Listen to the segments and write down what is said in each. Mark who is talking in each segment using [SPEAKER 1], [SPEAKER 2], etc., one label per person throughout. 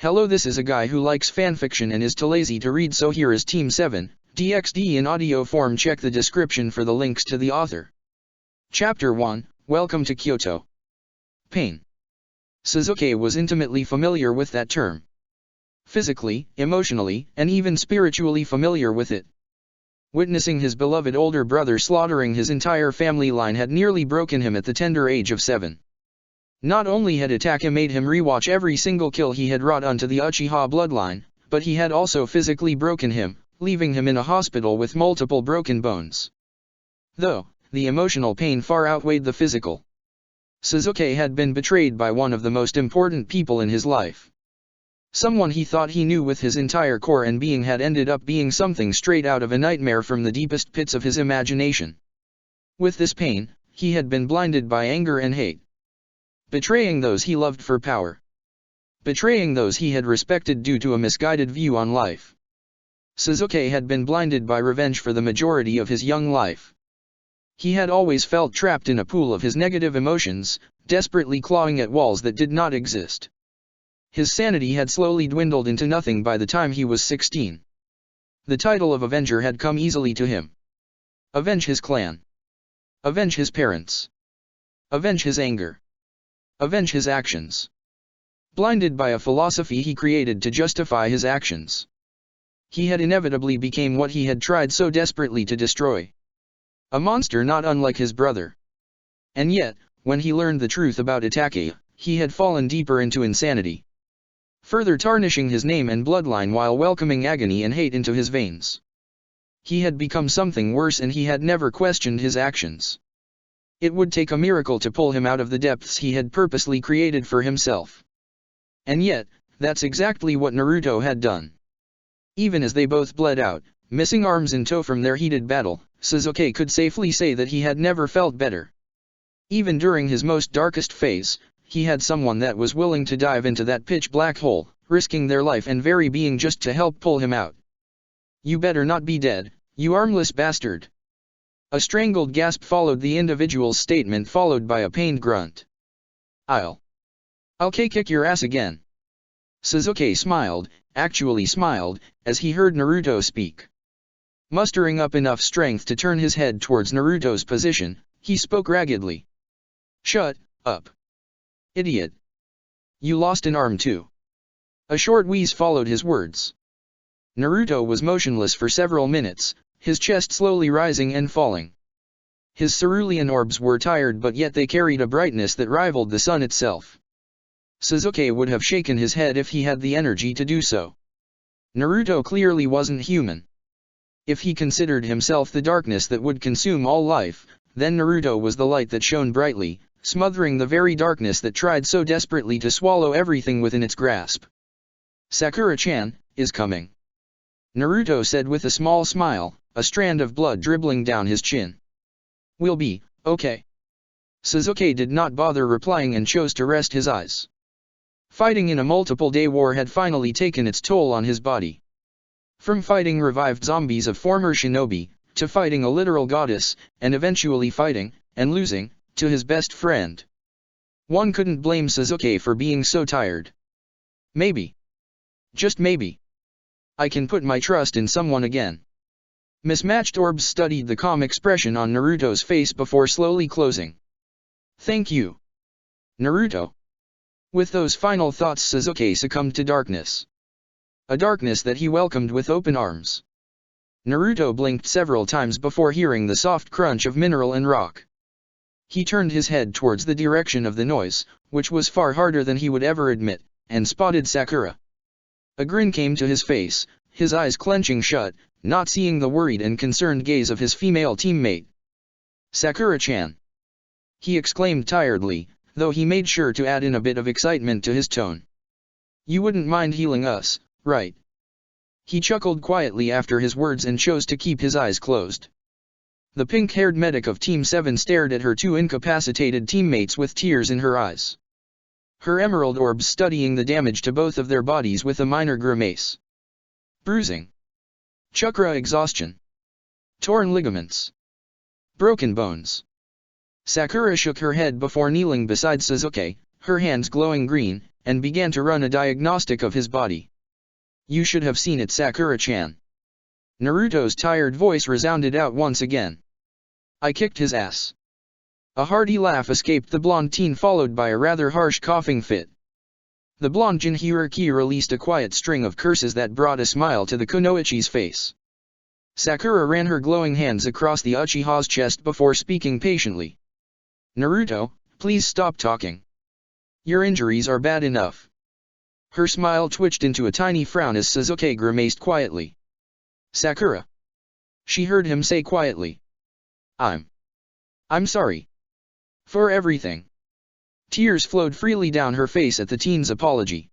[SPEAKER 1] Hello, this is a guy who likes fanfiction and is too lazy to read, so here is Team 7, DxD in audio form. Check the description for the links to the author. Chapter 1, Welcome to Kyoto. Pain. Suzuki was intimately familiar with that term. Physically, emotionally, and even spiritually familiar with it. Witnessing his beloved older brother slaughtering his entire family line had nearly broken him at the tender age of 7. Not only had Itaka made him rewatch every single kill he had wrought onto the Uchiha bloodline, but he had also physically broken him, leaving him in a hospital with multiple broken bones. Though, the emotional pain far outweighed the physical. Suzuki had been betrayed by one of the most important people in his life. Someone he thought he knew with his entire core and being had ended up being something straight out of a nightmare from the deepest pits of his imagination. With this pain, he had been blinded by anger and hate. Betraying those he loved for power. Betraying those he had respected due to a misguided view on life. Suzuki had been blinded by revenge for the majority of his young life. He had always felt trapped in a pool of his negative emotions, desperately clawing at walls that did not exist. His sanity had slowly dwindled into nothing by the time he was 16. The title of Avenger had come easily to him. Avenge his clan. Avenge his parents. Avenge his anger. Avenge his actions. Blinded by a philosophy he created to justify his actions. He had inevitably become what he had tried so desperately to destroy. A monster not unlike his brother. And yet, when he learned the truth about Itaka, he had fallen deeper into insanity. Further tarnishing his name and bloodline while welcoming agony and hate into his veins. He had become something worse, and he had never questioned his actions. It would take a miracle to pull him out of the depths he had purposely created for himself. And yet, that's exactly what Naruto had done. Even as they both bled out, missing arms in tow from their heated battle, Suzuki could safely say that he had never felt better. Even during his most darkest phase, he had someone that was willing to dive into that pitch black hole, risking their life and very being just to help pull him out. "You better not be dead, you armless bastard." A strangled gasp followed the individual's statement, followed by a pained grunt. I'll kick your ass again." Suzuki smiled, actually smiled, as he heard Naruto speak. Mustering up enough strength to turn his head towards Naruto's position, he spoke raggedly. "Shut up. Idiot. You lost an arm too." A short wheeze followed his words. Naruto was motionless for several minutes, his chest slowly rising and falling. His cerulean orbs were tired, but yet they carried a brightness that rivaled the sun itself. Suzuki would have shaken his head if he had the energy to do so. Naruto clearly wasn't human. If he considered himself the darkness that would consume all life, then Naruto was the light that shone brightly, smothering the very darkness that tried so desperately to swallow everything within its grasp. "Sakura-chan is coming," Naruto said with a small smile, a strand of blood dribbling down his chin. "We'll be okay." Suzuki did not bother replying and chose to rest his eyes. Fighting in a multiple-day war had finally taken its toll on his body. From fighting revived zombies of former shinobi, to fighting a literal goddess, and eventually fighting, and losing, to his best friend. One couldn't blame Suzuki for being so tired. Maybe. Just maybe. I can put my trust in someone again. Mismatched orbs studied the calm expression on Naruto's face before slowly closing. "Thank you, Naruto." With those final thoughts, Suzuki succumbed to darkness. A darkness that he welcomed with open arms. Naruto blinked several times before hearing the soft crunch of mineral and rock. He turned his head towards the direction of the noise, which was far harder than he would ever admit, and spotted Sakura. A grin came to his face, his eyes clenching shut, not seeing the worried and concerned gaze of his female teammate. "Sakura-chan," he exclaimed tiredly, though he made sure to add in a bit of excitement to his tone. "You wouldn't mind healing us, right?" He chuckled quietly after his words and chose to keep his eyes closed. The pink-haired medic of Team 7 stared at her two incapacitated teammates with tears in her eyes. Her emerald orbs studying the damage to both of their bodies with a minor grimace. Bruising. Chakra exhaustion. Torn ligaments. Broken bones. Sakura shook her head before kneeling beside Suzuki, her hands glowing green, and began to run a diagnostic of his body. You should have seen it, Sakura-chan. Naruto's tired voice resounded out once again. I kicked his ass. A hearty laugh escaped the blonde teen, followed by a rather harsh coughing fit. The blonde Jinhiriki released a quiet string of curses that brought a smile to the kunoichi's face. Sakura ran her glowing hands across the Uchiha's chest before speaking patiently. Naruto, please stop talking. Your injuries are bad enough. Her smile twitched into a tiny frown as Sasuke grimaced quietly. Sakura. She heard him say quietly. I'm sorry. For everything. Tears flowed freely down her face at the teen's apology.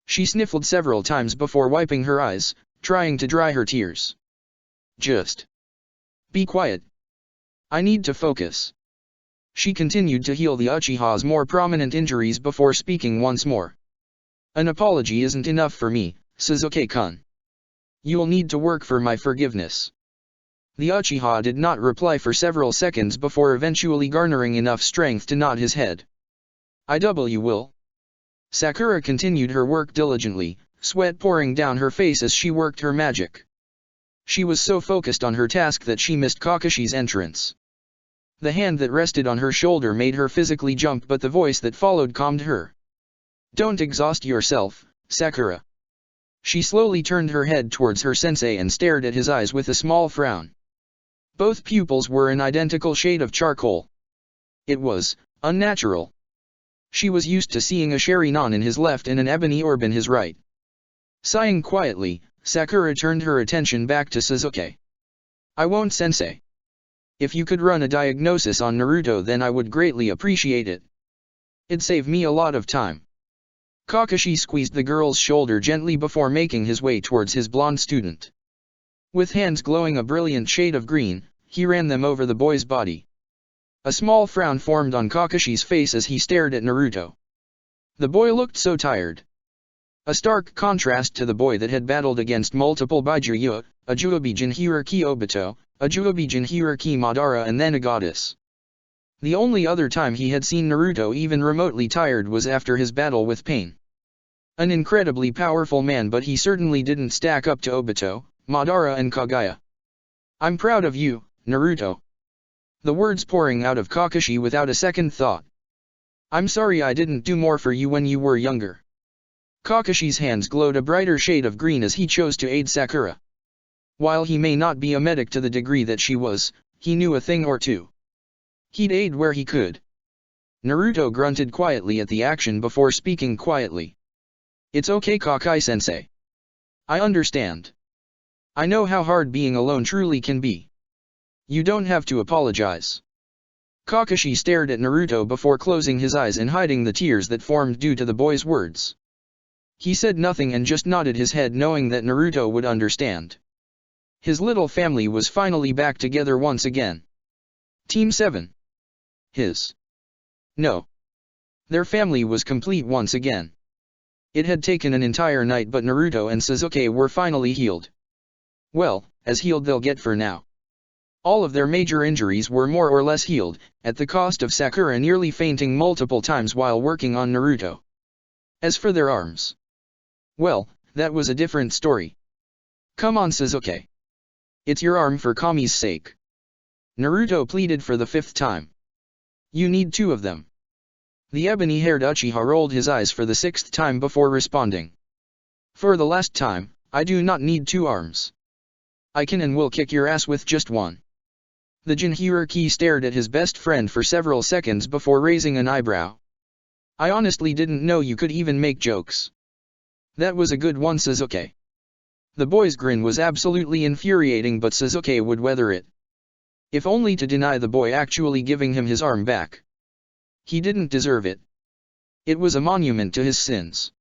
[SPEAKER 1] She sniffled several times before wiping her eyes, trying to dry her tears. Just be quiet. I need to focus. She continued to heal the Uchiha's more prominent injuries before speaking once more. An apology isn't enough for me, Sasuke-kun. You'll need to work for my forgiveness. The Uchiha did not reply for several seconds before eventually garnering enough strength to nod his head. I will. Sakura continued her work diligently, sweat pouring down her face as she worked her magic. She was so focused on her task that she missed Kakashi's entrance. The hand that rested on her shoulder made her physically jump, but the voice that followed calmed her. Don't exhaust yourself, Sakura. She slowly turned her head towards her sensei and stared at his eyes with a small frown. Both pupils were an identical shade of charcoal. It was unnatural. She was used to seeing a Sharingan in his left and an ebony orb in his right. Sighing quietly, Sakura turned her attention back to Sasuke. I won't, sensei. If you could run a diagnosis on Naruto, then I would greatly appreciate it. It'd save me a lot of time. Kakashi squeezed the girl's shoulder gently before making his way towards his blonde student. With hands glowing a brilliant shade of green, he ran them over the boy's body. A small frown formed on Kakashi's face as he stared at Naruto. The boy looked so tired. A stark contrast to the boy that had battled against multiple Byakuya, a Juobi Jinhiriki Obito, a Juobi Jinhiriki Madara, and then a goddess. The only other time he had seen Naruto even remotely tired was after his battle with Pain. An incredibly powerful man, but he certainly didn't stack up to Obito, Madara and Kaguya. I'm proud of you, Naruto. The words pouring out of Kakashi without a second thought. I'm sorry I didn't do more for you when you were younger. Kakashi's hands glowed a brighter shade of green as he chose to aid Sakura. While he may not be a medic to the degree that she was, he knew a thing or two. He'd aid where he could. Naruto grunted quietly at the action before speaking quietly. It's okay, Kakai-sensei. I understand. I know how hard being alone truly can be. You don't have to apologize. Kakashi stared at Naruto before closing his eyes and hiding the tears that formed due to the boy's words. He said nothing and just nodded his head, knowing that Naruto would understand. His little family was finally back together once again. Team 7. No. Their family was complete once again. It had taken an entire night, but Naruto and Sasuke were finally healed. Well, as healed they'll get for now. All of their major injuries were more or less healed, at the cost of Sakura nearly fainting multiple times while working on Naruto. As for their arms, well, that was a different story. Come on, Sasuke. It's your arm for Kami's sake. Naruto pleaded for the 5th time. You need 2 of them. The ebony-haired Uchiha rolled his eyes for the 6th time before responding. For the last time, I do not need 2 arms. I can and will kick your ass with just 1. The Jinhiriki stared at his best friend for several seconds before raising an eyebrow. I honestly didn't know you could even make jokes. That was a good one, Sasuke. The boy's grin was absolutely infuriating, but Sasuke would weather it. If only to deny the boy actually giving him his arm back. He didn't deserve it. It was a monument to his sins.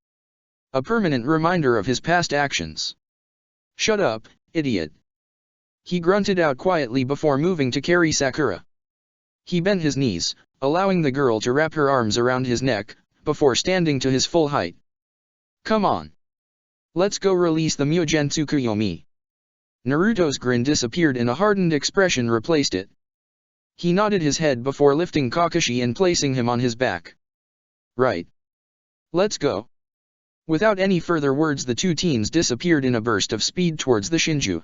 [SPEAKER 1] A permanent reminder of his past actions. Shut up, idiot. He grunted out quietly before moving to carry Sakura. He bent his knees, allowing the girl to wrap her arms around his neck, before standing to his full height. Come on. Let's go release the Mugen Tsukuyomi. Naruto's grin disappeared and a hardened expression replaced it. He nodded his head before lifting Kakashi and placing him on his back. Right. Let's go. Without any further words, the two teens disappeared in a burst of speed towards the Shinju.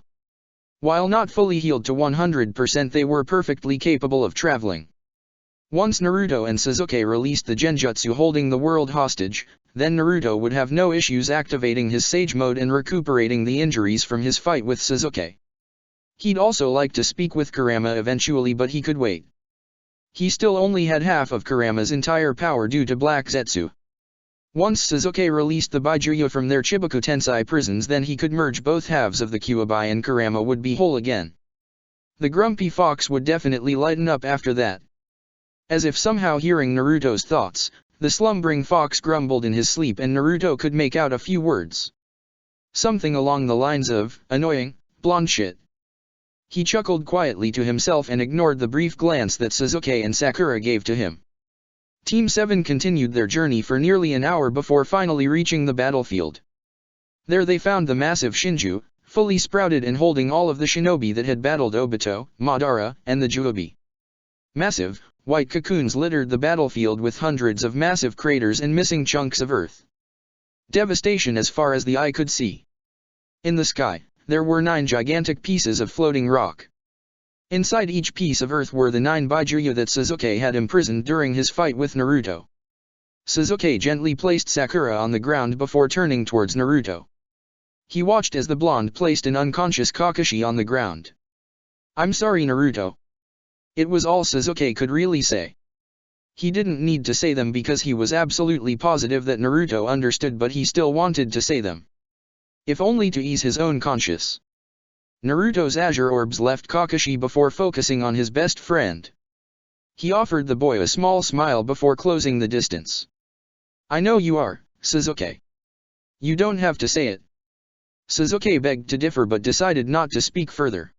[SPEAKER 1] While not fully healed to 100%, they were perfectly capable of traveling. Once Naruto and Sasuke released the genjutsu holding the world hostage, then Naruto would have no issues activating his Sage mode and recuperating the injuries from his fight with Sasuke. He'd also like to speak with Kurama eventually, but he could wait. He still only had half of Kurama's entire power due to Black Zetsu. Once Sasuke released the Baijuyo from their Chibaku Tensei prisons, then he could merge both halves of the Kyuubi and Kurama would be whole again. The grumpy fox would definitely lighten up after that. As if somehow hearing Naruto's thoughts, the slumbering fox grumbled in his sleep and Naruto could make out a few words. Something along the lines of, "Annoying, blonde shit." He chuckled quietly to himself and ignored the brief glance that Sasuke and Sakura gave to him. Team 7 continued their journey for nearly an hour before finally reaching the battlefield. There they found the massive Shinju, fully sprouted and holding all of the shinobi that had battled Obito, Madara, and the Juubi. Massive, white cocoons littered the battlefield with hundreds of massive craters and missing chunks of earth. Devastation as far as the eye could see. In the sky, there were 9 gigantic pieces of floating rock. Inside each piece of earth were the 9 Baijuyo that Sasuke had imprisoned during his fight with Naruto. Sasuke gently placed Sakura on the ground before turning towards Naruto. He watched as the blonde placed an unconscious Kakashi on the ground. "I'm sorry, Naruto." It was all Sasuke could really say. He didn't need to say them because he was absolutely positive that Naruto understood, but he still wanted to say them. If only to ease his own conscience. Naruto's azure orbs left Kakashi before focusing on his best friend. He offered the boy a small smile before closing the distance. "I know you are, Sasuke. You don't have to say it." Sasuke begged to differ but decided not to speak further.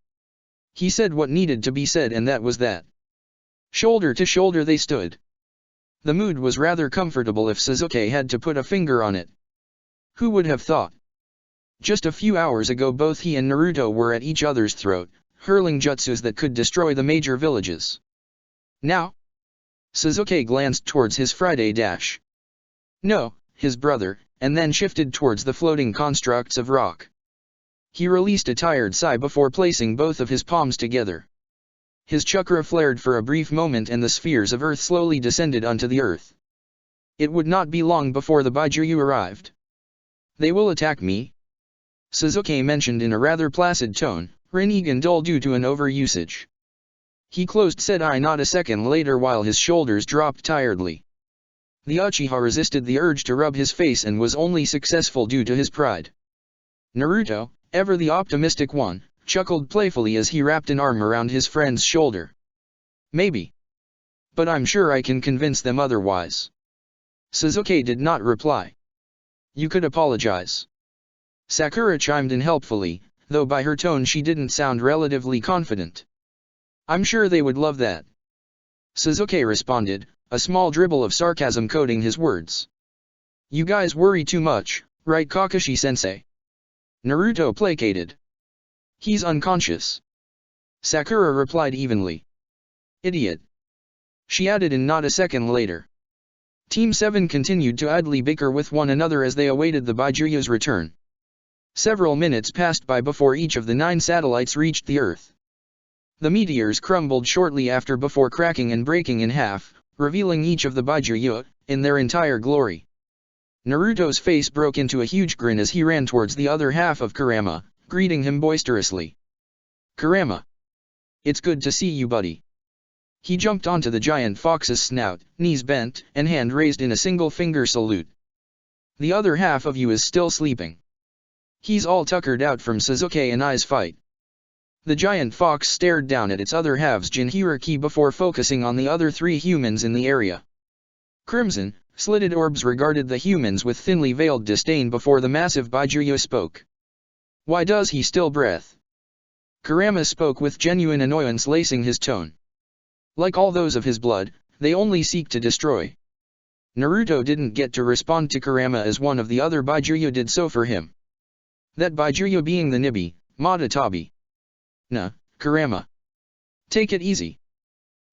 [SPEAKER 1] He said what needed to be said, and that was that. Shoulder to shoulder they stood. The mood was rather comfortable if Sasuke had to put a finger on it. Who would have thought? Just a few hours ago both he and Naruto were at each other's throat, hurling jutsus that could destroy the major villages. Now? Sasuke glanced towards his Friday dash. No, his brother, and then shifted towards the floating constructs of rock. He released a tired sigh before placing both of his palms together. His chakra flared for a brief moment and the spheres of earth slowly descended onto the earth. It would not be long before the Baijuyo arrived. "They will attack me?" Sasuke mentioned in a rather placid tone, Rinnegan dull due to an overusage. He closed said eye not a second later while his shoulders dropped tiredly. The Uchiha resisted the urge to rub his face and was only successful due to his pride. Naruto, ever the optimistic one, chuckled playfully as he wrapped an arm around his friend's shoulder. "Maybe. But I'm sure I can convince them otherwise." Sasuke did not reply. "You could apologize." Sakura chimed in helpfully, though by her tone she didn't sound relatively confident. "I'm sure they would love that." Sasuke responded, a small dribble of sarcasm coating his words. "You guys worry too much, right, Kakashi-sensei?" Naruto placated. "He's unconscious." Sakura replied evenly. "Idiot." She added in not a second later. Team 7 continued to idly bicker with one another as they awaited the Baijuyo's return. Several minutes passed by before each of the 9 satellites reached the Earth. The meteors crumbled shortly after before cracking and breaking in half, revealing each of the Baijuyo in their entire glory. Naruto's face broke into a huge grin as he ran towards the other half of Kurama, greeting him boisterously. "Kurama! It's good to see you, buddy." He jumped onto the giant fox's snout, knees bent, and hand raised in a single finger salute. "The other half of you is still sleeping. He's all tuckered out from Sasuke and I's fight." The giant fox stared down at its other half's Jinchuriki before focusing on the other 3 humans in the area. Crimson, slitted orbs regarded the humans with thinly veiled disdain before the massive Baijuyo spoke. "Why does he still breath?" Kurama spoke with genuine annoyance lacing his tone. "Like all those of his blood, they only seek to destroy." Naruto didn't get to respond to Kurama as one of the other Baijuyo did so for him. That Baijuyo being the Nibi, Madatabi. "Nah, Kurama. Take it easy."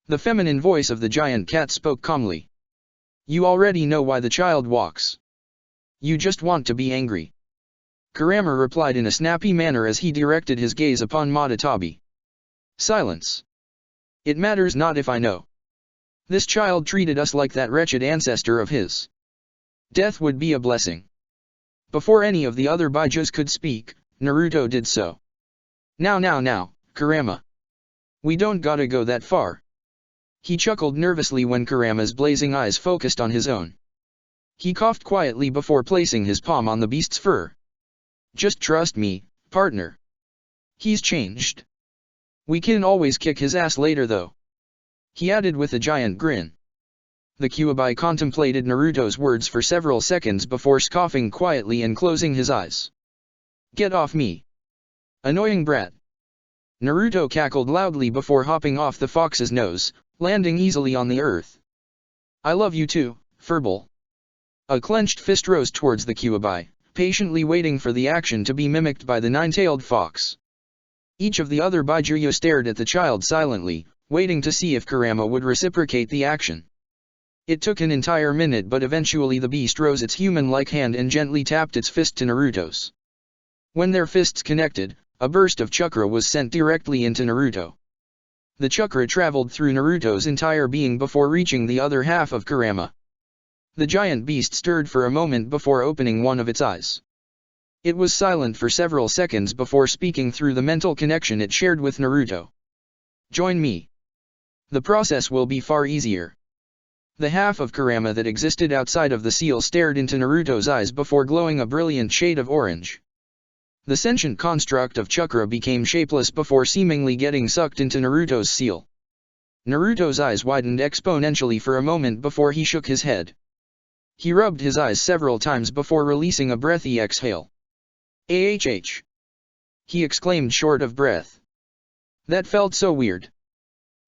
[SPEAKER 1] The feminine voice of the giant cat spoke calmly. "You already know why the child walks." You just want to be angry. Kurama replied in a snappy manner as he directed his gaze upon Madatabi. Silence. It matters not if I know. This child treated us like that wretched ancestor of his. Death would be a blessing. Before any of the other Baijus could speak, Naruto did so. Now, Kurama. We don't gotta go that far. He chuckled nervously when Kurama's blazing eyes focused on his own. He coughed quietly before placing his palm on the beast's fur. Just trust me, partner. He's changed. We can always kick his ass later though. He added with a giant grin. The Kyuubi contemplated Naruto's words for several seconds before scoffing quietly and closing his eyes. Get off me. Annoying brat. Naruto cackled loudly before hopping off the fox's nose, landing easily on the earth. I love you too, furball. A clenched fist rose towards the Kyuubi, patiently waiting for the action to be mimicked by the nine-tailed fox. Each of the other Baijuyo stared at the child silently, waiting to see if Kurama would reciprocate the action. It took an entire minute, but eventually the beast rose its human-like hand and gently tapped its fist to Naruto's. When their fists connected, a burst of chakra was sent directly into Naruto. The chakra traveled through Naruto's entire being before reaching the other half of Kurama. The giant beast stirred for a moment before opening one of its eyes. It was silent for several seconds before speaking through the mental connection it shared with Naruto. Join me. The process will be far easier. The half of Kurama that existed outside of the seal stared into Naruto's eyes before glowing a brilliant shade of orange. The sentient construct of chakra became shapeless before seemingly getting sucked into Naruto's seal. Naruto's eyes widened exponentially for a moment before he shook his head. He rubbed his eyes several times before releasing a breathy exhale. AHH. He exclaimed short of breath. That felt so weird.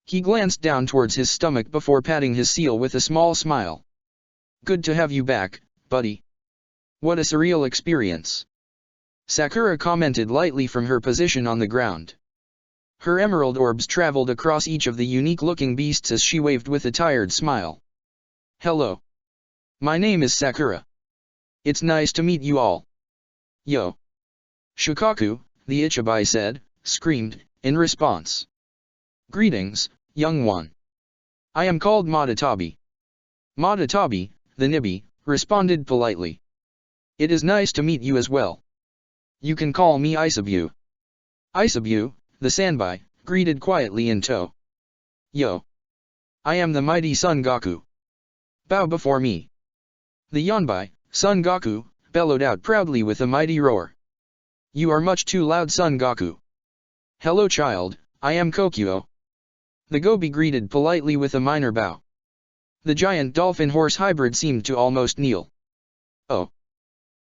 [SPEAKER 1] He glanced down towards his stomach before patting his seal with a small smile. Good to have you back, buddy. What a surreal experience. Sakura commented lightly from her position on the ground. Her emerald orbs traveled across each of the unique-looking beasts as she waved with a tired smile. Hello. My name is Sakura. It's nice to meet you all. Yo. Shukaku, the Ichibai said, screamed, in response. Greetings, young one. I am called Madatabi. Madatabi, the Nibi, responded politely. It is nice to meet you as well. You can call me Isabu. Isabu, the Sanbai, greeted quietly in tow. Yo. I am the mighty Son Goku. Bow before me. The Yonbai, Son Goku, bellowed out proudly with a mighty roar. You are much too loud, Son Goku. Hello child, I am Kokuo. The Gobi greeted politely with a minor bow. The giant dolphin-horse hybrid seemed to almost kneel. Oh.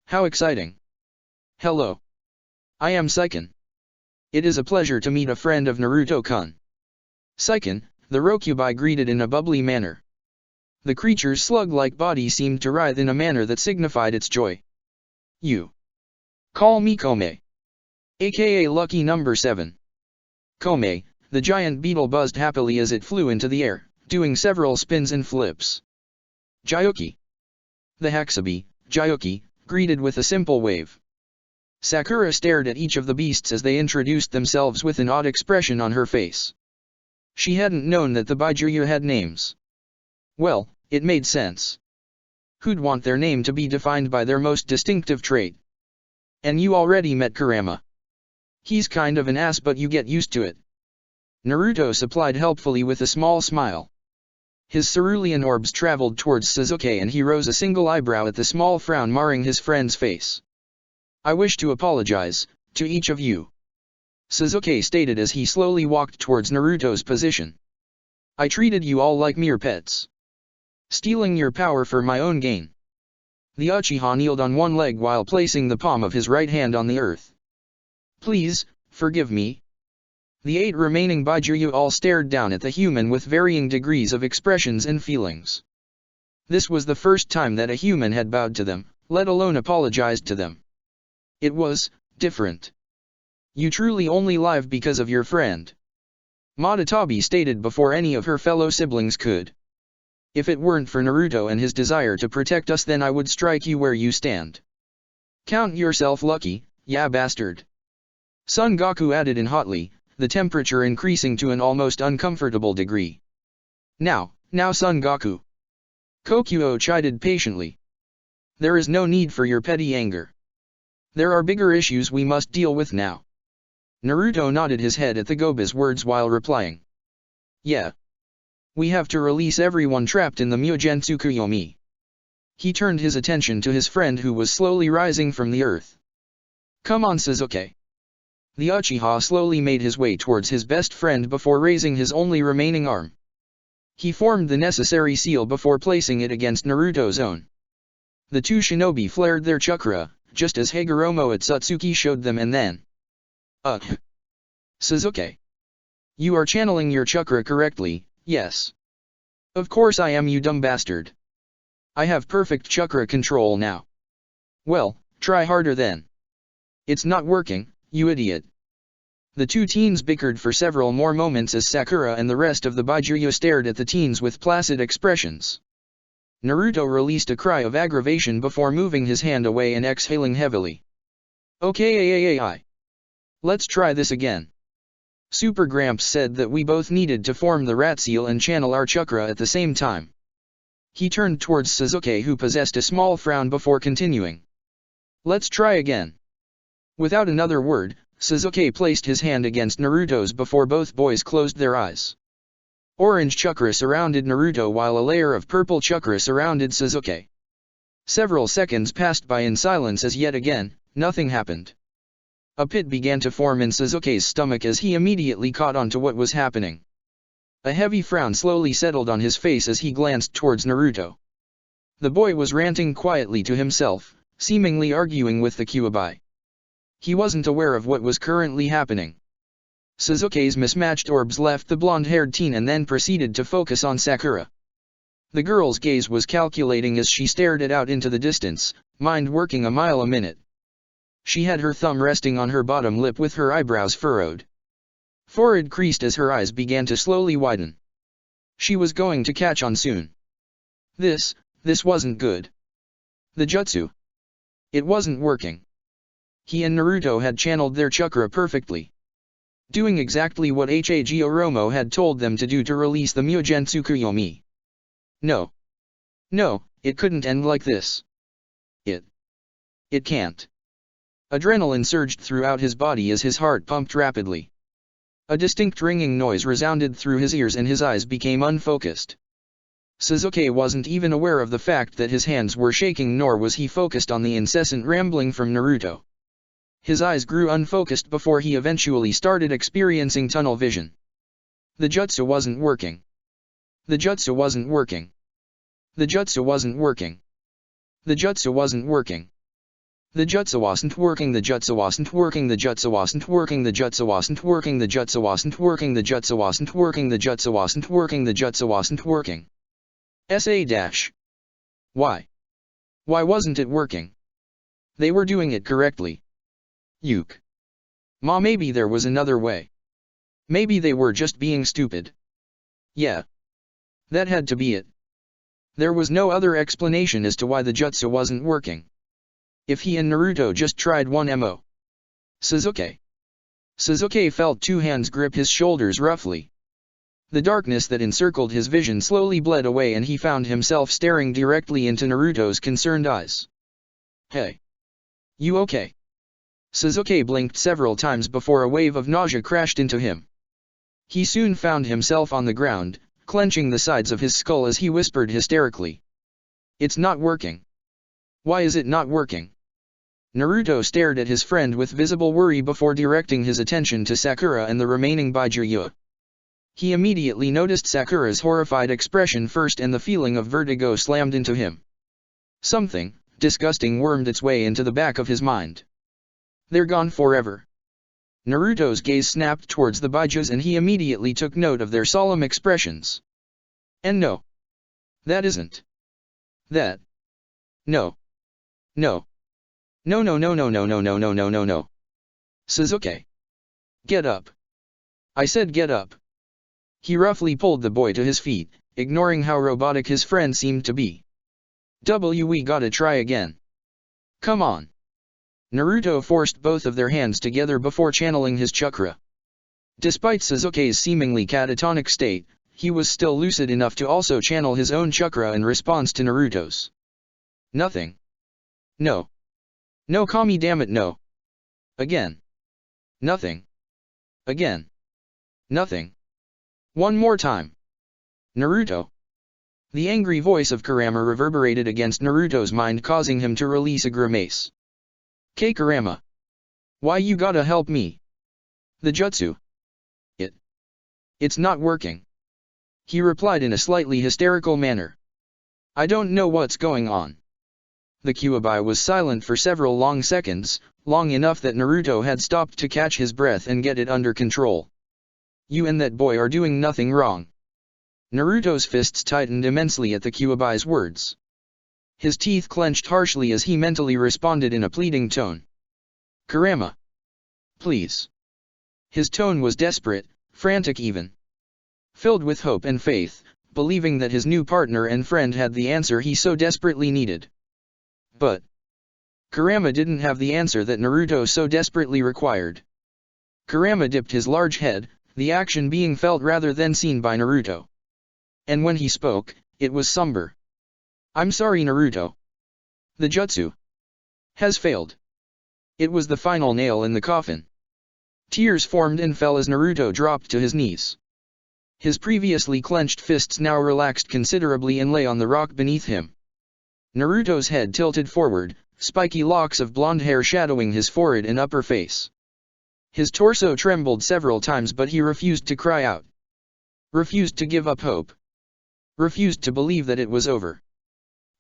[SPEAKER 1] How exciting. Hello. I am Seiken. It is a pleasure to meet a friend of Naruto-kun. Seiken, the Rokubai greeted in a bubbly manner. The creature's slug-like body seemed to writhe in a manner that signified its joy. You. Call me Kome. AKA lucky number 7. Kome, the giant beetle buzzed happily as it flew into the air, doing several spins and flips. Jyoki. The Hakusabi, Jyoki, greeted with a simple wave. Sakura stared at each of the beasts as they introduced themselves with an odd expression on her face. She hadn't known that the Baijuyu had names. Well, it made sense. Who'd want their name to be defined by their most distinctive trait? And you already met Kurama. He's kind of an ass, but you get used to it. Naruto supplied helpfully with a small smile. His cerulean orbs traveled towards Sasuke and he rose a single eyebrow at the small frown marring his friend's face. I wish to apologize, to each of you. Sasuke stated as he slowly walked towards Naruto's position. I treated you all like mere pets. Stealing your power for my own gain. The Uchiha kneeled on one leg while placing the palm of his right hand on the earth. Please, forgive me. The 8 remaining Baijuyu all stared down at the human with varying degrees of expressions and feelings. This was the first time that a human had bowed to them, let alone apologized to them. It was different. You truly only live because of your friend. Madatabi stated before any of her fellow siblings could. If it weren't for Naruto and his desire to protect us, then I would strike you where you stand. Count yourself lucky, yeah bastard. Son Goku added in hotly, the temperature increasing to an almost uncomfortable degree. Now, Son Goku. Kokuo chided patiently. There is no need for your petty anger. There are bigger issues we must deal with now. Naruto nodded his head at the Goba's words while replying. Yeah. We have to release everyone trapped in the Mugen Tsukuyomi. He turned his attention to his friend who was slowly rising from the earth. Come on Sasuke. The Uchiha slowly made his way towards his best friend before raising his only remaining arm. He formed the necessary seal before placing it against Naruto's own. The two shinobi flared their chakra, just as Hagoromo Otsutsuki showed them, and then... Sasuke. You are channeling your chakra correctly, yes. Of course I am, you dumb bastard. I have perfect chakra control now. Well, try harder then. It's not working, you idiot. The two teens bickered for several more moments as Sakura and the rest of the Baijuyo stared at the teens with placid expressions. Naruto released a cry of aggravation before moving his hand away and exhaling heavily. Okay, let's try this again. Super Gramps said that we both needed to form the rat seal and channel our chakra at the same time. He turned towards Sasuke, who possessed a small frown before continuing. Let's try again. Without another word, Sasuke placed his hand against Naruto's before both boys closed their eyes. Orange chakra surrounded Naruto while a layer of purple chakra surrounded Sasuke. Several seconds passed by in silence as yet again, nothing happened. A pit began to form in Sasuke's stomach as he immediately caught on to what was happening. A heavy frown slowly settled on his face as he glanced towards Naruto. The boy was ranting quietly to himself, seemingly arguing with the Kyuubi. He wasn't aware of what was currently happening. Sasuke's mismatched orbs left the blonde-haired teen and then proceeded to focus on Sakura. The girl's gaze was calculating as she stared it out into the distance, mind working a mile a minute. She had her thumb resting on her bottom lip with her eyebrows furrowed. Forehead creased as her eyes began to slowly widen. She was going to catch on soon. This wasn't good. The jutsu. It wasn't working. He and Naruto had channeled their chakra perfectly, doing exactly what Hagoromo had told them to do to release the Mugen Tsukuyomi. No, it couldn't end like this. It can't. Adrenaline surged throughout his body as his heart pumped rapidly. A distinct ringing noise resounded through his ears and his eyes became unfocused. Sasuke wasn't even aware of the fact that his hands were shaking, nor was he focused on the incessant rambling from Naruto. His eyes grew unfocused before he eventually started experiencing tunnel vision. The jutsu wasn't working. The jutsu wasn't working. The jutsu wasn't working. The jutsu wasn't working. The jutsu wasn't working. The jutsu wasn't working. The jutsu wasn't working. The jutsu wasn't working. The jutsu wasn't working. The jutsu wasn't working. The jutsu wasn't working. The jutsu wasn't working. Why? Why wasn't it working? They were doing it correctly. Yuke. Ma, maybe there was another way. Maybe they were just being stupid. Yeah. That had to be it. There was no other explanation as to why the jutsu wasn't working. If he and Naruto just tried one mo. Sasuke. Sasuke felt two hands grip his shoulders roughly. The darkness that encircled his vision slowly bled away and he found himself staring directly into Naruto's concerned eyes. Hey. You okay? Sasuke blinked several times before a wave of nausea crashed into him. He soon found himself on the ground, clenching the sides of his skull as he whispered hysterically. It's not working. Why is it not working? Naruto stared at his friend with visible worry before directing his attention to Sakura and the remaining Baijuyo. He immediately noticed Sakura's horrified expression first and the feeling of vertigo slammed into him. Something disgusting wormed its way into the back of his mind. They're gone forever. Naruto's gaze snapped towards the Baijus and he immediately took note of their solemn expressions. And no. That isn't. That. No. No. No. Sasuke. Get up. I said get up. He roughly pulled the boy to his feet, ignoring how robotic his friend seemed to be. We gotta try again. Come on. Naruto forced both of their hands together before channeling his chakra. Despite Sasuke's seemingly catatonic state, he was still lucid enough to also channel his own chakra in response to Naruto's. Nothing. No. No, Kami, damn it, no. Again. Nothing. Again. Nothing. One more time. Naruto. The angry voice of Kurama reverberated against Naruto's mind, causing him to release a grimace. Kurama. Why you gotta help me? The jutsu. It's not working. He replied in a slightly hysterical manner. I don't know what's going on. The Kyuubi was silent for several long seconds, long enough that Naruto had stopped to catch his breath and get it under control. You and that boy are doing nothing wrong. Naruto's fists tightened immensely at the Kyuubi's words. His teeth clenched harshly as he mentally responded in a pleading tone. Kurama. Please. His tone was desperate, frantic even. Filled with hope and faith, believing that his new partner and friend had the answer he so desperately needed. But Kurama didn't have the answer that Naruto so desperately required. Kurama dipped his large head, the action being felt rather than seen by Naruto. And when he spoke, it was somber. I'm sorry, Naruto. The jutsu has failed. It was the final nail in the coffin. Tears formed and fell as Naruto dropped to his knees. His previously clenched fists now relaxed considerably and lay on the rock beneath him. Naruto's head tilted forward, spiky locks of blonde hair shadowing his forehead and upper face. His torso trembled several times, but he refused to cry out. Refused to give up hope. Refused to believe that it was over.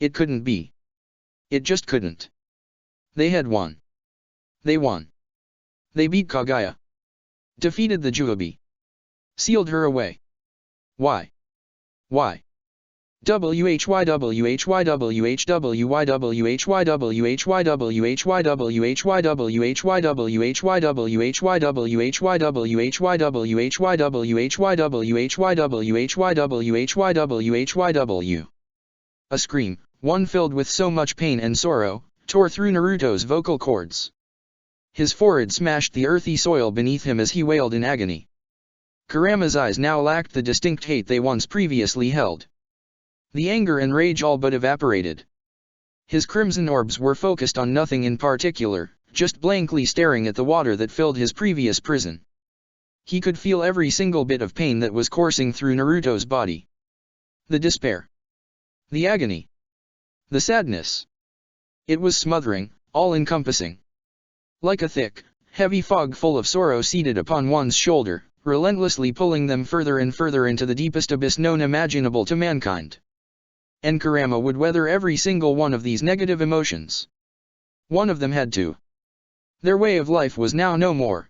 [SPEAKER 1] It couldn't be. It just couldn't. They had won. They won. They beat Kaguya. Defeated the Kyuubi. Sealed her away. Why? Why? A scream, one filled with so much pain and sorrow, tore through Naruto's vocal cords. His forehead smashed the earthy soil beneath him as he wailed in agony. Kurama's eyes now lacked the distinct hate they once previously held. The anger and rage all but evaporated. His crimson orbs were focused on nothing in particular, just blankly staring at the water that filled his previous prison. He could feel every single bit of pain that was coursing through Naruto's body. The despair. The agony. The sadness. It was smothering, all-encompassing. Like a thick, heavy fog full of sorrow seated upon one's shoulder, relentlessly pulling them further and further into the deepest abyss known imaginable to mankind. And Kurama would weather every single one of these negative emotions. One of them had to. Their way of life was now no more.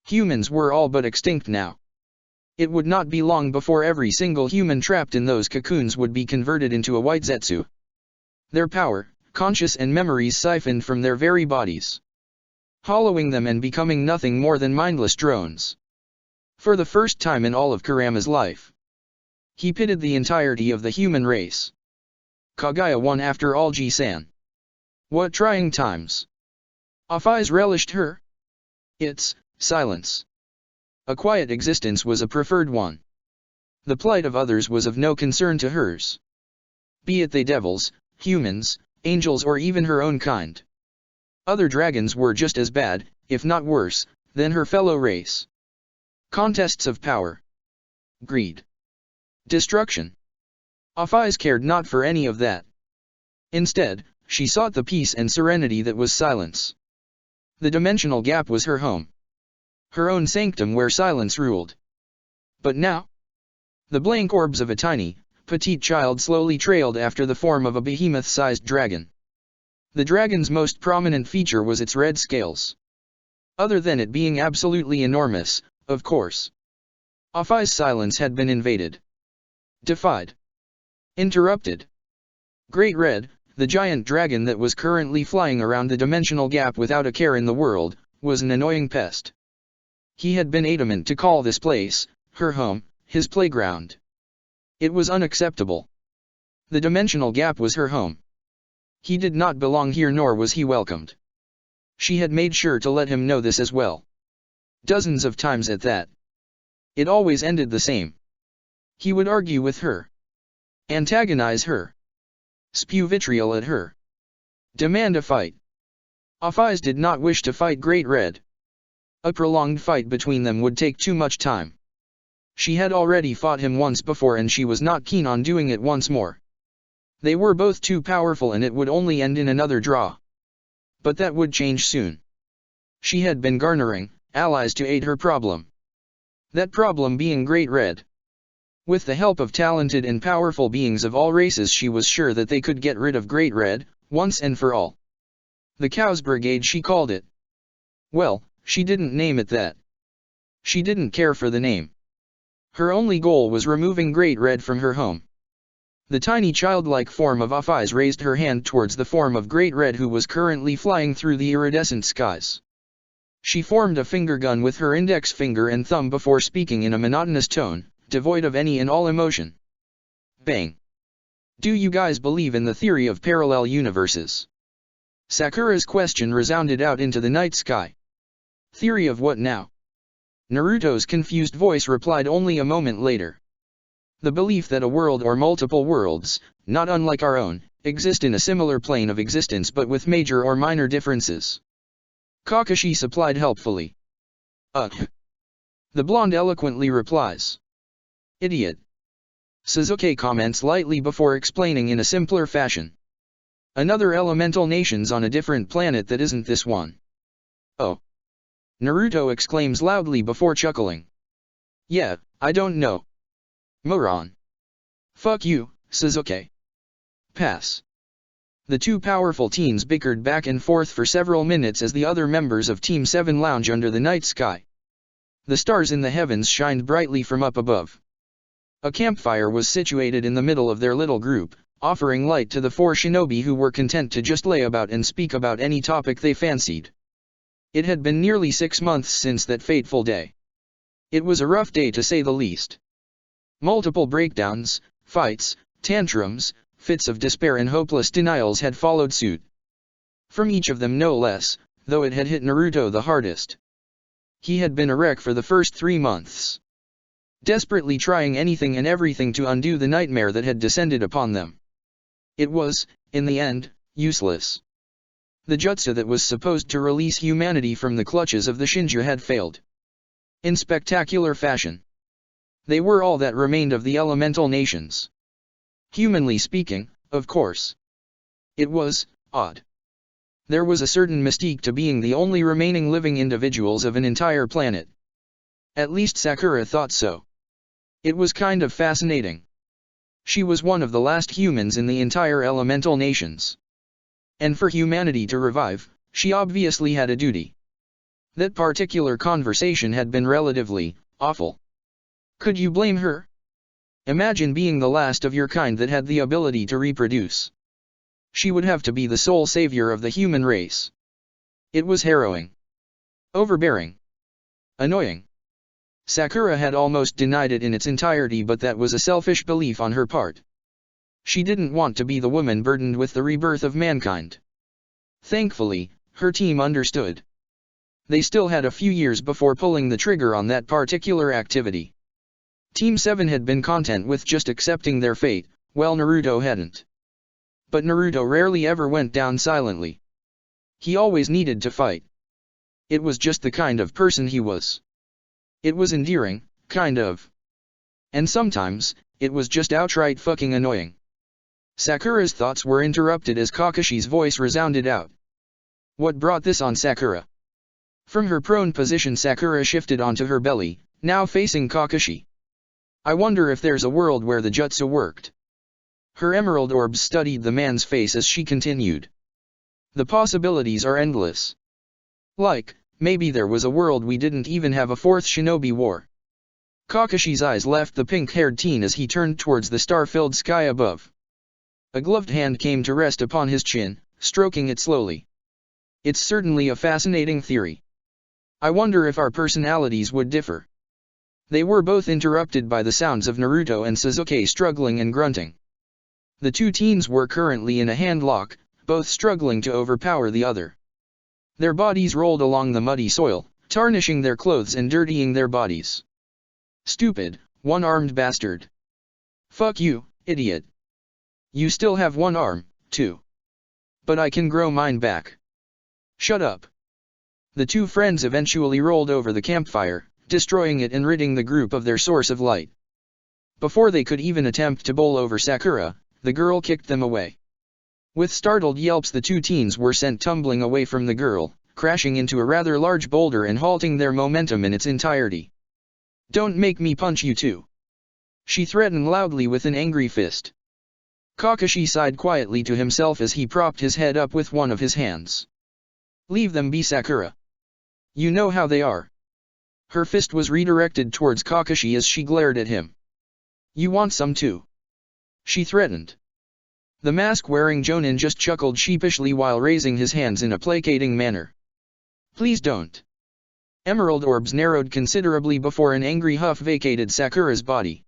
[SPEAKER 1] Humans were all but extinct now. It would not be long before every single human trapped in those cocoons would be converted into a white zetsu. Their power, conscious and memories siphoned from their very bodies, hollowing them and becoming nothing more than mindless drones. For the first time in all of Kurama's life, he pitted the entirety of the human race. Kaguya won after all, G-san. What trying times. Off eyes relished her. Its silence. A quiet existence was a preferred one. The plight of others was of no concern to hers. Be it they devils, humans, angels, or even her own kind. Other dragons were just as bad, if not worse, than her fellow race. Contests of power. Greed. Destruction. Off-eyes cared not for any of that. Instead, she sought the peace and serenity that was silence. The dimensional gap was her home. Her own sanctum where silence ruled. But now? The blank orbs of a tiny, petite child slowly trailed after the form of a behemoth-sized dragon. The dragon's most prominent feature was its red scales. Other than it being absolutely enormous, of course. Off-eyes' silence had been invaded. Defied. Interrupted. Great Red, the giant dragon that was currently flying around the dimensional gap without a care in the world, was an annoying pest. He had been adamant to call this place, her home, his playground. It was unacceptable. The dimensional gap was her home. He did not belong here, nor was he welcomed. She had made sure to let him know this as well. Dozens of times at that. It always ended the same. He would argue with her. Antagonize her. Spew vitriol at her. Demand a fight. Afais did not wish to fight Great Red. A prolonged fight between them would take too much time. She had already fought him once before and she was not keen on doing it once more. They were both too powerful and it would only end in another draw. But that would change soon. She had been garnering allies to aid her problem. That problem being Great Red. With the help of talented and powerful beings of all races, she was sure that they could get rid of Great Red, once and for all. The Cows Brigade, she called it. Well, she didn't name it that. She didn't care for the name. Her only goal was removing Great Red from her home. The tiny childlike form of Afais raised her hand towards the form of Great Red, who was currently flying through the iridescent skies. She formed a finger gun with her index finger and thumb before speaking in a monotonous tone, devoid of any and all emotion. Bang! Do you guys believe in the theory of parallel universes? Sakura's question resounded out into the night sky. Theory of what now? Naruto's confused voice replied only a moment later. The belief that a world or multiple worlds, not unlike our own, exist in a similar plane of existence but with major or minor differences. Kakashi supplied helpfully. The blonde eloquently replies. Idiot. Sasuke comments lightly before explaining in a simpler fashion. Another elemental nation's on a different planet that isn't this one. Oh. Naruto exclaims loudly before chuckling. Yeah, I don't know. Moron. Fuck you, Sasuke. Pass. The two powerful teens bickered back and forth for several minutes as the other members of Team 7 lounged under the night sky. The stars in the heavens shined brightly from up above. A campfire was situated in the middle of their little group, offering light to the four shinobi who were content to just lay about and speak about any topic they fancied. It had been nearly 6 months since that fateful day. It was a rough day to say the least. Multiple breakdowns, fights, tantrums, fits of despair and hopeless denials had followed suit. From each of them no less, though it had hit Naruto the hardest. He had been a wreck for the first 3 months. Desperately trying anything and everything to undo the nightmare that had descended upon them. It was, in the end, useless. The jutsu that was supposed to release humanity from the clutches of the Shinju had failed. In spectacular fashion. They were all that remained of the elemental nations. Humanly speaking, of course. It was odd. There was a certain mystique to being the only remaining living individuals of an entire planet. At least Sakura thought so. It was kind of fascinating. She was one of the last humans in the entire elemental nations. And for humanity to revive, she obviously had a duty. That particular conversation had been relatively awful. Could you blame her? Imagine being the last of your kind that had the ability to reproduce. She would have to be the sole savior of the human race. It was harrowing. Overbearing. Annoying. Sakura had almost denied it in its entirety, but that was a selfish belief on her part. She didn't want to be the woman burdened with the rebirth of mankind. Thankfully, her team understood. They still had a few years before pulling the trigger on that particular activity. Team 7 had been content with just accepting their fate, while Naruto hadn't. But Naruto rarely ever went down silently. He always needed to fight. It was just the kind of person he was. It was endearing, kind of. And sometimes, it was just outright fucking annoying. Sakura's thoughts were interrupted as Kakashi's voice resounded out. What brought this on Sakura? From her prone position, Sakura shifted onto her belly, now facing Kakashi. I wonder if there's a world where the jutsu worked. Her emerald orbs studied the man's face as she continued. The possibilities are endless. Like, maybe there was a world we didn't even have a fourth shinobi war. Kakashi's eyes left the pink-haired teen as he turned towards the star-filled sky above. A gloved hand came to rest upon his chin, stroking it slowly. It's certainly a fascinating theory. I wonder if our personalities would differ. They were both interrupted by the sounds of Naruto and Sasuke struggling and grunting. The two teens were currently in a handlock, both struggling to overpower the other. Their bodies rolled along the muddy soil, tarnishing their clothes and dirtying their bodies. Stupid, one-armed bastard. Fuck you, idiot. You still have one arm, too. But I can grow mine back. Shut up. The two friends eventually rolled over the campfire, destroying it and ridding the group of their source of light. Before they could even attempt to bowl over Sakura, the girl kicked them away. With startled yelps, the two teens were sent tumbling away from the girl, crashing into a rather large boulder and halting their momentum in its entirety. Don't make me punch you too. She threatened loudly with an angry fist. Kakashi sighed quietly to himself as he propped his head up with one of his hands. Leave them be, Sakura. You know how they are. Her fist was redirected towards Kakashi as she glared at him. You want some too? She threatened. The mask-wearing Jonin just chuckled sheepishly while raising his hands in a placating manner. Please don't. Emerald orbs narrowed considerably before an angry huff vacated Sakura's body.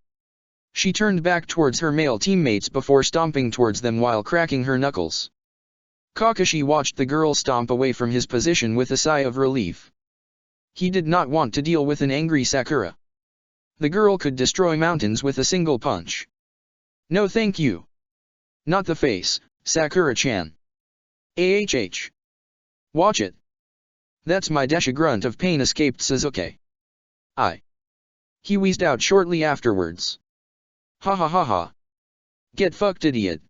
[SPEAKER 1] She turned back towards her male teammates before stomping towards them while cracking her knuckles. Kakashi watched the girl stomp away from his position with a sigh of relief. He did not want to deal with an angry Sakura. The girl could destroy mountains with a single punch. No thank you. Not the face, Sakura-chan. AHH. Watch it. That's my dash. A grunt of pain escaped Sasuke. He wheezed out shortly afterwards. Ha ha ha ha. Get fucked, idiot.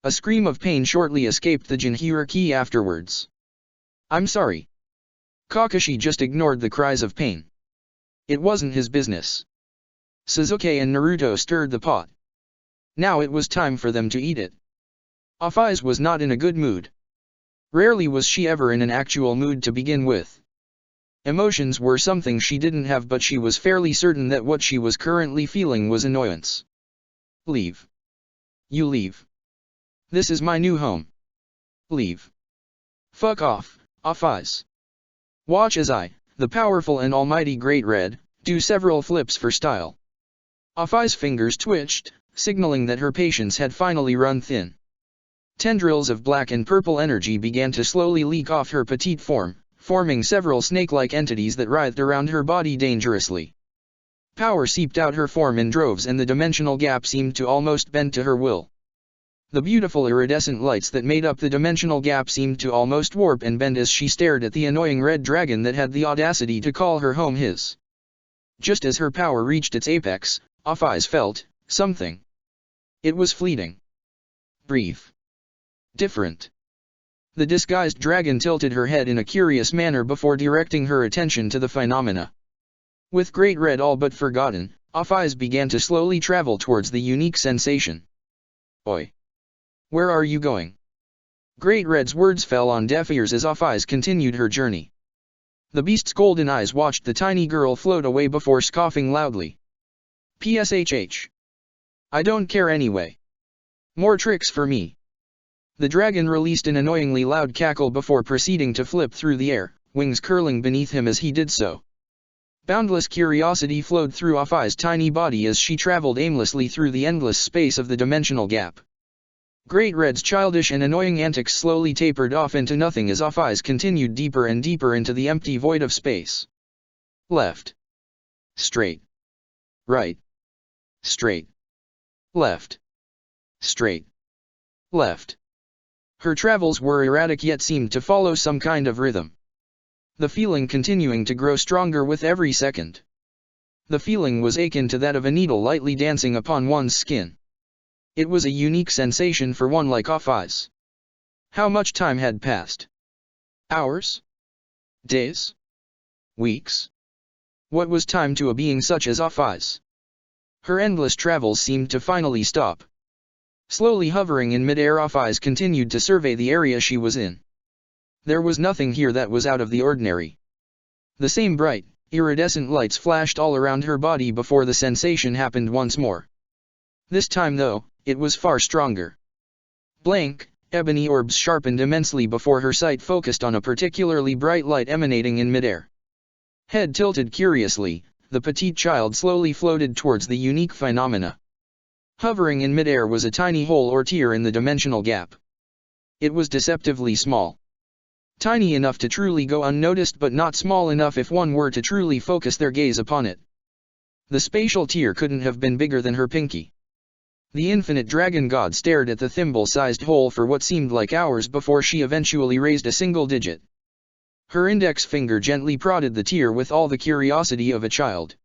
[SPEAKER 1] A scream of pain shortly escaped the Jinhuriki afterwards. I'm sorry. Kakashi just ignored the cries of pain. It wasn't his business. Sasuke and Naruto stirred the pot. Now it was time for them to eat it. Afaiz was not in a good mood. Rarely was she ever in an actual mood to begin with. Emotions were something she didn't have, but she was fairly certain that what she was currently feeling was annoyance. Leave. You leave. This is my new home. Leave. Fuck off, Afaiz. Watch as I, the powerful and almighty Great Red, do several flips for style. Afaiz's fingers twitched, signaling that her patience had finally run thin. Tendrils of black and purple energy began to slowly leak off her petite form, forming several snake-like entities that writhed around her body dangerously. Power seeped out her form in droves and the dimensional gap seemed to almost bend to her will. The beautiful iridescent lights that made up the dimensional gap seemed to almost warp and bend as she stared at the annoying red dragon that had the audacity to call her home his. Just as her power reached its apex, Afaiz felt something. It was fleeting. Brief. Different. The disguised dragon tilted her head in a curious manner before directing her attention to the phenomena. With Great Red all but forgotten, Afaiz began to slowly travel towards the unique sensation. Oi! Where are you going? Great Red's words fell on deaf ears as Afaiz continued her journey. The beast's golden eyes watched the tiny girl float away before scoffing loudly. PSHH. I don't care anyway. More tricks for me. The dragon released an annoyingly loud cackle before proceeding to flip through the air, wings curling beneath him as he did so. Boundless curiosity flowed through Afaiz's tiny body as she traveled aimlessly through the endless space of the dimensional gap. Great Red's childish and annoying antics slowly tapered off into nothing as Afaiz continued deeper and deeper into the empty void of space. Left. Straight. Right. Straight. Left. Straight. Left. Her travels were erratic yet seemed to follow some kind of rhythm. The feeling continuing to grow stronger with every second. The feeling was akin to that of a needle lightly dancing upon one's skin. It was a unique sensation for one like Afaiz. How much time had passed? Hours? Days? Weeks? What was time to a being such as Afaiz? Her endless travels seemed to finally stop. Slowly hovering in mid-air, Afaiz continued to survey the area she was in. There was nothing here that was out of the ordinary. The same bright, iridescent lights flashed all around her body before the sensation happened once more. This time though, it was far stronger. Blank, ebony orbs sharpened immensely before her sight focused on a particularly bright light emanating in midair. Head tilted curiously, the petite child slowly floated towards the unique phenomena. Hovering in midair was a tiny hole or tear in the dimensional gap. It was deceptively small. Tiny enough to truly go unnoticed, but not small enough if one were to truly focus their gaze upon it. The spatial tear couldn't have been bigger than her pinky. The infinite dragon god stared at the thimble-sized hole for what seemed like hours before she eventually raised a single digit. Her index finger gently prodded the tear with all the curiosity of a child.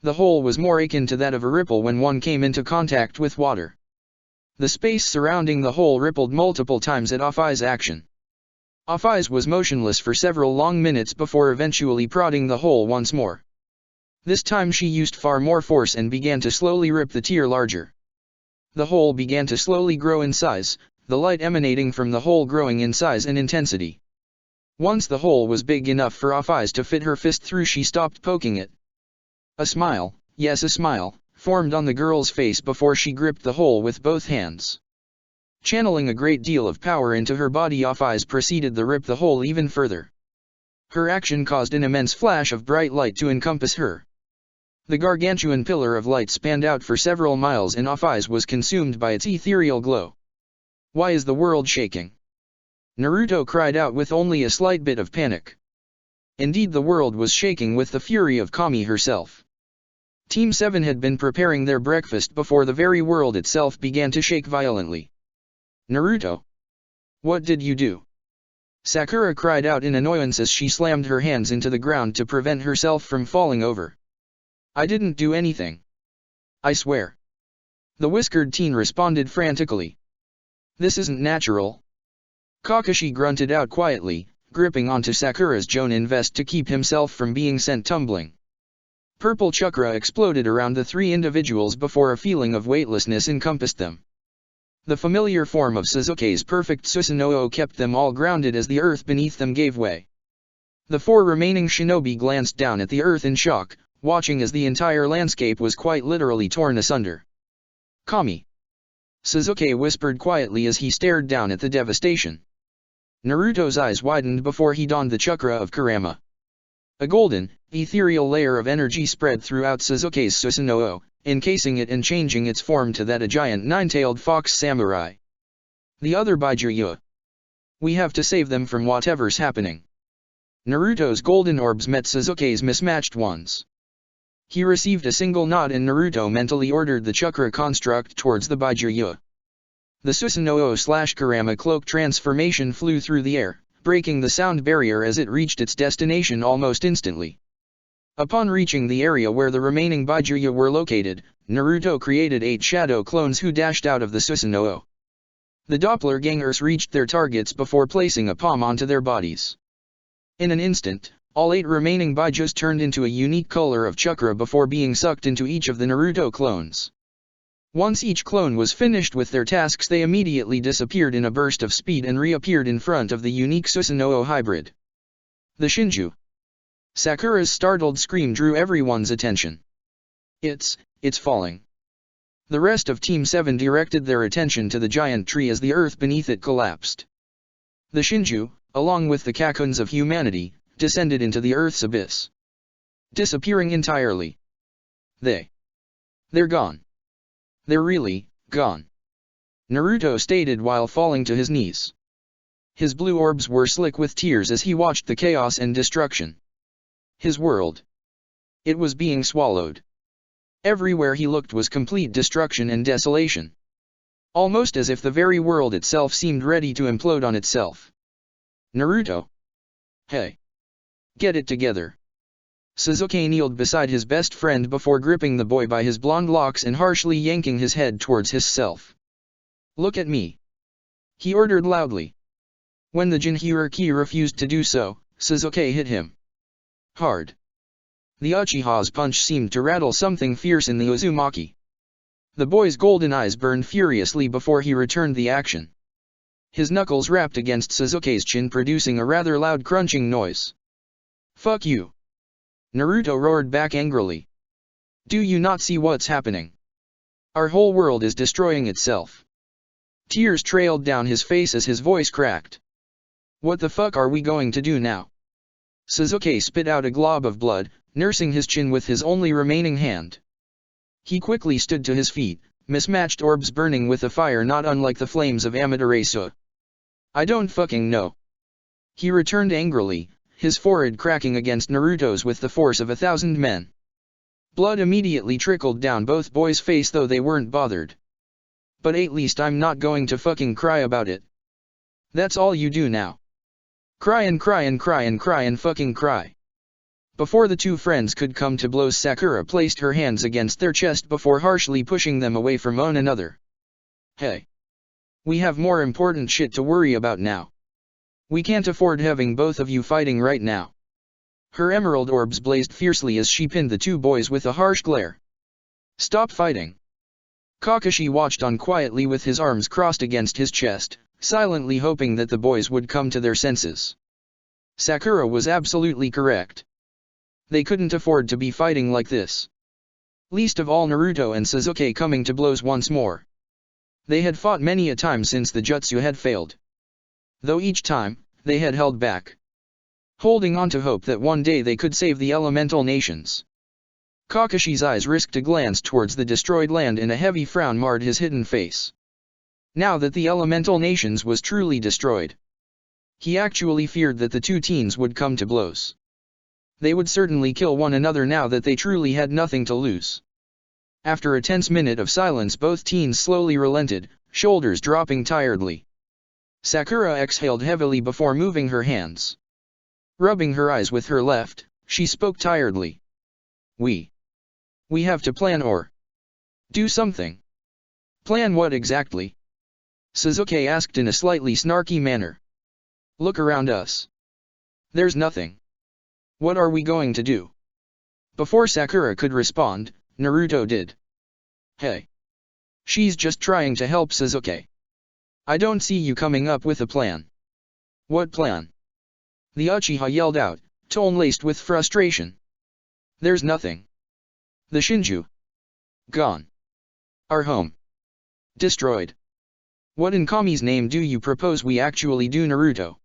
[SPEAKER 1] The hole was more akin to that of a ripple when one came into contact with water. The space surrounding the hole rippled multiple times at Off-Eye's action. Off-Eyes was motionless for several long minutes before eventually prodding the hole once more. This time she used far more force and began to slowly rip the tear larger. The hole began to slowly grow in size, the light emanating from the hole growing in size and intensity. Once the hole was big enough for Off-Eyes to fit her fist through, she stopped poking it. A smile, yes a smile, formed on the girl's face before she gripped the hole with both hands. Channeling a great deal of power into her body, Off-Eyes proceeded to rip the hole even further. Her action caused an immense flash of bright light to encompass her. The gargantuan pillar of light spanned out for several miles and Off-Eyes was consumed by its ethereal glow. Why is the world shaking? Naruto cried out with only a slight bit of panic. Indeed, the world was shaking with the fury of Kami herself. Team 7 had been preparing their breakfast before the very world itself began to shake violently. Naruto! What did you do? Sakura cried out in annoyance as she slammed her hands into the ground to prevent herself from falling over. I didn't do anything. I swear. The whiskered teen responded frantically. This isn't natural. Kakashi grunted out quietly, gripping onto Sakura's Jonin vest to keep himself from being sent tumbling. Purple chakra exploded around the three individuals before a feeling of weightlessness encompassed them. The familiar form of Sasuke's perfect Susanoo kept them all grounded as the earth beneath them gave way. The four remaining shinobi glanced down at the earth in shock, watching as the entire landscape was quite literally torn asunder. Kami! Sasuke whispered quietly as he stared down at the devastation. Naruto's eyes widened before he donned the chakra of Kurama. A golden, ethereal layer of energy spread throughout Sasuke's Susanoo, encasing it and changing its form to that of a giant nine-tailed fox samurai. The other Baijuya. We have to save them from whatever's happening. Naruto's golden orbs met Sasuke's mismatched ones. He received a single nod and Naruto mentally ordered the chakra construct towards the Baijuya. The Susanoo/Kurama cloak transformation flew through the air, breaking the sound barrier as it reached its destination almost instantly. Upon reaching the area where the remaining Baijuya were located, Naruto created 8 shadow clones who dashed out of the Susanoo. The doppelgangers reached their targets before placing a palm onto their bodies. In an instant, all 8 remaining Baijus turned into a unique color of chakra before being sucked into each of the Naruto clones. Once each clone was finished with their tasks, they immediately disappeared in a burst of speed and reappeared in front of the unique Susanoo hybrid. The Shinju. Sakura's startled scream drew everyone's attention. It's falling. The rest of Team 7 directed their attention to the giant tree as the earth beneath it collapsed. The Shinju, along with the Kakuns of humanity, descended into the earth's abyss, disappearing entirely. They're gone. They're really gone. Naruto stated while falling to his knees. His blue orbs were slick with tears as he watched the chaos and destruction. His world. It was being swallowed. Everywhere he looked was complete destruction and desolation. Almost as if the very world itself seemed ready to implode on itself. Naruto. Hey. Get it together. Sasuke kneeled beside his best friend before gripping the boy by his blonde locks and harshly yanking his head towards himself. Look at me. He ordered loudly. When the Jinchuriki refused to do so, Sasuke hit him hard. The Uchiha's punch seemed to rattle something fierce in the Uzumaki. The boy's golden eyes burned furiously before he returned the action. His knuckles rapped against Sasuke's chin, producing a rather loud crunching noise. Fuck you! Naruto roared back angrily. Do you not see what's happening? Our whole world is destroying itself. Tears trailed down his face as his voice cracked. What the fuck are we going to do now? Sasuke spit out a glob of blood, nursing his chin with his only remaining hand. He quickly stood to his feet, mismatched orbs burning with a fire not unlike the flames of Amaterasu. I don't fucking know. He returned angrily, his forehead cracking against Naruto's with the force of 1,000 men. Blood immediately trickled down both boys' face though they weren't bothered. But at least I'm not going to fucking cry about it. That's all you do now. Cry and cry and cry and cry and fucking cry. Before the two friends could come to blows, Sakura placed her hands against their chest before harshly pushing them away from one another. Hey. We have more important shit to worry about now. We can't afford having both of you fighting right now. Her emerald orbs blazed fiercely as she pinned the two boys with a harsh glare. Stop fighting. Kakashi watched on quietly with his arms crossed against his chest, silently hoping that the boys would come to their senses. Sakura was absolutely correct. They couldn't afford to be fighting like this. Least of all Naruto and Sasuke coming to blows once more. They had fought many a time since the jutsu had failed. Though each time, they had held back, holding on to hope that one day they could save the elemental nations. Kakashi's eyes risked a glance towards the destroyed land and a heavy frown marred his hidden face. Now that the elemental nations was truly destroyed, he actually feared that the two teens would come to blows. They would certainly kill one another now that they truly had nothing to lose. After a tense minute of silence, both teens slowly relented, shoulders dropping tiredly. Sakura exhaled heavily before moving her hands. Rubbing her eyes with her left, she spoke tiredly. We have to plan or do something. Plan what exactly? Sasuke asked in a slightly snarky manner. Look around us. There's nothing. What are we going to do? Before Sakura could respond, Naruto did. Hey. She's just trying to help Sasuke. I don't see you coming up with a plan. What plan? The Uchiha yelled out, tone laced with frustration. There's nothing. The Shinju. Gone. Our home. Destroyed. What in Kami's name do you propose we actually do, Naruto?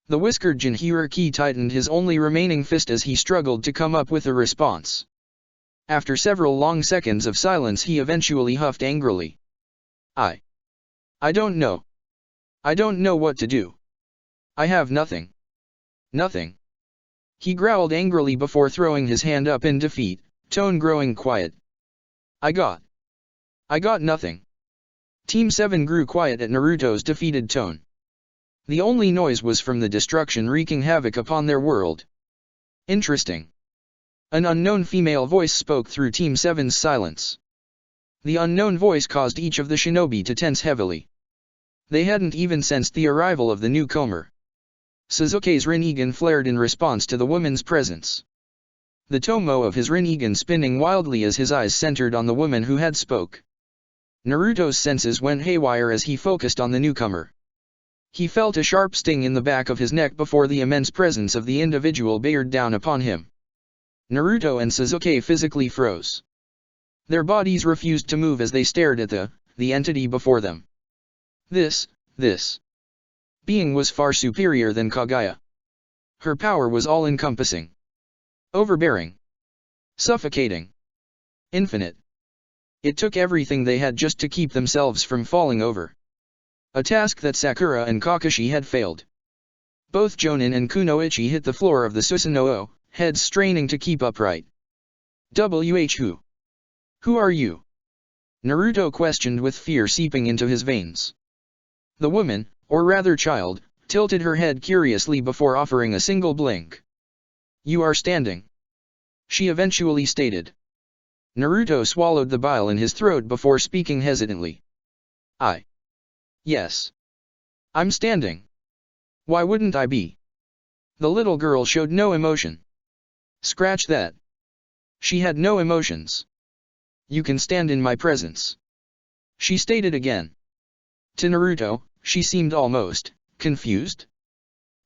[SPEAKER 1] The whiskered Jinchuriki tightened his only remaining fist as he struggled to come up with a response. After several long seconds of silence, he eventually huffed angrily. I don't know. I don't know what to do. I have nothing. Nothing. He growled angrily before throwing his hand up in defeat, tone growing quiet. I got nothing. Team 7 grew quiet at Naruto's defeated tone. The only noise was from the destruction wreaking havoc upon their world. Interesting. An unknown female voice spoke through Team 7's silence. The unknown voice caused each of the shinobi to tense heavily. They hadn't even sensed the arrival of the newcomer. Sasuke's Rinnegan flared in response to the woman's presence. The tomo of his Rinnegan spinning wildly as his eyes centered on the woman who had spoke. Naruto's senses went haywire as he focused on the newcomer. He felt a sharp sting in the back of his neck before the immense presence of the individual bared down upon him. Naruto and Sasuke physically froze. Their bodies refused to move as they stared at the entity before them. This being was far superior than Kaguya. Her power was all-encompassing, overbearing, suffocating, infinite. It took everything they had just to keep themselves from falling over. A task that Sakura and Kakashi had failed. Both Jonin and Kunoichi hit the floor of the Susanoo, heads straining to keep upright. Who are you? Naruto questioned with fear seeping into his veins. The woman, or rather child, tilted her head curiously before offering a single blink. You are standing. She eventually stated. Naruto swallowed the bile in his throat before speaking hesitantly. Yes. I'm standing. Why wouldn't I be? The little girl showed no emotion. Scratch that. She had no emotions. You can stand in my presence. She stated again. To Naruto, she seemed almost confused.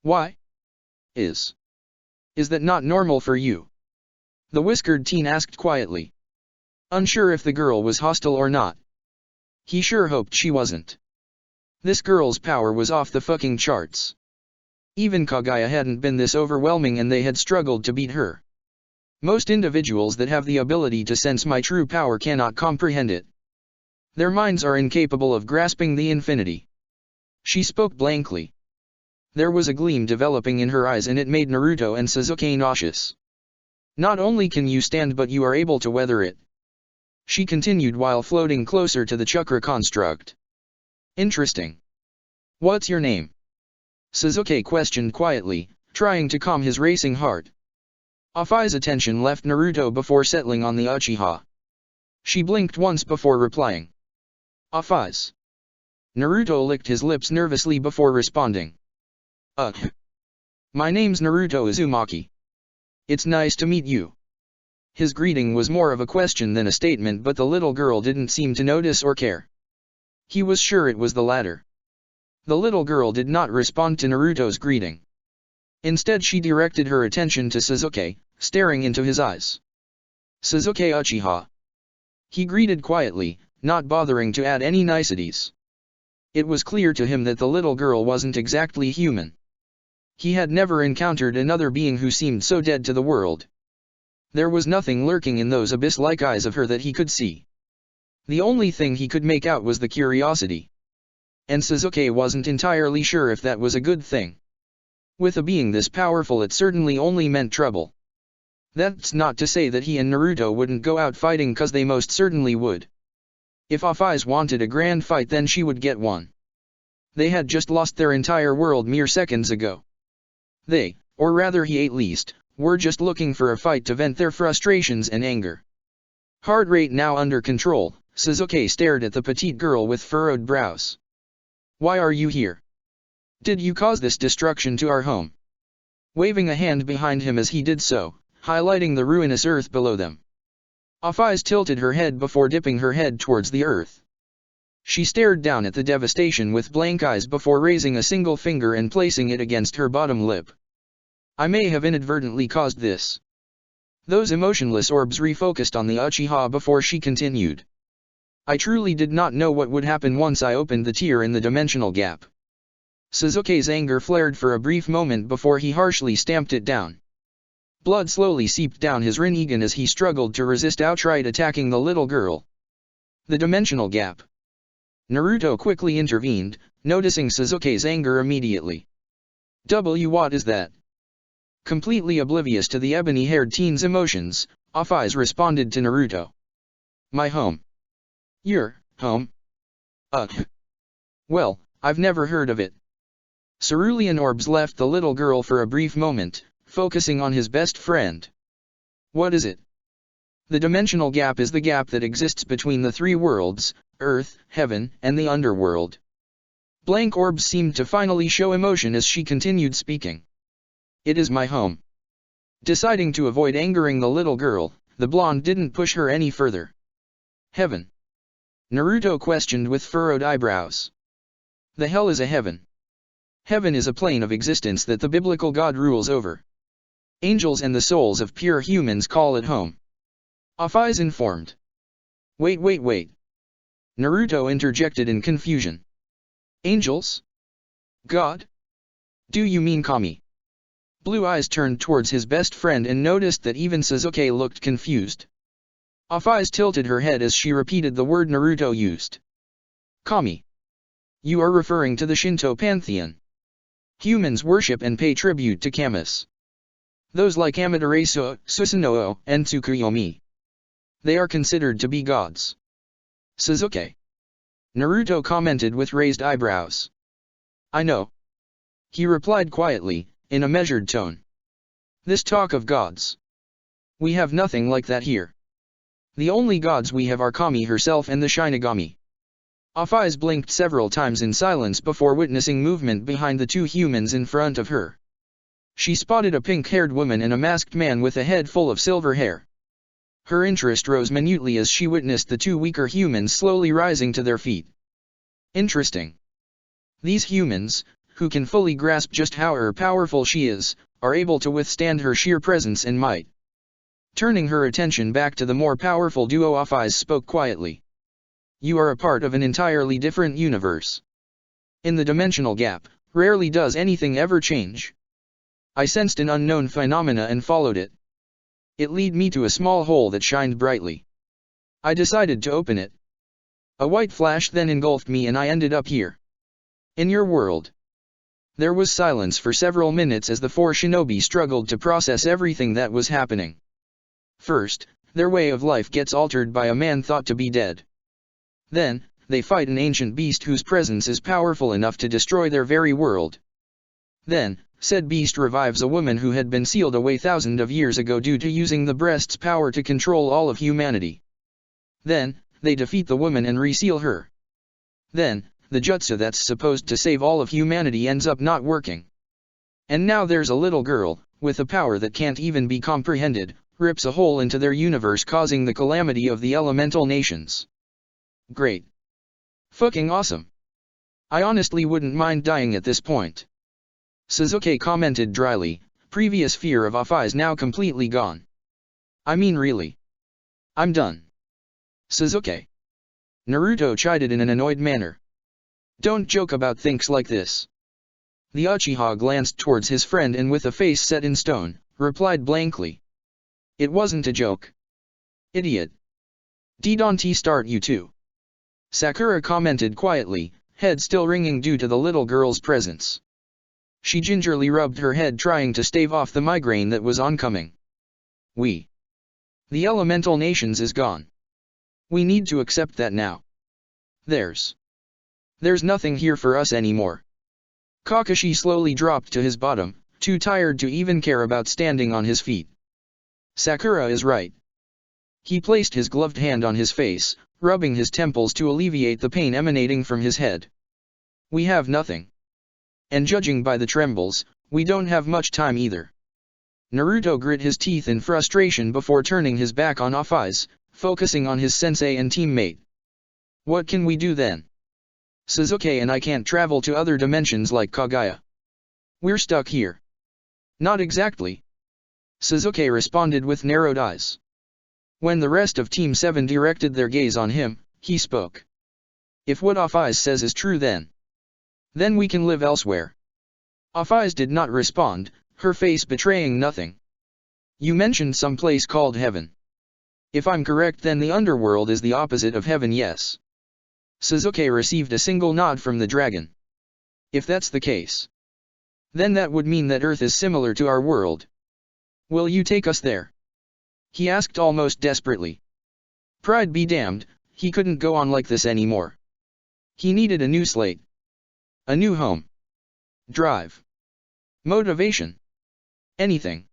[SPEAKER 1] Why? Is that not normal for you? The whiskered teen asked quietly. Unsure if the girl was hostile or not. He sure hoped she wasn't. This girl's power was off the fucking charts. Even Kaguya hadn't been this overwhelming and they had struggled to beat her. Most individuals that have the ability to sense my true power cannot comprehend it. Their minds are incapable of grasping the infinity. She spoke blankly. There was a gleam developing in her eyes and it made Naruto and Sasuke nauseous. Not only can you stand but you are able to weather it. She continued while floating closer to the chakra construct. Interesting. What's your name? Sasuke questioned quietly, trying to calm his racing heart. Afai's attention left Naruto before settling on the Uchiha. She blinked once before replying. Afai's. Naruto licked his lips nervously before responding. My name's Naruto Uzumaki. It's nice to meet you. His greeting was more of a question than a statement, but the little girl didn't seem to notice or care. He was sure it was the latter. The little girl did not respond to Naruto's greeting. Instead she directed her attention to Sasuke, staring into his eyes. Sasuke Uchiha. He greeted quietly, not bothering to add any niceties. It was clear to him that the little girl wasn't exactly human. He had never encountered another being who seemed so dead to the world. There was nothing lurking in those abyss-like eyes of her that he could see. The only thing he could make out was the curiosity. And Sasuke wasn't entirely sure if that was a good thing. With a being this powerful it certainly only meant trouble. That's not to say that he and Naruto wouldn't go out fighting, cause they most certainly would. If Afai's wanted a grand fight then she would get one. They had just lost their entire world mere seconds ago. They, or rather he at least, were just looking for a fight to vent their frustrations and anger. Heart rate now under control, Sasuke stared at the petite girl with furrowed brows. Why are you here? Did you cause this destruction to our home? Waving a hand behind him as he did so, highlighting the ruinous earth below them. Afai's tilted her head before dipping her head towards the earth. She stared down at the devastation with blank eyes before raising a single finger and placing it against her bottom lip. I may have inadvertently caused this. Those emotionless orbs refocused on the Uchiha before she continued. I truly did not know what would happen once I opened the tear in the dimensional gap. Sasuke's anger flared for a brief moment before he harshly stamped it down. Blood slowly seeped down his Rinnegan as he struggled to resist outright attacking the little girl. The dimensional gap. Naruto quickly intervened, noticing Sasuke's anger immediately. What is that? Completely oblivious to the ebony-haired teen's emotions, Afai's responded to Naruto. My home. Your home? Well, I've never heard of it. Cerulean orbs left the little girl for a brief moment, focusing on his best friend. What is it? The dimensional gap is the gap that exists between the three worlds, Earth, Heaven, and the underworld. Blank orbs seemed to finally show emotion as she continued speaking. It is my home. Deciding to avoid angering the little girl, the blonde didn't push her any further. Heaven? Naruto questioned with furrowed eyebrows. The hell is a heaven? Heaven is a plane of existence that the biblical God rules over. Angels and the souls of pure humans call it home. Afai's informed. Wait. Naruto interjected in confusion. Angels? God? Do you mean Kami? Blue eyes turned towards his best friend and noticed that even Sasuke looked confused. Afai's tilted her head as she repeated the word Naruto used. Kami. You are referring to the Shinto pantheon. Humans worship and pay tribute to Kamis. Those like Amaterasu, Susanoo, and Tsukuyomi. They are considered to be gods. Sasuke. Naruto commented with raised eyebrows. I know. He replied quietly, in a measured tone. This talk of gods. We have nothing like that here. The only gods we have are Kami herself and the Shinigami. Afai's blinked several times in silence before witnessing movement behind the two humans in front of her. She spotted a pink-haired woman and a masked man with a head full of silver hair. Her interest rose minutely as she witnessed the two weaker humans slowly rising to their feet. Interesting. These humans, who can fully grasp just how powerful she is, are able to withstand her sheer presence and might. Turning her attention back to the more powerful duo, Afai's spoke quietly. You are a part of an entirely different universe. In the dimensional gap, rarely does anything ever change. I sensed an unknown phenomena and followed it. It led me to a small hole that shined brightly. I decided to open it. A white flash then engulfed me and I ended up here. In your world. There was silence for several minutes as the four shinobi struggled to process everything that was happening. First, their way of life gets altered by a man thought to be dead. Then, they fight an ancient beast whose presence is powerful enough to destroy their very world. Then, said beast revives a woman who had been sealed away thousands of years ago due to using the breast's power to control all of humanity. Then, they defeat the woman and reseal her. Then, the jutsu that's supposed to save all of humanity ends up not working. And now there's a little girl, with a power that can't even be comprehended, rips a hole into their universe causing the calamity of the elemental nations. Great. Fucking awesome. I honestly wouldn't mind dying at this point. Sasuke commented dryly, previous fear of Afai's now completely gone. I mean really. I'm done. Sasuke. Naruto chided in an annoyed manner. Don't joke about things like this. The Uchiha glanced towards his friend and with a face set in stone, replied blankly. It wasn't a joke. Idiot. Don't start you too. Sakura commented quietly, head still ringing due to the little girl's presence. She gingerly rubbed her head trying to stave off the migraine that was oncoming. The elemental nations is gone. We need to accept that now. There's nothing here for us anymore. Kakashi slowly dropped to his bottom, too tired to even care about standing on his feet. Sakura is right. He placed his gloved hand on his face, rubbing his temples to alleviate the pain emanating from his head. We have nothing. And judging by the trembles, we don't have much time either. Naruto grit his teeth in frustration before turning his back on Afai's, focusing on his sensei and teammate. What can we do then? Sasuke and I can't travel to other dimensions like Kaguya. We're stuck here. Not exactly. Sasuke responded with narrowed eyes. When the rest of Team 7 directed their gaze on him, he spoke. If what Afai's says is true then we can live elsewhere. Afai's did not respond, her face betraying nothing. You mentioned some place called heaven. If I'm correct then the underworld is the opposite of heaven, yes. Sasuke received a single nod from the dragon. If that's the case, then that would mean that Earth is similar to our world. Will you take us there? He asked almost desperately. Pride be damned, he couldn't go on like this anymore. He needed a new slate. A new home. Drive. Motivation. Anything.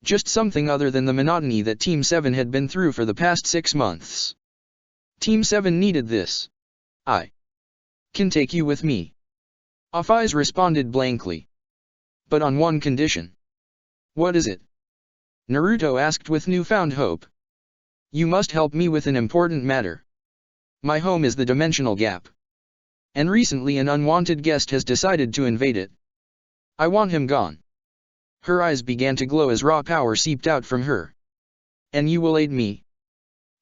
[SPEAKER 1] Just something other than the monotony that Team 7 had been through for the past 6 months. Team 7 needed this. I can take you with me. Afai's responded blankly. But on one condition. What is it? Naruto asked with newfound hope. You must help me with an important matter. My home is the dimensional gap. And recently an unwanted guest has decided to invade it. I want him gone. Her eyes began to glow as raw power seeped out from her. And you will aid me?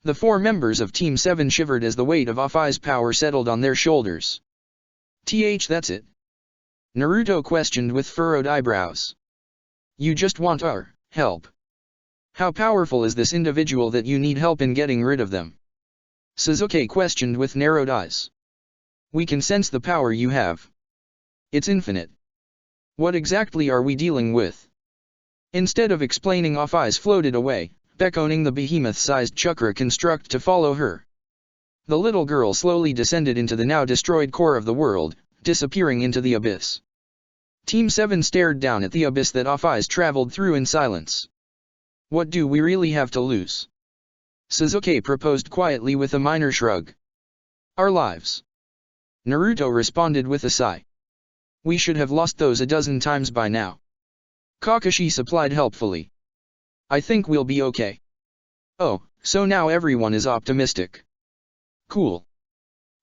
[SPEAKER 1] The 4 members of Team 7 shivered as the weight of Afai's power settled on their shoulders. That's it? Naruto questioned with furrowed eyebrows. You just want our help. How powerful is this individual that you need help in getting rid of them? Sasuke questioned with narrowed eyes. We can sense the power you have. It's infinite. What exactly are we dealing with? Instead of explaining, Afai's floated away, beckoning the behemoth-sized chakra construct to follow her. The little girl slowly descended into the now destroyed core of the world, disappearing into the abyss. Team 7 stared down at the abyss that Afai's traveled through in silence. What do we really have to lose? Sasuke proposed quietly with a minor shrug. Our lives. Naruto responded with a sigh. We should have lost those a dozen times by now. Kakashi supplied helpfully. I think we'll be okay. Oh, so now everyone is optimistic. Cool.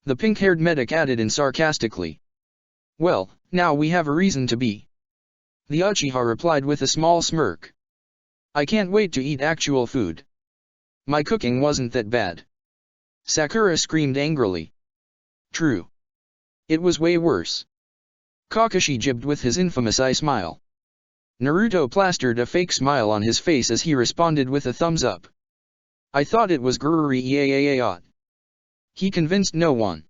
[SPEAKER 1] The pink-haired medic added in sarcastically. Well, now we have a reason to be. The Uchiha replied with a small smirk. I can't wait to eat actual food. My cooking wasn't that bad. Sakura screamed angrily. True. It was way worse. Kakashi jibbed with his infamous eye smile. Naruto plastered a fake smile on his face as he responded with a thumbs up. I thought it was grrrr. He convinced no one.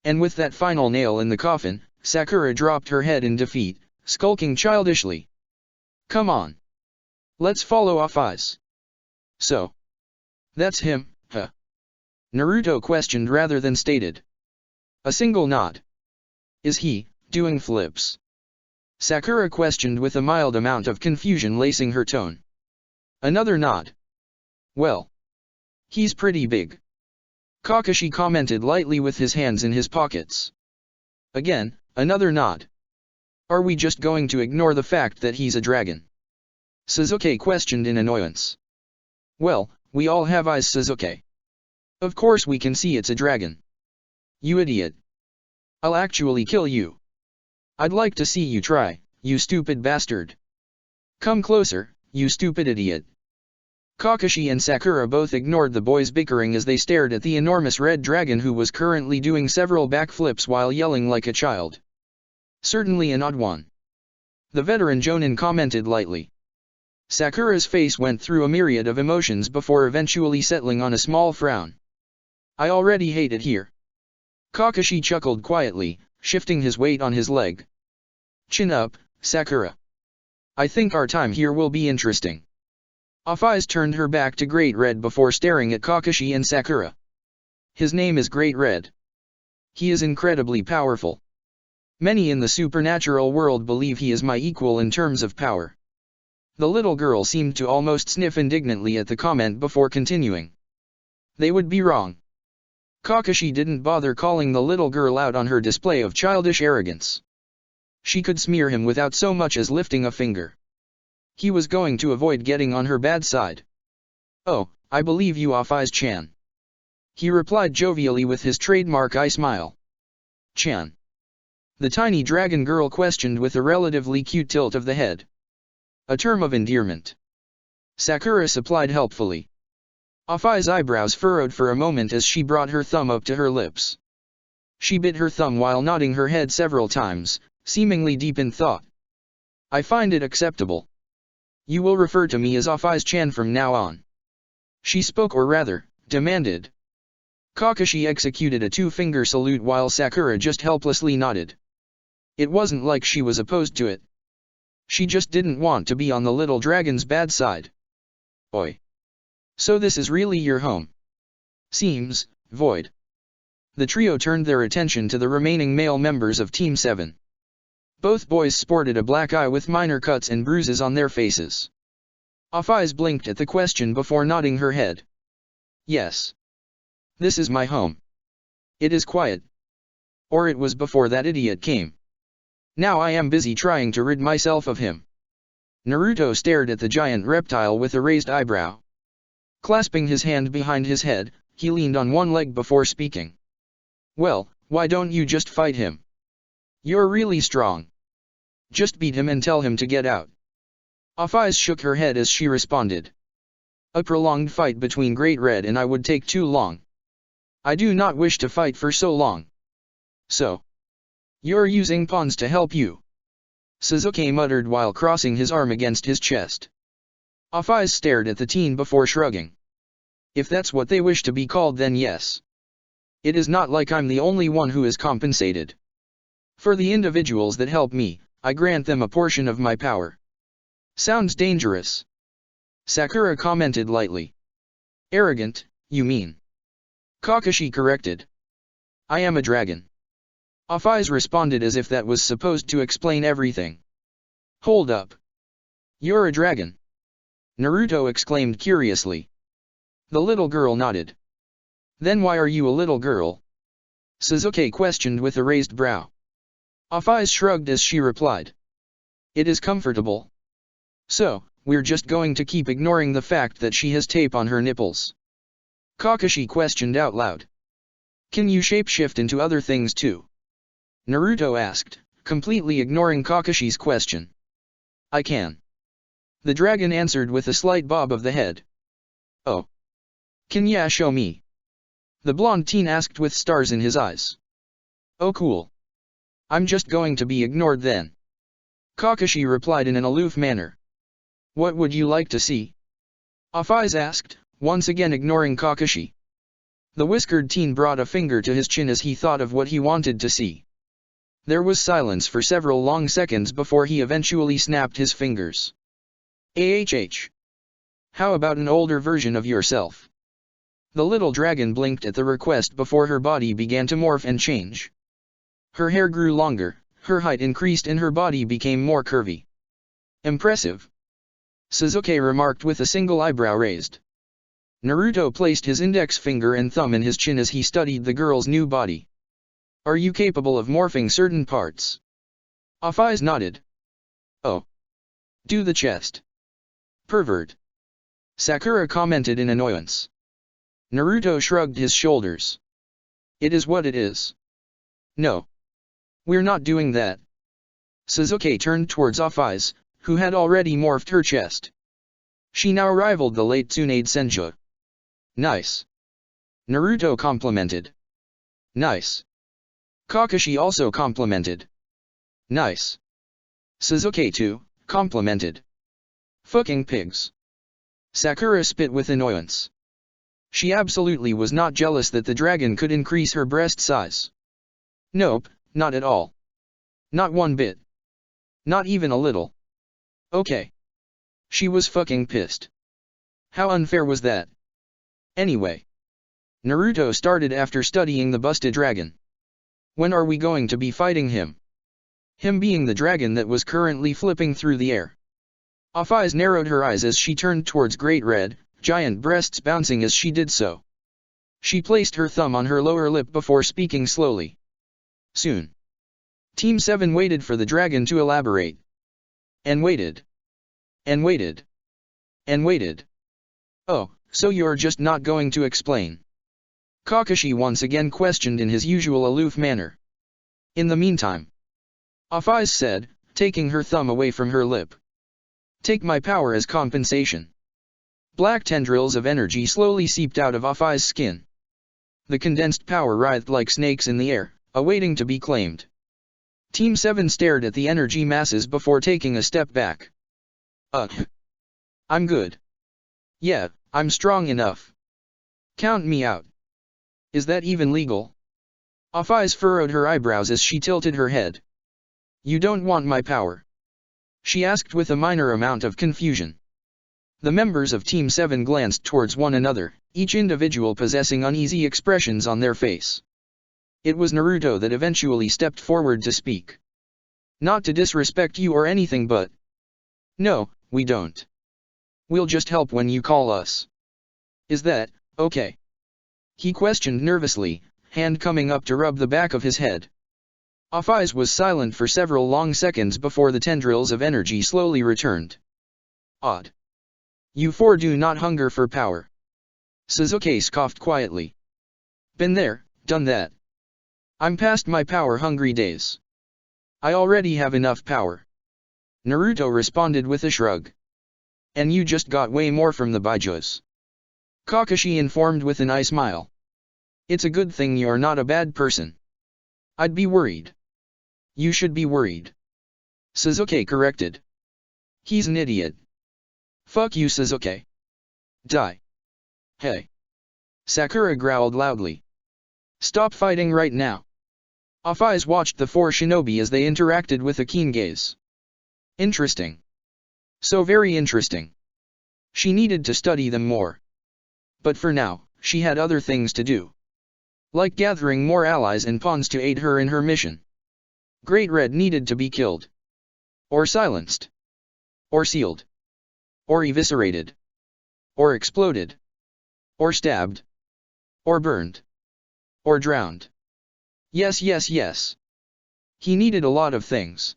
[SPEAKER 1] And with that final nail in the coffin, Sakura dropped her head in defeat, skulking childishly. Come on. Let's follow off eyes. So. That's him, huh? Naruto questioned rather than stated. A single nod. Is he doing flips? Sakura questioned with a mild amount of confusion lacing her tone. Another nod. Well. He's pretty big. Kakashi commented lightly with his hands in his pockets. Again, another nod. Are we just going to ignore the fact that he's a dragon? Sasuke questioned in annoyance. Well, we all have eyes, Sasuke. Of course we can see it's a dragon. You idiot. I'll actually kill you. I'd like to see you try, you stupid bastard. Come closer, you stupid idiot. Kakashi and Sakura both ignored the boys' bickering as they stared at the enormous red dragon who was currently doing several backflips while yelling like a child. Certainly an odd one. The veteran Jonin commented lightly. Sakura's face went through a myriad of emotions before eventually settling on a small frown. I already hate it here. Kakashi chuckled quietly, shifting his weight on his leg. Chin up, Sakura. I think our time here will be interesting. Off-Eyes turned her back to Great Red before staring at Kakashi and Sakura. His name is Great Red. He is incredibly powerful. Many in the supernatural world believe he is my equal in terms of power. The little girl seemed to almost sniff indignantly at the comment before continuing. They would be wrong. Kakashi didn't bother calling the little girl out on her display of childish arrogance. She could smear him without so much as lifting a finger. He was going to avoid getting on her bad side. Oh, I believe you, Off-Eyes-chan. He replied jovially with his trademark eye smile. Chan. The tiny dragon girl questioned with a relatively cute tilt of the head. A term of endearment. Sakura supplied helpfully. Off-Eye's eyebrows furrowed for a moment as she brought her thumb up to her lips. She bit her thumb while nodding her head several times, seemingly deep in thought. I find it acceptable. You will refer to me as Off-Eyes-chan from now on. She spoke, or rather, demanded. Kakashi executed a two-finger salute while Sakura just helplessly nodded. It wasn't like she was opposed to it. She just didn't want to be on the little dragon's bad side. Oi. So this is really your home? Seems void. The trio turned their attention to the remaining male members of Team 7. Both boys sported a black eye with minor cuts and bruises on their faces. Off-Eyes blinked at the question before nodding her head. Yes. This is my home. It is quiet. Or it was before that idiot came. Now I am busy trying to rid myself of him. Naruto stared at the giant reptile with a raised eyebrow. Clasping his hand behind his head, he leaned on one leg before speaking. Well, why don't you just fight him? You're really strong. Just beat him and tell him to get out. Off-Eyes shook her head as she responded. A prolonged fight between Great Red and I would take too long. I do not wish to fight for so long. So. You're using pawns to help you. Sasuke muttered while crossing his arm against his chest. Off-Eyes stared at the teen before shrugging. If that's what they wish to be called, then yes. It is not like I'm the only one who is compensated. For the individuals that help me, I grant them a portion of my power. Sounds dangerous. Sakura commented lightly. Arrogant, you mean? Kakashi corrected. I am a dragon. Off-Eyes responded as if that was supposed to explain everything. Hold up. You're a dragon? Naruto exclaimed curiously. The little girl nodded. Then why are you a little girl? Sasuke questioned with a raised brow. Off-Eyes shrugged as she replied. It is comfortable. So, we're just going to keep ignoring the fact that she has tape on her nipples. Kakashi questioned out loud. Can you shapeshift into other things too? Naruto asked, completely ignoring Kakashi's question. I can. The dragon answered with a slight bob of the head. Oh. Can ya show me? The blonde teen asked with stars in his eyes. Oh cool. I'm just going to be ignored then. Kakashi replied in an aloof manner. What would you like to see? Off-Eyes asked, once again ignoring Kakashi. The whiskered teen brought a finger to his chin as he thought of what he wanted to see. There was silence for several long seconds before he eventually snapped his fingers. AHH. How about an older version of yourself? The little dragon blinked at the request before her body began to morph and change. Her hair grew longer, her height increased and her body became more curvy. Impressive. Sasuke remarked with a single eyebrow raised. Naruto placed his index finger and thumb in his chin as he studied the girl's new body. Are you capable of morphing certain parts? Off-Eyes nodded. Oh. Do the chest. Pervert. Sakura commented in annoyance. Naruto shrugged his shoulders. It is what it is. No. We're not doing that. Sasuke turned towards Off-Eyes, who had already morphed her chest. She now rivaled the late Tsunade Senju. Nice. Naruto complimented. Nice. Kakashi also complimented. Nice. Sasuke too, complimented. Fucking pigs. Sakura spit with annoyance. She absolutely was not jealous that the dragon could increase her breast size. Nope, not at all. Not one bit. Not even a little. Okay. She was fucking pissed. How unfair was that? Anyway. Naruto started after studying the busted dragon. When are we going to be fighting him? Him being the dragon that was currently flipping through the air. Off-Eyes narrowed her eyes as she turned towards Great Red, giant breasts bouncing as she did so. She placed her thumb on her lower lip before speaking slowly. Soon. Team 7 waited for the dragon to elaborate. And waited. And waited. And waited. Oh, so you're just not going to explain? Kakashi once again questioned in his usual aloof manner. In the meantime. Off-Eyes said, taking her thumb away from her lip. Take my power as compensation. Black tendrils of energy slowly seeped out of Off-Eyes' skin. The condensed power writhed like snakes in the air, awaiting to be claimed. Team 7 stared at the energy masses before taking a step back. I'm good. Yeah, I'm strong enough. Count me out. Is that even legal? Off-Eyes furrowed her eyebrows as she tilted her head. You don't want my power? She asked with a minor amount of confusion. The members of Team 7 glanced towards one another, each individual possessing uneasy expressions on their face. It was Naruto that eventually stepped forward to speak. Not to disrespect you or anything but... No, we don't. We'll just help when you call us. Is that, okay? He questioned nervously, hand coming up to rub the back of his head. Off-Eyes was silent for several long seconds before the tendrils of energy slowly returned. Odd. You four do not hunger for power. Sasuke scoffed quietly. Been there, done that. I'm past my power-hungry days. I already have enough power. Naruto responded with a shrug. And you just got way more from the Baijos. Kakashi informed with an eye smile. It's a good thing you're not a bad person. I'd be worried. You should be worried. Sasuke corrected. He's an idiot. Fuck you, Sasuke. Die. Hey. Sakura growled loudly. Stop fighting right now. Off-Eyes watched the four shinobi as they interacted with a keen gaze. Interesting. So very interesting. She needed to study them more. But for now, she had other things to do. Like gathering more allies and pawns to aid her in her mission. Great Red needed to be killed. Or silenced. Or sealed. Or eviscerated. Or exploded. Or stabbed. Or burned. Or drowned. Yes, yes, yes. He needed a lot of things.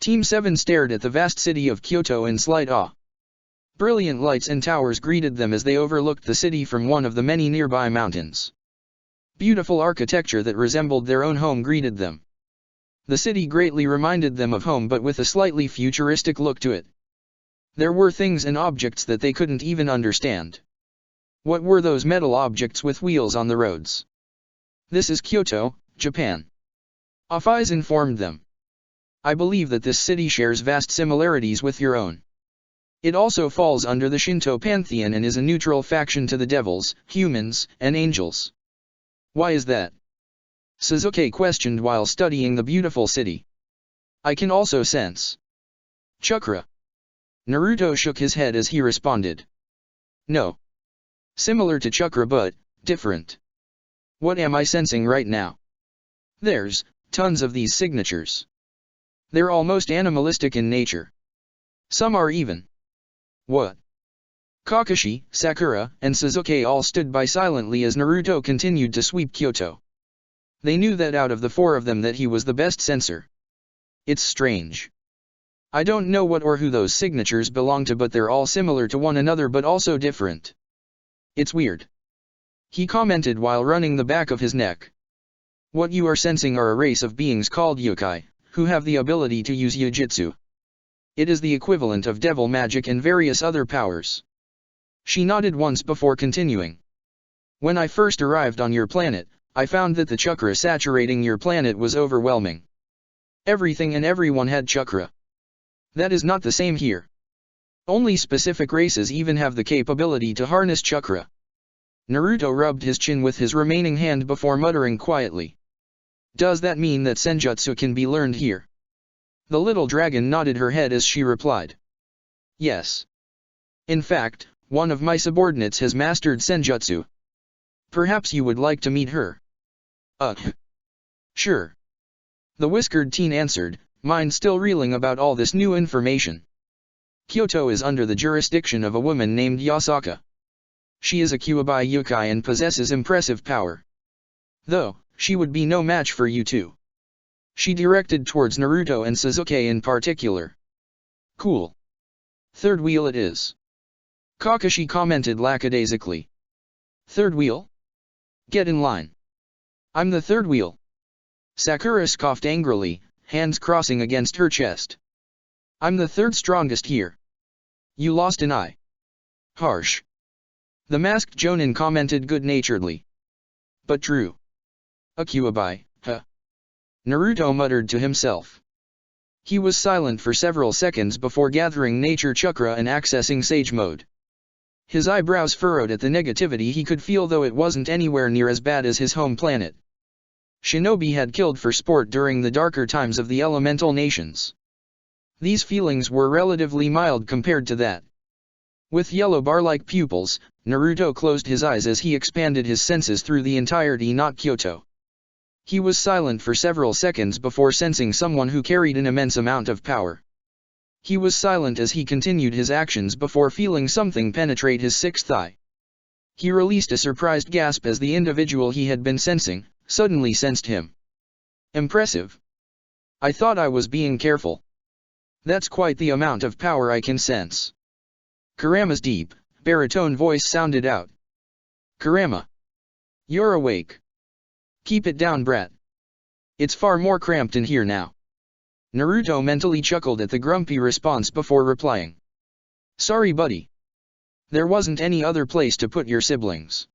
[SPEAKER 1] Team 7 stared at the vast city of Kyoto in slight awe. Brilliant lights and towers greeted them as they overlooked the city from one of the many nearby mountains. Beautiful architecture that resembled their own home greeted them. The city greatly reminded them of home but with a slightly futuristic look to it. There were things and objects that they couldn't even understand. What were those metal objects with wheels on the roads? This is Kyoto, Japan. Off-Eyes informed them. I believe that this city shares vast similarities with your own. It also falls under the Shinto pantheon and is a neutral faction to the devils, humans, and angels. Why is that? Sasuke questioned while studying the beautiful city. I can also sense chakra. Naruto shook his head as he responded. No. Similar to chakra but different. What am I sensing right now? There's tons of these signatures. They're almost animalistic in nature. Some are even. What? Kakashi, Sakura, and Sasuke all stood by silently as Naruto continued to sweep Kyoto. They knew that out of the four of them that he was the best sensor. It's strange. I don't know what or who those signatures belong to, but they're all similar to one another but also different. It's weird. He commented while running the back of his neck. What you are sensing are a race of beings called yokai, who have the ability to use yujitsu. It is the equivalent of devil magic and various other powers. She nodded once before continuing. When I first arrived on your planet, I found that the chakra saturating your planet was overwhelming. Everything and everyone had chakra. That is not the same here. Only specific races even have the capability to harness chakra. Naruto rubbed his chin with his remaining hand before muttering quietly. Does that mean that senjutsu can be learned here? The little dragon nodded her head as she replied. Yes. In fact, one of my subordinates has mastered senjutsu. Perhaps you would like to meet her. Sure. The whiskered teen answered, mind still reeling about all this new information. Kyoto is under the jurisdiction of a woman named Yasaka. She is a Kyuubi yokai and possesses impressive power. Though, she would be no match for you two. She directed towards Naruto and Sasuke in particular. Cool. Third wheel it is. Kakashi commented lackadaisically. Third wheel? Get in line. I'm the third wheel. Sakura scoffed angrily, hands crossing against her chest. I'm the third strongest here. You lost an eye. Harsh. The masked Jonin commented good-naturedly. But true. A Kyuubi, huh? Naruto muttered to himself. He was silent for several seconds before gathering nature chakra and accessing sage mode. His eyebrows furrowed at the negativity he could feel, though it wasn't anywhere near as bad as his home planet. Shinobi had killed for sport during the darker times of the elemental nations. These feelings were relatively mild compared to that. With yellow bar-like pupils, Naruto closed his eyes as he expanded his senses through the entirety, not Kyoto. He was silent for several seconds before sensing someone who carried an immense amount of power. He was silent as he continued his actions before feeling something penetrate his sixth eye. He released a surprised gasp as the individual he had been sensing suddenly sensed him. Impressive. I thought I was being careful. That's quite the amount of power I can sense. Kurama's deep, baritone voice sounded out. Kurama. You're awake. Keep it down, brat. It's far more cramped in here now. Naruto mentally chuckled at the grumpy response before replying. Sorry, buddy. There wasn't any other place to put your siblings.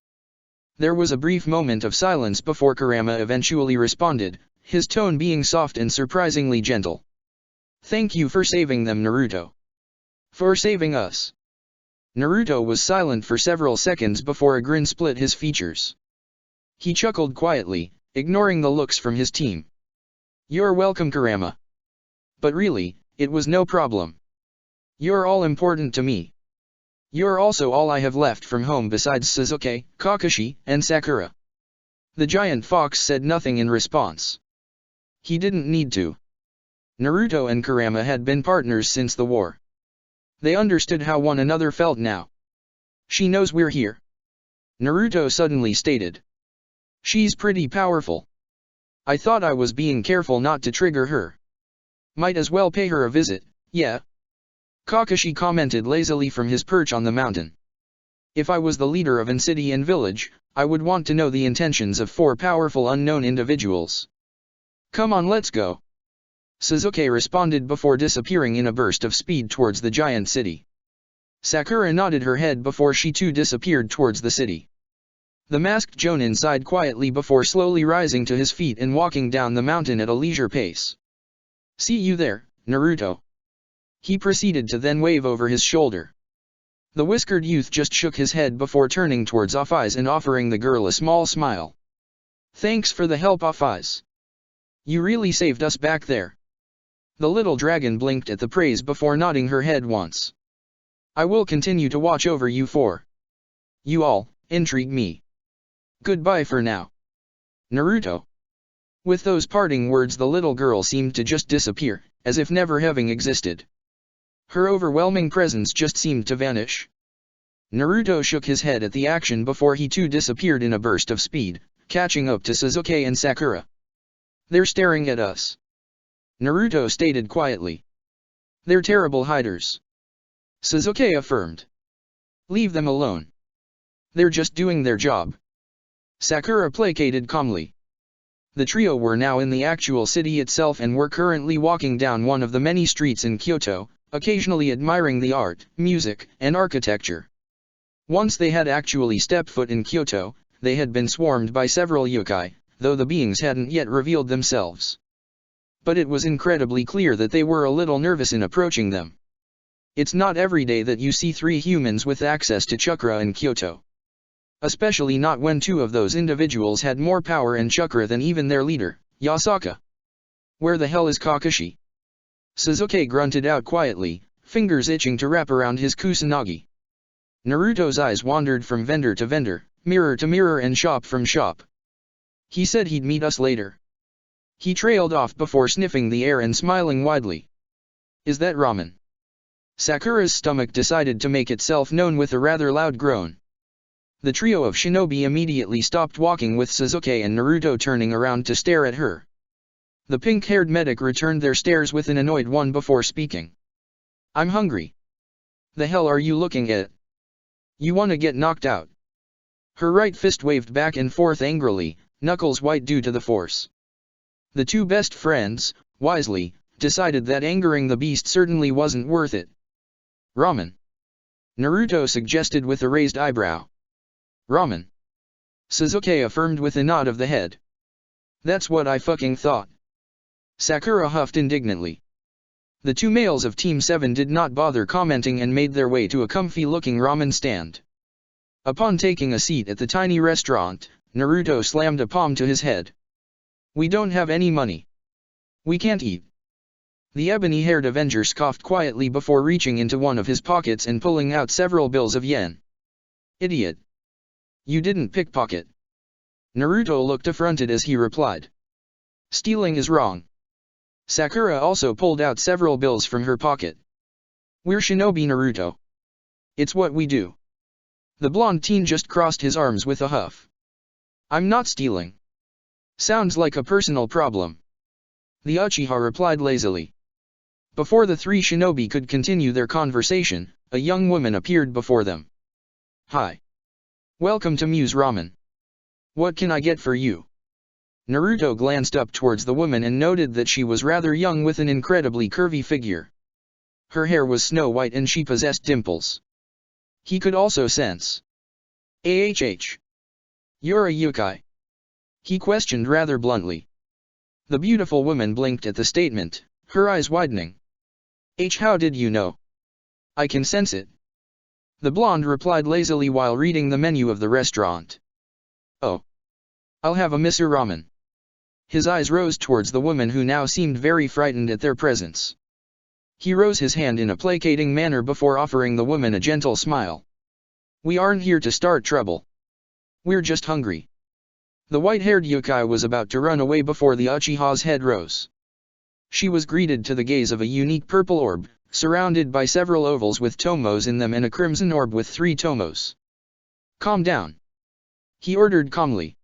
[SPEAKER 1] There was a brief moment of silence before Kurama eventually responded, his tone being soft and surprisingly gentle. Thank you for saving them, Naruto. For saving us. Naruto was silent for several seconds before a grin split his features. He chuckled quietly, ignoring the looks from his team. You're welcome, Kurama. But really, it was no problem. You're all important to me. You're also all I have left from home besides Sasuke, Kakashi, and Sakura. The giant fox said nothing in response. He didn't need to. Naruto and Kurama had been partners since the war. They understood how one another felt now. She knows we're here. Naruto suddenly stated. She's pretty powerful. I thought I was being careful not to trigger her. Might as well pay her a visit, yeah. Kakashi commented lazily from his perch on the mountain. If I was the leader of an city and village, I would want to know the intentions of 4 powerful unknown individuals. Come on, let's go. Sasuke responded before disappearing in a burst of speed towards the giant city. Sakura nodded her head before she too disappeared towards the city. The masked Jonin sighed quietly before slowly rising to his feet and walking down the mountain at a leisure pace. See you there, Naruto. He proceeded to then wave over his shoulder. The whiskered youth just shook his head before turning towards Off-Eyes and offering the girl a small smile. Thanks for the help, Off-Eyes. You really saved us back there. The little dragon blinked at the praise before nodding her head once. I will continue to watch over you for. You all intrigue me. Goodbye for now. Naruto. With those parting words, the little girl seemed to just disappear, as if never having existed. Her overwhelming presence just seemed to vanish. Naruto shook his head at the action before he too disappeared in a burst of speed, catching up to Sasuke and Sakura. They're staring at us. Naruto stated quietly. They're terrible hiders. Sasuke affirmed. Leave them alone. They're just doing their job. Sakura placated calmly. The trio were now in the actual city itself and were currently walking down one of the many streets in Kyoto, occasionally admiring the art, music, and architecture. Once they had actually stepped foot in Kyoto, they had been swarmed by several yokai, though the beings hadn't yet revealed themselves. But it was incredibly clear that they were a little nervous in approaching them. It's not every day that you see 3 humans with access to chakra in Kyoto. Especially not when 2 of those individuals had more power and chakra than even their leader, Yasaka. Where the hell is Kakashi? Sasuke grunted out quietly, fingers itching to wrap around his kusanagi. Naruto's eyes wandered from vendor to vendor, mirror to mirror and shop from shop. He said he'd meet us later. He trailed off before sniffing the air and smiling widely. Is that ramen? Sakura's stomach decided to make itself known with a rather loud groan. The trio of shinobi immediately stopped walking with Sasuke and Naruto turning around to stare at her. The pink-haired medic returned their stares with an annoyed one before speaking. I'm hungry. The hell are you looking at? You wanna get knocked out? Her right fist waved back and forth angrily, knuckles white due to the force. The 2 best friends, wisely, decided that angering the beast certainly wasn't worth it. Ramen. Naruto suggested with a raised eyebrow. Ramen. Sasuke affirmed with a nod of the head. That's what I fucking thought. Sakura huffed indignantly. The 2 males of Team 7 did not bother commenting and made their way to a comfy-looking ramen stand. Upon taking a seat at the tiny restaurant, Naruto slammed a palm to his head. We don't have any money. We can't eat. The ebony-haired Avenger scoffed quietly before reaching into one of his pockets and pulling out several bills of yen. Idiot. You didn't pickpocket. Naruto looked affronted as he replied. Stealing is wrong. Sakura also pulled out several bills from her pocket. We're shinobi, Naruto. It's what we do. The blonde teen just crossed his arms with a huff. I'm not stealing. Sounds like a personal problem. The Uchiha replied lazily. Before the 3 shinobi could continue their conversation, a young woman appeared before them. Hi. Welcome to Muse Ramen. What can I get for you? Naruto glanced up towards the woman and noted that she was rather young with an incredibly curvy figure. Her hair was snow white and she possessed dimples. He could also sense. You're a yokai? He questioned rather bluntly. The beautiful woman blinked at the statement, her eyes widening. How did you know? I can sense it. The blonde replied lazily while reading the menu of the restaurant. Oh. I'll have a miso ramen. His eyes rose towards the woman who now seemed very frightened at their presence. He rose his hand in a placating manner before offering the woman a gentle smile. We aren't here to start trouble. We're just hungry. The white-haired yokai was about to run away before the Uchiha's head rose. She was greeted to the gaze of a unique purple orb, surrounded by several ovals with tomos in them and a crimson orb with 3 tomos. Calm down. He ordered calmly.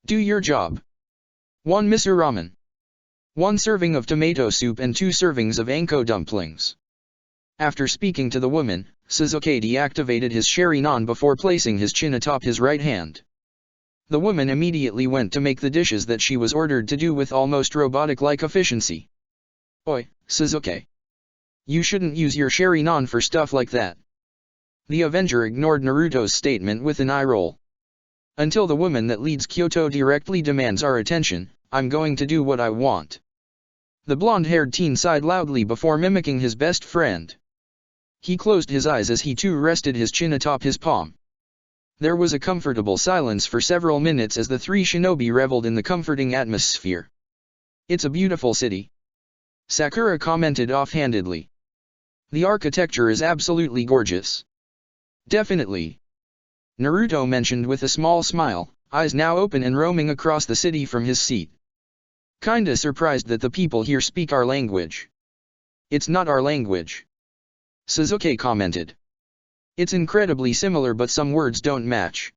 [SPEAKER 1] Do your job. 1 miso ramen. 1 serving of tomato soup and 2 servings of anko dumplings. After speaking to the woman, Sasuke deactivated his Sharingan before placing his chin atop his right hand. The woman immediately went to make the dishes that she was ordered to do with almost robotic-like efficiency. Oi, Sasuke. You shouldn't use your Sharingan for stuff like that. The Avenger ignored Naruto's statement with an eye roll. Until the woman that leads Kyoto directly demands our attention, I'm going to do what I want. The blonde-haired teen sighed loudly before mimicking his best friend. He closed his eyes as he too rested his chin atop his palm. There was a comfortable silence for several minutes as the three shinobi reveled in the comforting atmosphere. It's a beautiful city, Sakura commented offhandedly. The architecture is absolutely gorgeous. Definitely, Naruto mentioned with a small smile, eyes now open and roaming across the city from his seat. Kinda surprised that the people here speak our language. It's not our language, Sasuke commented. It's incredibly similar but some words don't match.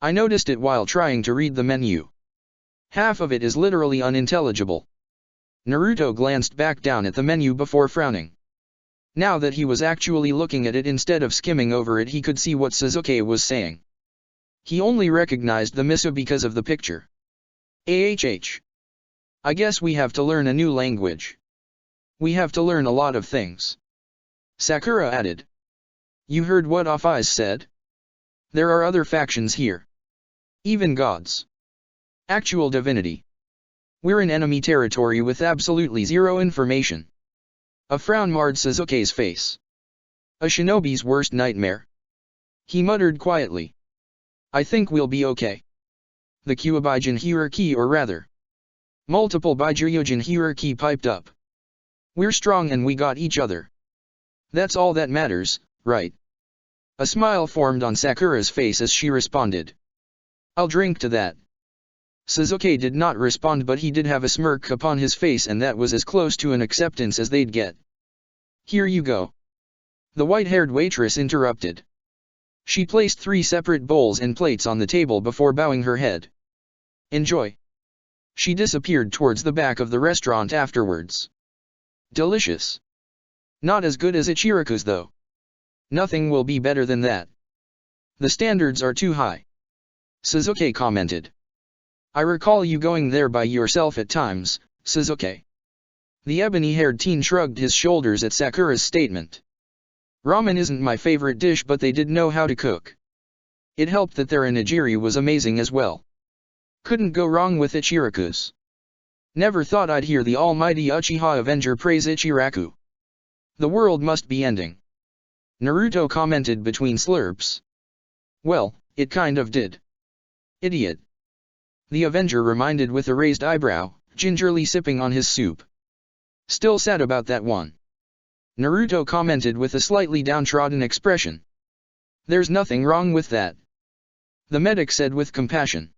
[SPEAKER 1] I noticed it while trying to read the menu. Half of it is literally unintelligible. Naruto glanced back down at the menu before frowning. Now that he was actually looking at it instead of skimming over it, he could see what Sasuke was saying. He only recognized the miso because of the picture. I guess we have to learn a new language. We have to learn a lot of things, Sakura added. You heard what Off-Eyes said? There are other factions here. Even gods. Actual divinity. We're in enemy territory with absolutely zero information. A frown marred Sasuke's face. A shinobi's worst nightmare. He muttered quietly. I think we'll be okay. The Kyuubigen hierarchy, or rather, multiple Byuujin hierarchy, piped up. We're strong and we got each other. That's all that matters, right? A smile formed on Sakura's face as she responded. I'll drink to that. Sasuke did not respond, but he did have a smirk upon his face, and that was as close to an acceptance as they'd get. Here you go. The white-haired waitress interrupted. She placed 3 separate bowls and plates on the table before bowing her head. Enjoy. She disappeared towards the back of the restaurant afterwards. Delicious. Not as good as Ichiraku's though. Nothing will be better than that. The standards are too high, Sasuke commented. I recall you going there by yourself at times, Sasuke. The ebony-haired teen shrugged his shoulders at Sakura's statement. Ramen isn't my favorite dish, but they did know how to cook. It helped that their onigiri was amazing as well. Couldn't go wrong with Ichiraku's. Never thought I'd hear the almighty Uchiha Avenger praise Ichiraku. The world must be ending, Naruto commented between slurps. Well, it kind of did. Idiot. The Avenger reminded with a raised eyebrow, gingerly sipping on his soup. Still sad about that one, Naruto commented with a slightly downtrodden expression. There's nothing wrong with that, the medic said with compassion.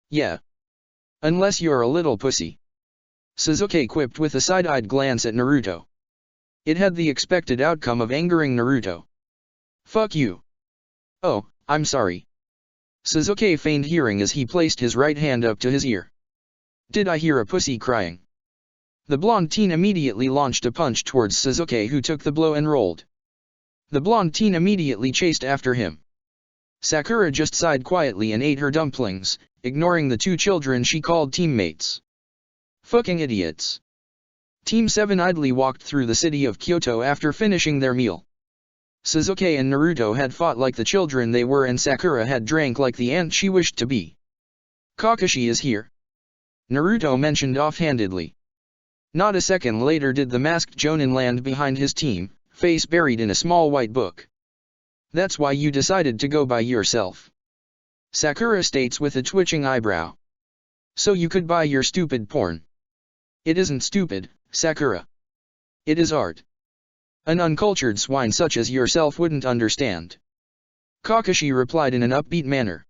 [SPEAKER 1] Yeah. Unless you're a little pussy, Sasuke quipped with a side-eyed glance at Naruto. It had the expected outcome of angering Naruto. Fuck you. Oh, I'm sorry. Sasuke feigned hearing as he placed his right hand up to his ear. Did I hear a pussy crying? The blonde teen immediately launched a punch towards Sasuke, who took the blow and rolled. The blonde teen immediately chased after him. Sakura just sighed quietly and ate her dumplings, ignoring the 2 children she called teammates. Fucking idiots. Team 7 idly walked through the city of Kyoto after finishing their meal. Sasuke and Naruto had fought like the children they were, and Sakura had drank like the ant she wished to be. Kakashi is here, Naruto mentioned offhandedly. Not a second later did the masked Jonin land behind his team, face buried in a small white book. That's why you decided to go by yourself, Sakura states with a twitching eyebrow. So you could buy your stupid porn. It isn't stupid, Sakura. It is art. An uncultured swine such as yourself wouldn't understand, Kakashi replied in an upbeat manner.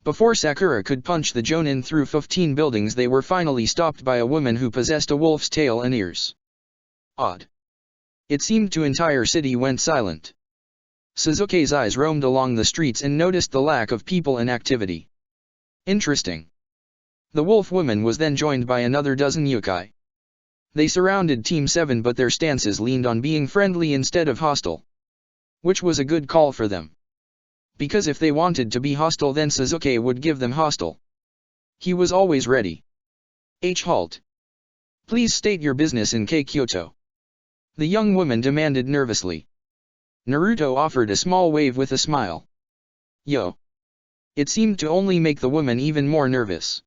[SPEAKER 1] Before Sakura could punch the Jonin through 15 buildings, they were finally stopped by a woman who possessed a wolf's tail and ears. Odd. It seemed the entire city went silent. Sasuke's eyes roamed along the streets and noticed the lack of people and activity. Interesting. The wolf woman was then joined by another dozen yokai. They surrounded Team 7, but their stances leaned on being friendly instead of hostile, which was a good call for them. Because if they wanted to be hostile, then Sasuke would give them hostile. He was always ready. Halt. Please state your business in Kyoto, the young woman demanded nervously. Naruto offered a small wave with a smile. Yo. It seemed to only make the woman even more nervous.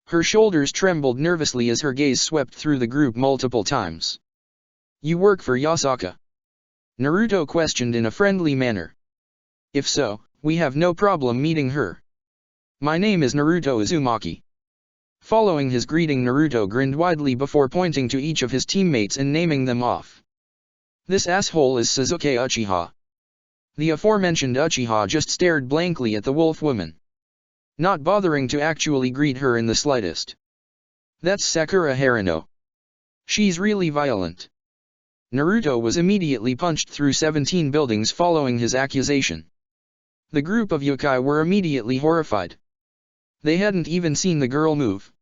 [SPEAKER 1] Her shoulders trembled nervously as her gaze swept through the group multiple times. "You work for Yasaka?" Naruto questioned in a friendly manner. "If so, we have no problem meeting her. My name is Naruto Uzumaki." Following his greeting, Naruto grinned widely before pointing to each of his teammates and naming them off. "This asshole is Sasuke Uchiha." The aforementioned Uchiha just stared blankly at the wolf woman, not bothering to actually greet her in the slightest. "That's Sakura Haruno. She's really violent." Naruto was immediately punched through 17 buildings following his accusation. The group of yokai were immediately horrified. They hadn't even seen the girl move.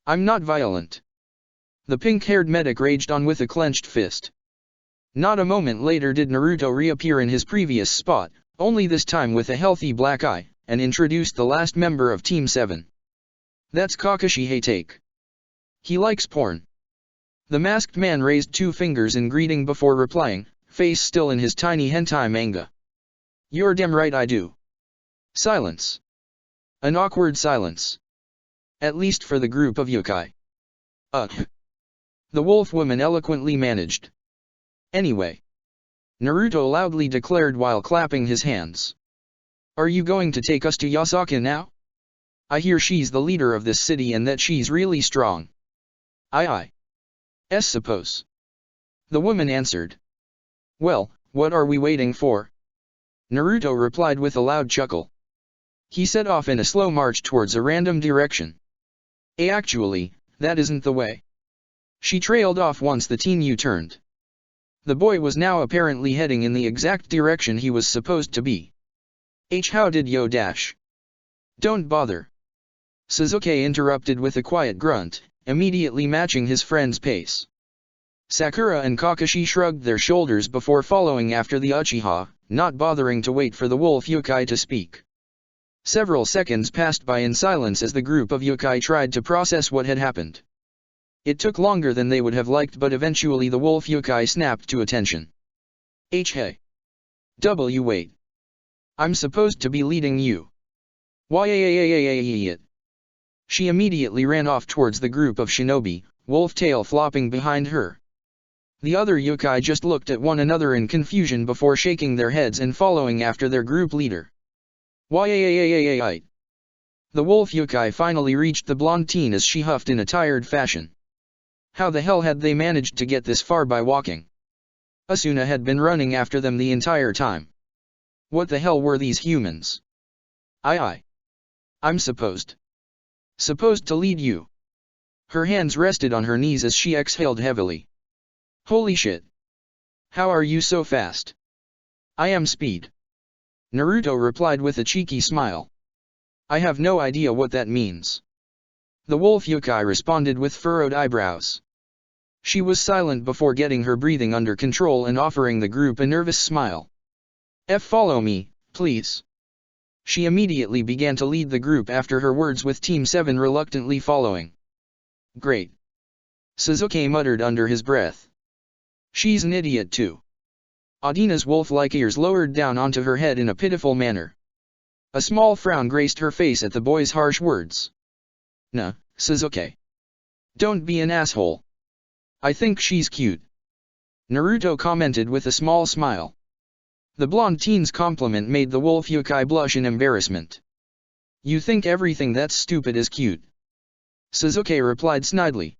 [SPEAKER 1] "I'm not violent." The pink-haired medic raged on with a clenched fist. Not a moment later did Naruto reappear in his previous spot, only this time with a healthy black eye, and introduced the last member of Team 7. "That's Kakashi Hatake. He likes porn." The masked man raised 2 fingers in greeting before replying, face still in his tiny hentai manga. "You're damn right I do." Silence. An awkward silence. At least for the group of yokai. The wolf woman eloquently managed. "Anyway," Naruto loudly declared while clapping his hands. "Are you going to take us to Yasaka now? I hear she's the leader of this city and that she's really strong." "I suppose," the woman answered. "Well, what are we waiting for?" Naruto replied with a loud chuckle. He set off in a slow march towards a random direction. Actually, that isn't the way." She trailed off once the teen U-turned. The boy was now apparently heading in the exact direction he was supposed to be. How did yo dash?" "Don't bother." Sasuke interrupted with a quiet grunt, immediately matching his friend's pace. Sakura and Kakashi shrugged their shoulders before following after the Uchiha, not bothering to wait for the wolf yokai to speak. Several seconds passed by in silence as the group of yokai tried to process what had happened. It took longer than they would have liked, but eventually the wolf yokai snapped to attention. Hey. Wait. I'm supposed to be leading you. Why? She immediately ran off towards the group of shinobi, wolf tail flopping behind her. The other yokai just looked at one another in confusion before shaking their heads and following after their group leader. Why? The wolf yokai finally reached the blonde teen as she huffed in a tired fashion. How the hell had they managed to get this far by walking? Asuna had been running after them the entire time. What the hell were these humans? I'm supposed to lead you. Her hands rested on her knees as she exhaled heavily. Holy shit. How are you so fast? I am speed. Naruto replied with a cheeky smile. I have no idea what that means. The wolf yokai responded with furrowed eyebrows. She was silent before getting her breathing under control and offering the group a nervous smile. Follow me, please. She immediately began to lead the group after her words, with Team 7 reluctantly following. Great. Sasuke muttered under his breath. She's an idiot too. Adina's wolf-like ears lowered down onto her head in a pitiful manner. A small frown graced her face at the boy's harsh words. Nah, Sasuke. Don't be an asshole. I think she's cute. Naruto commented with a small smile. The blonde teen's compliment made the wolf yokai blush in embarrassment. You think everything that's stupid is cute? Sasuke replied snidely.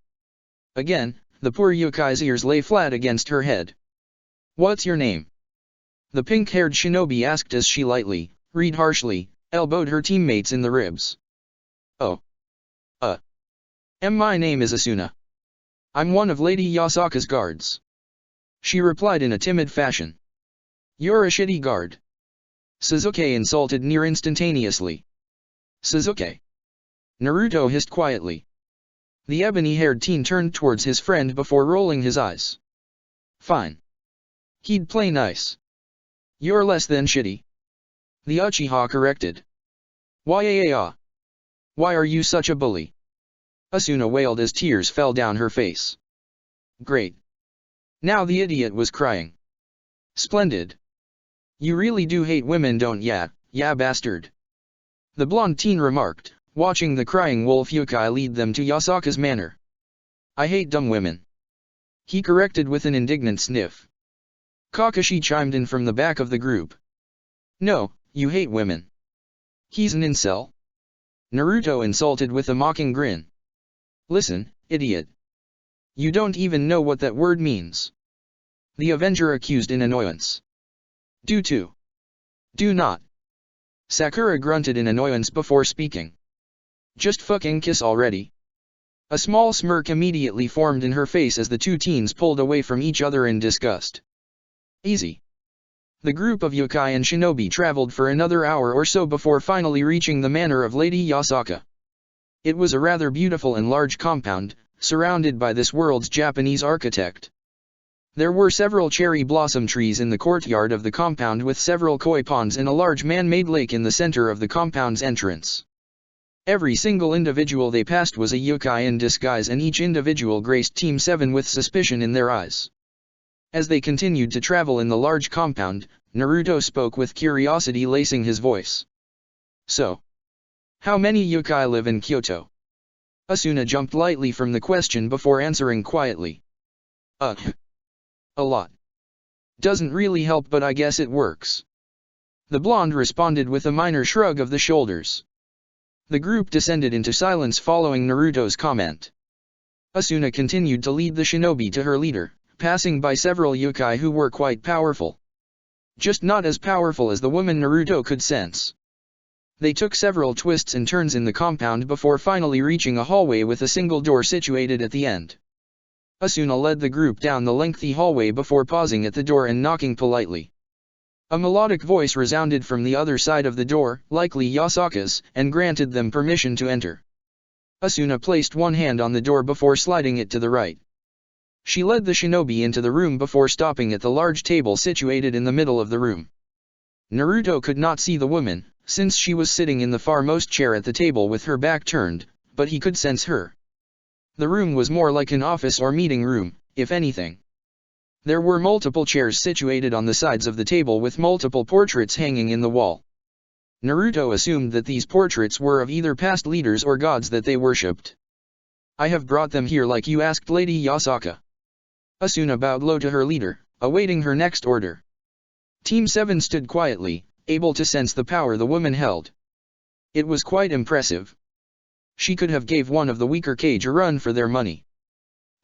[SPEAKER 1] Again, the poor yokai's ears lay flat against her head. What's your name? The pink-haired shinobi asked as she lightly, read harshly, elbowed her teammates in the ribs. Oh. My name is Asuna. I'm one of Lady Yasaka's guards. She replied in a timid fashion. You're a shitty guard. Sasuke insulted near instantaneously. Sasuke. Naruto hissed quietly. The ebony-haired teen turned towards his friend before rolling his eyes. Fine. He'd play nice. You're less than shitty. The Uchiha corrected. Why are you such a bully? Asuna wailed as tears fell down her face. Great. Now the idiot was crying. Splendid. You really do hate women, don't ya, bastard? The blonde teen remarked, watching the crying wolf yokai lead them to Yasaka's manor. I hate dumb women. He corrected with an indignant sniff. Kakashi chimed in from the back of the group. No, you hate women. He's an incel. Naruto insulted with a mocking grin. Listen, idiot. You don't even know what that word means. The Avenger accused in annoyance. Do not. Sakura grunted in annoyance before speaking. Just fucking kiss already. A small smirk immediately formed in her face as the two teens pulled away from each other in disgust. Easy. The group of yokai and shinobi traveled for another hour or so before finally reaching the manor of Lady Yasaka. It was a rather beautiful and large compound, surrounded by this world's Japanese architect. There were several cherry blossom trees in the courtyard of the compound with several koi ponds and a large man-made lake in the center of the compound's entrance. Every single individual they passed was a yokai in disguise, and each individual graced Team 7 with suspicion in their eyes. As they continued to travel in the large compound, Naruto spoke with curiosity lacing his voice. So, how many yokai live in Kyoto? Asuna jumped lightly from the question before answering quietly. A lot. Doesn't really help, but I guess it works. The blonde responded with a minor shrug of the shoulders. The group descended into silence following Naruto's comment. Asuna continued to lead the shinobi to her leader, passing by several yokai who were quite powerful. Just not as powerful as the woman Naruto could sense. They took several twists and turns in the compound before finally reaching a hallway with a single door situated at the end. Asuna led the group down the lengthy hallway before pausing at the door and knocking politely. A melodic voice resounded from the other side of the door, likely Yasaka's, and granted them permission to enter. Asuna placed one hand on the door before sliding it to the right. She led the shinobi into the room before stopping at the large table situated in the middle of the room. Naruto could not see the woman, since she was sitting in the farmost chair at the table with her back turned, but he could sense her. The room was more like an office or meeting room, if anything. There were multiple chairs situated on the sides of the table with multiple portraits hanging in the wall. Naruto assumed that these portraits were of either past leaders or gods that they worshipped. I have brought them here like you asked, Lady Yasaka. Asuna bowed low to her leader, awaiting her next order. Team 7 stood quietly, able to sense the power the woman held. It was quite impressive. She could have gave one of the weaker Kage a run for their money.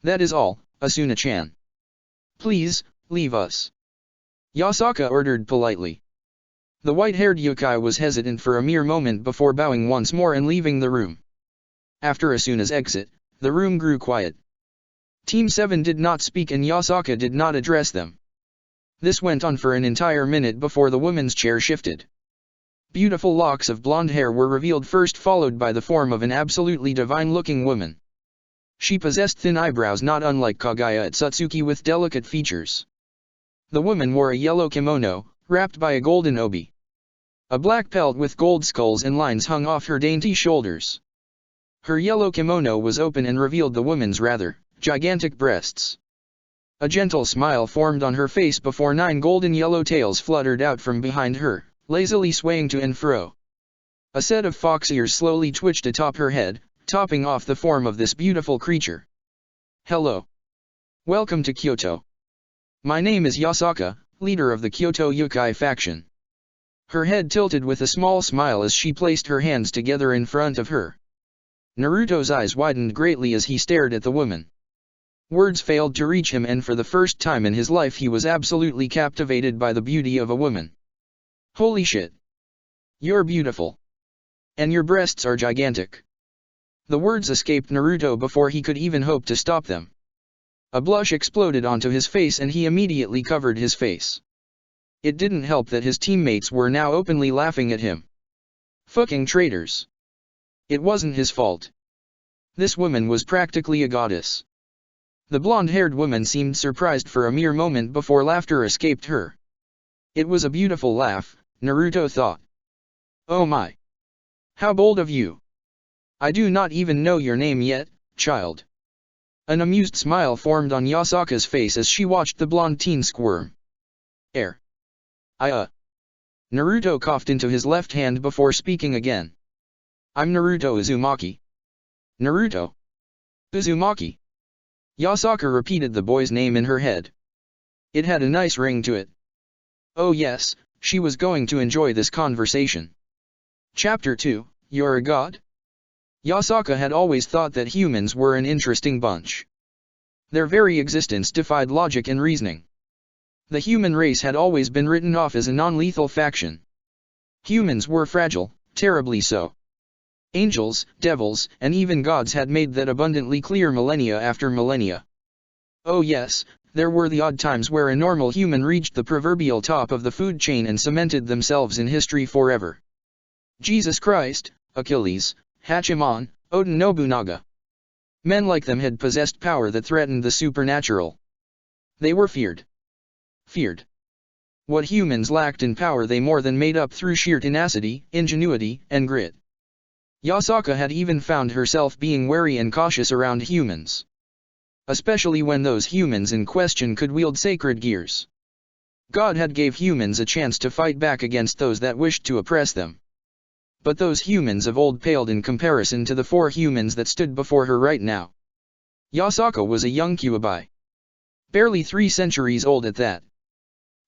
[SPEAKER 1] That is all, Asuna-chan. Please, leave us. Yasaka ordered politely. The white-haired yokai was hesitant for a mere moment before bowing once more and leaving the room. After Asuna's exit, the room grew quiet. Team 7 did not speak and Yasaka did not address them. This went on for an entire minute before the woman's chair shifted. Beautiful locks of blonde hair were revealed first, followed by the form of an absolutely divine-looking woman. She possessed thin eyebrows not unlike Kaguya Otsutsuki with delicate features. The woman wore a yellow kimono, wrapped by a golden obi. A black pelt with gold skulls and lines hung off her dainty shoulders. Her yellow kimono was open and revealed the woman's rather gigantic breasts. A gentle smile formed on her face before 9 golden yellow tails fluttered out from behind her, lazily swaying to and fro. A set of fox ears slowly twitched atop her head, topping off the form of this beautiful creature. Hello. Welcome to Kyoto. My name is Yasaka, leader of the Kyoto Yokai faction. Her head tilted with a small smile as she placed her hands together in front of her. Naruto's eyes widened greatly as he stared at the woman. Words failed to reach him, and for the first time in his life he was absolutely captivated by the beauty of a woman. Holy shit. You're beautiful. And your breasts are gigantic. The words escaped Naruto before he could even hope to stop them. A blush exploded onto his face and he immediately covered his face. It didn't help that his teammates were now openly laughing at him. Fucking traitors. It wasn't his fault. This woman was practically a goddess. The blonde-haired woman seemed surprised for a mere moment before laughter escaped her. It was a beautiful laugh, Naruto thought. Oh my. How bold of you. I do not even know your name yet, child. An amused smile formed on Yasaka's face as she watched the blonde teen squirm. Naruto coughed into his left hand before speaking again. I'm Naruto Uzumaki. Naruto Uzumaki. Yasaka repeated the boy's name in her head. It had a nice ring to it. Oh yes, she was going to enjoy this conversation. Chapter 2, You're a God? Yasaka had always thought that humans were an interesting bunch. Their very existence defied logic and reasoning. The human race had always been written off as a non-lethal faction. Humans were fragile, terribly so. Angels, devils, and even gods had made that abundantly clear millennia after millennia. Oh yes, there were the odd times where a normal human reached the proverbial top of the food chain and cemented themselves in history forever. Jesus Christ, Achilles, Hachiman, Oda Nobunaga. Men like them had possessed power that threatened the supernatural. They were feared. Feared. What humans lacked in power they more than made up through sheer tenacity, ingenuity, and grit. Yasaka had even found herself being wary and cautious around humans. Especially when those humans in question could wield sacred gears. God had gave humans a chance to fight back against those that wished to oppress them. But those humans of old paled in comparison to the 4 humans that stood before her right now. Yasaka was a young Kyuubi. Barely 3 centuries old at that.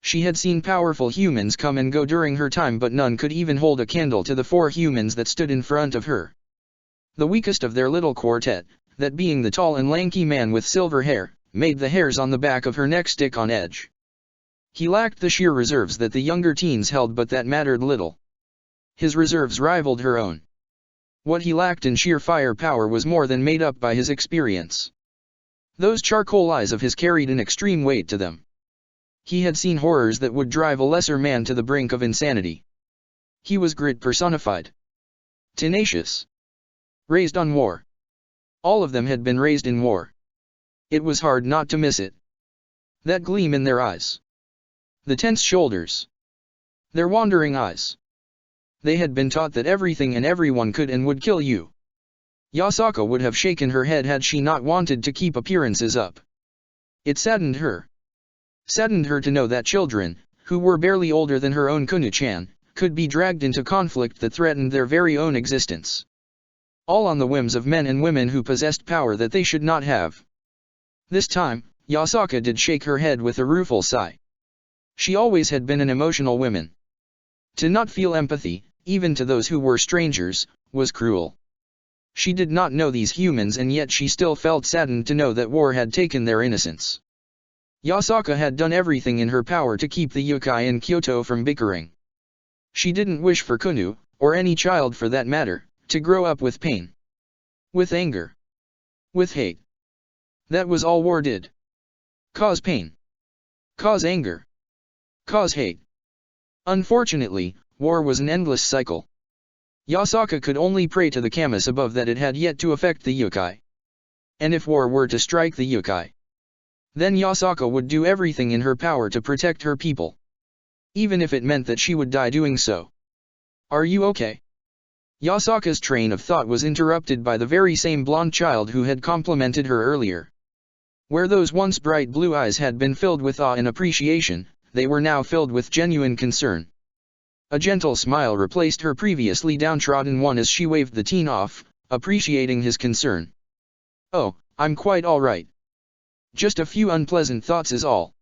[SPEAKER 1] She had seen powerful humans come and go during her time, but none could even hold a candle to the 4 humans that stood in front of her. The weakest of their little quartet, that being the tall and lanky man with silver hair, made the hairs on the back of her neck stick on edge. He lacked the sheer reserves that the younger teens held, but that mattered little. His reserves rivaled her own. What he lacked in sheer firepower was more than made up by his experience. Those charcoal eyes of his carried an extreme weight to them. He had seen horrors that would drive a lesser man to the brink of insanity. He was grit personified. Tenacious. Raised on war. All of them had been raised in war. It was hard not to miss it. That gleam in their eyes. The tense shoulders. Their wandering eyes. They had been taught that everything and everyone could and would kill you. Yasaka would have shaken her head had she not wanted to keep appearances up. It saddened her. Saddened her to know that children, who were barely older than her own Kunu-chan, could be dragged into conflict that threatened their very own existence. All on the whims of men and women who possessed power that they should not have. This time, Yasaka did shake her head with a rueful sigh. She always had been an emotional woman. To not feel empathy, even to those who were strangers, was cruel. She did not know these humans, and yet she still felt saddened to know that war had taken their innocence. Yasaka had done everything in her power to keep the yokai in Kyoto from bickering. She didn't wish for Kunu, or any child for that matter, to grow up with pain. With anger. With hate. That was all war did. Cause pain. Cause anger. Cause hate. Unfortunately, war was an endless cycle. Yasaka could only pray to the Kamis above that it had yet to affect the yokai. And if war were to strike the yokai, then Yasaka would do everything in her power to protect her people. Even if it meant that she would die doing so. Are you okay? Yasaka's train of thought was interrupted by the very same blonde child who had complimented her earlier. Where those once bright blue eyes had been filled with awe and appreciation, they were now filled with genuine concern. A gentle smile replaced her previously downtrodden one as she waved the teen off, appreciating his concern. Oh, I'm quite all right. Just a few unpleasant thoughts is all.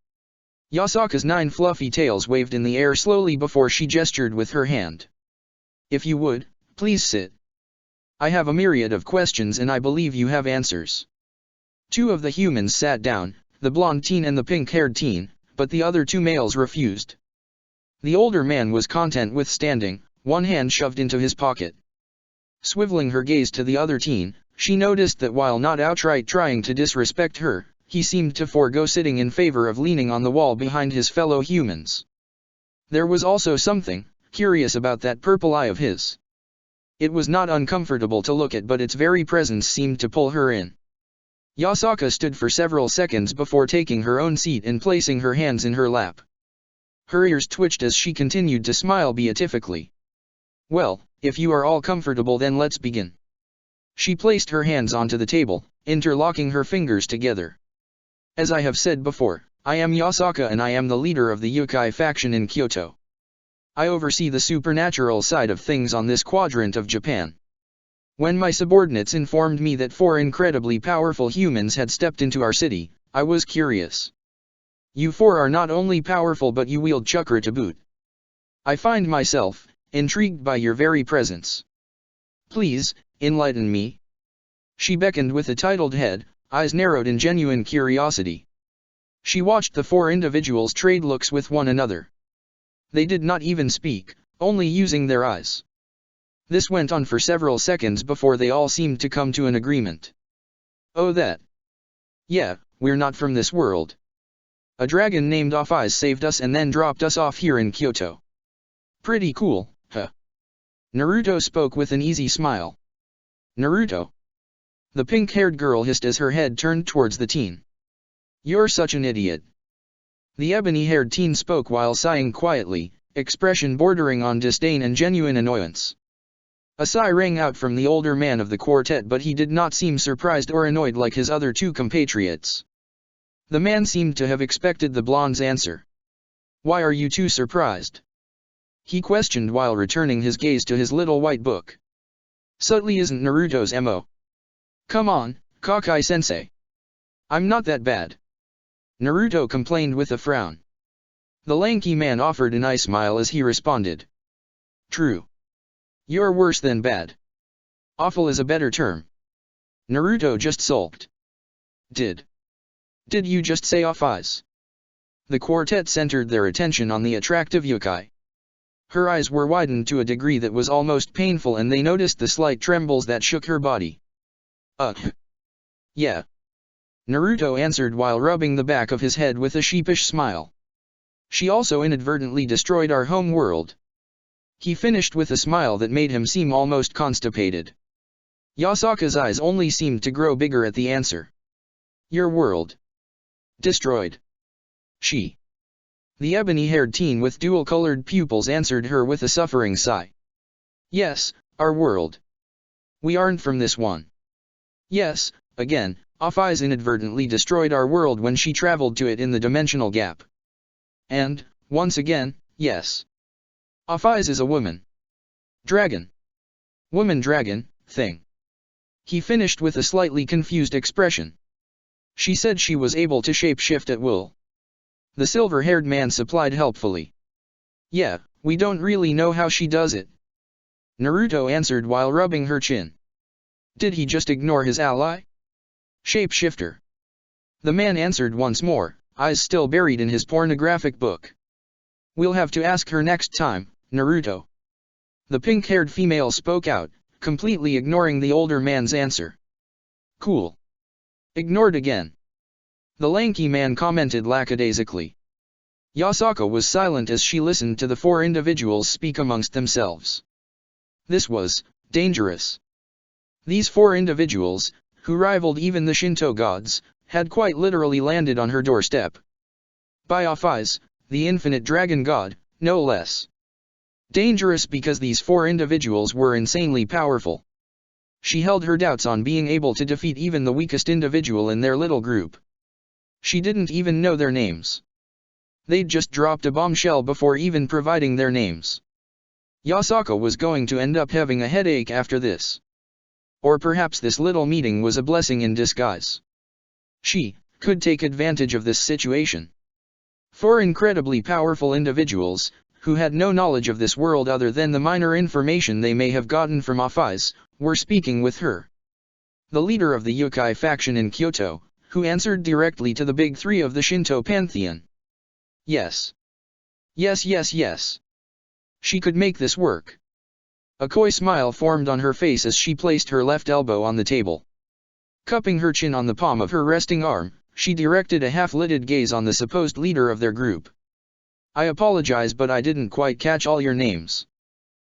[SPEAKER 1] Yasaka's 9 fluffy tails waved in the air slowly before she gestured with her hand. If you would, please sit. I have a myriad of questions and I believe you have answers. 2 of the humans sat down, the blonde teen and the pink-haired teen, but the other 2 males refused. The older man was content with standing, one hand shoved into his pocket. Swiveling her gaze to the other teen, she noticed that while not outright trying to disrespect her, he seemed to forego sitting in favor of leaning on the wall behind his fellow humans. There was also something curious about that purple eye of his. It was not uncomfortable to look at, but its very presence seemed to pull her in. Yasaka stood for several seconds before taking her own seat and placing her hands in her lap. Her ears twitched as she continued to smile beatifically. Well, if you are all comfortable, then let's begin. She placed her hands onto the table, interlocking her fingers together. As I have said before, I am Yasaka and I am the leader of the yokai faction in Kyoto. I oversee the supernatural side of things on this quadrant of Japan. When my subordinates informed me that 4 incredibly powerful humans had stepped into our city, I was curious. You 4 are not only powerful but you wield chakra to boot. I find myself intrigued by your very presence. Please, enlighten me. She beckoned with a titled head, eyes narrowed in genuine curiosity. She watched the 4 individuals trade looks with one another. They did not even speak, only using their eyes. This went on for several seconds before they all seemed to come to an agreement. Oh that. Yeah, we're not from this world. A dragon named Off Eyes saved us and then dropped us off here in Kyoto. Pretty cool, huh? Naruto spoke with an easy smile. Naruto. The pink-haired girl hissed as her head turned towards the teen. You're such an idiot. The ebony-haired teen spoke while sighing quietly, expression bordering on disdain and genuine annoyance. A sigh rang out from the older man of the quartet, but he did not seem surprised or annoyed like his other 2 compatriots. The man seemed to have expected the blonde's answer. Why are you 2 surprised? He questioned while returning his gaze to his little white book. Subtly isn't Naruto's MO. Come on, Kakai-sensei. I'm not that bad. Naruto complained with a frown. The lanky man offered a nice smile as he responded. True. You're worse than bad. Awful is a better term. Naruto just sulked. Did you just say Off Eyes? The quartet centered their attention on the attractive yokai. Her eyes were widened to a degree that was almost painful and they noticed the slight trembles that shook her body. Yeah. Naruto answered while rubbing the back of his head with a sheepish smile. She also inadvertently destroyed our home world. He finished with a smile that made him seem almost constipated. Yasaka's eyes only seemed to grow bigger at the answer. Your world. Destroyed. She. The ebony-haired teen with dual-colored pupils answered her with a suffering sigh. Yes, our world. We aren't from this one. Yes, again, Off Eyes inadvertently destroyed our world when she traveled to it in the dimensional gap. And, once again, yes. Off Eyes is a woman. Dragon. Woman dragon, thing. He finished with a slightly confused expression. She said she was able to shape-shift at will. The silver-haired man supplied helpfully. Yeah, we don't really know how she does it. Naruto answered while rubbing her chin. Did he just ignore his ally? Shapeshifter. The man answered once more, eyes still buried in his pornographic book. We'll have to ask her next time, Naruto. The pink-haired female spoke out, completely ignoring the older man's answer. Cool. Ignored again. The lanky man commented lackadaisically. Yasaka was silent as she listened to the 4 individuals speak amongst themselves. This was dangerous. These 4 individuals, who rivaled even the Shinto gods, had quite literally landed on her doorstep. By Off Eyes, the infinite dragon god, no less. Dangerous because these 4 individuals were insanely powerful. She held her doubts on being able to defeat even the weakest individual in their little group. She didn't even know their names. They'd just dropped a bombshell before even providing their names. Yasaka was going to end up having a headache after this. Or perhaps this little meeting was a blessing in disguise. She could take advantage of this situation. 4 incredibly powerful individuals, who had no knowledge of this world other than the minor information they may have gotten from Off Eyes, were speaking with her. The leader of the yokai faction in Kyoto, who answered directly to the big 3 of the Shinto pantheon. Yes. Yes, yes, yes. She could make this work. A coy smile formed on her face as she placed her left elbow on the table. Cupping her chin on the palm of her resting arm, she directed a half-lidded gaze on the supposed leader of their group. I apologize, but I didn't quite catch all your names.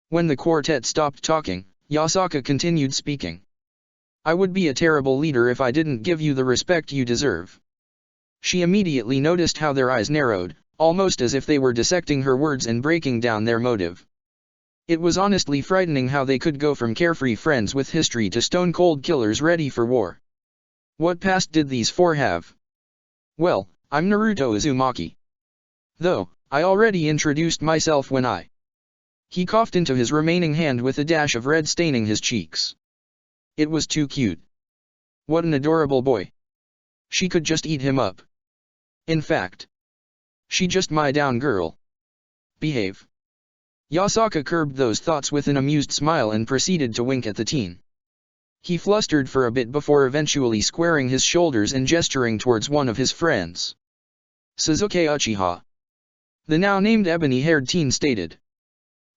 [SPEAKER 1] When the quartet stopped talking, Yasaka continued speaking. I would be a terrible leader if I didn't give you the respect you deserve. She immediately noticed how their eyes narrowed, almost as if they were dissecting her words and breaking down their motive. It was honestly frightening how they could go from carefree friends with history to stone-cold killers ready for war. What past did these 4 have? Well, I'm Naruto Uzumaki. Though, I already introduced myself when I... He coughed into his remaining hand with a dash of red staining his cheeks. It was too cute. What an adorable boy. She could just eat him up. In fact, she just my down girl. Behave. Yasaka curbed those thoughts with an amused smile and proceeded to wink at the teen. He flustered for a bit before eventually squaring his shoulders and gesturing towards one of his friends. Suzuki Uchiha. The now named ebony-haired teen stated.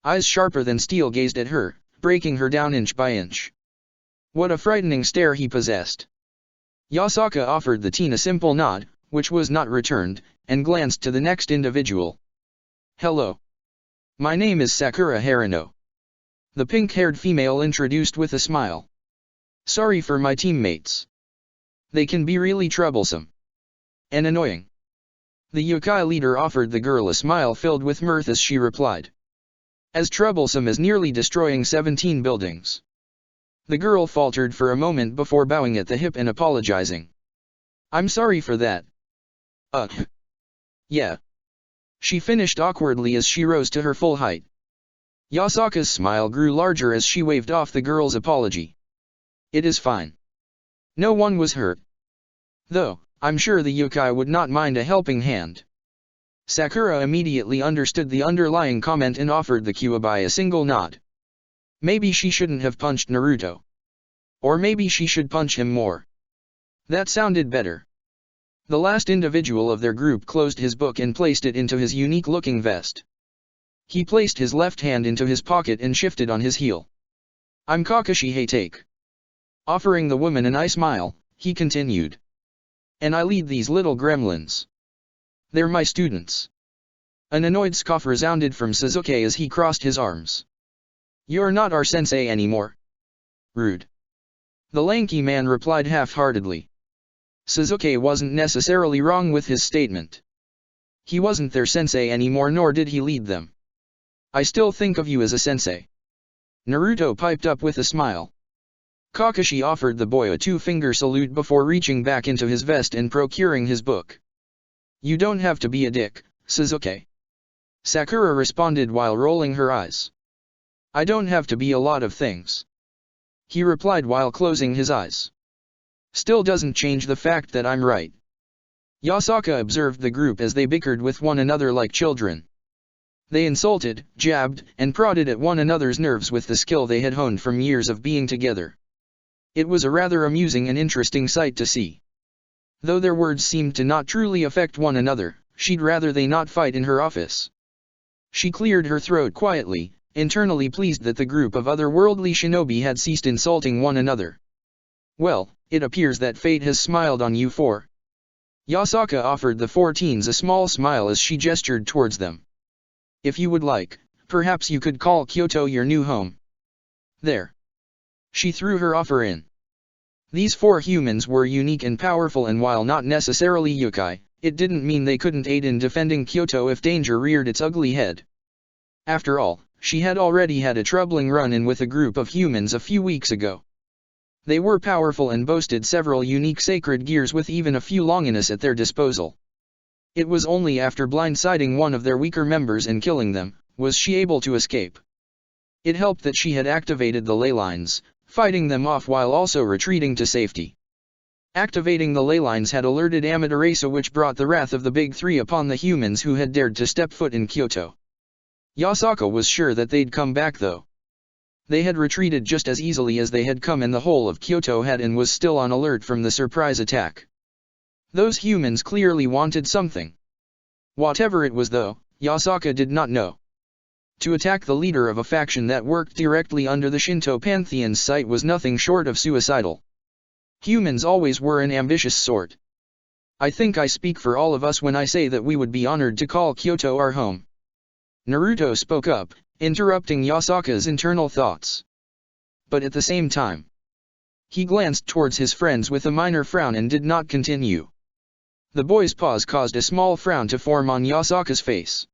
[SPEAKER 1] Eyes sharper than steel gazed at her, breaking her down inch by inch. What a frightening stare he possessed. Yasaka offered the teen a simple nod, which was not returned, and glanced to the next individual. Hello. My name is Sakura Harano. The pink-haired female introduced with a smile. Sorry for my teammates. They can be really troublesome. And annoying. The yokai leader offered the girl a smile filled with mirth as she replied. As troublesome as nearly destroying 17 buildings. The girl faltered for a moment before bowing at the hip and apologizing. I'm sorry for that. Yeah. She finished awkwardly as she rose to her full height. Yasaka's smile grew larger as she waved off the girl's apology. It is fine. No one was hurt. Though, I'm sure the yokai would not mind a helping hand. Sakura immediately understood the underlying comment and offered the Kyuubi a single nod. Maybe she shouldn't have punched Naruto. Or maybe she should punch him more. That sounded better. The last individual of their group closed his book and placed it into his unique-looking vest. He placed his left hand into his pocket and shifted on his heel. I'm Kakashi Hatake. Offering the woman a nice smile, he continued. And I lead these little gremlins. They're my students. An annoyed scoff resounded from Suzuki as he crossed his arms. You're not our sensei anymore. Rude. The lanky man replied half-heartedly. Suzuki wasn't necessarily wrong with his statement. He wasn't their sensei anymore, nor did he lead them. I still think of you as a sensei. Naruto piped up with a smile. Kakashi offered the boy a two-finger salute before reaching back into his vest and procuring his book. You don't have to be a dick, Suzuki. Sakura responded while rolling her eyes. I don't have to be a lot of things. He replied while closing his eyes. Still doesn't change the fact that I'm right. Yasaka observed the group as they bickered with one another like children. They insulted, jabbed, and prodded at one another's nerves with the skill they had honed from years of being together. It was a rather amusing and interesting sight to see. Though their words seemed to not truly affect one another, she'd rather they not fight in her office. She cleared her throat quietly, internally pleased that the group of otherworldly shinobi had ceased insulting one another. Well, it appears that fate has smiled on you four. Yasaka offered the four teens a small smile as she gestured towards them. If you would like, perhaps you could call Kyoto your new home. There. She threw her offer in. These four humans were unique and powerful, and while not necessarily yokai, it didn't mean they couldn't aid in defending Kyoto if danger reared its ugly head. After all, she had already had a troubling run-in with a group of humans a few weeks ago. They were powerful and boasted several unique sacred gears with even a few Longinus at their disposal. It was only after blindsiding one of their weaker members and killing them, was she able to escape. It helped that she had activated the ley lines, fighting them off while also retreating to safety. Activating the ley lines had alerted Amaterasu, which brought the wrath of the Big Three upon the humans who had dared to step foot in Kyoto. Yasaka was sure that they'd come back though. They had retreated just as easily as they had come, and the whole of Kyoto had and was still on alert from the surprise attack. Those humans clearly wanted something. Whatever it was though, Yasaka did not know. To attack the leader of a faction that worked directly under the Shinto pantheon's sight was nothing short of suicidal. Humans always were an ambitious sort. I think I speak for all of us when I say that we would be honored to call Kyoto our home. Naruto spoke up, interrupting Yasaka's internal thoughts. But at the same time, he glanced towards his friends with a minor frown and did not continue. The boy's pause caused a small frown to form on Yasaka's face.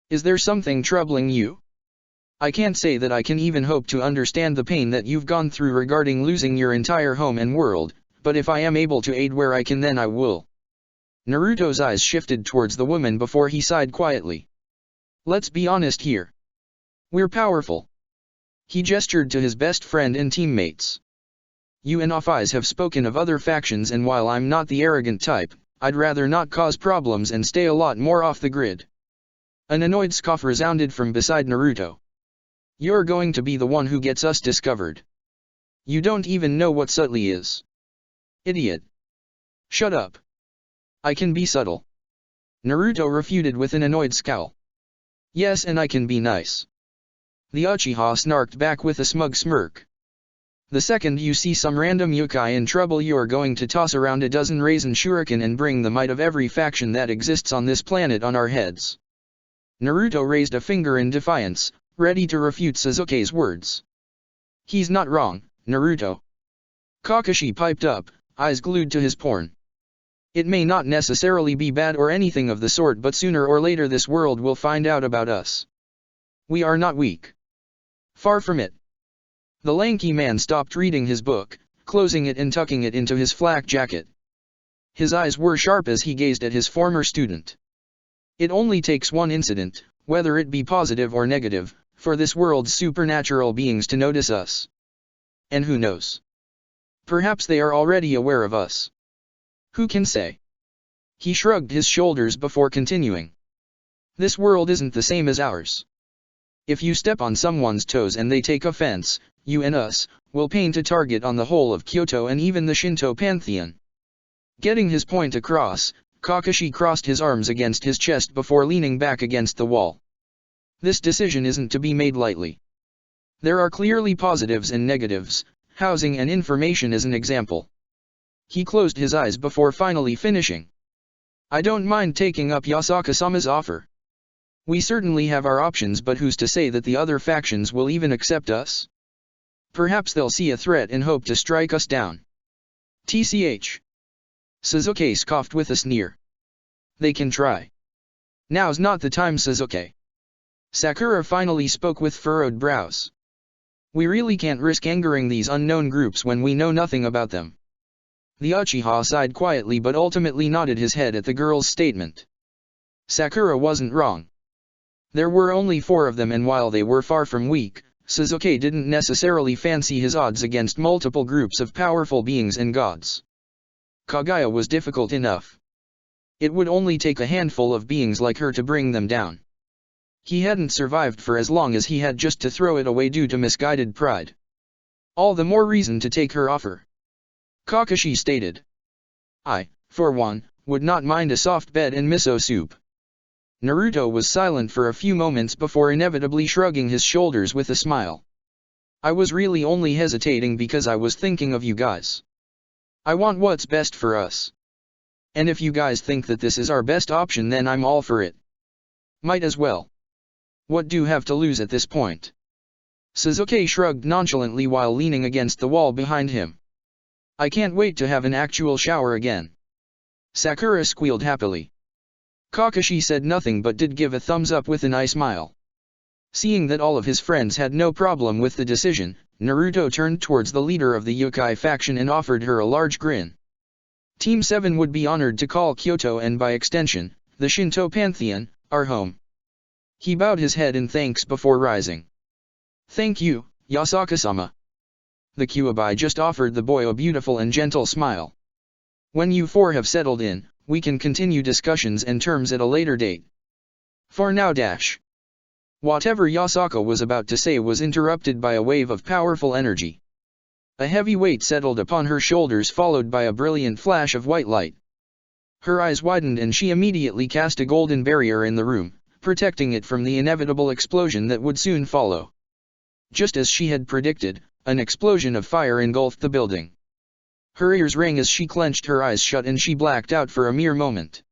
[SPEAKER 1] Is there something troubling you? I can't say that I can even hope to understand the pain that you've gone through regarding losing your entire home and world, but if I am able to aid where I can, then I will. Naruto's eyes shifted towards the woman before he sighed quietly. Let's be honest here. We're powerful. He gestured to his best friend and teammates. You and Off-Eyes have spoken of other factions, and while I'm not the arrogant type, I'd rather not cause problems and stay a lot more off the grid. An annoyed scoff resounded from beside Naruto. You're going to be the one who gets us discovered. You don't even know what subtly is. Idiot. Shut up. I can be subtle. Naruto refuted with an annoyed scowl. Yes, and I can be nice. The Uchiha snarked back with a smug smirk. The second you see some random yokai in trouble, you are going to toss around a dozen raisin shuriken and bring the might of every faction that exists on this planet on our heads. Naruto raised a finger in defiance, ready to refute Sasuke's words. He's not wrong, Naruto. Kakashi piped up, eyes glued to his porn. It may not necessarily be bad or anything of the sort, but sooner or later this world will find out about us. We are not weak. Far from it. The lanky man stopped reading his book, closing it and tucking it into his flak jacket. His eyes were sharp as he gazed at his former student. It only takes one incident, whether it be positive or negative, for this world's supernatural beings to notice us. And who knows? Perhaps they are already aware of us. Who can say? He shrugged his shoulders before continuing. This world isn't the same as ours. If you step on someone's toes and they take offense, you and us will paint a target on the whole of Kyoto and even the Shinto pantheon. Getting his point across, Kakashi crossed his arms against his chest before leaning back against the wall. This decision isn't to be made lightly. There are clearly positives and negatives, housing and information as an example. He closed his eyes before finally finishing. I don't mind taking up Yasaka-sama's offer. We certainly have our options, but who's to say that the other factions will even accept us? Perhaps they'll see a threat and hope to strike us down. TCH. Sasuke scoffed with a sneer. They can try. Now's not the time, Sasuke. Sakura finally spoke with furrowed brows. We really can't risk angering these unknown groups when we know nothing about them. The Uchiha sighed quietly but ultimately nodded his head at the girl's statement. Sakura wasn't wrong. There were only 4 of them, and while they were far from weak, Sasuke didn't necessarily fancy his odds against multiple groups of powerful beings and gods. Kaguya was difficult enough. It would only take a handful of beings like her to bring them down. He hadn't survived for as long as he had just to throw it away due to misguided pride. All the more reason to take her offer. Kakashi stated. I, for one, would not mind a soft bed and miso soup. Naruto was silent for a few moments before inevitably shrugging his shoulders with a smile. I was really only hesitating because I was thinking of you guys. I want what's best for us. And if you guys think that this is our best option, then I'm all for it. Might as well. What do you have to lose at this point? Sasuke shrugged nonchalantly while leaning against the wall behind him. I can't wait to have an actual shower again. Sakura squealed happily. Kakashi said nothing but did give a thumbs up with an eye smile. Seeing that all of his friends had no problem with the decision, Naruto turned towards the leader of the yokai faction and offered her a large grin. Team 7 would be honored to call Kyoto and by extension, the Shinto pantheon, our home. He bowed his head in thanks before rising. Thank you, Yasaka-sama. The Kyuubi just offered the boy a beautiful and gentle smile. When you 4 have settled in, we can continue discussions and terms at a later date. For now dash. Whatever Yasaka was about to say was interrupted by a wave of powerful energy. A heavy weight settled upon her shoulders, followed by a brilliant flash of white light. Her eyes widened and she immediately cast a golden barrier in the room, protecting it from the inevitable explosion that would soon follow. Just as she had predicted, an explosion of fire engulfed the building. Her ears rang as she clenched her eyes shut and she blacked out for a mere moment.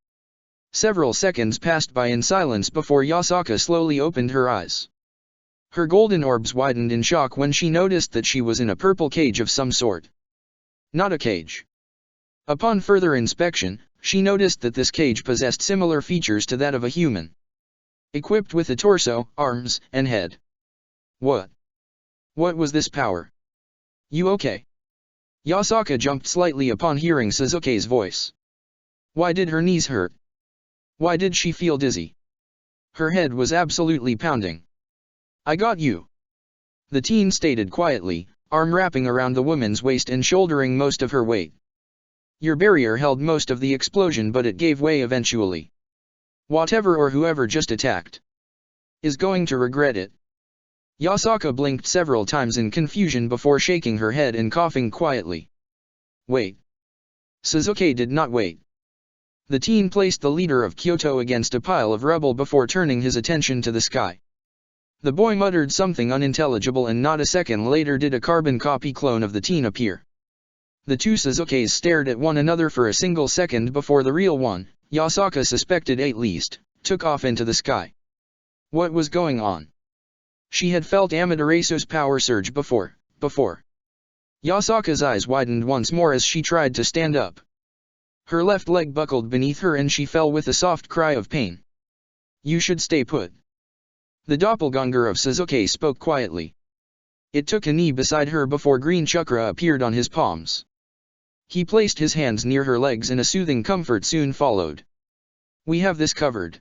[SPEAKER 1] Several seconds passed by in silence before Yasaka slowly opened her eyes. Her golden orbs widened in shock when she noticed that she was in a purple cage of some sort. Not a cage. Upon further inspection, she noticed that this cage possessed similar features to that of a human. Equipped with a torso, arms, and head. What? What was this power? You okay? Yasaka jumped slightly upon hearing Sasuke's voice. Why did her knees hurt? Why did she feel dizzy? Her head was absolutely pounding. I got you. The teen stated quietly, arm wrapping around the woman's waist and shouldering most of her weight. Your barrier held most of the explosion, but it gave way eventually. Whatever or whoever just attacked is going to regret it. Yasaka blinked several times in confusion before shaking her head and coughing quietly. Wait. Suzuki did not wait. The teen placed the leader of Kyoto against a pile of rubble before turning his attention to the sky. The boy muttered something unintelligible, and not a second later did a carbon copy clone of the teen appear. The two Suzukis stared at one another for a single second before the real one, Yasaka suspected at least, took off into the sky. What was going on? She had felt Amaterasu's power surge before. Yasaka's eyes widened once more as she tried to stand up. Her left leg buckled beneath her and she fell with a soft cry of pain. You should stay put. The doppelganger of Suzuki spoke quietly. It took a knee beside her before green chakra appeared on his palms. He placed his hands near her legs and a soothing comfort soon followed. We have this covered.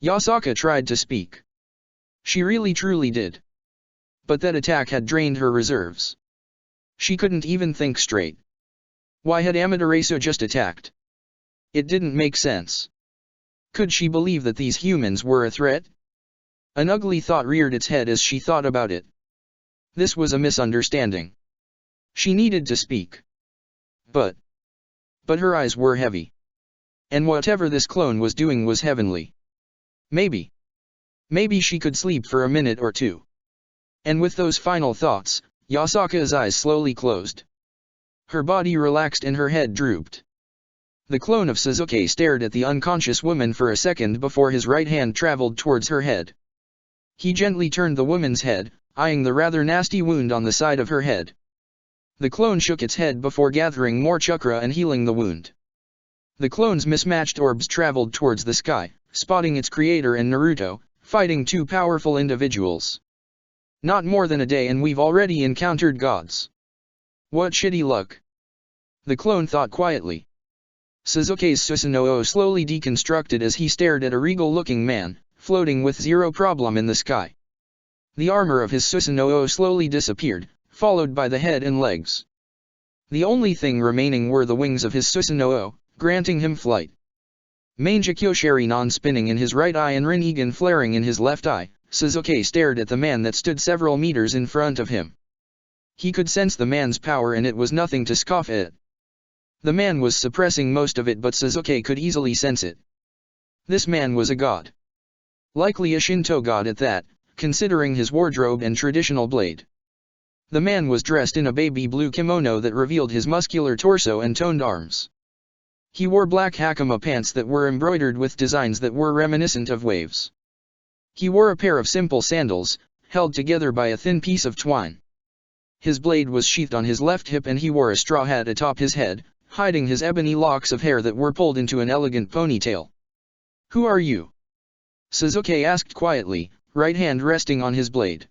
[SPEAKER 1] Yasaka tried to speak. She really truly did. But that attack had drained her reserves. She couldn't even think straight. Why had Amaterasu just attacked? It didn't make sense. Could she believe that these humans were a threat? An ugly thought reared its head as she thought about it. This was a misunderstanding. She needed to speak. But her eyes were heavy. And whatever this clone was doing was heavenly. Maybe she could sleep for a minute or two. And with those final thoughts, Yasaka's eyes slowly closed. Her body relaxed and her head drooped. The clone of Suzuki stared at the unconscious woman for a second before his right hand traveled towards her head. He gently turned the woman's head, eyeing the rather nasty wound on the side of her head. The clone shook its head before gathering more chakra and healing the wound. The clone's mismatched orbs traveled towards the sky, spotting its creator and Naruto, fighting two powerful individuals. Not more than a day and we've already encountered gods. What shitty luck. The clone thought quietly. Suzuki's Susanoo slowly deconstructed as he stared at a regal-looking man, floating with zero problem in the sky. The armor of his Susanoo slowly disappeared, followed by the head and legs. The only thing remaining were the wings of his Susanoo, granting him flight. Manjikyo non-spinning in his right eye and Rinnegan flaring in his left eye, Suzuki stared at the man that stood several meters in front of him. He could sense the man's power and it was nothing to scoff at. The man was suppressing most of it, but Suzuki could easily sense it. This man was a god. Likely a Shinto god at that, considering his wardrobe and traditional blade. The man was dressed in a baby blue kimono that revealed his muscular torso and toned arms. He wore black hakama pants that were embroidered with designs that were reminiscent of waves. He wore a pair of simple sandals, held together by a thin piece of twine. His blade was sheathed on his left hip and he wore a straw hat atop his head, hiding his ebony locks of hair that were pulled into an elegant ponytail. Who are you? Suzuki asked quietly, right hand resting on his blade.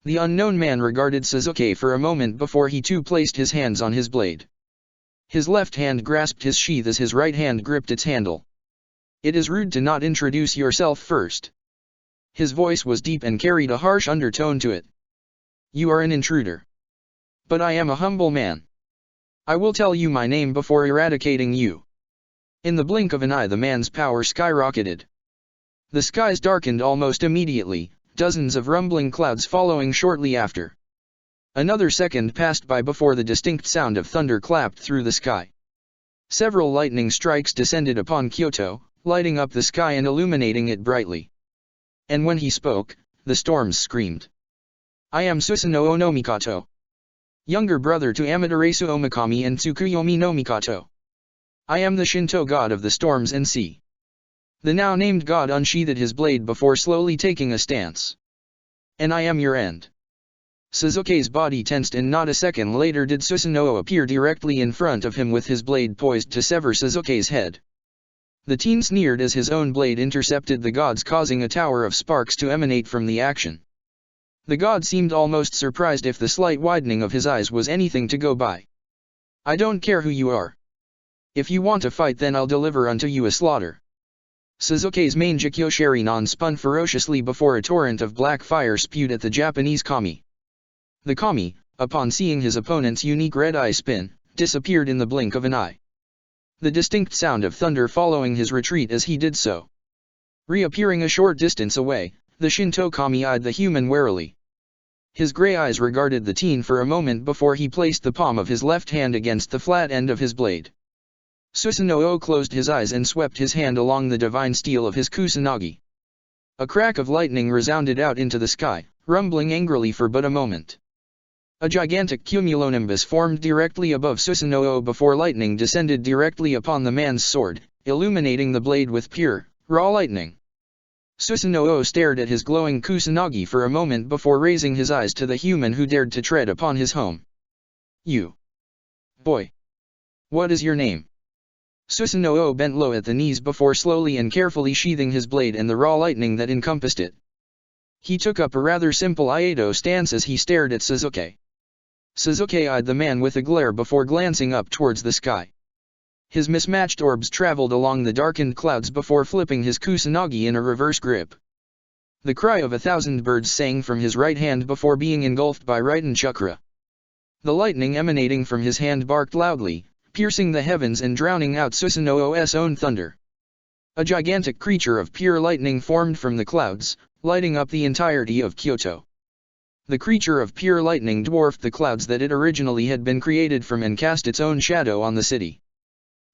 [SPEAKER 1] The unknown man regarded Suzuki for a moment before he too placed his hands on his blade. His left hand grasped his sheath as his right hand gripped its handle. It is rude to not introduce yourself first. His voice was deep and carried a harsh undertone to it. You are an intruder. But I am a humble man. I will tell you my name before eradicating you. In the blink of an eye the man's power skyrocketed. The skies darkened almost immediately, dozens of rumbling clouds following shortly after. Another second passed by before the distinct sound of thunder clapped through the sky. Several lightning strikes descended upon Kyoto, lighting up the sky and illuminating it brightly. And when he spoke, the storms screamed. I am Susanoo no Mikoto. Younger brother to Amaterasu Omikami and Tsukuyomi no Mikoto. I am the Shinto god of the storms and sea. The now named god unsheathed his blade before slowly taking a stance. And I am your end. Suzuki's body tensed and not a second later did Susanoo appear directly in front of him with his blade poised to sever Suzuki's head. The teen sneered as his own blade intercepted the god's, causing a tower of sparks to emanate from the action. The god seemed almost surprised if the slight widening of his eyes was anything to go by. I don't care who you are. If you want to fight then I'll deliver unto you a slaughter. Suzuki's Manjikyo Sharingan spun ferociously before a torrent of black fire spewed at the Japanese kami. The kami, upon seeing his opponent's unique red eye spin, disappeared in the blink of an eye. The distinct sound of thunder following his retreat as he did so. Reappearing a short distance away, the Shinto kami eyed the human warily. His gray eyes regarded the teen for a moment before he placed the palm of his left hand against the flat end of his blade. Susanoo closed his eyes and swept his hand along the divine steel of his kusanagi. A crack of lightning resounded out into the sky, rumbling angrily for but a moment. A gigantic cumulonimbus formed directly above Susanoo before lightning descended directly upon the man's sword, illuminating the blade with pure, raw lightning. Susanoo stared at his glowing kusanagi for a moment before raising his eyes to the human who dared to tread upon his home. "You. Boy. What is your name?" Susanoo bent low at the knees before slowly and carefully sheathing his blade and the raw lightning that encompassed it. He took up a rather simple Iato stance as he stared at Suzuki. Suzuki eyed the man with a glare before glancing up towards the sky. His mismatched orbs traveled along the darkened clouds before flipping his kusanagi in a reverse grip. The cry of 1,000 birds sang from his right hand before being engulfed by Raiten Chakra. The lightning emanating from his hand barked loudly, piercing the heavens and drowning out Susanoo's own thunder. A gigantic creature of pure lightning formed from the clouds, lighting up the entirety of Kyoto. The creature of pure lightning dwarfed the clouds that it originally had been created from and cast its own shadow on the city.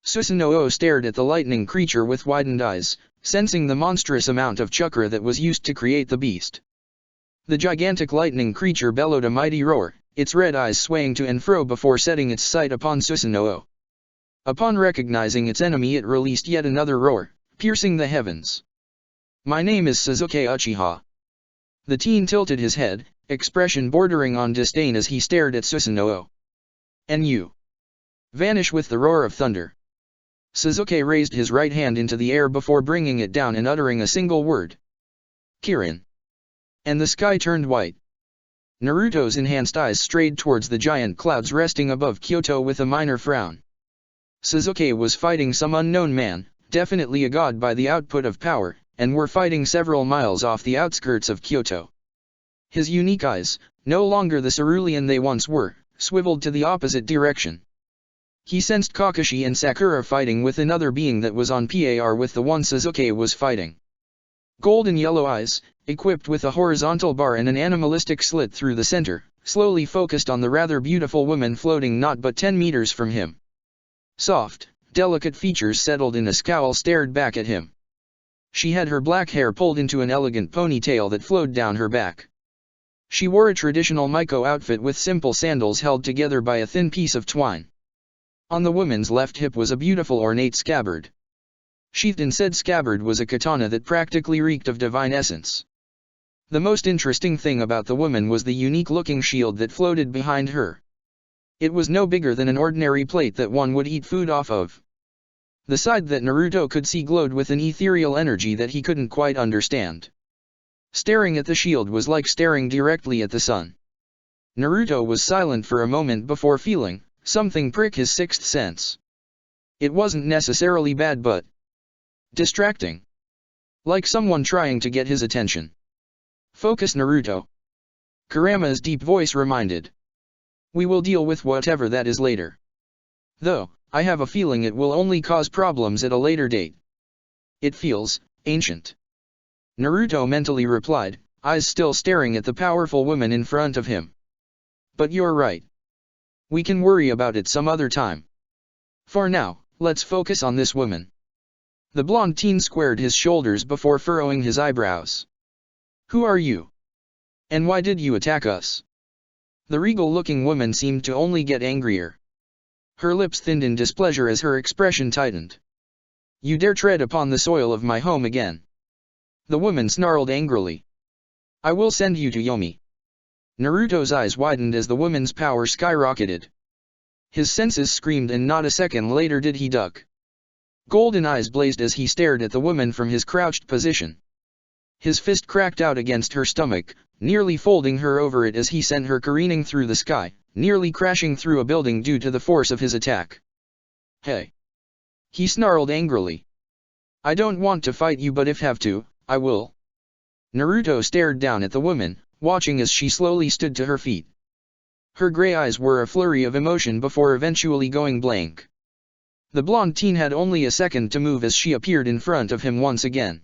[SPEAKER 1] Susanoo stared at the lightning creature with widened eyes, sensing the monstrous amount of chakra that was used to create the beast. The gigantic lightning creature bellowed a mighty roar, its red eyes swaying to and fro before setting its sight upon Susanoo. Upon recognizing its enemy, it released yet another roar, piercing the heavens. "My name is Suzuki Uchiha." The teen tilted his head, expression bordering on disdain as he stared at Susanoo. "And you? Vanish with the roar of thunder." Suzuki raised his right hand into the air before bringing it down and uttering a single word. "Kirin." And the sky turned white. Naruto's enhanced eyes strayed towards the giant clouds resting above Kyoto with a minor frown. Suzuki was fighting some unknown man, definitely a god by the output of power, and were fighting several miles off the outskirts of Kyoto. His unique eyes, no longer the cerulean they once were, swiveled to the opposite direction. He sensed Kakashi and Sakura fighting with another being that was on par with the one Suzuki was fighting. Golden yellow eyes, equipped with a horizontal bar and an animalistic slit through the center, slowly focused on the rather beautiful woman floating not but 10 meters from him. Soft, delicate features settled in a scowl stared back at him. She had her black hair pulled into an elegant ponytail that flowed down her back. She wore a traditional Miko outfit with simple sandals held together by a thin piece of twine. On the woman's left hip was a beautiful ornate scabbard. Sheathed in said scabbard was a katana that practically reeked of divine essence. The most interesting thing about the woman was the unique-looking shield that floated behind her. It was no bigger than an ordinary plate that one would eat food off of. The side that Naruto could see glowed with an ethereal energy that he couldn't quite understand. Staring at the shield was like staring directly at the sun. Naruto was silent for a moment before feeling something prick his sixth sense. It wasn't necessarily bad but distracting. Like someone trying to get his attention. "Focus, Naruto," Kurama's deep voice reminded. "We will deal with whatever that is later. Though, I have a feeling it will only cause problems at a later date." "It feels ancient," Naruto mentally replied, eyes still staring at the powerful woman in front of him. "But you're right. We can worry about it some other time. For now, let's focus on this woman." The blonde teen squared his shoulders before furrowing his eyebrows. "Who are you? And why did you attack us?" The regal-looking woman seemed to only get angrier. Her lips thinned in displeasure as her expression tightened. "You dare tread upon the soil of my home again?" The woman snarled angrily. "I will send you to Yomi." Naruto's eyes widened as the woman's power skyrocketed. His senses screamed and not a second later did he duck. Golden eyes blazed as he stared at the woman from his crouched position. His fist cracked out against her stomach, nearly folding her over it as he sent her careening through the sky, nearly crashing through a building due to the force of his attack. "Hey!" he snarled angrily. "I don't want to fight you but if have to, I will." Naruto stared down at the woman, watching as she slowly stood to her feet. Her gray eyes were a flurry of emotion before eventually going blank. The blonde teen had only a second to move as she appeared in front of him once again.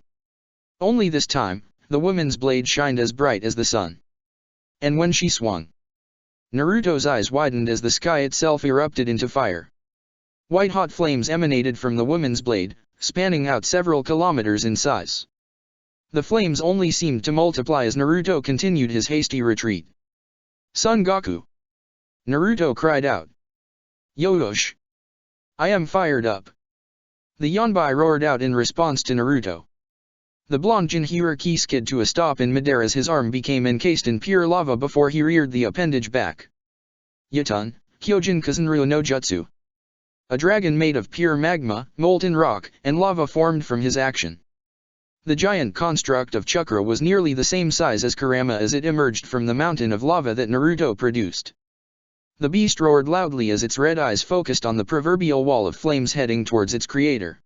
[SPEAKER 1] Only this time, the woman's blade shined as bright as the sun. And when she swung, Naruto's eyes widened as the sky itself erupted into fire. White-hot flames emanated from the woman's blade, spanning out several kilometers in size. The flames only seemed to multiply as Naruto continued his hasty retreat. "Son Goku!" Naruto cried out. "Yosh! I am fired up!" The Yonbai roared out in response to Naruto. The blonde Jinhyuriki skid to a stop in midair as his arm became encased in pure lava before he reared the appendage back. Yatun, Kyojin Kazunryu no Jutsu. A dragon made of pure magma, molten rock, and lava formed from his action. The giant construct of Chakra was nearly the same size as Kurama as it emerged from the mountain of lava that Naruto produced. The beast roared loudly as its red eyes focused on the proverbial wall of flames heading towards its creator.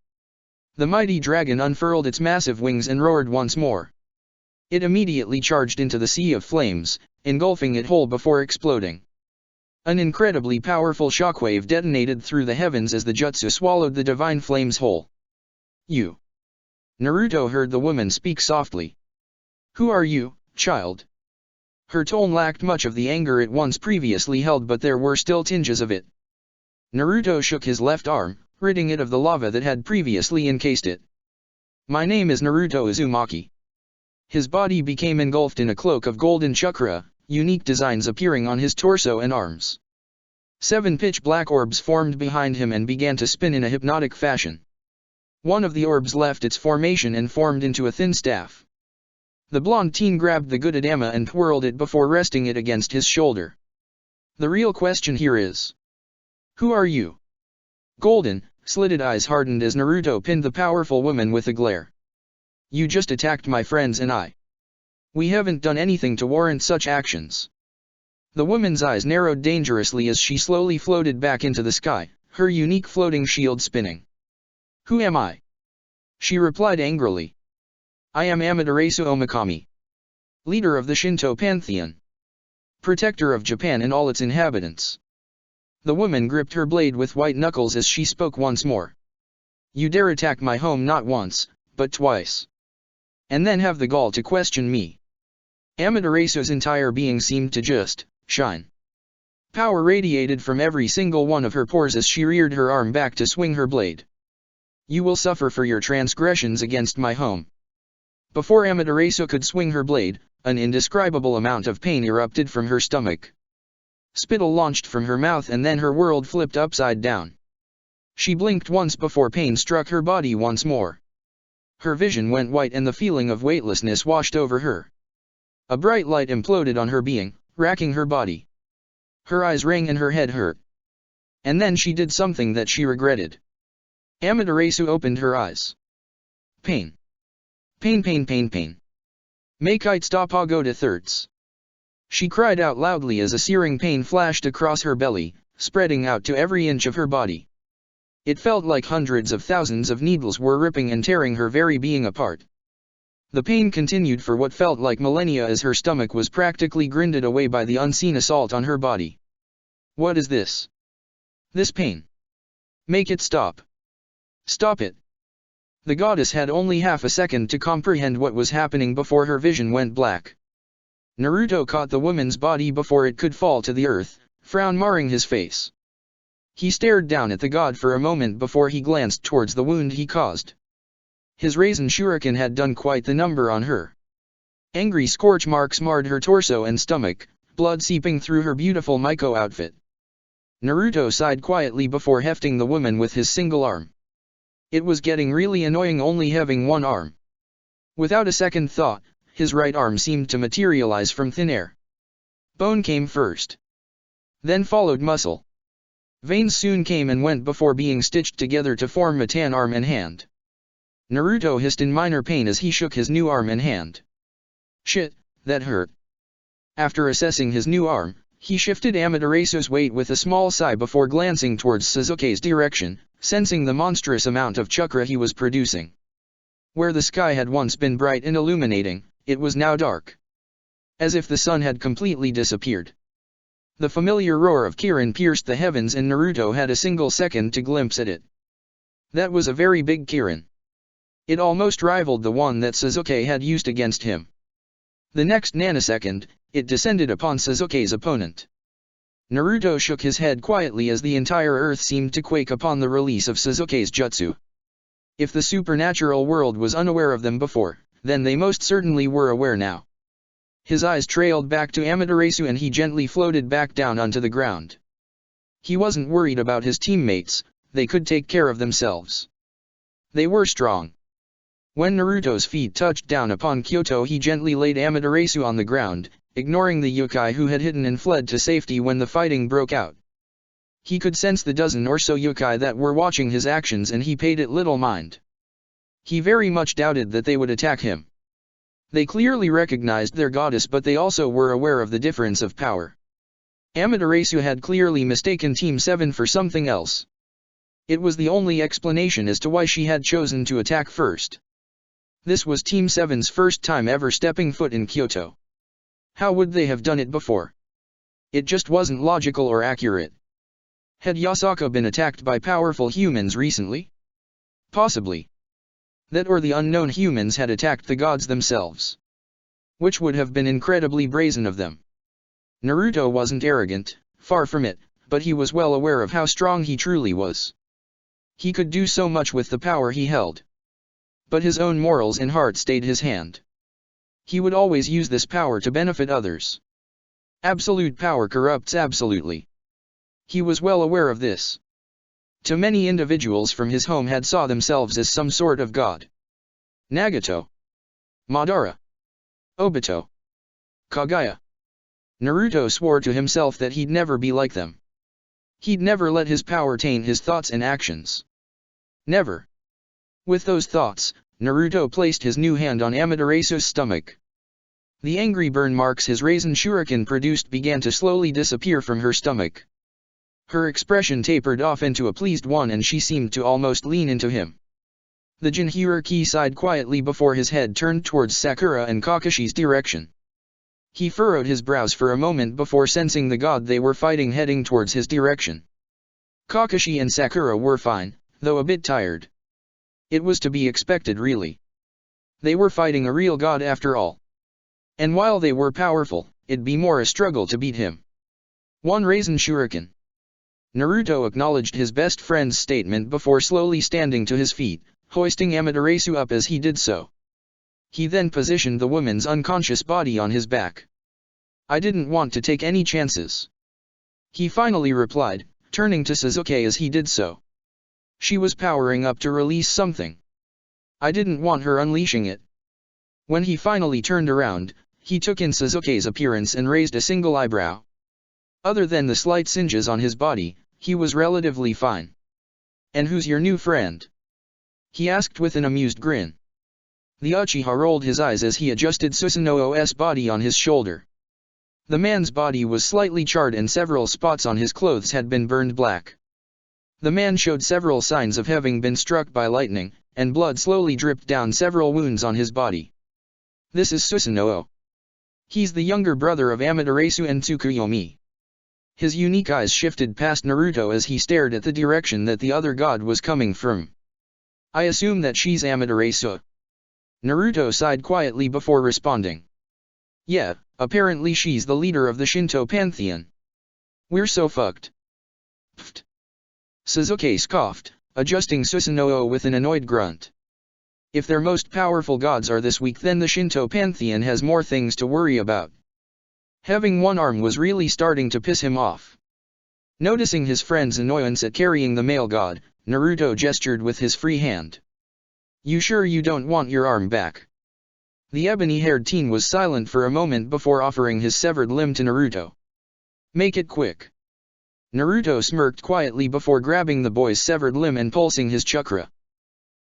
[SPEAKER 1] The mighty dragon unfurled its massive wings and roared once more. It immediately charged into the sea of flames, engulfing it whole before exploding. An incredibly powerful shockwave detonated through the heavens as the jutsu swallowed the divine flames whole. "You." Naruto heard the woman speak softly. "Who are you, child?" Her tone lacked much of the anger it once previously held, but there were still tinges of it. Naruto shook his left arm, ridding it of the lava that had previously encased it. "My name is Naruto Uzumaki." His body became engulfed in a cloak of golden chakra, unique designs appearing on his torso and arms. 7 pitch-black orbs formed behind him and began to spin in a hypnotic fashion. One of the orbs left its formation and formed into a thin staff. The blonde teen grabbed the good Adama and twirled it before resting it against his shoulder. "The real question here is, who are you?" Golden, slitted eyes hardened as Naruto pinned the powerful woman with a glare. "You just attacked my friends and I. We haven't done anything to warrant such actions." The woman's eyes narrowed dangerously as she slowly floated back into the sky, her unique floating shield spinning. "Who am I?" she replied angrily. "I am Amaterasu Omikami, leader of the Shinto pantheon, protector of Japan and all its inhabitants." The woman gripped her blade with white knuckles as she spoke once more. "You dare attack my home not once, but twice. And then have the gall to question me." Amaterasu's entire being seemed to just shine. Power radiated from every single one of her pores as she reared her arm back to swing her blade. "You will suffer for your transgressions against my home." Before Amaterasu could swing her blade, an indescribable amount of pain erupted from her stomach. Spittle launched from her mouth and then her world flipped upside down. She blinked once before pain struck her body once more. Her vision went white and the feeling of weightlessness washed over her. A bright light imploded on her being, racking her body. Her eyes rang and her head hurt. And then she did something that she regretted. Amaterasu opened her eyes. "Pain. Pain, pain, pain, pain. Make it stop, I'll go to thirds." She cried out loudly as a searing pain flashed across her belly, spreading out to every inch of her body. It felt like hundreds of thousands of needles were ripping and tearing her very being apart. The pain continued for what felt like millennia as her stomach was practically grinded away by the unseen assault on her body. "What is this? This pain. Make it stop. Stop it." The goddess had only half a second to comprehend what was happening before her vision went black. Naruto caught the woman's body before it could fall to the earth, frown marring his face. He stared down at the god for a moment before he glanced towards the wound he caused. His Raisin Shuriken had done quite the number on her. Angry scorch marks marred her torso and stomach, blood seeping through her beautiful Miko outfit. Naruto sighed quietly before hefting the woman with his single arm. It was getting really annoying only having one arm. Without a second thought, his right arm seemed to materialize from thin air. Bone came first. Then followed muscle. Veins soon came and went before being stitched together to form a tan arm and hand. Naruto hissed in minor pain as he shook his new arm and hand. "Shit, that hurt." After assessing his new arm, he shifted Amaterasu's weight with a small sigh before glancing towards Sasuke's direction, sensing the monstrous amount of chakra he was producing. Where the sky had once been bright and illuminating, it was now dark. As if the sun had completely disappeared. The familiar roar of Kirin pierced the heavens and Naruto had a single second to glimpse at it. That was a very big Kirin. It almost rivaled the one that Sasuke had used against him. The next nanosecond, it descended upon Sasuke's opponent. Naruto shook his head quietly as the entire earth seemed to quake upon the release of Sasuke's jutsu. If the supernatural world was unaware of them before, then they most certainly were aware now. His eyes trailed back to Amaterasu and he gently floated back down onto the ground. He wasn't worried about his teammates, they could take care of themselves. They were strong. When Naruto's feet touched down upon Kyoto, he gently laid Amaterasu on the ground, ignoring the yokai who had hidden and fled to safety when the fighting broke out. He could sense the dozen or so yokai that were watching his actions and he paid it little mind. He very much doubted that they would attack him. They clearly recognized their goddess, but they also were aware of the difference of power. Amaterasu had clearly mistaken Team 7 for something else. It was the only explanation as to why she had chosen to attack first. This was Team 7's first time ever stepping foot in Kyoto. How would they have done it before? It just wasn't logical or accurate. Had Yasaka been attacked by powerful humans recently? Possibly. That or the unknown humans had attacked the gods themselves. Which would have been incredibly brazen of them. Naruto wasn't arrogant, far from it, but he was well aware of how strong he truly was. He could do so much with the power he held. But his own morals and heart stayed his hand. He would always use this power to benefit others. Absolute power corrupts absolutely. He was well aware of this. Too many individuals from his home had saw themselves as some sort of god. Nagato, Madara, Obito, Kaguya. Naruto swore to himself that he'd never be like them. He'd never let his power taint his thoughts and actions. Never. With those thoughts, Naruto placed his new hand on Amaterasu's stomach. The angry burn marks his Rasen Shuriken produced began to slowly disappear from her stomach. Her expression tapered off into a pleased one and she seemed to almost lean into him. The Jinhyuriki sighed quietly before his head turned towards Sakura and Kakashi's direction. He furrowed his brows for a moment before sensing the god they were fighting heading towards his direction. Kakashi and Sakura were fine, though a bit tired. It was to be expected really. They were fighting a real god after all. And while they were powerful, it'd be more a struggle to beat him. One Rasen Shuriken. Naruto acknowledged his best friend's statement before slowly standing to his feet, hoisting Amaterasu up as he did so. He then positioned the woman's unconscious body on his back. I didn't want to take any chances. He finally replied, turning to Sasuke as he did so. She was powering up to release something. I didn't want her unleashing it. When he finally turned around, he took in Sasuke's appearance and raised a single eyebrow. Other than the slight singes on his body, he was relatively fine. And who's your new friend? He asked with an amused grin. The Uchiha rolled his eyes as he adjusted Susanoo's body on his shoulder. The man's body was slightly charred and several spots on his clothes had been burned black. The man showed several signs of having been struck by lightning, and blood slowly dripped down several wounds on his body. This is Susanoo. He's the younger brother of Amaterasu and Tsukuyomi. His unique eyes shifted past Naruto as he stared at the direction that the other god was coming from. I assume that she's Amaterasu. Naruto sighed quietly before responding. Yeah, apparently she's the leader of the Shinto pantheon. We're so fucked. Pfft. Sasuke scoffed, adjusting Susanoo with an annoyed grunt. If their most powerful gods are this weak, then the Shinto pantheon has more things to worry about. Having one arm was really starting to piss him off. Noticing his friend's annoyance at carrying the male god, Naruto gestured with his free hand. You sure you don't want your arm back? The ebony-haired teen was silent for a moment before offering his severed limb to Naruto. Make it quick. Naruto smirked quietly before grabbing the boy's severed limb and pulsing his chakra.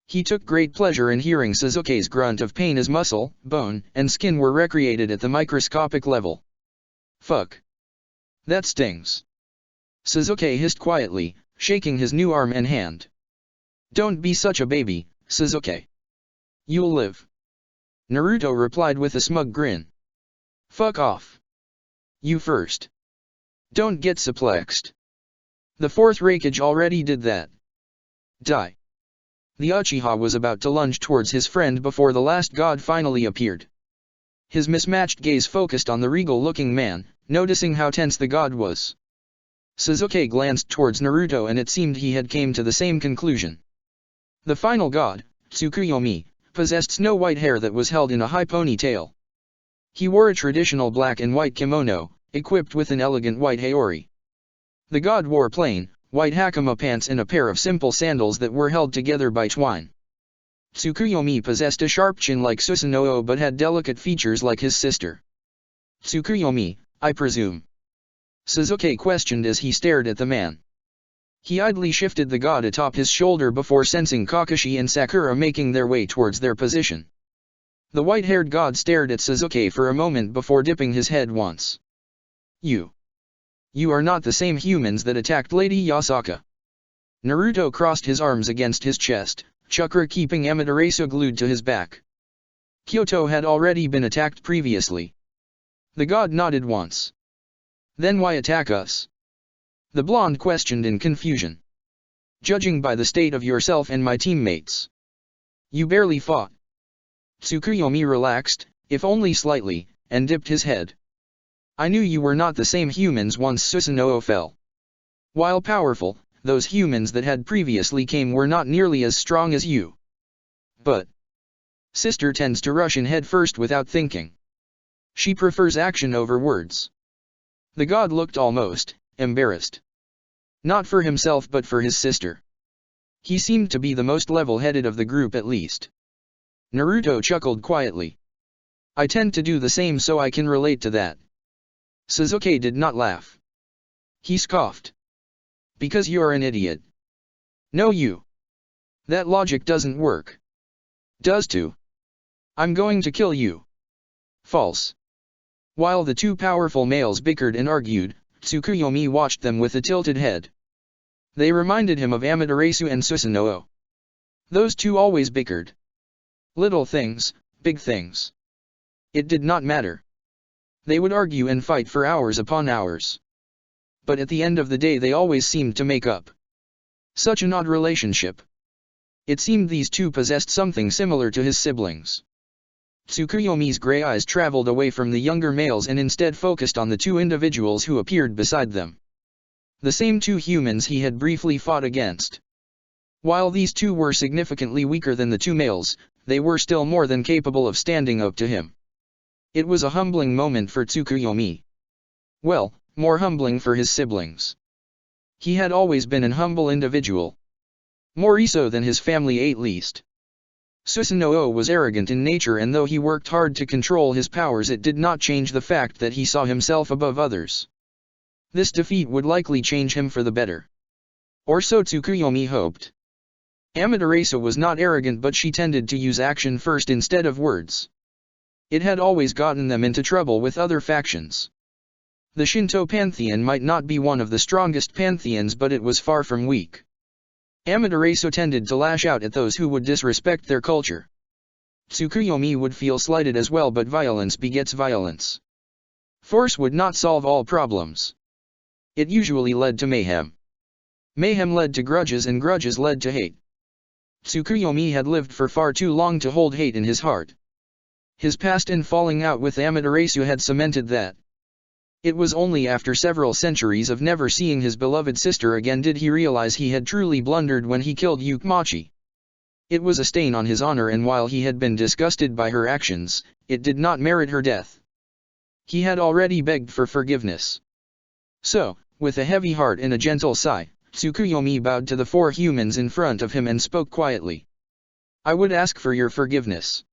[SPEAKER 1] He took great pleasure in hearing Sasuke's grunt of pain as muscle, bone, and skin were recreated at the microscopic level. Fuck. That stings. Sasuke hissed quietly, shaking his new arm and hand. Don't be such a baby, Sasuke. You'll live. Naruto replied with a smug grin. Fuck off. You first. Don't get suplexed. The fourth Raikage already did that. Die. The Uchiha was about to lunge towards his friend before the last god finally appeared. His mismatched gaze focused on the regal-looking man, noticing how tense the god was. Sasuke glanced towards Naruto and it seemed he had came to the same conclusion. The final god, Tsukuyomi, possessed snow-white hair that was held in a high ponytail. He wore a traditional black and white kimono, equipped with an elegant white haori. The god wore plain, white hakama pants and a pair of simple sandals that were held together by twine. Tsukuyomi possessed a sharp chin like Susanoo but had delicate features like his sister. Tsukuyomi, I presume? Sasuke questioned as he stared at the man. He idly shifted the god atop his shoulder before sensing Kakashi and Sakura making their way towards their position. The white-haired god stared at Sasuke for a moment before dipping his head once. You are not the same humans that attacked Lady Yasaka. Naruto crossed his arms against his chest, chakra keeping Amaterasu glued to his back. Kyoto had already been attacked previously. The god nodded once. Then why attack us? The blonde questioned in confusion. Judging by the state of yourself and my teammates. You barely fought. Tsukuyomi relaxed, if only slightly, and dipped his head. I knew you were not the same humans once Susanoo fell. While powerful, those humans that had previously came were not nearly as strong as you. But sister tends to rush in head first without thinking. She prefers action over words. The god looked almost embarrassed. Not for himself but for his sister. He seemed to be the most level-headed of the group at least. Naruto chuckled quietly. I tend to do the same so I can relate to that. Sasuke did not laugh. He scoffed. Because you're an idiot. No you. That logic doesn't work. Does too. I'm going to kill you. False. While the two powerful males bickered and argued, Tsukuyomi watched them with a tilted head. They reminded him of Amaterasu and Susanoo. Those two always bickered. Little things, big things. It did not matter. They would argue and fight for hours upon hours. But at the end of the day they always seemed to make up. Such an odd relationship. It seemed these two possessed something similar to his siblings. Tsukuyomi's gray eyes traveled away from the younger males and instead focused on the two individuals who appeared beside them. The same two humans he had briefly fought against. While these two were significantly weaker than the two males, they were still more than capable of standing up to him. It was a humbling moment for Tsukuyomi. Well, more humbling for his siblings. He had always been an humble individual. More so than his family at least. Susanoo was arrogant in nature and though he worked hard to control his powers it did not change the fact that he saw himself above others. This defeat would likely change him for the better. Or so Tsukuyomi hoped. Amaterasu was not arrogant but she tended to use action first instead of words. It had always gotten them into trouble with other factions. The Shinto pantheon might not be one of the strongest pantheons but it was far from weak. Amaterasu tended to lash out at those who would disrespect their culture. Tsukuyomi would feel slighted as well but violence begets violence. Force would not solve all problems. It usually led to mayhem. Mayhem led to grudges and grudges led to hate. Tsukuyomi had lived for far too long to hold hate in his heart. His past and falling out with Amaterasu had cemented that. It was only after several centuries of never seeing his beloved sister again did he realize he had truly blundered when he killed Yukmachi. It was a stain on his honor and while he had been disgusted by her actions, it did not merit her death. He had already begged for forgiveness. So, with a heavy heart and a gentle sigh, Tsukuyomi bowed to the four humans in front of him and spoke quietly. I would ask for your forgiveness.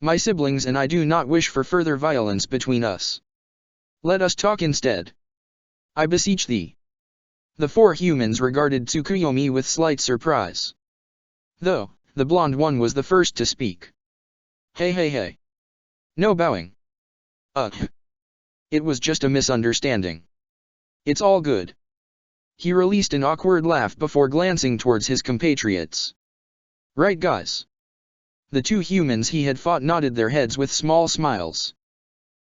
[SPEAKER 1] My siblings and I do not wish for further violence between us. Let us talk instead. I beseech thee. The four humans regarded Tsukuyomi with slight surprise. Though, the blonde one was the first to speak. Hey. No bowing. It was just a misunderstanding. It's all good. He released an awkward laugh before glancing towards his compatriots. Right guys. The two humans he had fought nodded their heads with small smiles.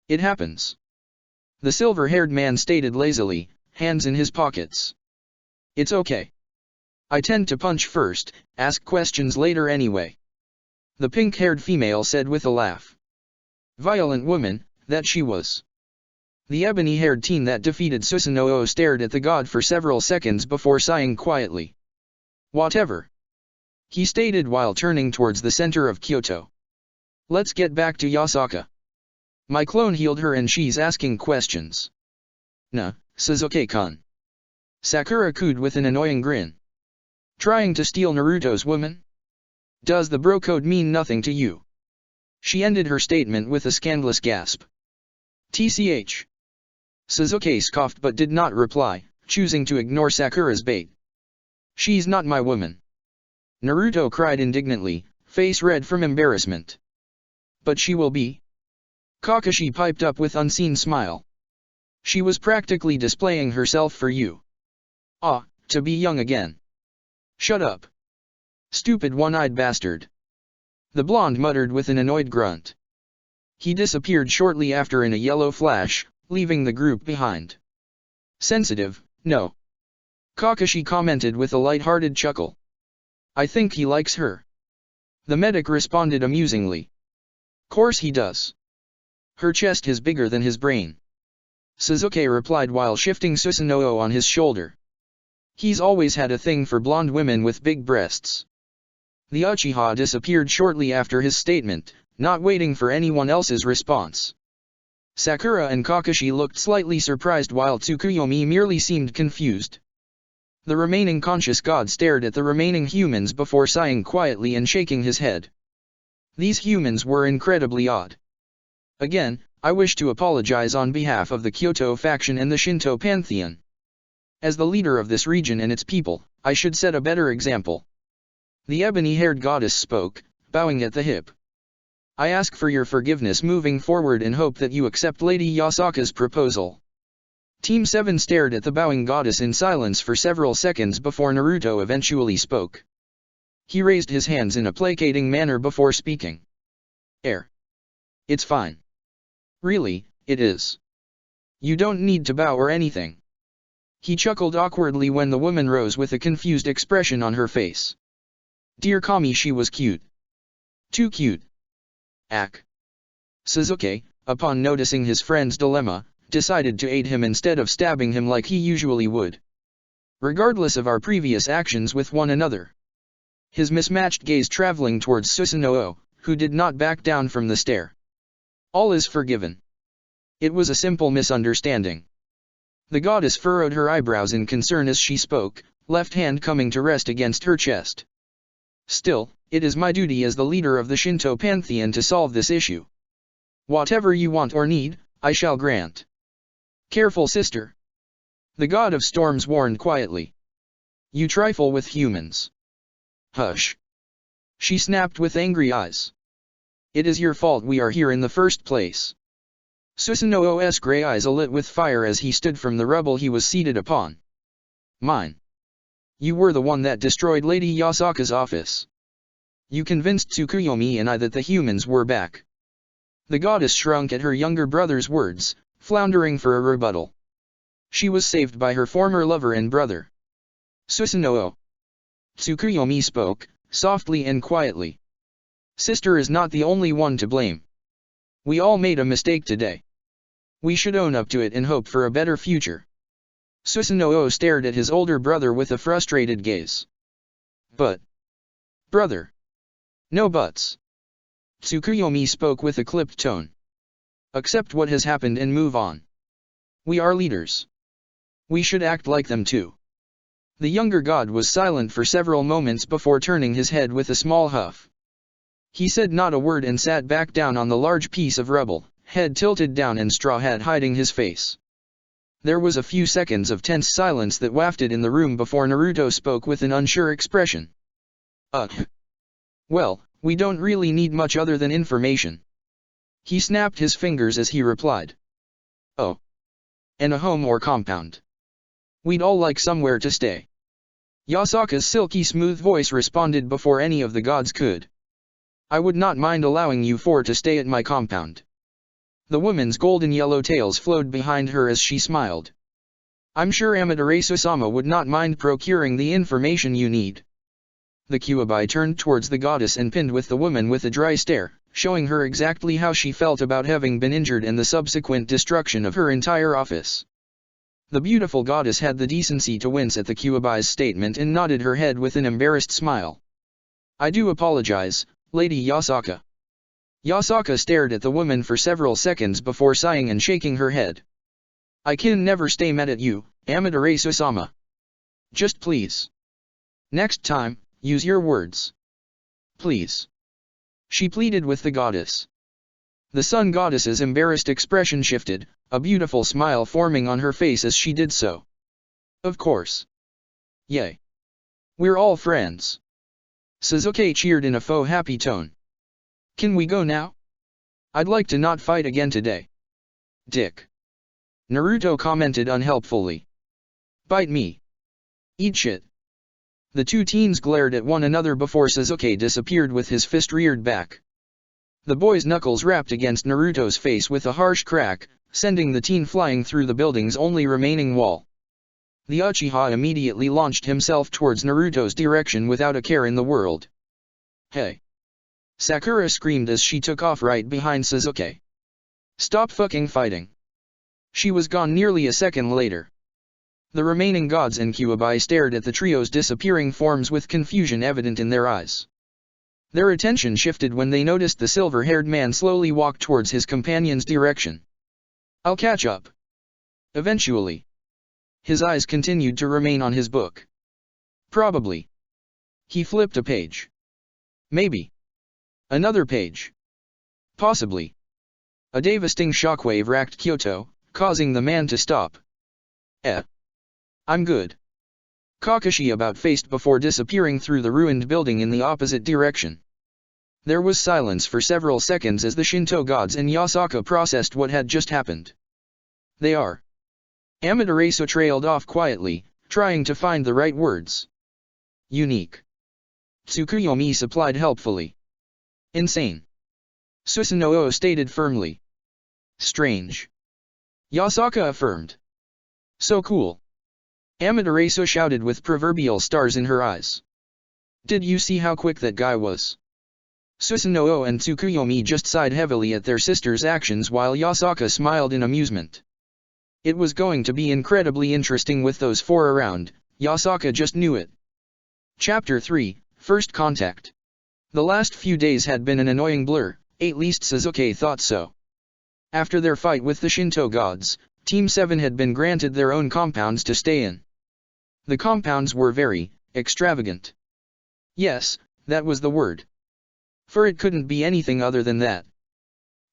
[SPEAKER 1] It happens. The silver-haired man stated lazily, hands in his pockets. It's okay. I tend to punch first, ask questions later anyway. The pink-haired female said with a laugh. Violent woman, that she was. The ebony-haired teen that defeated Susanoo stared at the god for several seconds before sighing quietly. Whatever. He stated while turning towards the center of Kyoto. Let's get back to Yasaka. My clone healed her and she's asking questions. Nah, Sasuke-kun. Sakura cooed with an annoying grin. Trying to steal Naruto's woman? Does the bro code mean nothing to you? She ended her statement with a scandalous gasp. TCH. Sasuke scoffed but did not reply, choosing to ignore Sakura's bait. She's not my woman. Naruto cried indignantly, face red from embarrassment. But she will be. Kakashi piped up with unseen smile. She was practically displaying herself for you. Ah, to be young again. Shut up. Stupid one-eyed bastard. The blonde muttered with an annoyed grunt. He disappeared shortly after in a yellow flash, leaving the group behind. Sensitive, no. Kakashi commented with a light-hearted chuckle. I think he likes her. The medic responded amusingly. Course he does. Her chest is bigger than his brain. Sasuke replied while shifting Susanoo on his shoulder. He's always had a thing for blonde women with big breasts. The Uchiha disappeared shortly after his statement, not waiting for anyone else's response. Sakura and Kakashi looked slightly surprised while Tsukuyomi merely seemed confused. The remaining conscious god stared at the remaining humans before sighing quietly and shaking his head. These humans were incredibly odd. Again, I wish to apologize on behalf of the Kyoto faction and the Shinto pantheon. As the leader of this region and its people, I should set a better example. The ebony-haired goddess spoke, bowing at the hip. I ask for your forgiveness moving forward and hope that you accept Lady Yasaka's proposal. Team 7 stared at the bowing goddess in silence for several seconds before Naruto eventually spoke. He raised his hands in a placating manner before speaking. It's fine. Really, it is. You don't need to bow or anything. He chuckled awkwardly when the woman rose with a confused expression on her face. Dear Kami, she was cute. Too cute. Ack. Sasuke, upon noticing his friend's dilemma, decided to aid him instead of stabbing him like he usually would. Regardless of our previous actions with one another. His mismatched gaze traveling towards Susanoo, who did not back down from the stare. All is forgiven. It was a simple misunderstanding. The goddess furrowed her eyebrows in concern as she spoke, left hand coming to rest against her chest. Still, it is my duty as the leader of the Shinto pantheon to solve this issue. Whatever you want or need, I shall grant. Careful, sister. The god of storms warned quietly. You trifle with humans. Hush. She snapped with angry eyes. It is your fault we are here in the first place. Susanoo's gray eyes alit with fire as he stood from the rubble he was seated upon. Mine. You were the one that destroyed Lady Yasaka's office. You convinced Tsukuyomi and I that the humans were back. The goddess shrunk at her younger brother's words, floundering for a rebuttal. She was saved by her former lover and brother. Susanoo. Tsukuyomi spoke, softly and quietly. Sister is not the only one to blame. We all made a mistake today. We should own up to it and hope for a better future. Susanoo stared at his older brother with a frustrated gaze. But. Brother. No buts. Tsukuyomi spoke with a clipped tone. Accept what has happened and move on. We are leaders. We should act like them too. The younger god was silent for several moments before turning his head with a small huff. He said not a word and sat back down on the large piece of rubble, head tilted down and straw hat hiding his face. There was a few seconds of tense silence that wafted in the room before Naruto spoke with an unsure expression. Well, we don't really need much other than information. He snapped his fingers as he replied. Oh. And a home or compound. We'd all like somewhere to stay. Yasaka's silky smooth voice responded before any of the gods could. I would not mind allowing you four to stay at my compound. The woman's golden yellow tails flowed behind her as she smiled. I'm sure Amaterasu-sama would not mind procuring the information you need. The Kyuubi turned towards the goddess and pinned with the woman with a dry stare, showing her exactly how she felt about having been injured and the subsequent destruction of her entire office. The beautiful goddess had the decency to wince at the Kyuubi's statement and nodded her head with an embarrassed smile. I do apologize, Lady Yasaka. Yasaka stared at the woman for several seconds before sighing and shaking her head. I can never stay mad at you, Amaterasu-sama. Just please. Next time, use your words. Please. She pleaded with the goddess. The sun goddess's embarrassed expression shifted, a beautiful smile forming on her face as she did so. Of course. Yay. We're all friends. Sasuke cheered in a faux happy tone. Can we go now? I'd like to not fight again today. Dick. Naruto commented unhelpfully. Bite me. Eat shit. The two teens glared at one another before Sasuke disappeared with his fist reared back. The boy's knuckles rapped against Naruto's face with a harsh crack, sending the teen flying through the building's only remaining wall. The Uchiha immediately launched himself towards Naruto's direction without a care in the world. Hey! Sakura screamed as she took off right behind Sasuke. Stop fucking fighting! She was gone nearly a second later. The remaining gods and Kyuubi stared at the trio's disappearing forms with confusion evident in their eyes. Their attention shifted when they noticed the silver-haired man slowly walk towards his companion's direction. I'll catch up. Eventually. His eyes continued to remain on his book. Probably. He flipped a page. Maybe. Another page. Possibly. A devastating shockwave racked Kyoto, causing the man to stop. I'm good. Kakashi about faced before disappearing through the ruined building in the opposite direction. There was silence for several seconds as the Shinto gods and Yasaka processed what had just happened. They are. Amaterasu trailed off quietly, trying to find the right words. Unique. Tsukuyomi supplied helpfully. Insane. Susanoo stated firmly. Strange. Yasaka affirmed. So cool. Amaterasu shouted with proverbial stars in her eyes. Did you see how quick that guy was? Susanoo and Tsukuyomi just sighed heavily at their sister's actions while Yasaka smiled in amusement. It was going to be incredibly interesting with those four around, Yasaka just knew it. Chapter 3, First Contact. The last few days had been an annoying blur, at least Sasuke thought so. After their fight with the Shinto gods, Team 7 had been granted their own compounds to stay in. The compounds were very extravagant. Yes, that was the word. For it couldn't be anything other than that.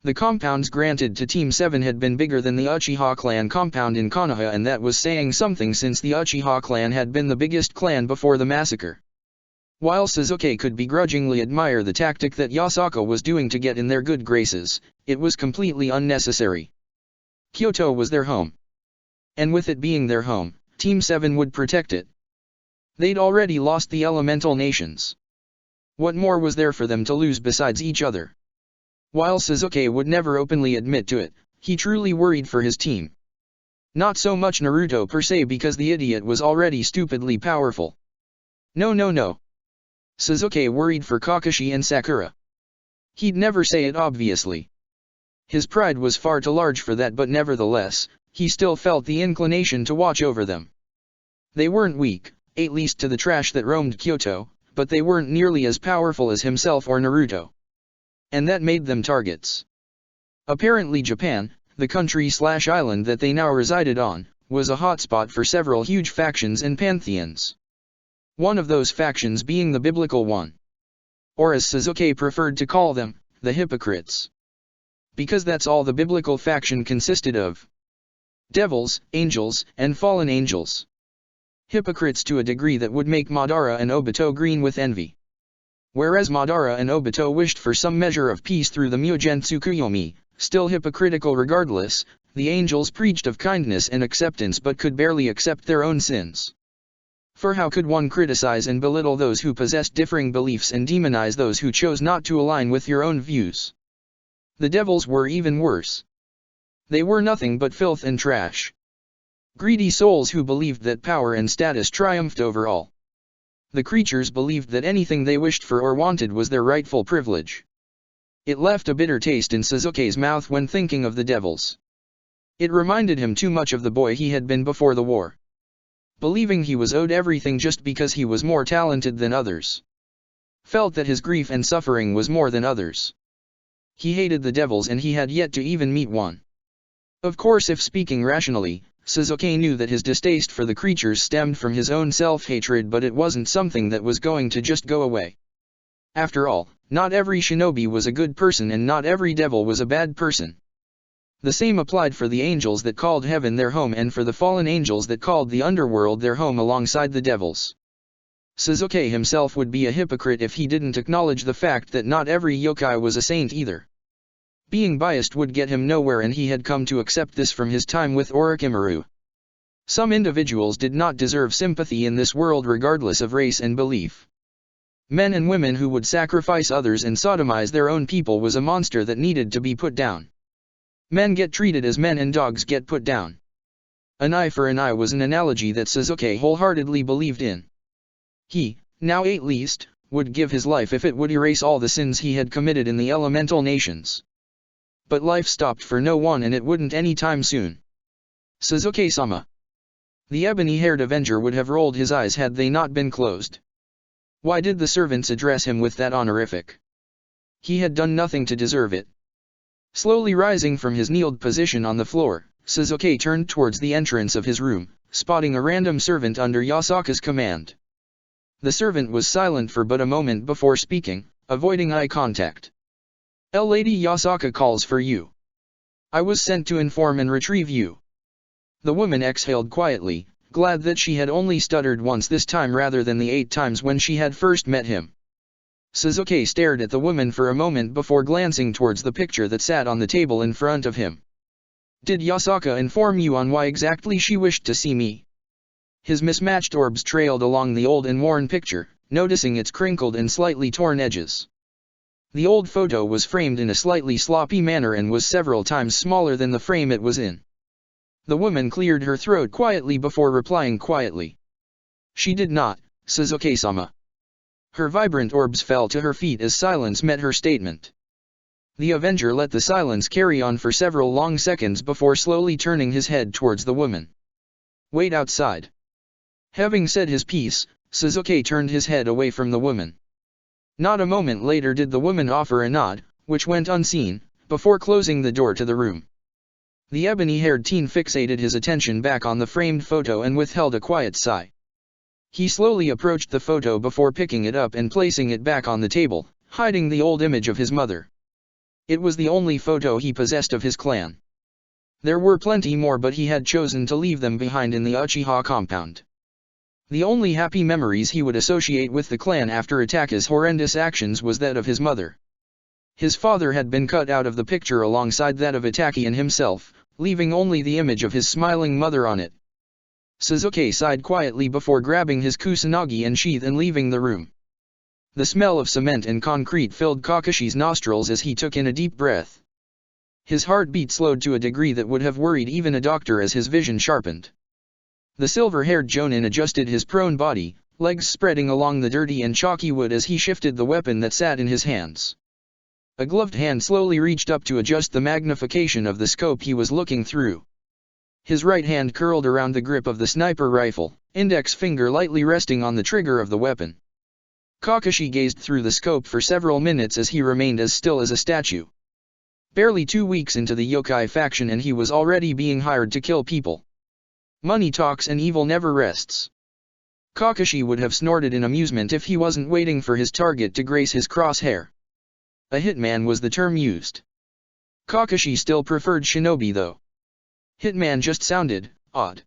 [SPEAKER 1] The compounds granted to Team 7 had been bigger than the Uchiha clan compound in Konoha, and that was saying something since the Uchiha clan had been the biggest clan before the massacre. While Sasuke could begrudgingly admire the tactic that Yasaka was doing to get in their good graces, it was completely unnecessary. Kyoto was their home. And with it being their home, Team 7 would protect it. They'd already lost the elemental nations. What more was there for them to lose besides each other? While Sasuke would never openly admit to it, he truly worried for his team. Not so much Naruto per se, because the idiot was already stupidly powerful. No. Sasuke worried for Kakashi and Sakura. He'd never say it obviously. His pride was far too large for that, but nevertheless, he still felt the inclination to watch over them. They weren't weak, at least to the trash that roamed Kyoto, but they weren't nearly as powerful as himself or Naruto. And that made them targets. Apparently Japan, the country/island that they now resided on, was a hotspot for several huge factions and pantheons. One of those factions being the biblical one. Or as Sasuke preferred to call them, the hypocrites. Because that's all the biblical faction consisted of. Devils, angels, and fallen angels. Hypocrites to a degree that would make Madara and Obito green with envy. Whereas Madara and Obito wished for some measure of peace through the Mugen Tsukuyomi, still hypocritical regardless, the angels preached of kindness and acceptance but could barely accept their own sins. For how could one criticize and belittle those who possessed differing beliefs and demonize those who chose not to align with your own views? The devils were even worse. They were nothing but filth and trash. Greedy souls who believed that power and status triumphed over all. The creatures believed that anything they wished for or wanted was their rightful privilege. It left a bitter taste in Sasuke's mouth when thinking of the devils. It reminded him too much of the boy he had been before the war. Believing he was owed everything just because he was more talented than others. Felt that his grief and suffering was more than others. He hated the devils and he had yet to even meet one. Of course, if speaking rationally, Sasuke knew that his distaste for the creatures stemmed from his own self-hatred, but it wasn't something that was going to just go away. After all, not every shinobi was a good person and not every devil was a bad person. The same applied for the angels that called heaven their home and for the fallen angels that called the underworld their home alongside the devils. Sasuke himself would be a hypocrite if he didn't acknowledge the fact that not every yokai was a saint either. Being biased would get him nowhere, and he had come to accept this from his time with Orochimaru. Some individuals did not deserve sympathy in this world regardless of race and belief. Men and women who would sacrifice others and sodomize their own people was a monster that needed to be put down. Men get treated as men and dogs get put down. An eye for an eye was an analogy that Sasuke wholeheartedly believed in. He, now at least, would give his life if it would erase all the sins he had committed in the elemental nations. But life stopped for no one, and it wouldn't anytime soon. Sasuke-sama. The ebony-haired Avenger would have rolled his eyes had they not been closed. Why did the servants address him with that honorific? He had done nothing to deserve it. Slowly rising from his kneeled position on the floor, Sasuke turned towards the entrance of his room, spotting a random servant under Yasaka's command. The servant was silent for but a moment before speaking, avoiding eye contact. Lady Yasaka calls for you. I was sent to inform and retrieve you. The woman exhaled quietly, glad that she had only stuttered once this time rather than the 8 times when she had first met him. Sasuke stared at the woman for a moment before glancing towards the picture that sat on the table in front of him. Did Yasaka inform you on why exactly she wished to see me? His mismatched orbs trailed along the old and worn picture, noticing its crinkled and slightly torn edges. The old photo was framed in a slightly sloppy manner and was several times smaller than the frame it was in. The woman cleared her throat quietly before replying quietly. She did not, Sasuke-sama. Her vibrant orbs fell to her feet as silence met her statement. The Avenger let the silence carry on for several long seconds before slowly turning his head towards the woman. Wait outside. Having said his piece, Sasuke turned his head away from the woman. Not a moment later did the woman offer a nod, which went unseen, before closing the door to the room. The ebony-haired teen fixated his attention back on the framed photo and withheld a quiet sigh. He slowly approached the photo before picking it up and placing it back on the table, hiding the old image of his mother. It was the only photo he possessed of his clan. There were plenty more, but he had chosen to leave them behind in the Uchiha compound. The only happy memories he would associate with the clan after Ataka's horrendous actions was that of his mother. His father had been cut out of the picture alongside that of Ataki and himself, leaving only the image of his smiling mother on it. Sasuke sighed quietly before grabbing his kusanagi and sheath and leaving the room. The smell of cement and concrete filled Kakashi's nostrils as he took in a deep breath. His heartbeat slowed to a degree that would have worried even a doctor as his vision sharpened. The silver-haired Jonin adjusted his prone body, legs spreading along the dirty and chalky wood as he shifted the weapon that sat in his hands. A gloved hand slowly reached up to adjust the magnification of the scope he was looking through. His right hand curled around the grip of the sniper rifle, index finger lightly resting on the trigger of the weapon. Kakashi gazed through the scope for several minutes as he remained as still as a statue. Barely 2 weeks into the yokai faction and he was already being hired to kill people. Money talks and evil never rests. Kakashi would have snorted in amusement if he wasn't waiting for his target to grace his crosshair. A hitman was the term used. Kakashi still preferred shinobi though. Hitman just sounded odd.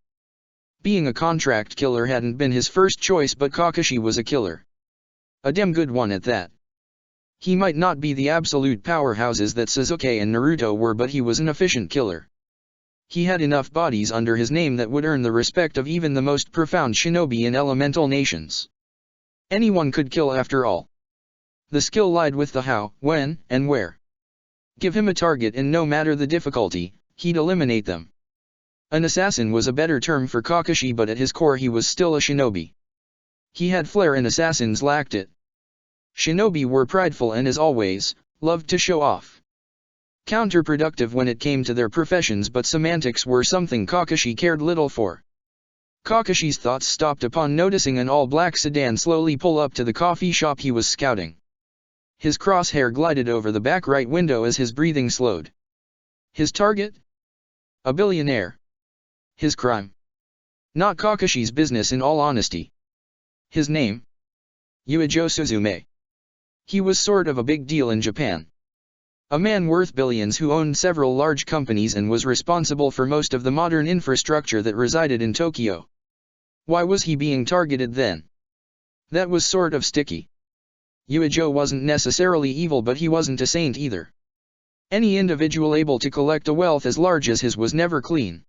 [SPEAKER 1] Being a contract killer hadn't been his first choice, but Kakashi was a killer. A damn good one at that. He might not be the absolute powerhouses that Sasuke and Naruto were, but he was an efficient killer. He had enough bodies under his name that would earn the respect of even the most profound shinobi in elemental nations. Anyone could kill after all. The skill lied with the how, when, and where. Give him a target and no matter the difficulty, he'd eliminate them. An assassin was a better term for Kakashi, but at his core he was still a shinobi. He had flair and assassins lacked it. Shinobi were prideful and, as always, loved to show off. Counterproductive when it came to their professions, but semantics were something Kakashi cared little for. Kakashi's thoughts stopped upon noticing an all-black sedan slowly pull up to the coffee shop he was scouting. His crosshair glided over the back right window as his breathing slowed. His target? A billionaire. His crime? Not Kakashi's business, in all honesty. His name? Yuijo Suzume. He was sort of a big deal in Japan. A man worth billions who owned several large companies and was responsible for most of the modern infrastructure that resided in Tokyo. Why was he being targeted then? That was sort of sticky. Yuijo wasn't necessarily evil, but he wasn't a saint either. Any individual able to collect a wealth as large as his was never clean.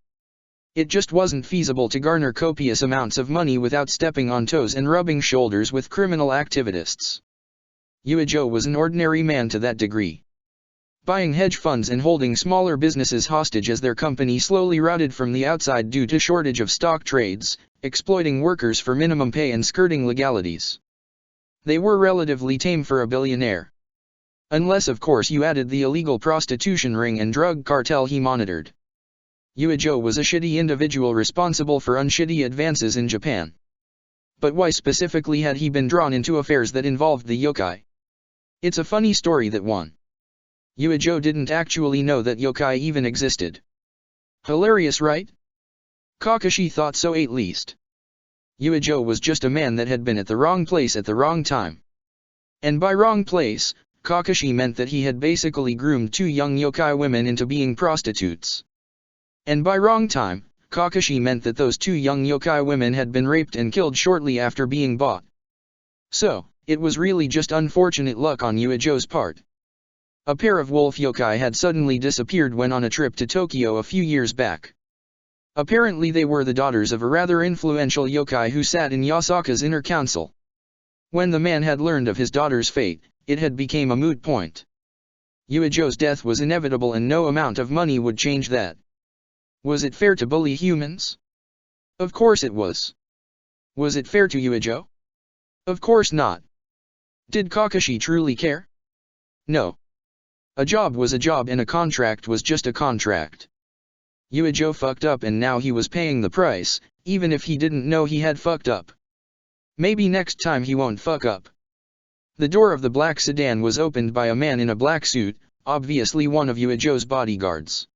[SPEAKER 1] It just wasn't feasible to garner copious amounts of money without stepping on toes and rubbing shoulders with criminal activists. Yuijo was an ordinary man to that degree. Buying hedge funds and holding smaller businesses hostage as their company slowly rotted from the outside due to shortage of stock trades, exploiting workers for minimum pay and skirting legalities. They were relatively tame for a billionaire. Unless of course you added the illegal prostitution ring and drug cartel he monitored. Yuijo was a shitty individual responsible for unshitty advances in Japan. But why specifically had he been drawn into affairs that involved the yokai? It's a funny story that one. Yuijo didn't actually know that yokai even existed. Hilarious, right? Kakashi thought so, at least. Yuijo was just a man that had been at the wrong place at the wrong time. And by wrong place, Kakashi meant that he had basically groomed two young yokai women into being prostitutes. And by wrong time, Kakashi meant that those two young yokai women had been raped and killed shortly after being bought. So, it was really just unfortunate luck on Yuijo's part. A pair of wolf yokai had suddenly disappeared when on a trip to Tokyo a few years back. Apparently they were the daughters of a rather influential yokai who sat in Yasaka's inner council. When the man had learned of his daughter's fate, it had become a moot point. Yuijo's death was inevitable and no amount of money would change that. Was it fair to bully humans? Of course it was. Was it fair to Yuijo? Of course not. Did Kakashi truly care? No. A job was a job and a contract was just a contract. Yuijo fucked up and now he was paying the price, even if he didn't know he had fucked up. Maybe next time he won't fuck up. The door of the black sedan was opened by a man in a black suit, obviously one of Yuijo's bodyguards.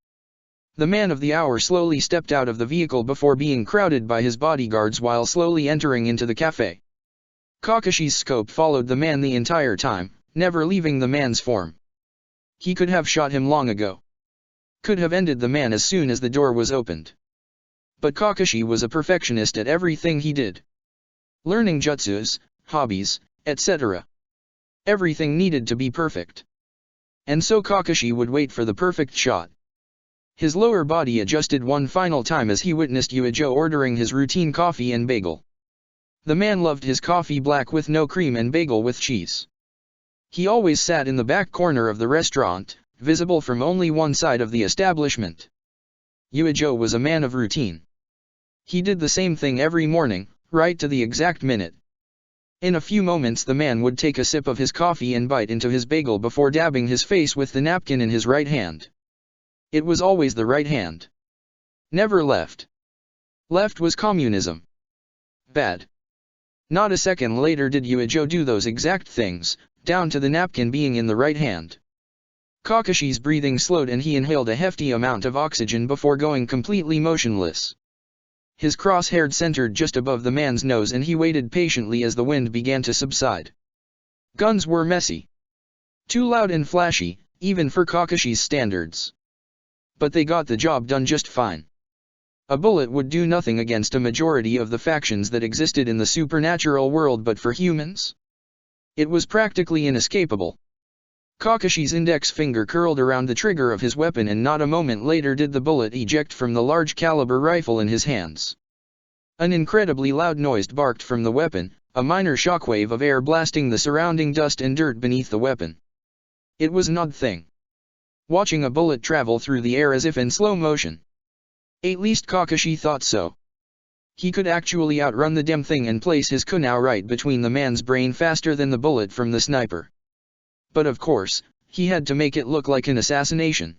[SPEAKER 1] The man of the hour slowly stepped out of the vehicle before being crowded by his bodyguards while slowly entering into the cafe. Kakashi's scope followed the man the entire time, never leaving the man's form. He could have shot him long ago. Could have ended the man as soon as the door was opened. But Kakashi was a perfectionist at everything he did. Learning jutsus, hobbies, etc. Everything needed to be perfect. And so Kakashi would wait for the perfect shot. His lower body adjusted one final time as he witnessed Yuijo ordering his routine coffee and bagel. The man loved his coffee black with no cream and bagel with cheese. He always sat in the back corner of the restaurant, visible from only one side of the establishment. Yuijo was a man of routine. He did the same thing every morning, right to the exact minute. In a few moments the man would take a sip of his coffee and bite into his bagel before dabbing his face with the napkin in his right hand. It was always the right hand. Never left. Left was communism. Bad. Not a second later did Yuijo do those exact things, down to the napkin being in the right hand. Kakashi's breathing slowed and he inhaled a hefty amount of oxygen before going completely motionless. His crosshair centered just above the man's nose and he waited patiently as the wind began to subside. Guns were messy. Too loud and flashy, even for Kakashi's standards. But they got the job done just fine. A bullet would do nothing against a majority of the factions that existed in the supernatural world, but for humans? It was practically inescapable. Kakashi's index finger curled around the trigger of his weapon and not a moment later did the bullet eject from the large caliber rifle in his hands. An incredibly loud noise barked from the weapon, a minor shockwave of air blasting the surrounding dust and dirt beneath the weapon. It was an odd thing. Watching a bullet travel through the air as if in slow motion. At least Kakashi thought so. He could actually outrun the damn thing and place his kunai right between the man's brain faster than the bullet from the sniper. But of course, he had to make it look like an assassination.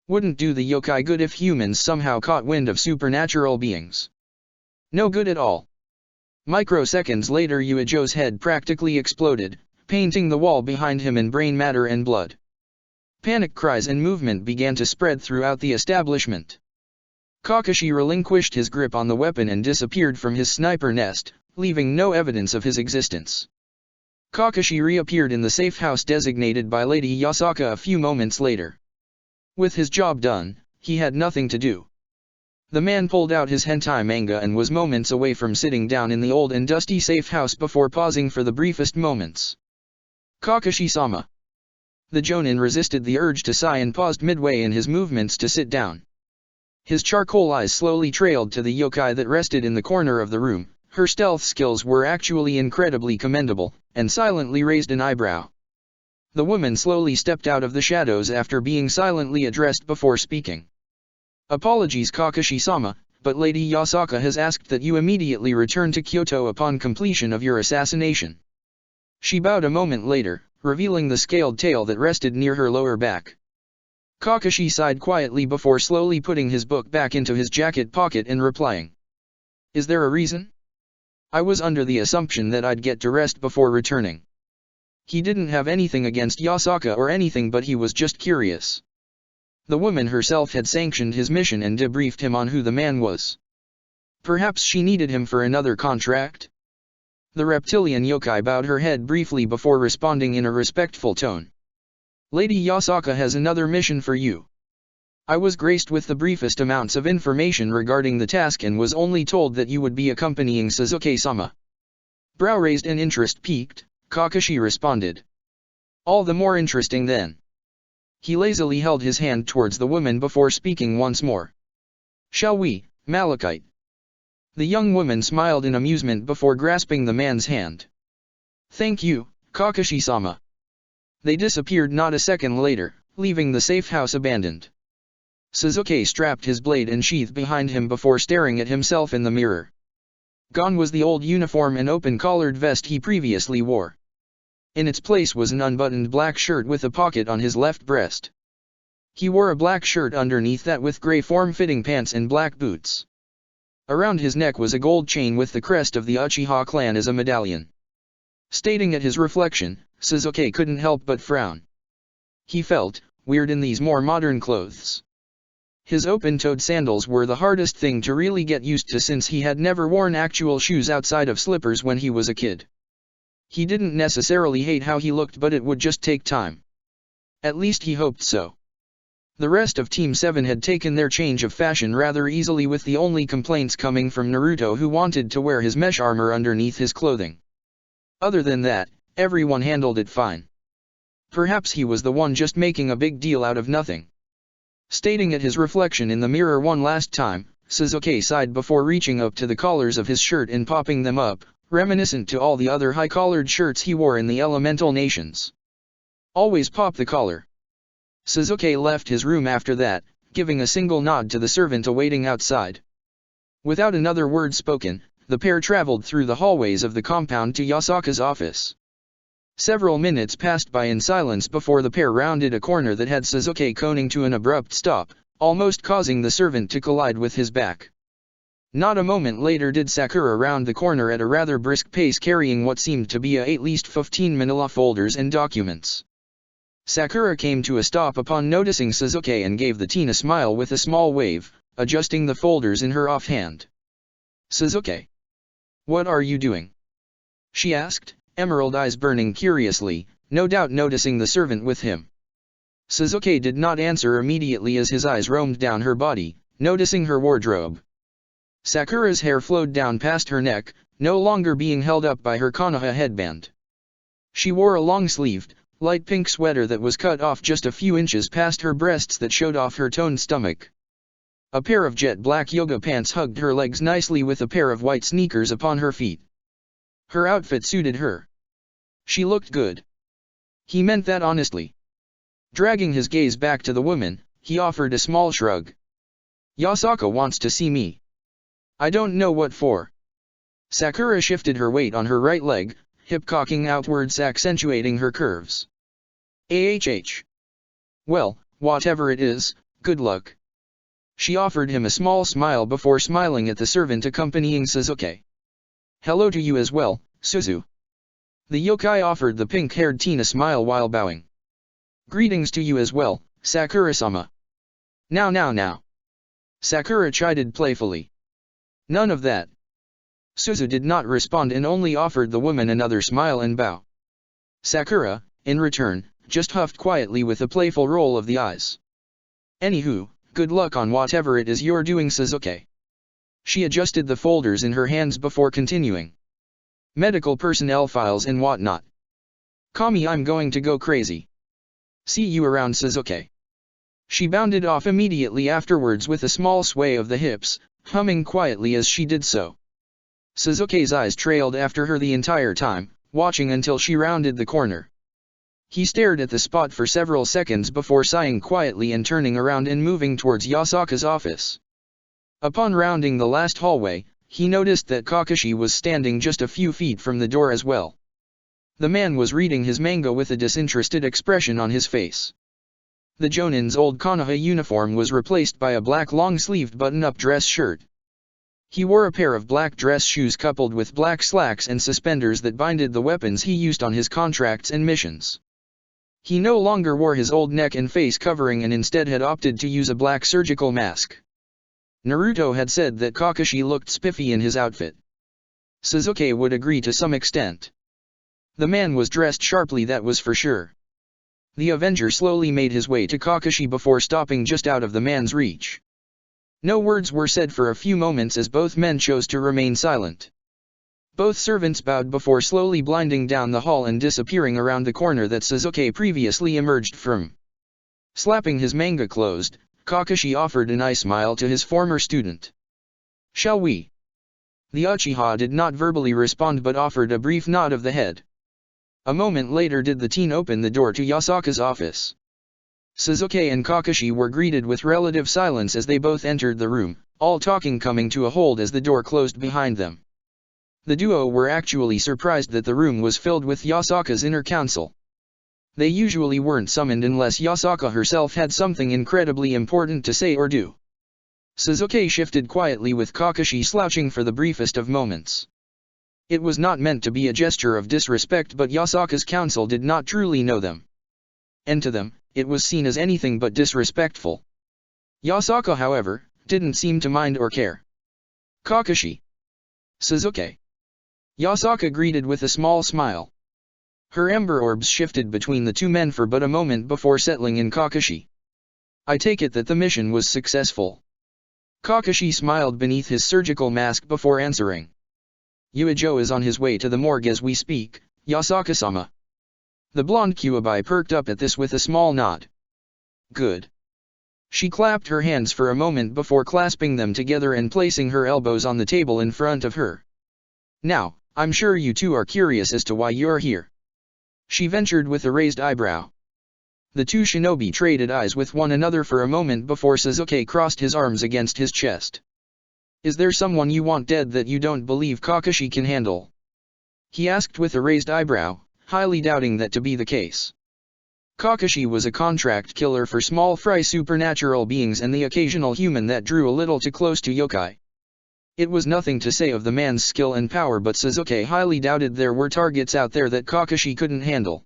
[SPEAKER 1] Wouldn't do the yokai good if humans somehow caught wind of supernatural beings. No good at all. Microseconds later Yuijo's head practically exploded, painting the wall behind him in brain matter and blood. Panic cries and movement began to spread throughout the establishment. Kakashi relinquished his grip on the weapon and disappeared from his sniper nest, leaving no evidence of his existence. Kakashi reappeared in the safe house designated by Lady Yasaka a few moments later. With his job done, he had nothing to do. The man pulled out his hentai manga and was moments away from sitting down in the old and dusty safe house before pausing for the briefest moments. Kakashi-sama. The jonin resisted the urge to sigh and paused midway in his movements to sit down. His charcoal eyes slowly trailed to the yokai that rested in the corner of the room. Her stealth skills were actually incredibly commendable, and silently raised an eyebrow. The woman slowly stepped out of the shadows after being silently addressed before speaking. Apologies Kakashi-sama, but Lady Yasaka has asked that you immediately return to Kyoto upon completion of your assassination. She bowed a moment later, revealing the scaled tail that rested near her lower back. Kakashi sighed quietly before slowly putting his book back into his jacket pocket and replying. Is there a reason? I was under the assumption that I'd get to rest before returning. He didn't have anything against Yasaka or anything, but he was just curious. The woman herself had sanctioned his mission and debriefed him on who the man was. Perhaps she needed him for another contract? The reptilian yokai bowed her head briefly before responding in a respectful tone. Lady Yasaka has another mission for you. I was graced with the briefest amounts of information regarding the task and was only told that you would be accompanying Sasuke-sama. Brow raised and interest peaked, Kakashi responded. All the more interesting then. He lazily held his hand towards the woman before speaking once more. Shall we, Malachite? The young woman smiled in amusement before grasping the man's hand. Thank you, Kakashi-sama. They disappeared not a second later, leaving the safe house abandoned. Sasuke strapped his blade and sheath behind him before staring at himself in the mirror. Gone was the old uniform and open-collared vest he previously wore. In its place was an unbuttoned black shirt with a pocket on his left breast. He wore a black shirt underneath that with grey form-fitting pants and black boots. Around his neck was a gold chain with the crest of the Uchiha clan as a medallion. Staring at his reflection, Sasuke couldn't help but frown. He felt weird in these more modern clothes. His open-toed sandals were the hardest thing to really get used to since he had never worn actual shoes outside of slippers when he was a kid. He didn't necessarily hate how he looked, but it would just take time. At least he hoped so. The rest of Team 7 had taken their change of fashion rather easily, with the only complaints coming from Naruto, who wanted to wear his mesh armor underneath his clothing. Other than that, everyone handled it fine. Perhaps he was the one just making a big deal out of nothing. Staring at his reflection in the mirror one last time, Sasuke sighed before reaching up to the collars of his shirt and popping them up, reminiscent to all the other high-collared shirts he wore in the elemental nations. Always pop the collar. Sasuke left his room after that, giving a single nod to the servant awaiting outside. Without another word spoken, the pair traveled through the hallways of the compound to Yasaka's office. Several minutes passed by in silence before the pair rounded a corner that had Sasuke coning to an abrupt stop, almost causing the servant to collide with his back. Not a moment later did Sakura round the corner at a rather brisk pace, carrying what seemed to be at least 15 manila folders and documents. Sakura came to a stop upon noticing Sasuke and gave the teen a smile with a small wave, adjusting the folders in her offhand. Sasuke, what are you doing? She asked, emerald eyes burning curiously, no doubt noticing the servant with him. Sasuke did not answer immediately as his eyes roamed down her body, noticing her wardrobe. Sakura's hair flowed down past her neck, no longer being held up by her Konoha headband. She wore a long-sleeved, light pink sweater that was cut off just a few inches past her breasts that showed off her toned stomach. A pair of jet black yoga pants hugged her legs nicely with a pair of white sneakers upon her feet. Her outfit suited her. She looked good. He meant that honestly. Dragging his gaze back to the woman, he offered a small shrug. Yasaka wants to see me. I don't know what for. Sakura shifted her weight on her right leg, hip cocking outwards accentuating her curves. Well, whatever it is, good luck. She offered him a small smile before smiling at the servant accompanying Suzuki. Hello to you as well, Suzu. The yokai offered the pink-haired teen a smile while bowing. Greetings to you as well, Sakura-sama. Now. Sakura chided playfully. None of that. Suzu did not respond and only offered the woman another smile and bow. Sakura, in return, just huffed quietly with a playful roll of the eyes. Anywho, good luck on whatever it is you're doing, Suzuki. She adjusted the folders in her hands before continuing. Medical personnel files and whatnot. Kami, I'm going to go crazy. See you around, Suzuki. She bounded off immediately afterwards with a small sway of the hips, humming quietly as she did so. Suzuki's eyes trailed after her the entire time, watching until she rounded the corner. He stared at the spot for several seconds before sighing quietly and turning around and moving towards Yasaka's office. Upon rounding the last hallway, he noticed that Kakashi was standing just a few feet from the door as well. The man was reading his manga with a disinterested expression on his face. The Jonin's old Konoha uniform was replaced by a black long-sleeved button-up dress shirt. He wore a pair of black dress shoes coupled with black slacks and suspenders that binded the weapons he used on his contracts and missions. He no longer wore his old neck and face covering and instead had opted to use a black surgical mask. Naruto had said that Kakashi looked spiffy in his outfit. Suzuki would agree to some extent. The man was dressed sharply, that was for sure. The Avenger slowly made his way to Kakashi before stopping just out of the man's reach. No words were said for a few moments as both men chose to remain silent. Both servants bowed before slowly blinding down the hall and disappearing around the corner that Suzuki previously emerged from. Slapping his manga closed, Kakashi offered a nice smile to his former student. Shall we? The Uchiha did not verbally respond but offered a brief nod of the head. A moment later did the teen open the door to Yasaka's office. Suzuki and Kakashi were greeted with relative silence as they both entered the room, all talking coming to a halt as the door closed behind them. The duo were actually surprised that the room was filled with Yasaka's inner council. They usually weren't summoned unless Yasaka herself had something incredibly important to say or do. Suzuki shifted quietly with Kakashi slouching for the briefest of moments. It was not meant to be a gesture of disrespect, but Yasaka's council did not truly know them. And to them, it was seen as anything but disrespectful. Yasaka, however, didn't seem to mind or care. Kakashi. Suzuki. Yasaka greeted with a small smile. Her ember orbs shifted between the two men for but a moment before settling in Kakashi. I take it that the mission was successful. Kakashi smiled beneath his surgical mask before answering. Yuijo is on his way to the morgue as we speak, Yasaka-sama. The blonde Kyuubi perked up at this with a small nod. Good. She clapped her hands for a moment before clasping them together and placing her elbows on the table in front of her. Now, I'm sure you two are curious as to why you're here. She ventured with a raised eyebrow. The two shinobi traded eyes with one another for a moment before Suzuki crossed his arms against his chest. Is there someone you want dead that you don't believe Kakashi can handle? He asked with a raised eyebrow, highly doubting that to be the case. Kakashi was a contract killer for small fry supernatural beings and the occasional human that drew a little too close to yokai. It was nothing to say of the man's skill and power, but Suzuki highly doubted there were targets out there that Kakashi couldn't handle.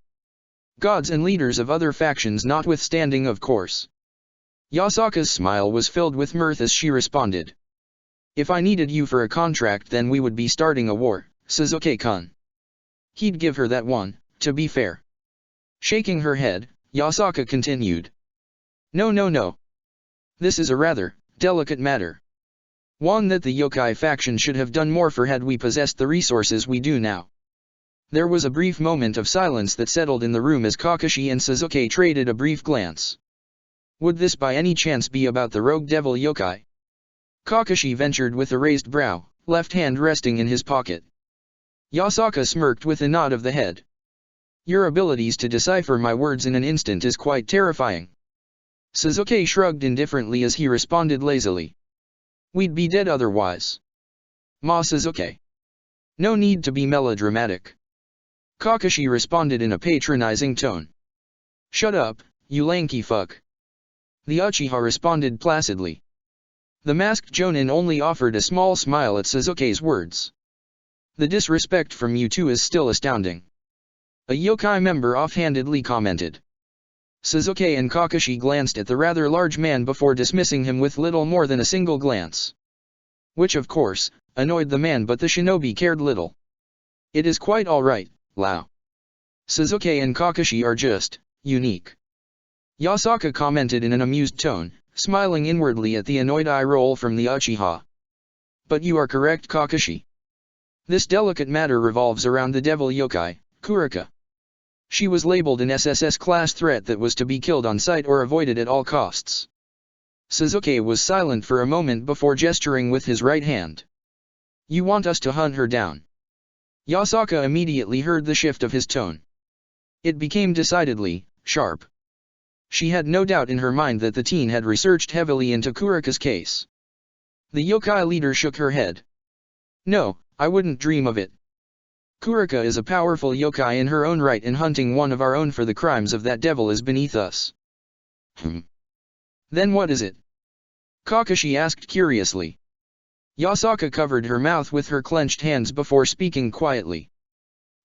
[SPEAKER 1] Gods and leaders of other factions notwithstanding, of course. Yasaka's smile was filled with mirth as she responded. If I needed you for a contract, then we would be starting a war, Suzuki-kun. He'd give her that one, to be fair. Shaking her head, Yasaka continued. No. This is a rather delicate matter. One that the yokai faction should have done more for had we possessed the resources we do now. There was a brief moment of silence that settled in the room as Kakashi and Suzuki traded a brief glance. Would this by any chance be about the rogue devil yokai? Kakashi ventured with a raised brow, left hand resting in his pocket. Yasaka smirked with a nod of the head. Your abilities to decipher my words in an instant is quite terrifying. Suzuki shrugged indifferently as he responded lazily. We'd be dead otherwise. Ma says okay. No need to be melodramatic. Kakashi responded in a patronizing tone. Shut up, you lanky fuck. The Uchiha responded placidly. The masked Jonin only offered a small smile at Sasuke's words. The disrespect from you two is still astounding. A yokai member offhandedly commented. Sasuke and Kakashi glanced at the rather large man before dismissing him with little more than a single glance. Which of course, annoyed the man, but the shinobi cared little. It is quite alright, Lao. Sasuke and Kakashi are just unique. Yasaka commented in an amused tone, smiling inwardly at the annoyed eye roll from the Uchiha. But you are correct, Kakashi. This delicate matter revolves around the devil yokai, Kurika. She was labeled an SSS class threat that was to be killed on sight or avoided at all costs. Sasuke was silent for a moment before gesturing with his right hand. You want us to hunt her down? Yasaka immediately heard the shift of his tone. It became decidedly sharp. She had no doubt in her mind that the teen had researched heavily into Kurika's case. The yokai leader shook her head. No, I wouldn't dream of it. Kurika is a powerful yokai in her own right, and hunting one of our own for the crimes of that devil is beneath us. Then what is it? Kakashi asked curiously. Yasaka covered her mouth with her clenched hands before speaking quietly.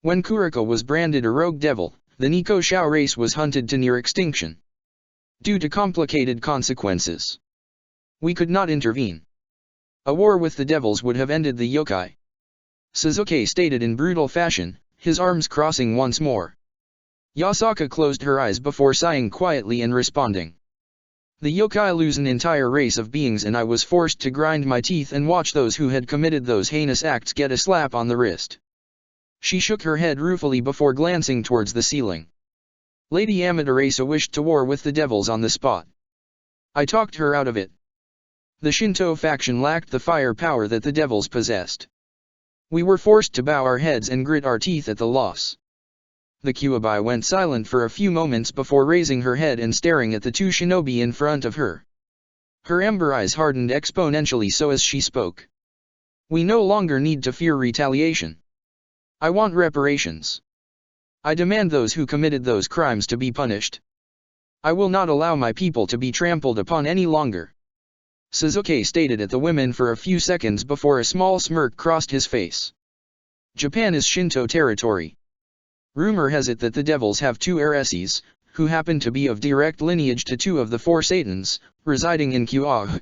[SPEAKER 1] When Kurika was branded a rogue devil, the Nico Shao race was hunted to near extinction. Due to complicated consequences. We could not intervene. A war with the devils would have ended the yokai. Sasuke stated in brutal fashion, his arms crossing once more. Yasaka closed her eyes before sighing quietly and responding. The yokai lose an entire race of beings, and I was forced to grind my teeth and watch those who had committed those heinous acts get a slap on the wrist. She shook her head ruefully before glancing towards the ceiling. Lady Amaterasu wished to war with the devils on the spot. I talked her out of it. The Shinto faction lacked the firepower that the devils possessed. We were forced to bow our heads and grit our teeth at the loss. The Kyuubi went silent for a few moments before raising her head and staring at the two shinobi in front of her. Her amber eyes hardened exponentially so as she spoke. We no longer need to fear retaliation. I want reparations. I demand those who committed those crimes to be punished. I will not allow my people to be trampled upon any longer. Sasuke stated at the women for a few seconds before a small smirk crossed his face. Japan is Shinto territory. Rumor has it that the devils have two heiresses, who happen to be of direct lineage to two of the four Satans, residing in Kyoto.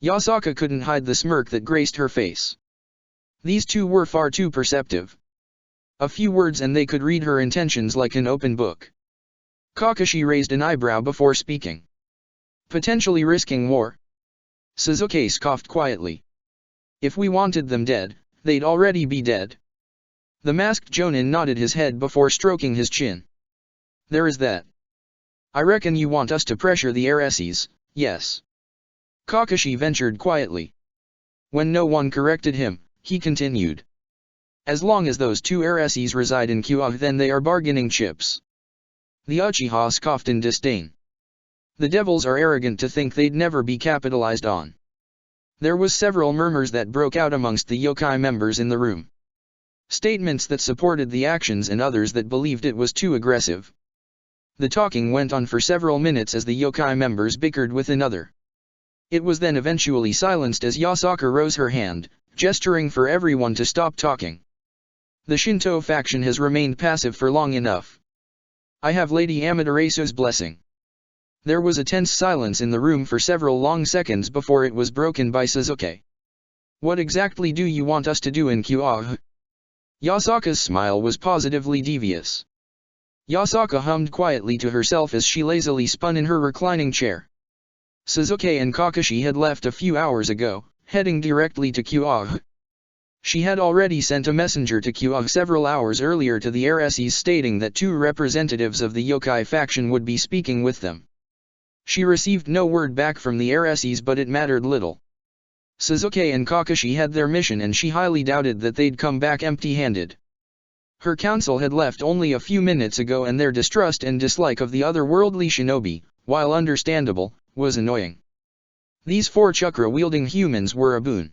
[SPEAKER 1] Yasaka couldn't hide the smirk that graced her face. These two were far too perceptive. A few words and they could read her intentions like an open book. Kakashi raised an eyebrow before speaking. Potentially risking war? Sasuke scoffed quietly. If we wanted them dead, they'd already be dead. The masked Jonin nodded his head before stroking his chin. There is that. I reckon you want us to pressure the heiresses, yes. Kakashi ventured quietly. When no one corrected him, he continued. As long as those two heiresses reside in Kyoto, then they are bargaining chips. The Uchiha scoffed in disdain. The devils are arrogant to think they'd never be capitalized on. There was several murmurs that broke out amongst the yokai members in the room. Statements that supported the actions and others that believed it was too aggressive. The talking went on for several minutes as the yokai members bickered with another. It was then eventually silenced as Yasaka rose her hand, gesturing for everyone to stop talking. The Shinto faction has remained passive for long enough. I have Lady Amaterasu's blessing. There was a tense silence in the room for several long seconds before it was broken by Sasuke. What exactly do you want us to do in Kyoto? Yasaka's smile was positively devious. Yasaka hummed quietly to herself as she lazily spun in her reclining chair. Sasuke and Kakashi had left a few hours ago, heading directly to Kyoto. She had already sent a messenger to Kyoto several hours earlier to the heiresses stating that two representatives of the yokai faction would be speaking with them. She received no word back from the heiresses, but it mattered little. Sasuke and Kakashi had their mission and she highly doubted that they'd come back empty-handed. Her council had left only a few minutes ago and their distrust and dislike of the otherworldly shinobi, while understandable, was annoying. These 4 chakra-wielding humans were a boon.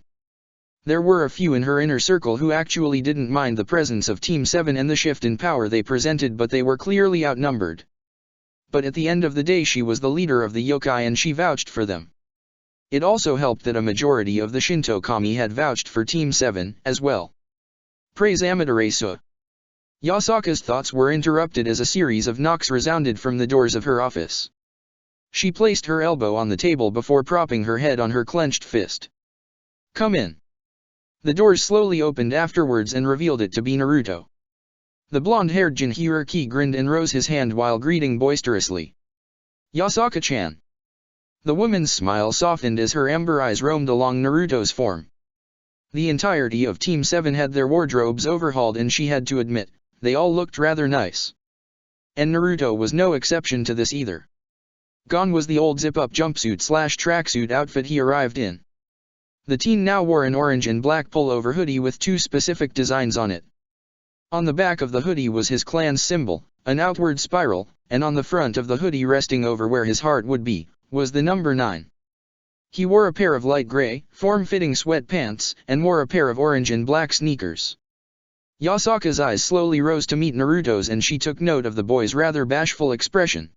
[SPEAKER 1] There were a few in her inner circle who actually didn't mind the presence of Team 7 and the shift in power they presented, but they were clearly outnumbered. But at the end of the day she was the leader of the yokai and she vouched for them. It also helped that a majority of the Shinto kami had vouched for Team 7 as well. Praise Amaterasu. Yasaka's thoughts were interrupted as a series of knocks resounded from the doors of her office. She placed her elbow on the table before propping her head on her clenched fist. Come in. The doors slowly opened afterwards and revealed it to be Naruto. The blonde-haired Jinhyuriki grinned and rose his hand while greeting boisterously. Yasaka-chan. The woman's smile softened as her amber eyes roamed along Naruto's form. The entirety of Team 7 had their wardrobes overhauled and she had to admit, they all looked rather nice. And Naruto was no exception to this either. Gone was the old zip-up jumpsuit/tracksuit outfit he arrived in. The teen now wore an orange and black pullover hoodie with 2 specific designs on it. On the back of the hoodie was his clan's symbol, an outward spiral, and on the front of the hoodie resting over where his heart would be, was the number 9. He wore a pair of light gray, form-fitting sweatpants, and wore a pair of orange and black sneakers. Yasaka's eyes slowly rose to meet Naruto's and she took note of the boy's rather bashful expression.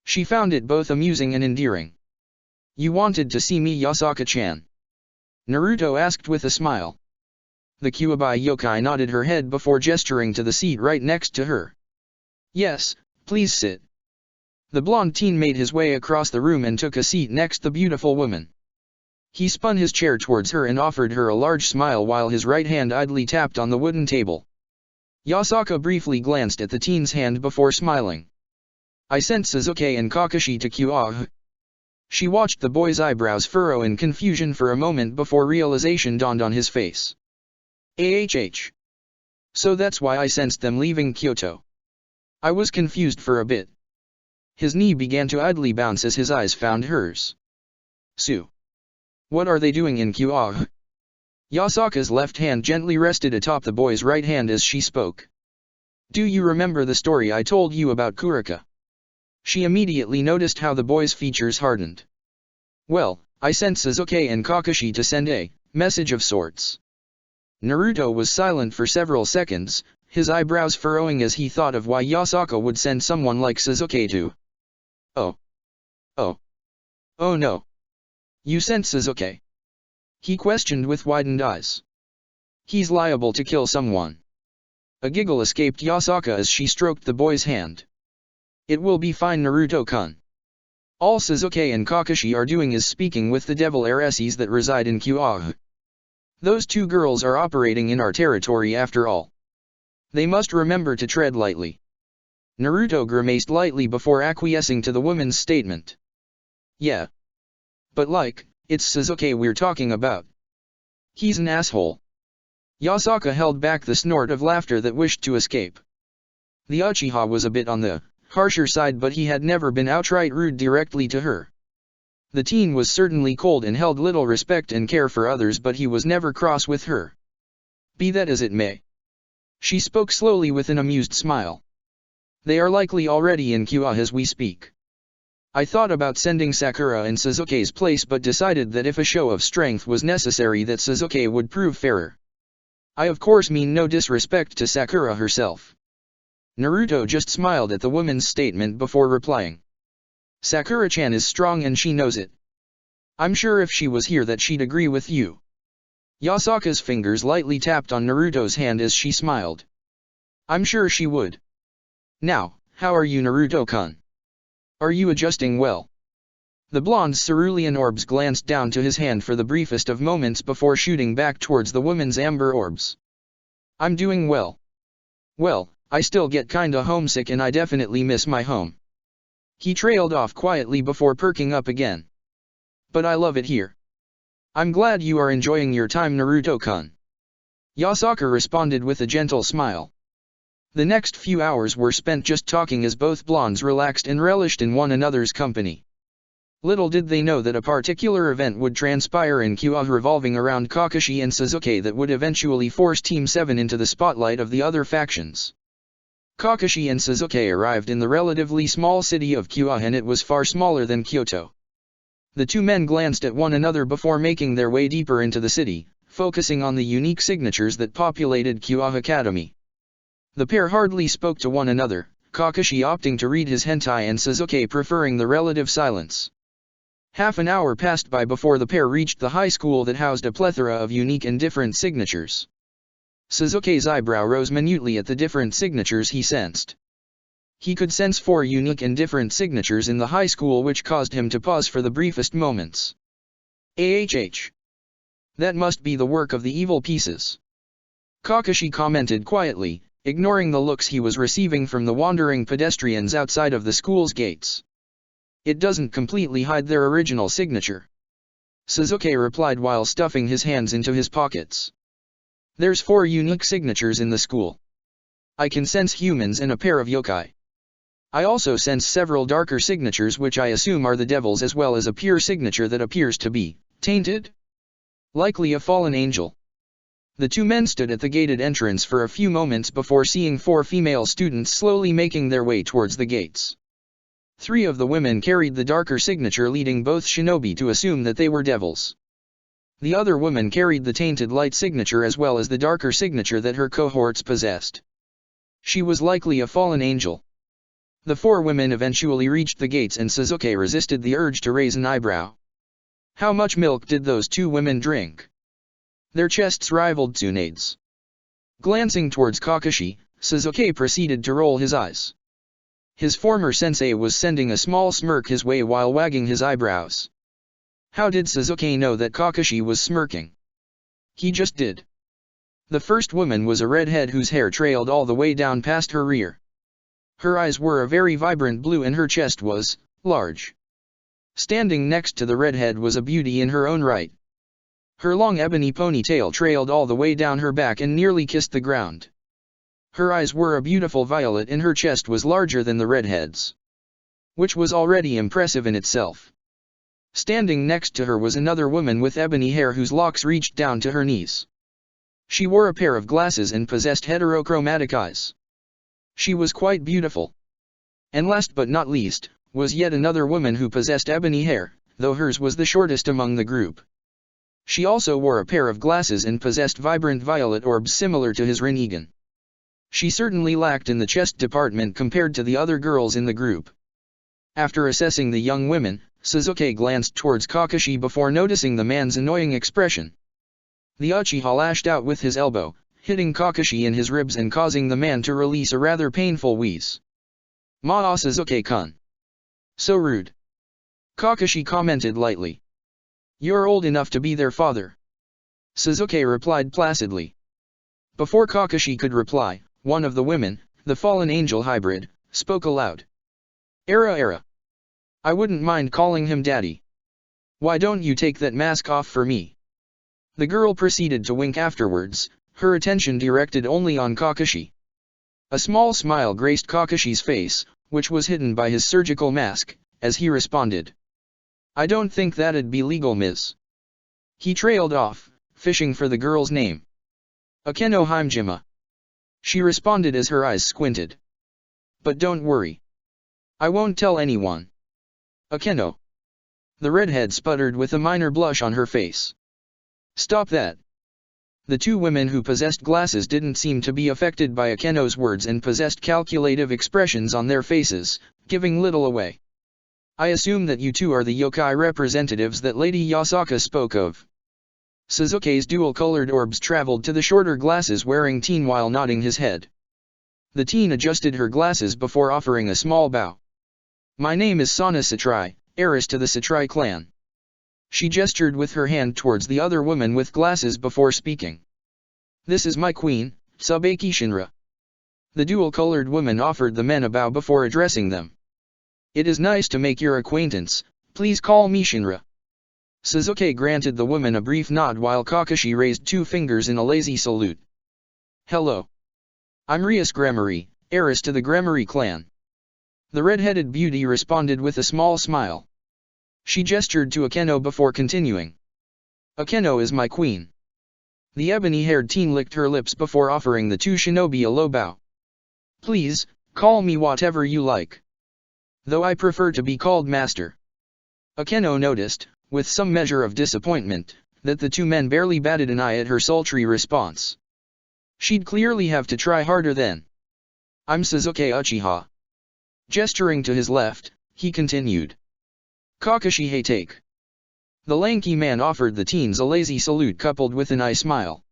[SPEAKER 1] She found it both amusing and endearing. You wanted to see me, Yasaka-chan? Naruto asked with a smile. The Kyuubi yokai nodded her head before gesturing to the seat right next to her. Yes, please sit. The blonde teen made his way across the room and took a seat next the beautiful woman. He spun his chair towards her and offered her a large smile while his right hand idly tapped on the wooden table. Yasaka briefly glanced at the teen's hand before smiling. I sent Sasuke and Kakashi to Kyuubi. She watched the boy's eyebrows furrow in confusion for a moment before realization dawned on his face. So that's why I sensed them leaving Kyoto. I was confused for a bit. His knee began to idly bounce as his eyes found hers. Sue. What are they doing in Kyuubi? Yasaka's left hand gently rested atop the boy's right hand as she spoke. Do you remember the story I told you about Kurika? She immediately noticed how the boy's features hardened. Well, I sent Sasuke and Kakashi to send a message of sorts. Naruto was silent for several seconds, his eyebrows furrowing as he thought of why Yasaka would send someone like Sasuke to. Oh no. You sent Sasuke? He questioned with widened eyes. He's liable to kill someone. A giggle escaped Yasaka as she stroked the boy's hand. It will be fine, Naruto-kun. All Sasuke and Kakashi are doing is speaking with the devil heiresses that reside in Kyuubi. Those 2 girls are operating in our territory after all. They must remember to tread lightly. Naruto grimaced lightly before acquiescing to the woman's statement. Yeah. But it's Sasuke we're talking about. He's an asshole. Yasaka held back the snort of laughter that wished to escape. The Uchiha was a bit on the harsher side, but he had never been outright rude directly to her. The teen was certainly cold and held little respect and care for others, but he was never cross with her. Be that as it may. She spoke slowly with an amused smile. They are likely already in Kyuubi as we speak. I thought about sending Sakura in Sasuke's place but decided that if a show of strength was necessary that Sasuke would prove fairer. I of course mean no disrespect to Sakura herself. Naruto just smiled at the woman's statement before replying. Sakura-chan is strong and she knows it. I'm sure if she was here that she'd agree with you. Yasaka's fingers lightly tapped on Naruto's hand as she smiled. I'm sure she would. Now, how are you, Naruto-kun? Are you adjusting well? The blonde's cerulean orbs glanced down to his hand for the briefest of moments before shooting back towards the woman's amber orbs. I'm doing well. Well, I still get kinda homesick and I definitely miss my home. He trailed off quietly before perking up again. But I love it here. I'm glad you are enjoying your time, Naruto-kun. Yasaka responded with a gentle smile. The next few hours were spent just talking as both blondes relaxed and relished in one another's company. Little did they know that a particular event would transpire in Kyuubi revolving around Kakashi and Sasuke that would eventually force Team 7 into the spotlight of the other factions. Kakashi and Sasuke arrived in the relatively small city of Kyuubi, and it was far smaller than Kyoto. The two men glanced at one another before making their way deeper into the city, focusing on the unique signatures that populated Kyoto Academy. The pair hardly spoke to one another, Kakashi opting to read his hentai and Sasuke preferring the relative silence. Half an hour passed by before the pair reached the high school that housed a plethora of unique and different signatures. Sasuke's eyebrow rose minutely at the different signatures he sensed. He could sense 4 unique and different signatures in the high school, which caused him to pause for the briefest moments. AHH. That must be the work of the evil pieces. Kakashi commented quietly, ignoring the looks he was receiving from the wandering pedestrians outside of the school's gates. It doesn't completely hide their original signature. Sasuke replied while stuffing his hands into his pockets. There's 4 unique signatures in the school. I can sense humans and a pair of yokai. I also sense several darker signatures which I assume are the devils, as well as a pure signature that appears to be tainted. Likely a fallen angel. The two men stood at the gated entrance for a few moments before seeing 4 female students slowly making their way towards the gates. 3 of the women carried the darker signature, leading both shinobi to assume that they were devils. The other woman carried the tainted light signature as well as the darker signature that her cohorts possessed. She was likely a fallen angel. The 4 women eventually reached the gates and Sasuke resisted the urge to raise an eyebrow. How much milk did those 2 women drink? Their chests rivaled Tsunade's. Glancing towards Kakashi, Sasuke proceeded to roll his eyes. His former sensei was sending a small smirk his way while wagging his eyebrows. How did Sasuke know that Kakashi was smirking? He just did. The first woman was a redhead whose hair trailed all the way down past her rear. Her eyes were a very vibrant blue and her chest was large. Standing next to the redhead was a beauty in her own right. Her long ebony ponytail trailed all the way down her back and nearly kissed the ground. Her eyes were a beautiful violet and her chest was larger than the redhead's, which was already impressive in itself. Standing next to her was another woman with ebony hair whose locks reached down to her knees. She wore a pair of glasses and possessed heterochromatic eyes. She was quite beautiful. And last but not least, was yet another woman who possessed ebony hair, though hers was the shortest among the group. She also wore a pair of glasses and possessed vibrant violet orbs similar to his Rinnegan. She certainly lacked in the chest department compared to the other girls in the group. After assessing the young women, Sasuke glanced towards Kakashi before noticing the man's annoying expression. The Uchiha lashed out with his elbow, hitting Kakashi in his ribs and causing the man to release a rather painful wheeze. "Maa Sasuke-kun. So rude." Kakashi commented lightly. "You're old enough to be their father." Sasuke replied placidly. Before Kakashi could reply, one of the women, the fallen angel hybrid, spoke aloud. Era. I wouldn't mind calling him daddy. Why don't you take that mask off for me?" The girl proceeded to wink afterwards, her attention directed only on Kakashi. A small smile graced Kakashi's face, which was hidden by his surgical mask, as he responded. "I don't think that'd be legal, miss." He trailed off, fishing for the girl's name. "Akeno Himejima." She responded as her eyes squinted. "But don't worry. I won't tell anyone." "Akeno." The redhead sputtered with a minor blush on her face. "Stop that." The 2 women who possessed glasses didn't seem to be affected by Akeno's words and possessed calculative expressions on their faces, giving little away. "I assume that you 2 are the yokai representatives that Lady Yasaka spoke of." Sasuke's dual-colored orbs traveled to the shorter glasses-wearing teen while nodding his head. The teen adjusted her glasses before offering a small bow. "My name is Sana Satrai, heiress to the Satrai clan." She gestured with her hand towards the other woman with glasses before speaking. "This is my queen, Tsubaki Shinra." The dual-colored woman offered the men a bow before addressing them. "It is nice to make your acquaintance, please call me Shinra." Sasuke granted the woman a brief nod while Kakashi raised 2 fingers in a lazy salute. "Hello. I'm Rias Gremory, heiress to the Gremory clan." The red-headed beauty responded with a small smile. She gestured to Akeno before continuing. "Akeno is my queen." The ebony-haired teen licked her lips before offering the 2 shinobi a low bow. "Please, call me whatever you like. Though I prefer to be called master." Akeno noticed, with some measure of disappointment, that the two men barely batted an eye at her sultry response. She'd clearly have to try harder then. I'm Sasuke Uchiha. Gesturing to his left, he continued. Kakashi hey take. The lanky man offered the teens a lazy salute coupled with an eye smile.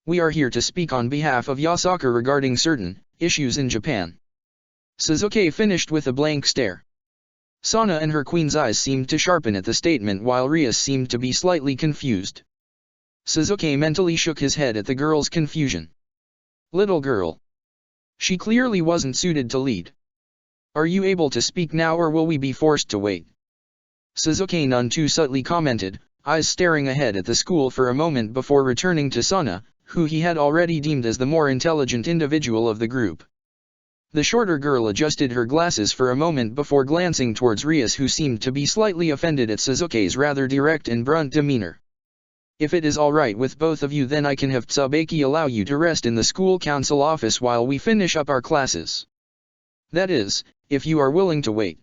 [SPEAKER 1] We are here to speak on behalf of Yasaka regarding certain issues in Japan. Sasuke finished with a blank stare. Sana and her queen's eyes seemed to sharpen at the statement while Rias seemed to be slightly confused. Sasuke mentally shook his head at the girl's confusion. Little girl. She clearly wasn't suited to lead. Are you able to speak now or will we be forced to wait? Sasuke none too subtly commented, eyes staring ahead at the school for a moment before returning to Sana, who he had already deemed as the more intelligent individual of the group. The shorter girl adjusted her glasses for a moment before glancing towards Rias, who seemed to be slightly offended at Sasuke's rather direct and blunt demeanor. If it is alright with both of you, then I can have Tsubaki allow you to rest in the school council office while we finish up our classes. That is, if you are willing to wait.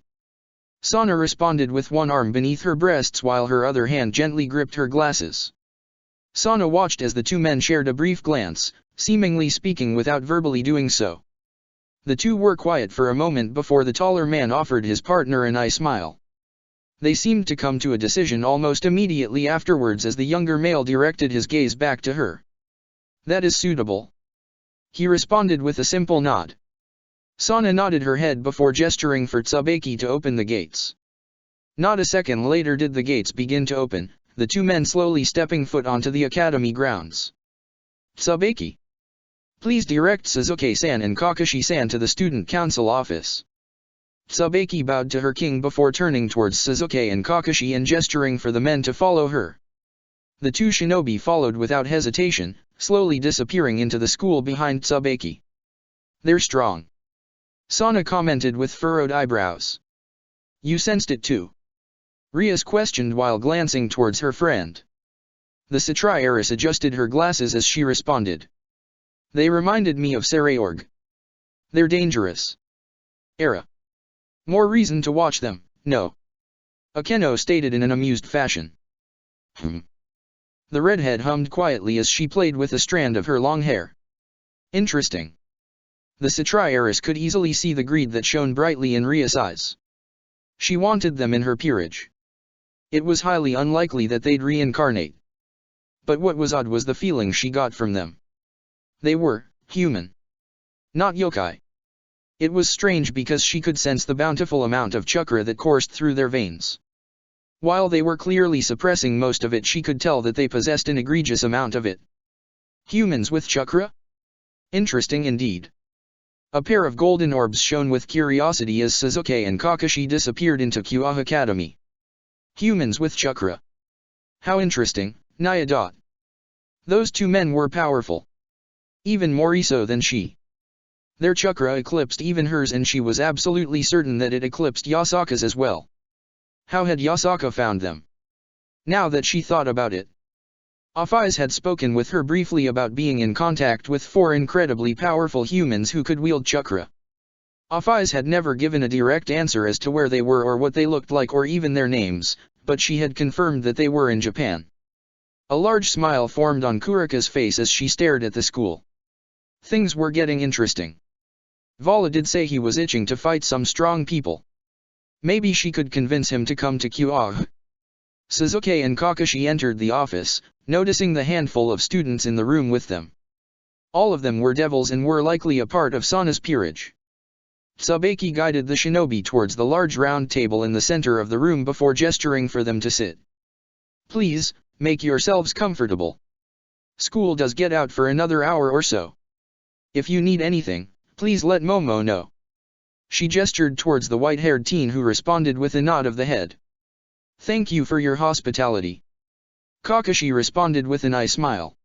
[SPEAKER 1] Sana responded with one arm beneath her breasts while her other hand gently gripped her glasses. Sana watched as the two men shared a brief glance, seemingly speaking without verbally doing so. The two were quiet for a moment before the taller man offered his partner an eye smile. They seemed to come to a decision almost immediately afterwards as the younger male directed his gaze back to her. That is suitable. He responded with a simple nod. Sana nodded her head before gesturing for Tsubaki to open the gates. Not a second later did the gates begin to open, the two men slowly stepping foot onto the academy grounds. Tsubaki. Please direct Sasuke-san and Kakashi-san to the student council office. Tsubaki bowed to her king before turning towards Sasuke and Kakashi and gesturing for the men to follow her. The two shinobi followed without hesitation, slowly disappearing into the school behind Tsubaki. They're strong. Sana commented with furrowed eyebrows. You sensed it too? Rias questioned while glancing towards her friend. The Satriaress adjusted her glasses as she responded. They reminded me of Saraorg. They're dangerous. Era. More reason to watch them, no. Akeno stated in an amused fashion. The redhead hummed quietly as she played with a strand of her long hair. Interesting. The Satriaress could easily see the greed that shone brightly in Ria's eyes. She wanted them in her peerage. It was highly unlikely that they'd reincarnate. But what was odd was the feeling she got from them. They were human. Not yokai. It was strange because she could sense the bountiful amount of chakra that coursed through their veins. While they were clearly suppressing most of it, she could tell that they possessed an egregious amount of it. Humans with chakra? Interesting indeed. A pair of golden orbs shone with curiosity as Sasuke and Kakashi disappeared into Kyoa Academy. Humans with chakra. How interesting, Naya. Those two men were powerful. Even more so than she. Their chakra eclipsed even hers, and she was absolutely certain that it eclipsed Yasaka's as well. How had Yasaka found them? Now that she thought about it. Afaiz had spoken with her briefly about being in contact with 4 incredibly powerful humans who could wield chakra. Afaiz had never given a direct answer as to where they were or what they looked like or even their names, but she had confirmed that they were in Japan. A large smile formed on Kurika's face as she stared at the school. Things were getting interesting. Vala did say he was itching to fight some strong people. Maybe she could convince him to come to Kyoa. Sasuke and Kakashi entered the office, noticing the handful of students in the room with them. All of them were devils and were likely a part of Sana's peerage. Tsubaki guided the shinobi towards the large round table in the center of the room before gesturing for them to sit. Please, make yourselves comfortable. School does get out for another hour or so. If you need anything, please let Momo know. She gestured towards the white-haired teen who responded with a nod of the head. Thank you for your hospitality. Kakashi responded with an eye smile.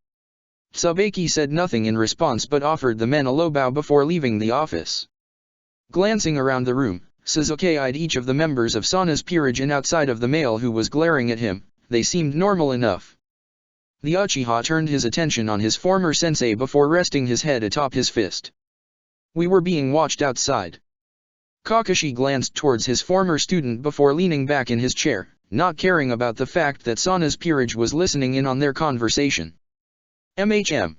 [SPEAKER 1] Tsubaki said nothing in response but offered the men a low bow before leaving the office. Glancing around the room, Sasuke eyed each of the members of Sana's peerage, and outside of the male who was glaring at him, they seemed normal enough. The Uchiha turned his attention on his former sensei before resting his head atop his fist. We were being watched outside. Kakashi glanced towards his former student before leaning back in his chair, not caring about the fact that Sana's peerage was listening in on their conversation. MHM.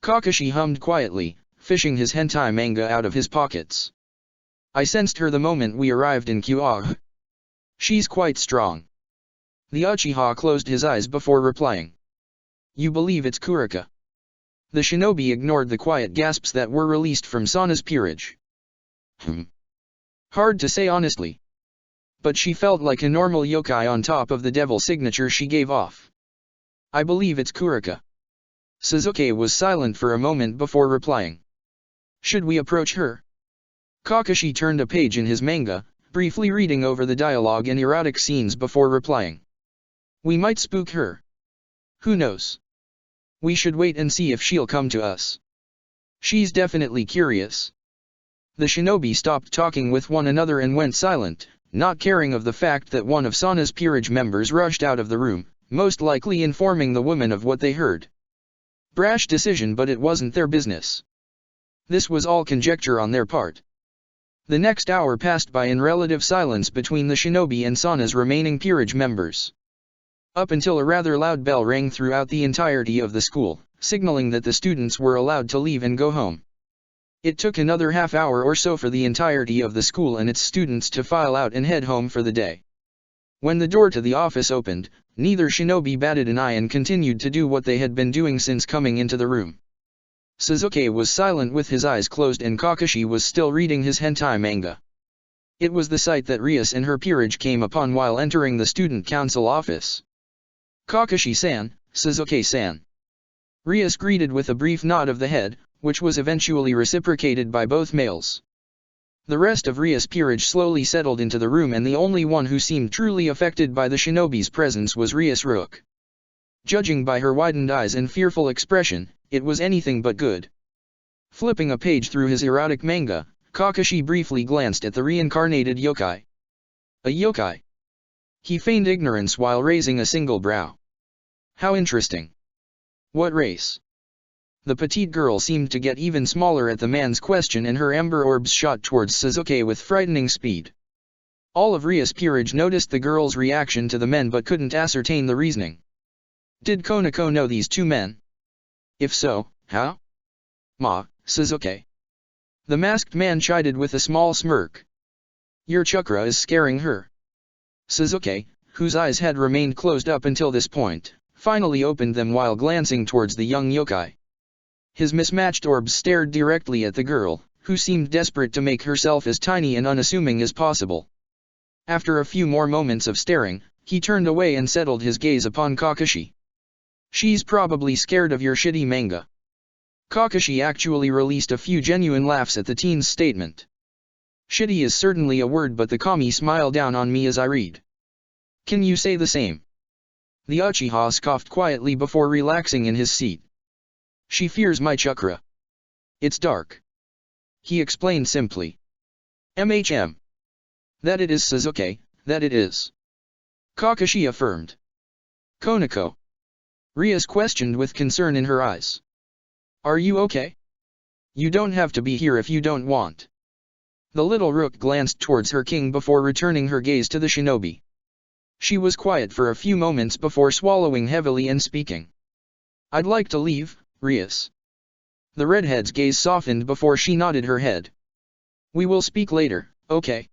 [SPEAKER 1] Kakashi hummed quietly, fishing his hentai manga out of his pockets. I sensed her the moment we arrived in Kyoto. She's quite strong. The Uchiha closed his eyes before replying. You believe it's Kurika? The shinobi ignored the quiet gasps that were released from Sana's peerage. Hard to say honestly. But she felt like a normal yokai on top of the devil signature she gave off. I believe it's Kurika. Sasuke was silent for a moment before replying. Should we approach her? Kakashi turned a page in his manga, briefly reading over the dialogue and erotic scenes before replying. We might spook her. Who knows? We should wait and see if she'll come to us. She's definitely curious. The shinobi stopped talking with one another and went silent, not caring of the fact that one of Sana's peerage members rushed out of the room, most likely informing the woman of what they heard. Brash decision, but it wasn't their business. This was all conjecture on their part. The next hour passed by in relative silence between the shinobi and Sana's remaining peerage members. Up until a rather loud bell rang throughout the entirety of the school, signaling that the students were allowed to leave and go home. It took another half hour or so for the entirety of the school and its students to file out and head home for the day. When the door to the office opened, neither shinobi batted an eye and continued to do what they had been doing since coming into the room. Sasuke was silent with his eyes closed and Kakashi was still reading his hentai manga. It was the sight that Rias and her peerage came upon while entering the student council office. Kakashi-san, Sasuke-san. Rias greeted with a brief nod of the head, which was eventually reciprocated by both males. The rest of Rias' peerage slowly settled into the room and the only one who seemed truly affected by the shinobi's presence was Rias Rook. Judging by her widened eyes and fearful expression, it was anything but good. Flipping a page through his erotic manga, Kakashi briefly glanced at the reincarnated yokai. A yokai? He feigned ignorance while raising a single brow. How interesting. What race? The petite girl seemed to get even smaller at the man's question and her amber orbs shot towards Sasuke with frightening speed. All of Rias' peerage noticed the girl's reaction to the men but couldn't ascertain the reasoning. Did Konako know these two men? If so, how? Sasuke. The masked man chided with a small smirk. Your chakra is scaring her. Sasuke, whose eyes had remained closed up until this point, finally opened them while glancing towards the young yokai. His mismatched orbs stared directly at the girl, who seemed desperate to make herself as tiny and unassuming as possible. After a few more moments of staring, he turned away and settled his gaze upon Kakashi. She's probably scared of your shitty manga. Kakashi actually released a few genuine laughs at the teen's statement. Shitty is certainly a word, but the kami smile down on me as I read. Can you say the same? The Uchiha scoffed quietly before relaxing in his seat. She fears my chakra. It's dark. He explained simply. MHM. That it is, Sasuke, that it is. Kakashi affirmed. Konako. Rias questioned with concern in her eyes. Are you okay? You don't have to be here if you don't want. The little rook glanced towards her king before returning her gaze to the shinobi. She was quiet for a few moments before swallowing heavily and speaking. I'd like to leave, Rias. The redhead's gaze softened before she nodded her head. We will speak later, okay?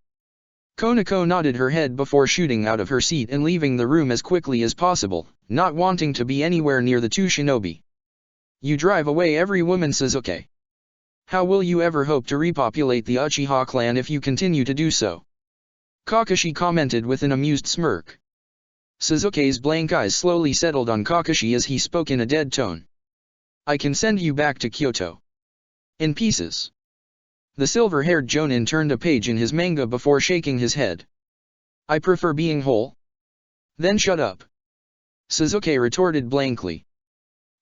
[SPEAKER 1] Konako nodded her head before shooting out of her seat and leaving the room as quickly as possible, not wanting to be anywhere near the two shinobi. You drive away every woman, Sasuke. How will you ever hope to repopulate the Uchiha clan if you continue to do so? Kakashi commented with an amused smirk. Sasuke's blank eyes slowly settled on Kakashi as he spoke in a dead tone. I can send you back to Kyoto. In pieces. The silver-haired jonin turned a page in his manga before shaking his head. I prefer being whole. Then shut up. Sasuke retorted blankly.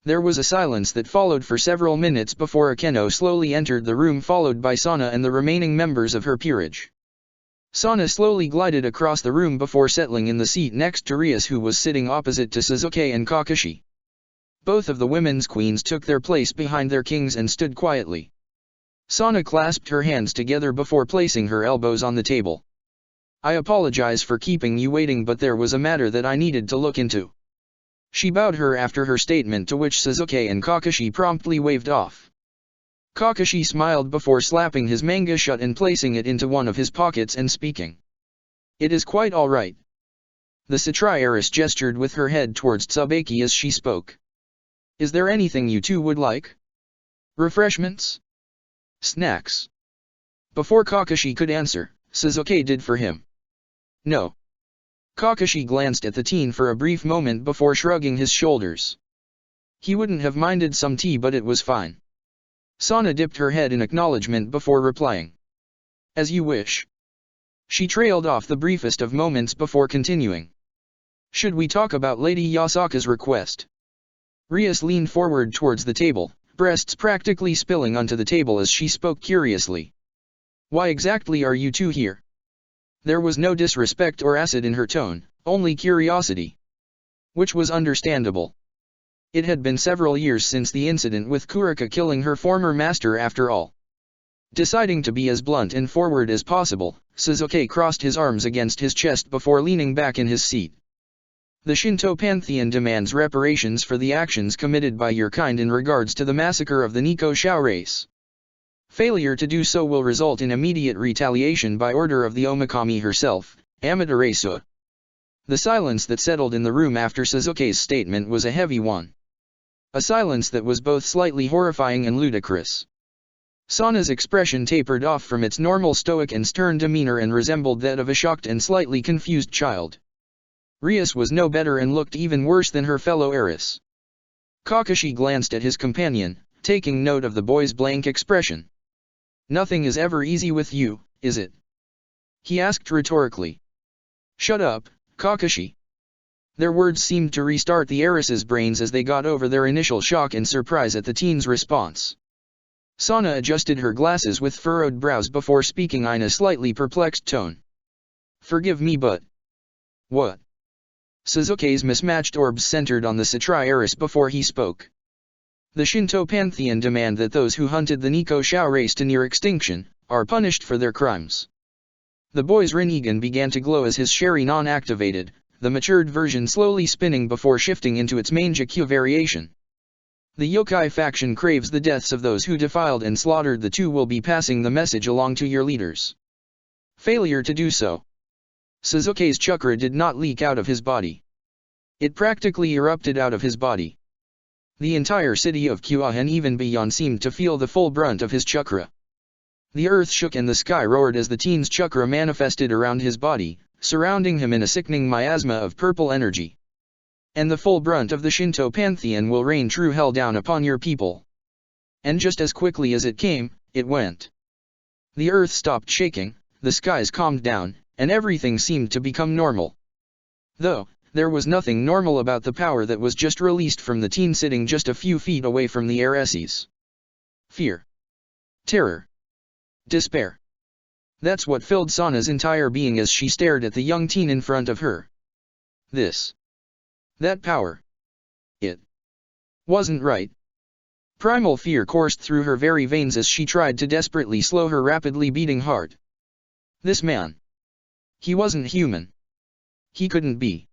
[SPEAKER 1] There was a silence that followed for several minutes before Akeno slowly entered the room, followed by Sana and the remaining members of her peerage. Sana slowly glided across the room before settling in the seat next to Rias, who was sitting opposite to Sasuke and Kakashi. Both of the women's queens took their place behind their kings and stood quietly. Sana clasped her hands together before placing her elbows on the table. I apologize for keeping you waiting, but there was a matter that I needed to look into. She bowed her after her statement, to which Sasuke and Kakashi promptly waved off. Kakashi smiled before slapping his manga shut and placing it into one of his pockets and speaking. It is quite all right. The Satri heiress gestured with her head towards Tsubaki as she spoke. Is there anything you two would like? Refreshments? Snacks? Before Kakashi could answer, Sasuke did for him. No. Kakashi glanced at the teen for a brief moment before shrugging his shoulders. He wouldn't have minded some tea, but it was fine. Sana dipped her head in acknowledgement before replying. As you wish. She trailed off the briefest of moments before continuing. Should we talk about Lady Yasaka's request? Rias leaned forward towards the table, breasts practically spilling onto the table as she spoke curiously. Why exactly are you two here? There was no disrespect or acid in her tone, only curiosity. Which was understandable. It had been several years since the incident with Kurika killing her former master after all. Deciding to be as blunt and forward as possible, Sasuke crossed his arms against his chest before leaning back in his seat. The Shinto pantheon demands reparations for the actions committed by your kind in regards to the massacre of the Nico Shao race. Failure to do so will result in immediate retaliation by order of the Omikami herself, Amaterasu. The silence that settled in the room after Sasuke's statement was a heavy one. A silence that was both slightly horrifying and ludicrous. Sana's expression tapered off from its normal stoic and stern demeanor and resembled that of a shocked and slightly confused child. Rias was no better and looked even worse than her fellow heiress. Kakashi glanced at his companion, taking note of the boy's blank expression. Nothing is ever easy with you, is it? He asked rhetorically. Shut up, Kakashi. Their words seemed to restart the heiress's brains as they got over their initial shock and surprise at the teen's response. Sana adjusted her glasses with furrowed brows before speaking in a slightly perplexed tone. Forgive me, but... What? Sasuke's mismatched orbs centered on the Satri heiress before he spoke. The Shinto pantheon demand that those who hunted the Nico Shao race to near extinction, are punished for their crimes. The boy's Rinnegan began to glow as his Sharingan activated, the matured version slowly spinning before shifting into its main Jakku variation. The yokai faction craves the deaths of those who defiled and slaughtered the two will be passing the message along to your leaders. Failure to do so. Sasuke's chakra did not leak out of his body. It practically erupted out of his body. The entire city of Kyoa and even beyond seemed to feel the full brunt of his chakra. The earth shook and the sky roared as the teen's chakra manifested around his body, surrounding him in a sickening miasma of purple energy. And the full brunt of the Shinto pantheon will rain true hell down upon your people. And just as quickly as it came, it went. The earth stopped shaking, the skies calmed down, and everything seemed to become normal. Though, there was nothing normal about the power that was just released from the teen sitting just a few feet away from the heiresses. Fear. Terror. Despair. That's what filled Sana's entire being as she stared at the young teen in front of her. That power. It wasn't right. Primal fear coursed through her very veins as she tried to desperately slow her rapidly beating heart. This man. He wasn't human. He couldn't be.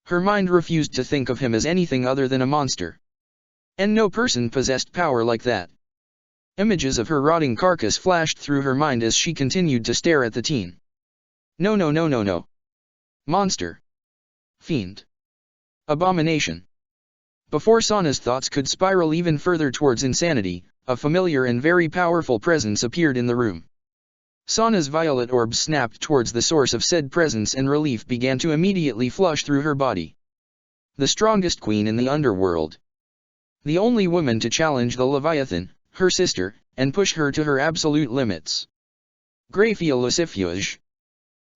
[SPEAKER 1] Her mind refused to think of him as anything other than a monster. And no person possessed power like that. Images of her rotting carcass flashed through her mind as she continued to stare at the teen. No. Monster. Fiend. Abomination. Before Sana's thoughts could spiral even further towards insanity, a familiar and very powerful presence appeared in the room. Sana's violet orb snapped towards the source of said presence and relief began to immediately flush through her body. The strongest queen in the underworld. The only woman to challenge the Leviathan, her sister, and push her to her absolute limits. Graphia Lucifuge.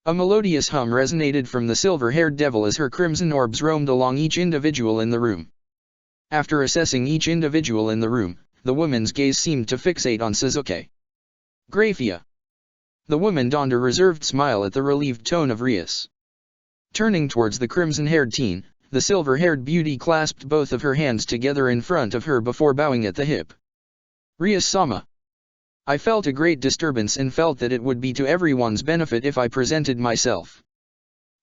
[SPEAKER 1] A melodious hum resonated from the silver-haired devil as her crimson orbs roamed along each individual in the room. After assessing each individual in the room, the woman's gaze seemed to fixate on Sasuke. Graphia. The woman donned a reserved smile at the relieved tone of Rias. Turning towards the crimson-haired teen, the silver-haired beauty clasped both of her hands together in front of her before bowing at the hip. Rias-sama. I felt a great disturbance and felt that it would be to everyone's benefit if I presented myself.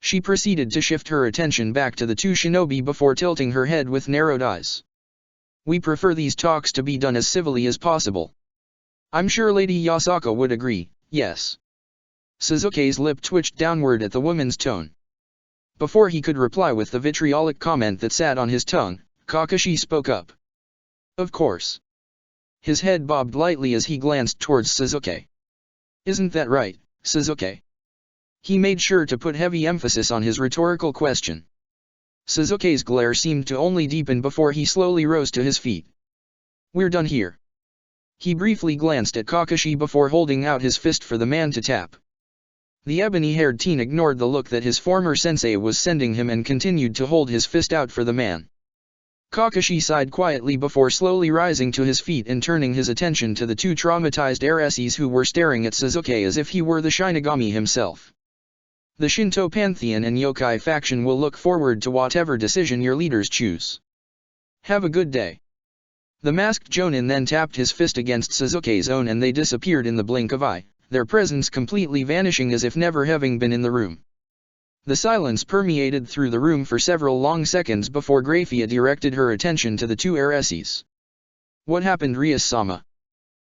[SPEAKER 1] She proceeded to shift her attention back to the two shinobi before tilting her head with narrowed eyes. We prefer these talks to be done as civilly as possible. I'm sure Lady Yasaka would agree, yes. Suzuki's lip twitched downward at the woman's tone. Before he could reply with the vitriolic comment that sat on his tongue, Kakashi spoke up. Of course. His head bobbed lightly as he glanced towards Suzuki. Isn't that right, Suzuki? He made sure to put heavy emphasis on his rhetorical question. Suzuki's glare seemed to only deepen before he slowly rose to his feet. We're done here. He briefly glanced at Kakashi before holding out his fist for the man to tap. The ebony-haired teen ignored the look that his former sensei was sending him and continued to hold his fist out for the man. Kakashi sighed quietly before slowly rising to his feet and turning his attention to the two traumatized heiresses who were staring at Suzuki as if he were the Shinigami himself. The Shinto Pantheon and Yokai faction will look forward to whatever decision your leaders choose. Have a good day. The masked Jonin then tapped his fist against Suzuki's own and they disappeared in the blink of eye, their presence completely vanishing as if never having been in the room. The silence permeated through the room for several long seconds before Graphia directed her attention to the two heiresses. What happened, Rias-sama?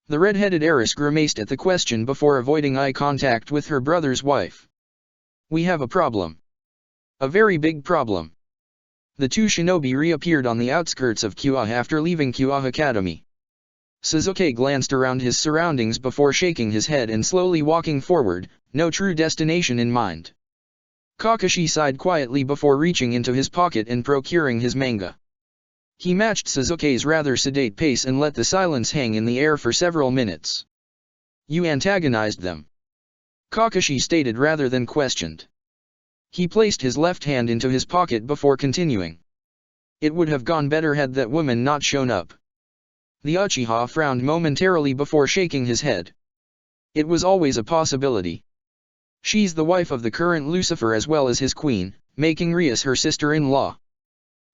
[SPEAKER 1] The red-headed heiress grimaced at the question before avoiding eye contact with her brother's wife. We have a problem. A very big problem. The two shinobi reappeared on the outskirts of Kyoa after leaving Kyoa Academy. Suzuki glanced around his surroundings before shaking his head and slowly walking forward, no true destination in mind. Kakashi sighed quietly before reaching into his pocket and procuring his manga. He matched Suzuki's rather sedate pace and let the silence hang in the air for several minutes. You antagonized them. Kakashi stated rather than questioned. He placed his left hand into his pocket before continuing. It would have gone better had that woman not shown up. The Uchiha frowned momentarily before shaking his head. It was always a possibility. She's the wife of the current Lucifer as well as his queen, making Rias her sister-in-law.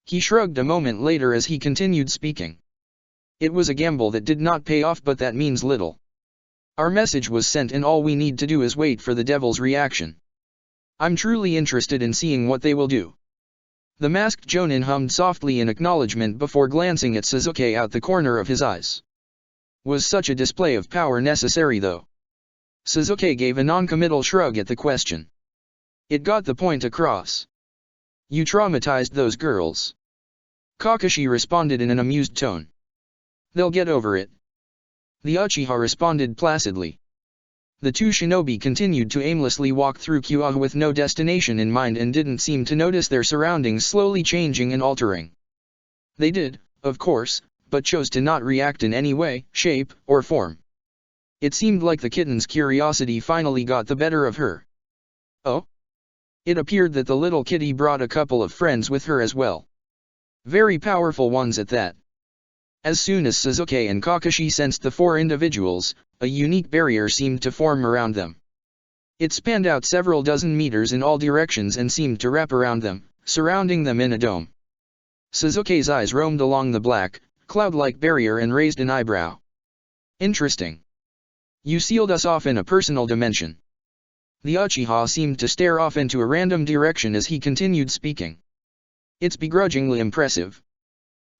[SPEAKER 1] He shrugged a moment later as he continued speaking. It was a gamble that did not pay off, but that means little. Our message was sent and all we need to do is wait for the devil's reaction. I'm truly interested in seeing what they will do. The masked Jonin hummed softly in acknowledgement before glancing at Suzuki out the corner of his eyes. Was such a display of power necessary though? Suzuki gave a non-committal shrug at the question. It got the point across. You traumatized those girls. Kakashi responded in an amused tone. They'll get over it. The Uchiha responded placidly. The two shinobi continued to aimlessly walk through Kyoa with no destination in mind and didn't seem to notice their surroundings slowly changing and altering. They did, of course, but chose to not react in any way, shape, or form. It seemed like the kitten's curiosity finally got the better of her. Oh? It appeared that the little kitty brought a couple of friends with her as well. Very powerful ones at that. As soon as Suzuki and Kakashi sensed the four individuals, a unique barrier seemed to form around them. It spanned out several dozen meters in all directions and seemed to wrap around them, surrounding them in a dome. Suzuki's eyes roamed along the black, cloud-like barrier and raised an eyebrow. Interesting. You sealed us off in a personal dimension. The Uchiha seemed to stare off into a random direction as he continued speaking. It's begrudgingly impressive.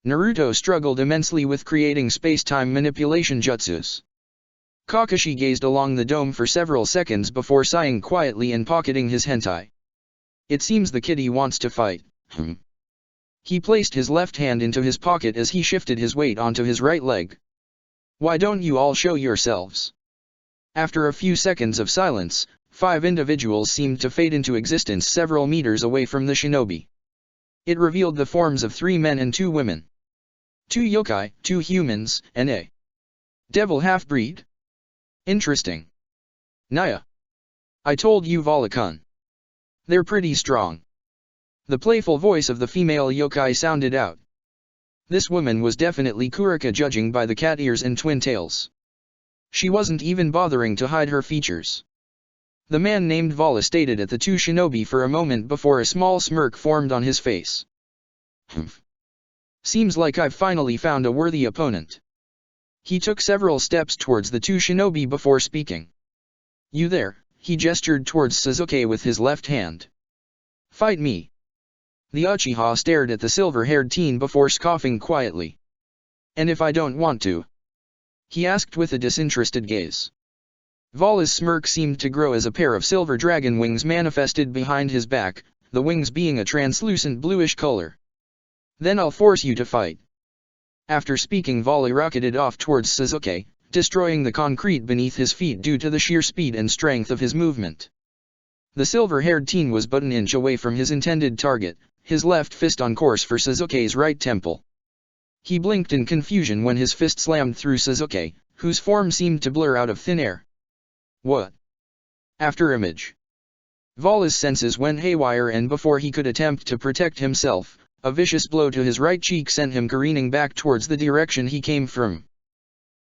[SPEAKER 1] Naruto struggled immensely with creating space-time manipulation jutsus. Kakashi gazed along the dome for several seconds before sighing quietly and pocketing his hentai. It seems the kitty wants to fight. He placed his left hand into his pocket as he shifted his weight onto his right leg. Why don't you all show yourselves? After a few seconds of silence, 5 individuals seemed to fade into existence several meters away from the shinobi. It revealed the forms of 3 men and 2 women. 2 yokai, 2 humans, and a devil half-breed? Interesting. Naya. I told you Volakun. They're pretty strong. The playful voice of the female yokai sounded out. This woman was definitely Kurika, judging by the cat ears and twin tails. She wasn't even bothering to hide her features. The man named Vala stated at the 2 shinobi for a moment before a small smirk formed on his face. Seems like I've finally found a worthy opponent. He took several steps towards the two shinobi before speaking. "You there," he gestured towards Sasuke with his left hand. "Fight me." The Uchiha stared at the silver-haired teen before scoffing quietly. "And if I don't want to?" he asked with a disinterested gaze. Vala's smirk seemed to grow as a pair of silver dragon wings manifested behind his back, the wings being a translucent bluish color. "Then I'll force you to fight." After speaking, Vala rocketed off towards Sasuke, destroying the concrete beneath his feet due to the sheer speed and strength of his movement. The silver-haired teen was but an inch away from his intended target, his left fist on course for Sasuke's right temple. He blinked in confusion when his fist slammed through Sasuke, whose form seemed to blur out of thin air. "What?" After image. Vala's senses went haywire, and before he could attempt to protect himself, a vicious blow to his right cheek sent him careening back towards the direction he came from.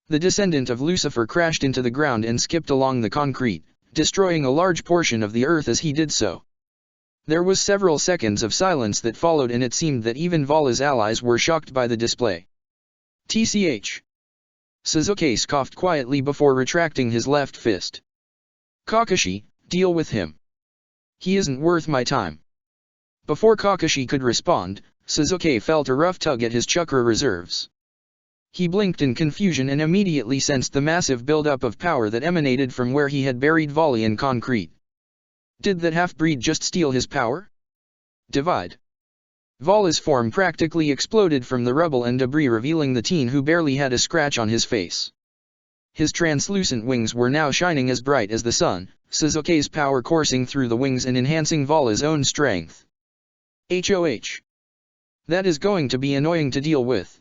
[SPEAKER 1] The descendant of Lucifer crashed into the ground and skipped along the concrete, destroying a large portion of the earth as he did so. There was several seconds of silence that followed, and it seemed that even Vala's allies were shocked by the display. "Tch." Sasuke scoffed quietly before retracting his left fist. "Kakashi, deal with him. He isn't worth my time." Before Kakashi could respond, Sasuke felt a rough tug at his chakra reserves. He blinked in confusion and immediately sensed the massive buildup of power that emanated from where he had buried Vala in concrete. Did that half-breed just steal his power? Divide. Vala's form practically exploded from the rubble and debris, revealing the teen who barely had a scratch on his face. His translucent wings were now shining as bright as the sun, Sasuke's power coursing through the wings and enhancing Vala's own strength. "HOH. That is going to be annoying to deal with,"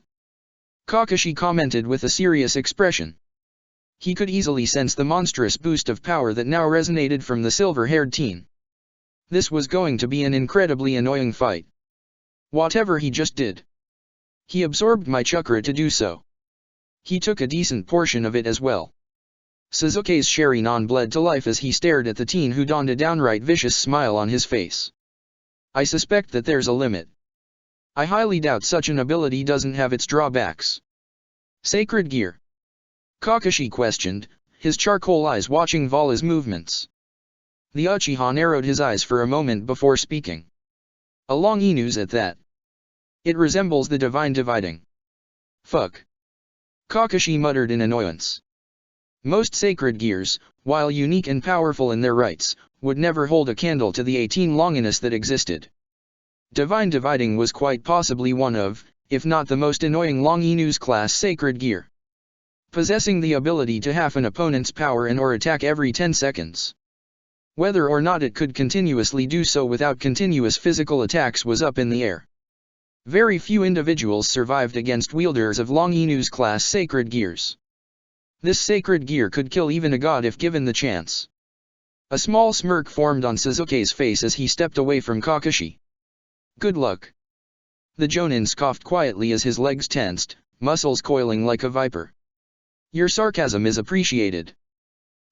[SPEAKER 1] Kakashi commented with a serious expression. He could easily sense the monstrous boost of power that now resonated from the silver-haired teen. This was going to be an incredibly annoying fight. Whatever he just did. He absorbed my chakra to do so. He took a decent portion of it as well. Sasuke's Sharingan bled to life as he stared at the teen, who donned a downright vicious smile on his face. "I suspect that there's a limit. I highly doubt such an ability doesn't have its drawbacks." "Sacred gear?" Kakashi questioned, his charcoal eyes watching Vala's movements. The Uchiha narrowed his eyes for a moment before speaking. "A long Inu's at that. It resembles the divine dividing." "Fuck." Kakashi muttered in annoyance. Most sacred gears, while unique and powerful in their rights, would never hold a candle to the 18 longinus that existed. Divine dividing was quite possibly one of, if not the most annoying long Inu's class sacred gear. Possessing the ability to half an opponent's power and or attack every 10 seconds. Whether or not it could continuously do so without continuous physical attacks was up in the air. Very few individuals survived against wielders of long Inu's class sacred gears. This sacred gear could kill even a god if given the chance. A small smirk formed on Sasuke's face as he stepped away from Kakashi. "Good luck." The Jonin scoffed quietly as his legs tensed, muscles coiling like a viper. "Your sarcasm is appreciated."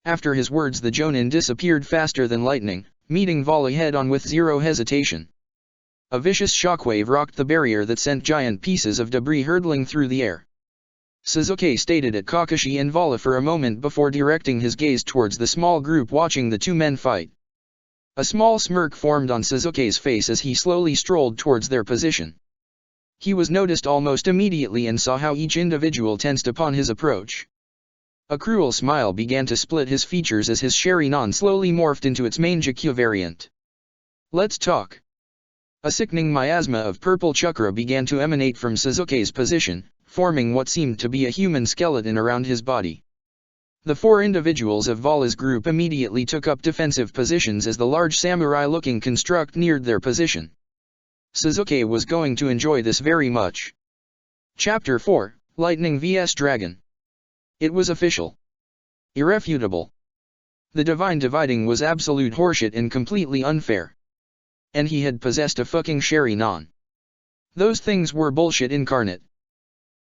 [SPEAKER 1] After his words, the Jonin disappeared faster than lightning, meeting Vala head-on with zero hesitation. A vicious shockwave rocked the barrier that sent giant pieces of debris hurtling through the air. Sasuke stared at Kakashi and Vala for a moment before directing his gaze towards the small group watching the two men fight. A small smirk formed on Sasuke's face as he slowly strolled towards their position. He was noticed almost immediately and saw how each individual tensed upon his approach. A cruel smile began to split his features as his Sharingan slowly morphed into its main Jakku variant. "Let's talk." A sickening miasma of purple chakra began to emanate from Sasuke's position, forming what seemed to be a human skeleton around his body. The four individuals of Vala's group immediately took up defensive positions as the large samurai-looking construct neared their position. Sasuke was going to enjoy this very much. Chapter 4, Lightning vs Dragon. It was official. Irrefutable. The divine dividing was absolute horseshit and completely unfair. And he had possessed a fucking Sharingan. Those things were bullshit incarnate.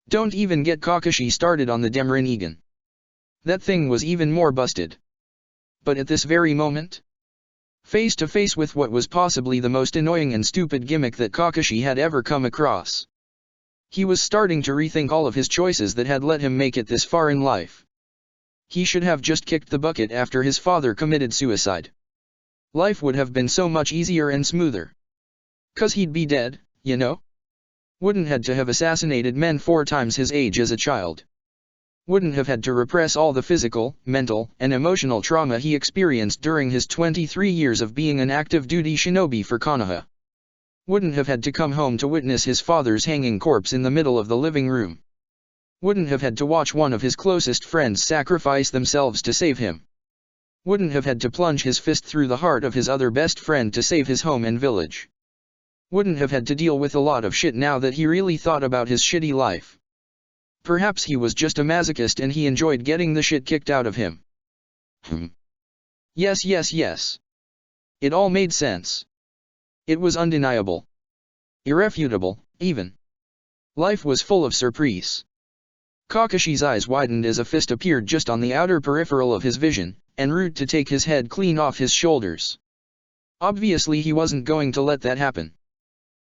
[SPEAKER 1] Don't even get Kakashi started on the Demrinnegan. That thing was even more busted. But at this very moment, face to face with what was possibly the most annoying and stupid gimmick that Kakashi had ever come across, He was starting to rethink all of his choices that had let him make it this far in life. He should have just kicked the bucket after his father committed suicide. Life would have been so much easier and smoother. 'Cause he'd be dead, you know? Wouldn't had to have assassinated men 4 times his age as a child. Wouldn't have had to repress all the physical, mental, and emotional trauma he experienced during his 23 years of being an active duty shinobi for Konoha. Wouldn't have had to come home to witness his father's hanging corpse in the middle of the living room. Wouldn't have had to watch one of his closest friends sacrifice themselves to save him. Wouldn't have had to plunge his fist through the heart of his other best friend to save his home and village. Wouldn't have had to deal with a lot of shit now that he really thought about his shitty life. Perhaps he was just a masochist and he enjoyed getting the shit kicked out of him. Yes. It all made sense. It was undeniable. Irrefutable, even. Life was full of surprise. Kakashi's eyes widened as a fist appeared just on the outer peripheral of his vision, en route to take his head clean off his shoulders. Obviously he wasn't going to let that happen.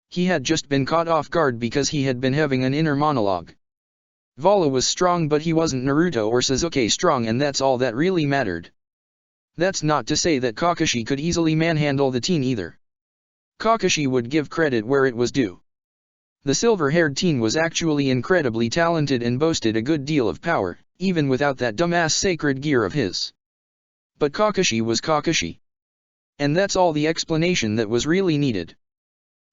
[SPEAKER 1] He had just been caught off guard because he had been having an inner monologue. Vala was strong but he wasn't Naruto or Sasuke strong, and that's all that really mattered. That's not to say that Kakashi could easily manhandle the teen either. Kakashi would give credit where it was due. The silver-haired teen was actually incredibly talented and boasted a good deal of power, even without that dumbass sacred gear of his. But Kakashi was Kakashi. And that's all the explanation that was really needed.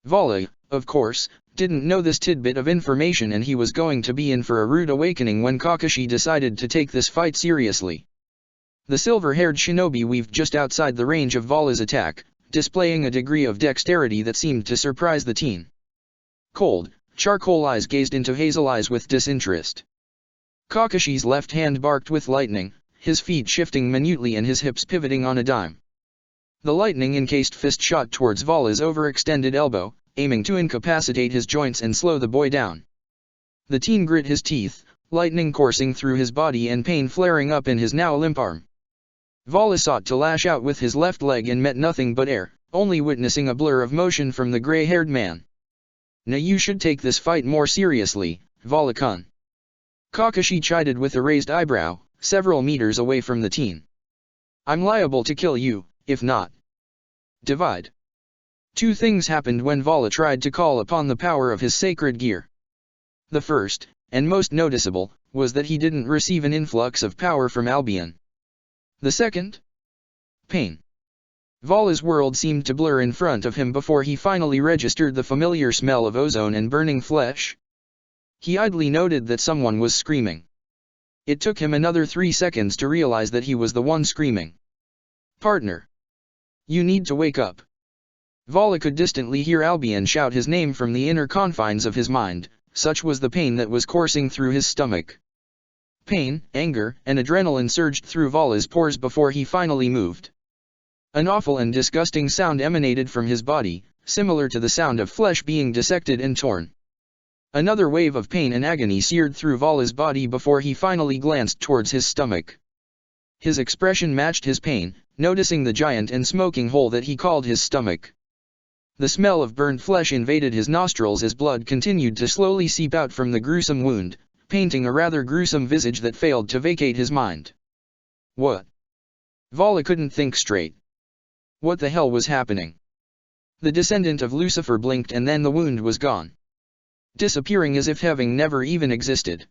[SPEAKER 1] Vala, of course, didn't know this tidbit of information, and he was going to be in for a rude awakening when Kakashi decided to take this fight seriously. The silver-haired shinobi weaved just outside the range of Vala's attack, displaying a degree of dexterity that seemed to surprise the teen. Cold, charcoal eyes gazed into hazel eyes with disinterest. Kakashi's left hand barked with lightning, his feet shifting minutely and his hips pivoting on a dime. The lightning-encased fist shot towards Vala's overextended elbow, aiming to incapacitate his joints and slow the boy down. The teen grit his teeth, lightning coursing through his body and pain flaring up in his now limp arm. Vala sought to lash out with his left leg and met nothing but air, only witnessing a blur of motion from the gray-haired man. Now you should take this fight more seriously, Vala-kun. Kakashi chided with a raised eyebrow, several meters away from the teen. I'm liable to kill you, if not. Divide. 2 things happened when Vala tried to call upon the power of his sacred gear. The first, and most noticeable, was that he didn't receive an influx of power from Albion. The second? Pain. Vala's world seemed to blur in front of him before he finally registered the familiar smell of ozone and burning flesh. He idly noted that someone was screaming. It took him another 3 seconds to realize that he was the one screaming. Partner. You need to wake up. Vala could distantly hear Albion shout his name from the inner confines of his mind, such was the pain that was coursing through his stomach. Pain, anger, and adrenaline surged through Vala's pores before he finally moved. An awful and disgusting sound emanated from his body, similar to the sound of flesh being dissected and torn. Another wave of pain and agony seared through Vala's body before he finally glanced towards his stomach. His expression matched his pain, noticing the giant and smoking hole that he called his stomach. The smell of burned flesh invaded his nostrils as blood continued to slowly seep out from the gruesome wound, painting a rather gruesome visage that failed to vacate his mind. What? Vala couldn't think straight. What the hell was happening? The descendant of Lucifer blinked and then the wound was gone. Disappearing as if having never even existed.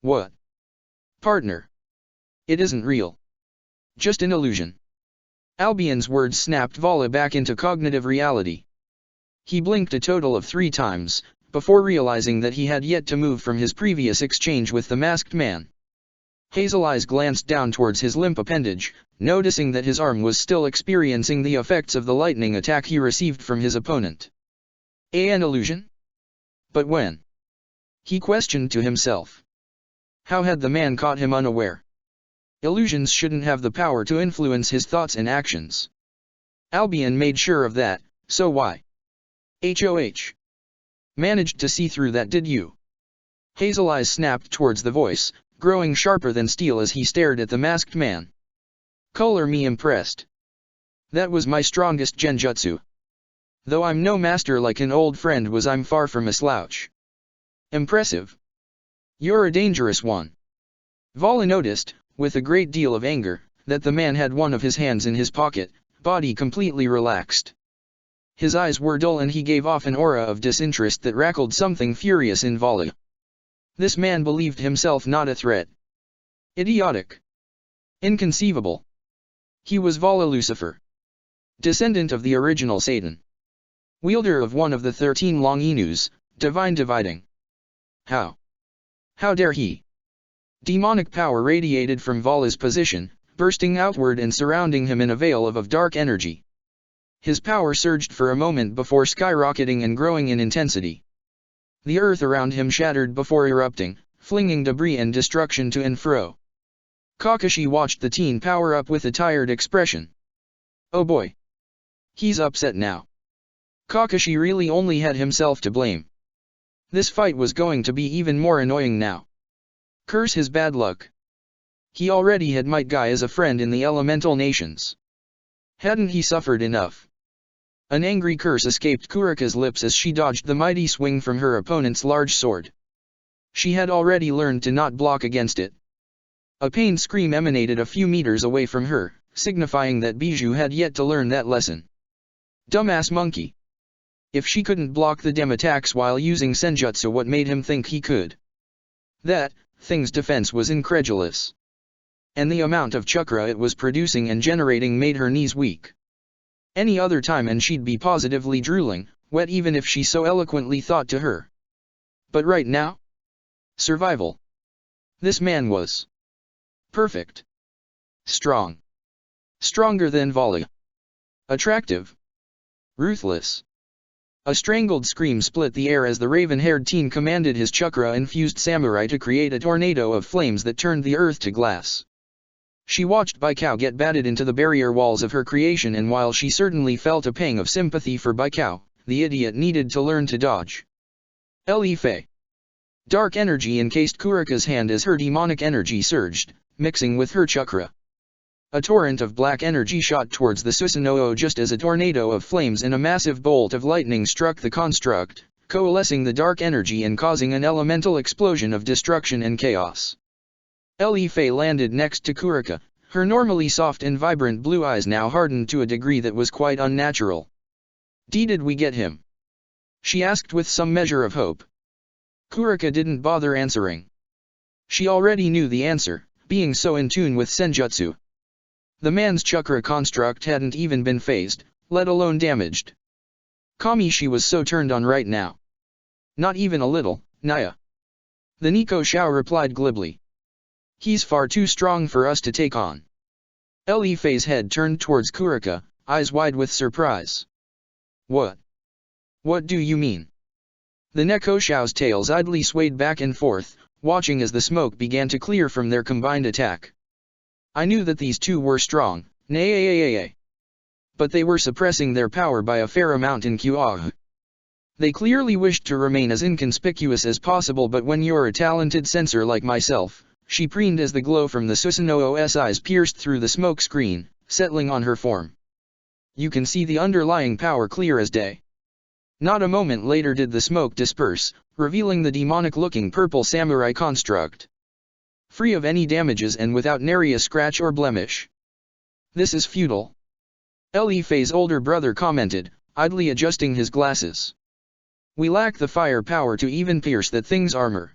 [SPEAKER 1] What? Partner. It isn't real. Just an illusion. Albion's words snapped Vala back into cognitive reality. He blinked a total of 3 times, before realizing that he had yet to move from his previous exchange with the masked man. Hazel eyes glanced down towards his limp appendage, noticing that his arm was still experiencing the effects of the lightning attack he received from his opponent. An illusion? But when? He questioned to himself. How had the man caught him unaware? Illusions shouldn't have the power to influence his thoughts and actions. Albion made sure of that, so why? HOH. Managed to see through that, did you? Hazel eyes snapped towards the voice, growing sharper than steel as he stared at the masked man. Color me impressed. That was my strongest genjutsu. Though I'm no master like an old friend was, I'm far from a slouch. Impressive. You're a dangerous one. Vala noticed, with a great deal of anger, that the man had one of his hands in his pocket, body completely relaxed. His eyes were dull and he gave off an aura of disinterest that rackled something furious in Vala. This man believed himself not a threat. Idiotic. Inconceivable. He was Vala Lucifer, descendant of the original Satan, wielder of one of the 13 long Enus, divine dividing. How dare he? Demonic power radiated from Vala's position, bursting outward and surrounding him in a veil of dark energy. His power surged for a moment before skyrocketing and growing in intensity. The earth around him shattered before erupting, flinging debris and destruction to and fro. Kakashi watched the teen power up with a tired expression. Oh boy. He's upset now. Kakashi really only had himself to blame. This fight was going to be even more annoying now. Curse his bad luck. He already had Might Guy as a friend in the elemental nations. Hadn't he suffered enough? An angry curse escaped Kurika's lips as she dodged the mighty swing from her opponent's large sword. She had already learned to not block against it. A pained scream emanated a few meters away from her, signifying that Bijou had yet to learn that lesson. Dumbass monkey. If she couldn't block the dem attacks while using senjutsu, what made him think he could? That thing's defense was incredulous. And the amount of chakra it was producing and generating made her knees weak. Any other time and she'd be positively drooling, wet even if she so eloquently thought to her. But right now? Survival. This man was perfect. Strong. Stronger than Vala. Attractive. Ruthless. A strangled scream split the air as the raven-haired teen commanded his chakra-infused samurai to create a tornado of flames that turned the earth to glass. She watched Baikao get batted into the barrier walls of her creation, and while she certainly felt a pang of sympathy for Baikao, the idiot needed to learn to dodge. Le Fei. Dark energy encased Kurika's hand as her demonic energy surged, mixing with her chakra. A torrent of black energy shot towards the Susanoo just as a tornado of flames and a massive bolt of lightning struck the construct, coalescing the dark energy and causing an elemental explosion of destruction and chaos. Le Fei landed next to Kurika, her normally soft and vibrant blue eyes now hardened to a degree that was quite unnatural. Did we get him? She asked with some measure of hope. Kurika didn't bother answering. She already knew the answer, being so in tune with senjutsu. The man's chakra construct hadn't even been phased, let alone damaged. Kami, she was so turned on right now. Not even a little, Naya. The Nico Shao replied glibly. He's far too strong for us to take on. Le Fei's head turned towards Kurika, eyes wide with surprise. What? What do you mean? The Neko Shao's tails idly swayed back and forth, watching as the smoke began to clear from their combined attack. I knew that these two were strong, nay. But they were suppressing their power by a fair amount in Qia. They clearly wished to remain as inconspicuous as possible, but when you're a talented sensor like myself, she preened as the glow from the Susanoo's eyes pierced through the smoke screen, settling on her form. You can see the underlying power clear as day. Not a moment later did the smoke disperse, revealing the demonic-looking purple samurai construct. Free of any damages and without nary a scratch or blemish. This is futile. Le Fei's older brother commented, idly adjusting his glasses. We lack the firepower to even pierce that thing's armor.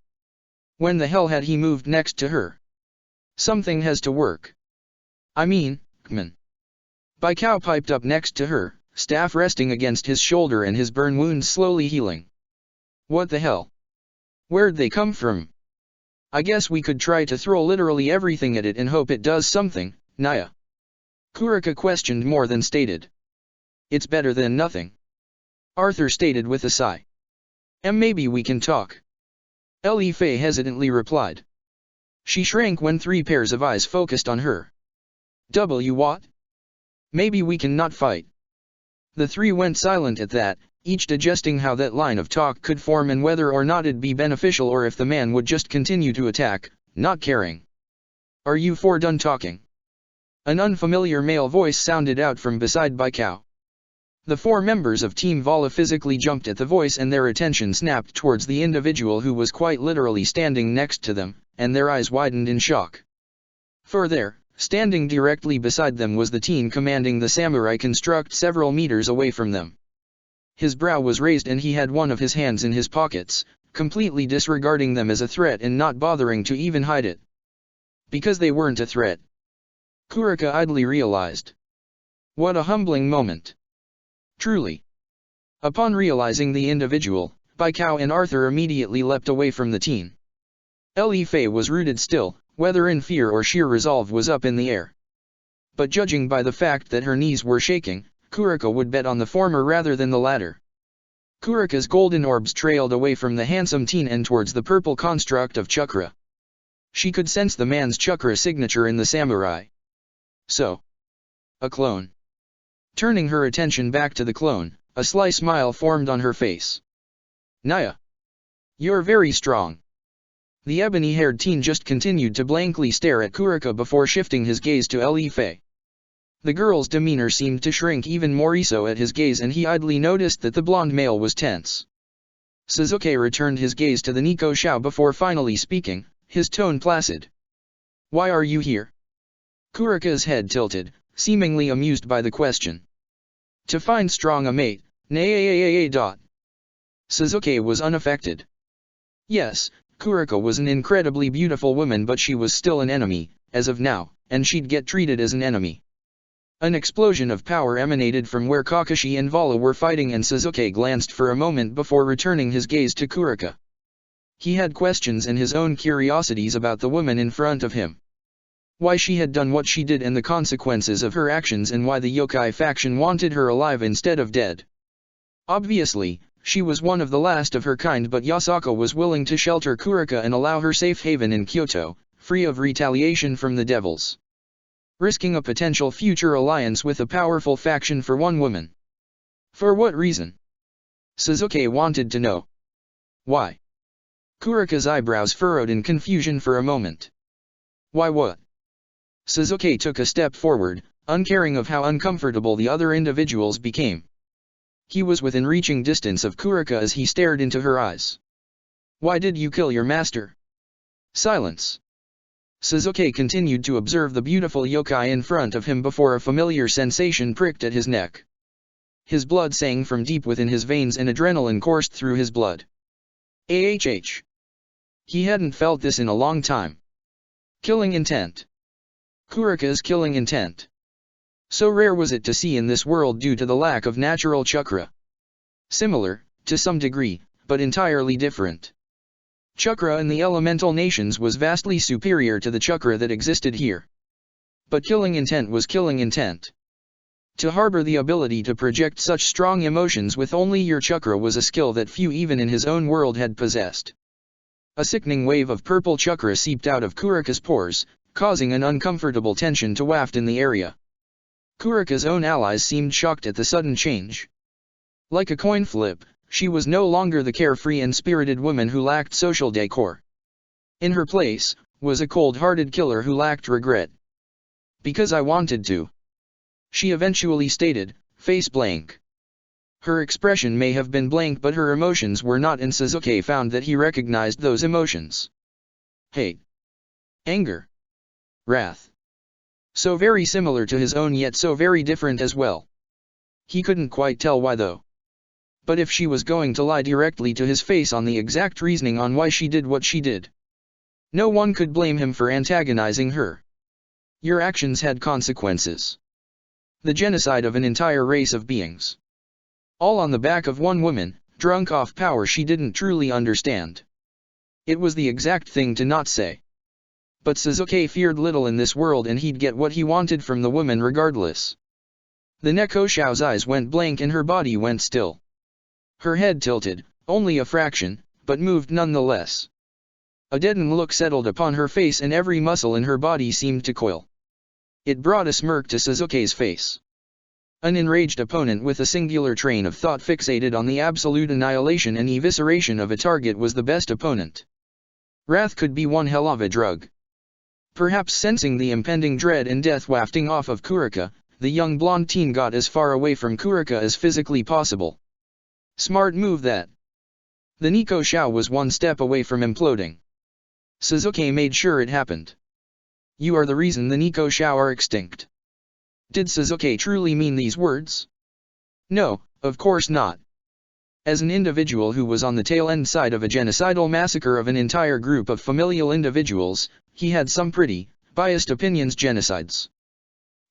[SPEAKER 1] When the hell had he moved next to her? Something has to work. I mean, Kman. Baikao piped up next to her, staff resting against his shoulder and his burn wounds slowly healing. What the hell? Where'd they come from? I guess we could try to throw literally everything at it and hope it does something, Naya. Kurika questioned more than stated. It's better than nothing. Arthur stated with a sigh. And maybe we can talk. Le Fei hesitantly replied. She shrank when 3 pairs of eyes focused on her. What? Maybe we can not fight. The 3 went silent at that, each digesting how that line of talk could form and whether or not it'd be beneficial or if the man would just continue to attack, not caring. Are you 4 done talking? An unfamiliar male voice sounded out from beside Baikao. The four members of Team Vala physically jumped at the voice and their attention snapped towards the individual who was quite literally standing next to them, and their eyes widened in shock. For there, standing directly beside them was the teen commanding the samurai construct several meters away from them. His brow was raised and he had one of his hands in his pockets, completely disregarding them as a threat and not bothering to even hide it. Because they weren't a threat. Kurika idly realized. What a humbling moment. Truly. Upon realizing the individual, Baikao and Arthur immediately leapt away from the teen. Li Fei was rooted still, whether in fear or sheer resolve was up in the air. But judging by the fact that her knees were shaking, Kurika would bet on the former rather than the latter. Kurika's golden orbs trailed away from the handsome teen and towards the purple construct of chakra. She could sense the man's chakra signature in the samurai. So. A clone. Turning her attention back to the clone, a sly smile formed on her face. Naya. You're very strong. The ebony-haired teen just continued to blankly stare at Kurika before shifting his gaze to Li Fei. The girl's demeanor seemed to shrink even more so at his gaze and he idly noticed that the blonde male was tense. Suzuki returned his gaze to the Nico Xiao before finally speaking, his tone placid. Why are you here? Kurika's head tilted, seemingly amused by the question. To find strong a mate, nay. Suzuki was unaffected. Yes, Kurika was an incredibly beautiful woman but she was still an enemy, as of now, and she'd get treated as an enemy. An explosion of power emanated from where Kakashi and Vala were fighting and Suzuki glanced for a moment before returning his gaze to Kurika. He had questions and his own curiosities about the woman in front of him. Why she had done what she did and the consequences of her actions and why the yokai faction wanted her alive instead of dead. Obviously, she was one of the last of her kind but Yasaka was willing to shelter Kurika and allow her safe haven in Kyoto, free of retaliation from the devils. Risking a potential future alliance with a powerful faction for one woman. For what reason? Suzuki wanted to know. Why? Kurika's eyebrows furrowed in confusion for a moment. Why what? Suzuki took a step forward, uncaring of how uncomfortable the other individuals became. He was within reaching distance of Kurika as he stared into her eyes. Why did you kill your master? Silence. Suzuki continued to observe the beautiful yokai in front of him before a familiar sensation pricked at his neck. His blood sang from deep within his veins and adrenaline coursed through his blood. He hadn't felt this in a long time. Killing intent. Kurika's killing intent. So rare was it to see in this world due to the lack of natural chakra. Similar, to some degree, but entirely different. Chakra in the elemental nations was vastly superior to the chakra that existed here. But killing intent was killing intent. To harbor the ability to project such strong emotions with only your chakra was a skill that few even in his own world had possessed. A sickening wave of purple chakra seeped out of Kurika's pores, causing an uncomfortable tension to waft in the area. Kurika's own allies seemed shocked at the sudden change. Like a coin flip, she was no longer the carefree and spirited woman who lacked social decor. In her place, was a cold-hearted killer who lacked regret. Because I wanted to. She eventually stated, face blank. Her expression may have been blank but her emotions were not and Suzuki found that he recognized those emotions. Hate. Anger. Wrath. So very similar to his own yet so very different as well. He couldn't quite tell why though. But if she was going to lie directly to his face on the exact reasoning on why she did what she did, no one could blame him for antagonizing her. Your actions had consequences. The genocide of an entire race of beings. All on the back of one woman, drunk off power she didn't truly understand. It was the exact thing to not say. But Suzuki feared little in this world and he'd get what he wanted from the woman regardless. The Neko Xiao's eyes went blank and her body went still. Her head tilted, only a fraction, but moved nonetheless. A deadened look settled upon her face and every muscle in her body seemed to coil. It brought a smirk to Suzuki's face. An enraged opponent with a singular train of thought fixated on the absolute annihilation and evisceration of a target was the best opponent. Wrath could be one hell of a drug. Perhaps sensing the impending dread and death wafting off of Kurika, the young blonde teen got as far away from Kurika as physically possible. Smart move that. The Nico Xiao was one step away from imploding. Sasuke made sure it happened. You are the reason the Nico Xiao are extinct. Did Sasuke truly mean these words? No, of course not. As an individual who was on the tail-end side of a genocidal massacre of an entire group of familial individuals, he had some pretty, biased opinions genocides.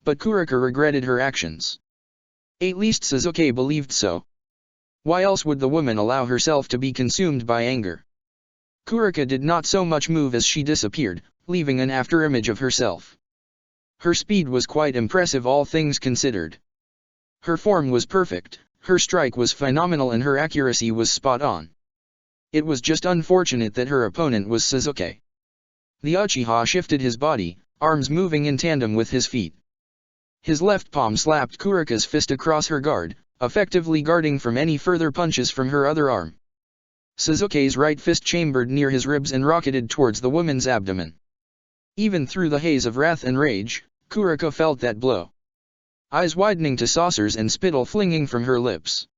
[SPEAKER 1] But Kurika regretted her actions. At least Sasuke believed so. Why else would the woman allow herself to be consumed by anger? Kurika did not so much move as she disappeared, leaving an afterimage of herself. Her speed was quite impressive all things considered. Her form was perfect, her strike was phenomenal and her accuracy was spot on. It was just unfortunate that her opponent was Sasuke. The Uchiha shifted his body, arms moving in tandem with his feet. His left palm slapped Kurika's fist across her guard, effectively guarding from any further punches from her other arm. Sasuke's right fist chambered near his ribs and rocketed towards the woman's abdomen. Even through the haze of wrath and rage, Kurika felt that blow. Eyes widening to saucers and spittle flinging from her lips.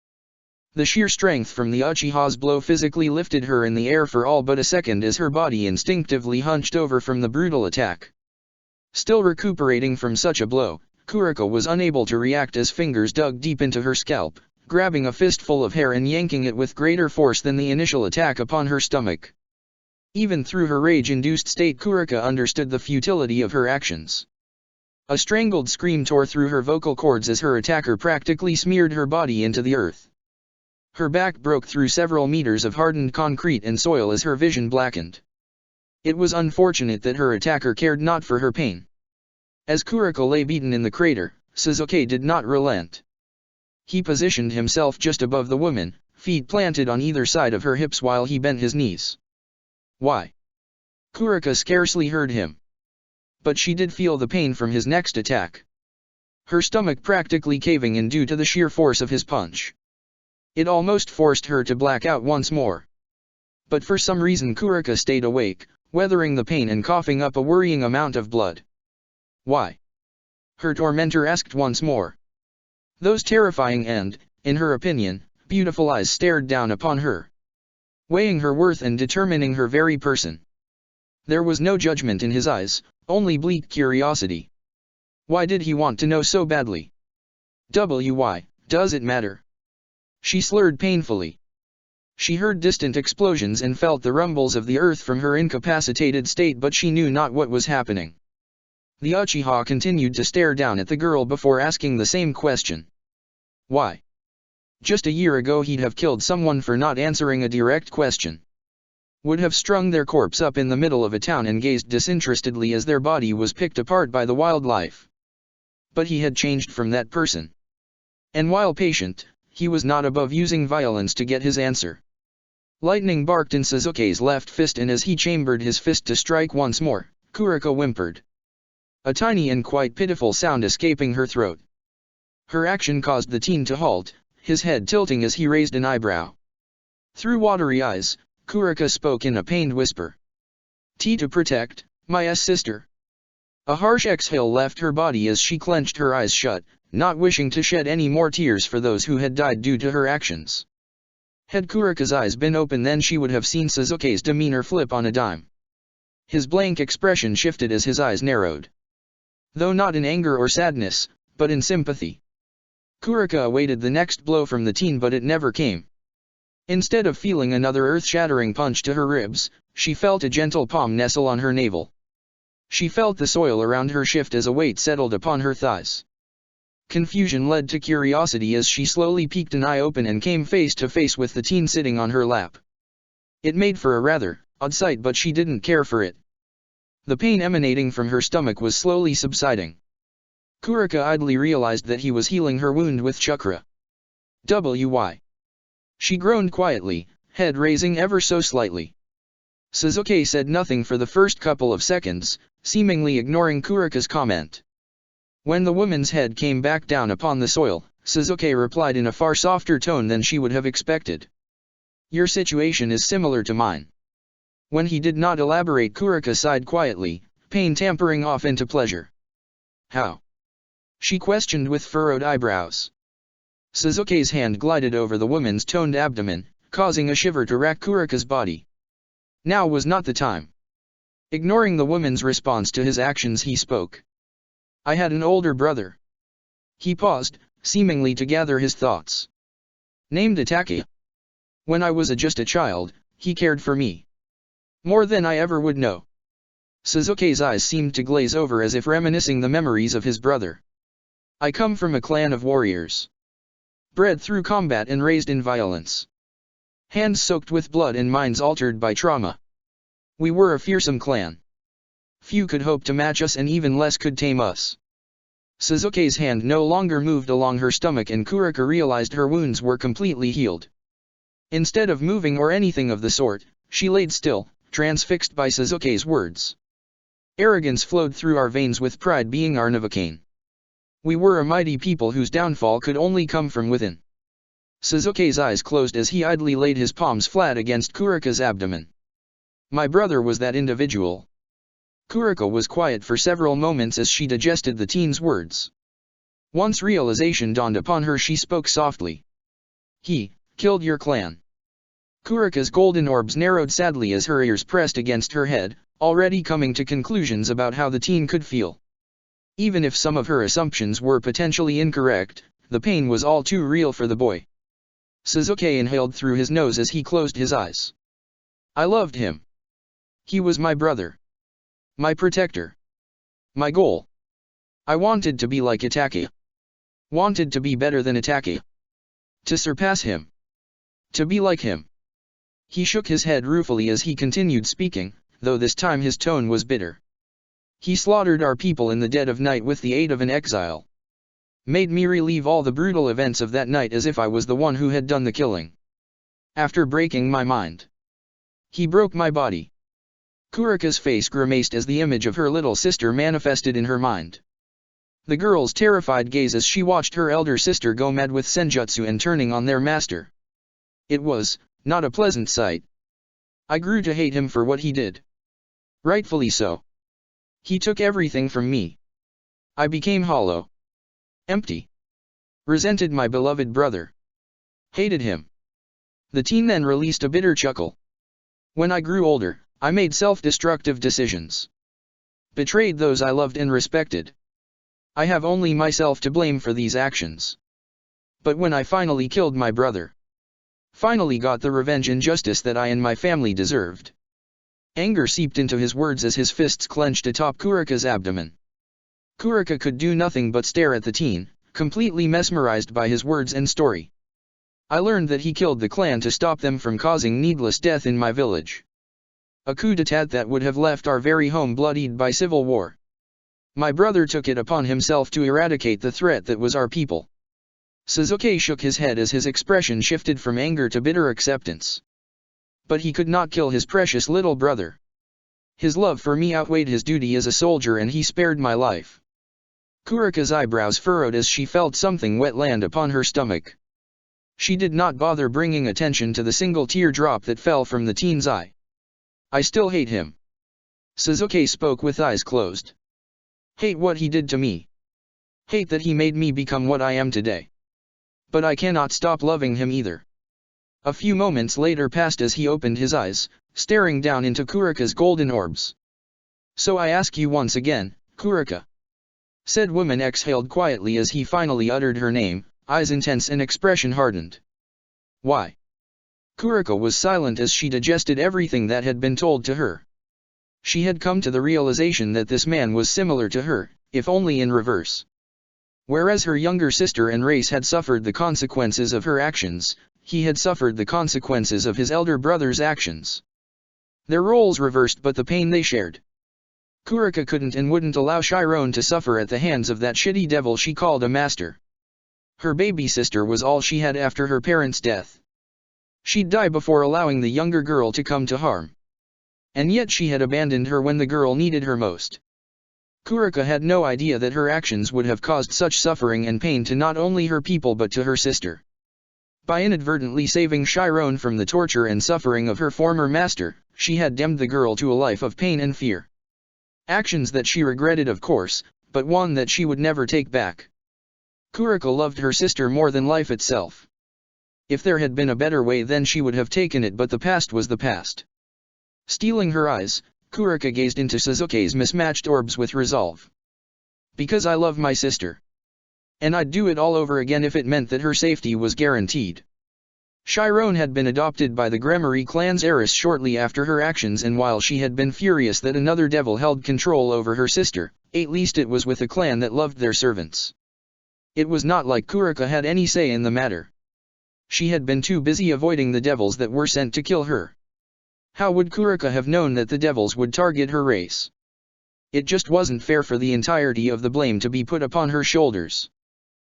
[SPEAKER 1] The sheer strength from the Uchiha's blow physically lifted her in the air for all but a second as her body instinctively hunched over from the brutal attack. Still recuperating from such a blow, Kurika was unable to react as fingers dug deep into her scalp, grabbing a fistful of hair and yanking it with greater force than the initial attack upon her stomach. Even through her rage-induced state, Kurika understood the futility of her actions. A strangled scream tore through her vocal cords as her attacker practically smeared her body into the earth. Her back broke through several meters of hardened concrete and soil as her vision blackened. It was unfortunate that her attacker cared not for her pain. As Kurika lay beaten in the crater, Sasuke did not relent. He positioned himself just above the woman, feet planted on either side of her hips while he bent his knees. Why? Kurika scarcely heard him. But she did feel the pain from his next attack. Her stomach practically caving in due to the sheer force of his punch. It almost forced her to black out once more. But for some reason Kurika stayed awake, weathering the pain and coughing up a worrying amount of blood. Why? Her tormentor asked once more. Those terrifying and, in her opinion, beautiful eyes stared down upon her, weighing her worth and determining her very person. There was no judgment in his eyes, only bleak curiosity. Why did he want to know so badly? Why, does it matter? She slurred painfully. She heard distant explosions and felt the rumbles of the earth from her incapacitated state, but she knew not what was happening. The Uchiha continued to stare down at the girl before asking the same question. Why? Just a year ago he'd have killed someone for not answering a direct question. Would have strung their corpse up in the middle of a town and gazed disinterestedly as their body was picked apart by the wildlife. But he had changed from that person. And while patient, he was not above using violence to get his answer. Lightning barked in Sasuke's left fist, and as he chambered his fist to strike once more, Kurika whimpered. A tiny and quite pitiful sound escaping her throat. Her action caused the teen to halt, his head tilting as he raised an eyebrow. Through watery eyes, Kurika spoke in a pained whisper. To protect, my sister. A harsh exhale left her body as she clenched her eyes shut, not wishing to shed any more tears for those who had died due to her actions. Had Kurika's eyes been open, then she would have seen Sasuke's demeanor flip on a dime. His blank expression shifted as his eyes narrowed. Though not in anger or sadness, but in sympathy. Kurika awaited the next blow from the teen, but it never came. Instead of feeling another earth-shattering punch to her ribs, she felt a gentle palm nestle on her navel. She felt the soil around her shift as a weight settled upon her thighs. Confusion led to curiosity as she slowly peeked an eye open and came face to face with the teen sitting on her lap. It made for a rather odd sight, but she didn't care for it. The pain emanating from her stomach was slowly subsiding. Kurika idly realized that he was healing her wound with chakra. Why? She groaned quietly, head raising ever so slightly. Sasuke said nothing for the first couple of seconds, seemingly ignoring Kurika's comment. When the woman's head came back down upon the soil, Sasuke replied in a far softer tone than she would have expected. Your situation is similar to mine. When he did not elaborate, Kurika sighed quietly, pain tampering off into pleasure. How? she questioned with furrowed eyebrows. Suzuki's hand glided over the woman's toned abdomen, causing a shiver to rack Kurika's body. Now was not the time. Ignoring the woman's response to his actions, he spoke. I had an older brother. He paused, seemingly to gather his thoughts. Named Itake. When I was just a child, he cared for me. More than I ever would know. Suzuki's eyes seemed to glaze over as if reminiscing the memories of his brother. I come from a clan of warriors. Bred through combat and raised in violence. Hands soaked with blood and minds altered by trauma. We were a fearsome clan. Few could hope to match us and even less could tame us. Suzuki's hand no longer moved along her stomach and Kurika realized her wounds were completely healed. Instead of moving or anything of the sort, she laid still, transfixed by Suzuki's words. Arrogance flowed through our veins with pride being our Novocaine. We were a mighty people whose downfall could only come from within. Suzuki's eyes closed as he idly laid his palms flat against Kurika's abdomen. My brother was that individual. Kurika was quiet for several moments as she digested the teen's words. Once realization dawned upon her, she spoke softly. He killed your clan. Kurika's golden orbs narrowed sadly as her ears pressed against her head, already coming to conclusions about how the teen could feel. Even if some of her assumptions were potentially incorrect, the pain was all too real for the boy. Suzuki inhaled through his nose as he closed his eyes. I loved him. He was my brother. My protector. My goal. I wanted to be like Itake. Wanted to be better than Itake. To surpass him. To be like him. He shook his head ruefully as he continued speaking, though this time his tone was bitter. He slaughtered our people in the dead of night with the aid of an exile. Made me relive all the brutal events of that night as if I was the one who had done the killing. After breaking my mind, he broke my body. Kurika's face grimaced as the image of her little sister manifested in her mind. The girl's terrified gaze as she watched her elder sister go mad with senjutsu and turning on their master. It was not a pleasant sight. I grew to hate him for what he did. Rightfully so. He took everything from me. I became hollow. Empty. Resented my beloved brother. Hated him. The teen then released a bitter chuckle. When I grew older, I made self-destructive decisions. Betrayed those I loved and respected. I have only myself to blame for these actions. But when I finally killed my brother, finally got the revenge and justice that I and my family deserved. Anger seeped into his words as his fists clenched atop Kurika's abdomen. Kurika could do nothing but stare at the teen, completely mesmerized by his words and story. I learned that he killed the clan to stop them from causing needless death in my village. A coup d'etat that would have left our very home bloodied by civil war. My brother took it upon himself to eradicate the threat that was our people. Suzuki shook his head as his expression shifted from anger to bitter acceptance. But he could not kill his precious little brother. His love for me outweighed his duty as a soldier and he spared my life. Kurika's eyebrows furrowed as she felt something wet land upon her stomach. She did not bother bringing attention to the single teardrop that fell from the teen's eye. I still hate him. Suzuki spoke with eyes closed. Hate what he did to me. Hate that he made me become what I am today. But I cannot stop loving him either. A few moments later passed as he opened his eyes, staring down into Kurika's golden orbs. So I ask you once again, Kurika. Said woman exhaled quietly as he finally uttered her name, eyes intense and expression hardened. Why? Kurika was silent as she digested everything that had been told to her. She had come to the realization that this man was similar to her, if only in reverse. Whereas her younger sister and race had suffered the consequences of her actions, he had suffered the consequences of his elder brother's actions. Their roles reversed but the pain they shared. Kurika couldn't and wouldn't allow Chiron to suffer at the hands of that shitty devil she called a master. Her baby sister was all she had after her parents' death. She'd die before allowing the younger girl to come to harm. And yet she had abandoned her when the girl needed her most. Kurika had no idea that her actions would have caused such suffering and pain to not only her people but to her sister. By inadvertently saving Chiron from the torture and suffering of her former master, she had damned the girl to a life of pain and fear. Actions that she regretted of course, but one that she would never take back. Kurika loved her sister more than life itself. If there had been a better way, then she would have taken it, but the past was the past. Steeling her eyes, Kurika gazed into Suzuki's mismatched orbs with resolve. Because I love my sister. And I'd do it all over again if it meant that her safety was guaranteed. Chiron had been adopted by the Gremory clan's heiress shortly after her actions, and while she had been furious that another devil held control over her sister, at least it was with a clan that loved their servants. It was not like Kurika had any say in the matter. She had been too busy avoiding the devils that were sent to kill her. How would Kurika have known that the devils would target her race? It just wasn't fair for the entirety of the blame to be put upon her shoulders.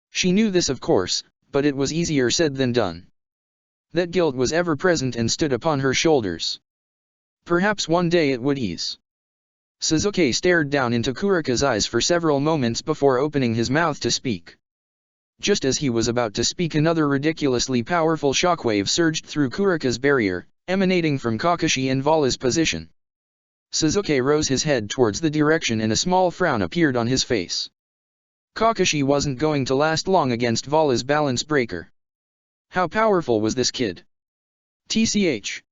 [SPEAKER 1] She knew this, of course, but it was easier said than done. That guilt was ever present and stood upon her shoulders. Perhaps one day it would ease. Suzuki stared down into Kurika's eyes for several moments before opening his mouth to speak. Just as he was about to speak, another ridiculously powerful shockwave surged through Kurika's barrier, emanating from Kakashi and Vala's position. Suzuki rose his head towards the direction and a small frown appeared on his face. Kakashi wasn't going to last long against Vala's balance breaker. How powerful was this kid? TCH.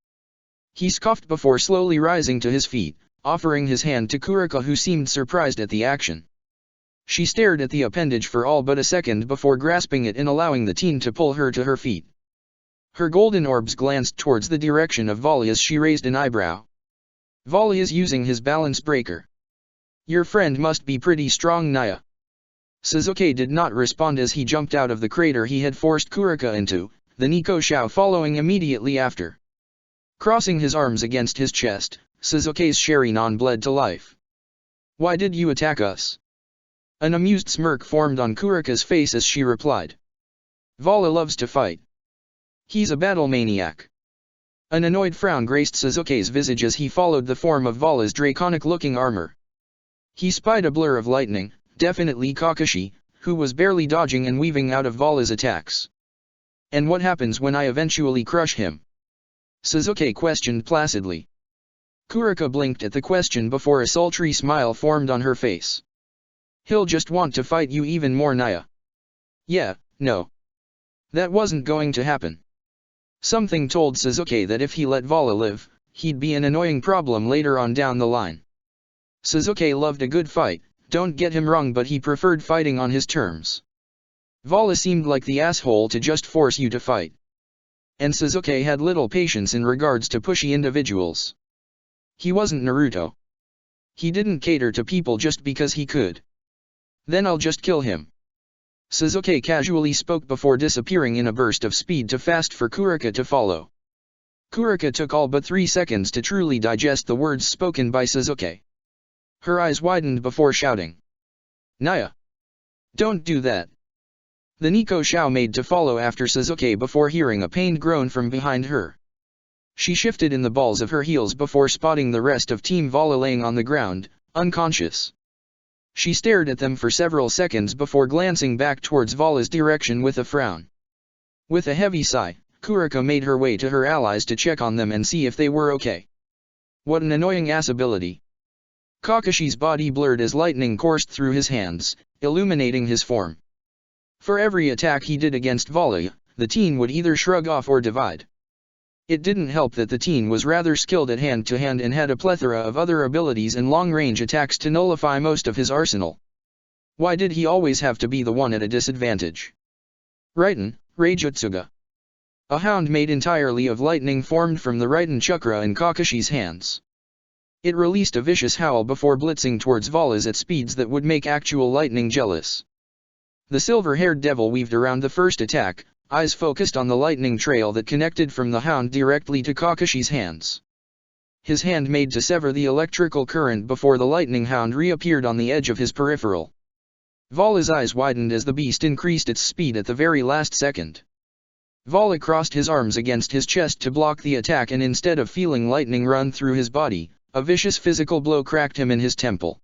[SPEAKER 1] He scoffed before slowly rising to his feet, offering his hand to Kurika, who seemed surprised at the action. She stared at the appendage for all but a second before grasping it and allowing the teen to pull her to her feet. Her golden orbs glanced towards the direction of Vala as she raised an eyebrow. Vala is using his balance breaker. Your friend must be pretty strong, Naya. Suzuki did not respond as he jumped out of the crater he had forced Kurika into, the Nico Shao following immediately after. Crossing his arms against his chest, Suzuki's Sharinon bled to life. Why did you attack us? An amused smirk formed on Kurika's face as she replied. Vala loves to fight. He's a battle maniac. An annoyed frown graced Suzuki's visage as he followed the form of Vala's draconic-looking armor. He spied a blur of lightning, definitely Kakashi, who was barely dodging and weaving out of Vala's attacks. And what happens when I eventually crush him? Suzuki questioned placidly. Kurika blinked at the question before a sultry smile formed on her face. He'll just want to fight you even more, Naya. Yeah, no. That wasn't going to happen. Something told Suzuki that if he let Vala live, he'd be an annoying problem later on down the line. Suzuki loved a good fight, don't get him wrong, but he preferred fighting on his terms. Vala seemed like the asshole to just force you to fight. And Suzuki had little patience in regards to pushy individuals. He wasn't Naruto. He didn't cater to people just because he could. Then I'll just kill him. Suzuki casually spoke before disappearing in a burst of speed too fast for Kurika to follow. Kurika took all but 3 seconds to truly digest the words spoken by Suzuki. Her eyes widened before shouting. Naya! Don't do that! The Nico Shao made to follow after Suzuki before hearing a pained groan from behind her. She shifted in the balls of her heels before spotting the rest of Team Vala laying on the ground, unconscious. She stared at them for several seconds before glancing back towards Vala's direction with a frown. With a heavy sigh, Kurika made her way to her allies to check on them and see if they were okay. What an annoying ass ability. Kakashi's body blurred as lightning coursed through his hands, illuminating his form. For every attack he did against Vala, the teen would either shrug off or divide. It didn't help that the teen was rather skilled at hand-to-hand and had a plethora of other abilities and long-range attacks to nullify most of his arsenal. Why did he always have to be the one at a disadvantage? Raiden, Raijutsuga. A hound made entirely of lightning formed from the Raiden chakra in Kakashi's hands. It released a vicious howl before blitzing towards Vala's at speeds that would make actual lightning jealous. The silver-haired devil weaved around the first attack, eyes focused on the lightning trail that connected from the hound directly to Kakashi's hands. His hand made to sever the electrical current before the lightning hound reappeared on the edge of his peripheral. Vala's eyes widened as the beast increased its speed at the very last second. Vala crossed his arms against his chest to block the attack, and instead of feeling lightning run through his body, a vicious physical blow cracked him in his temple.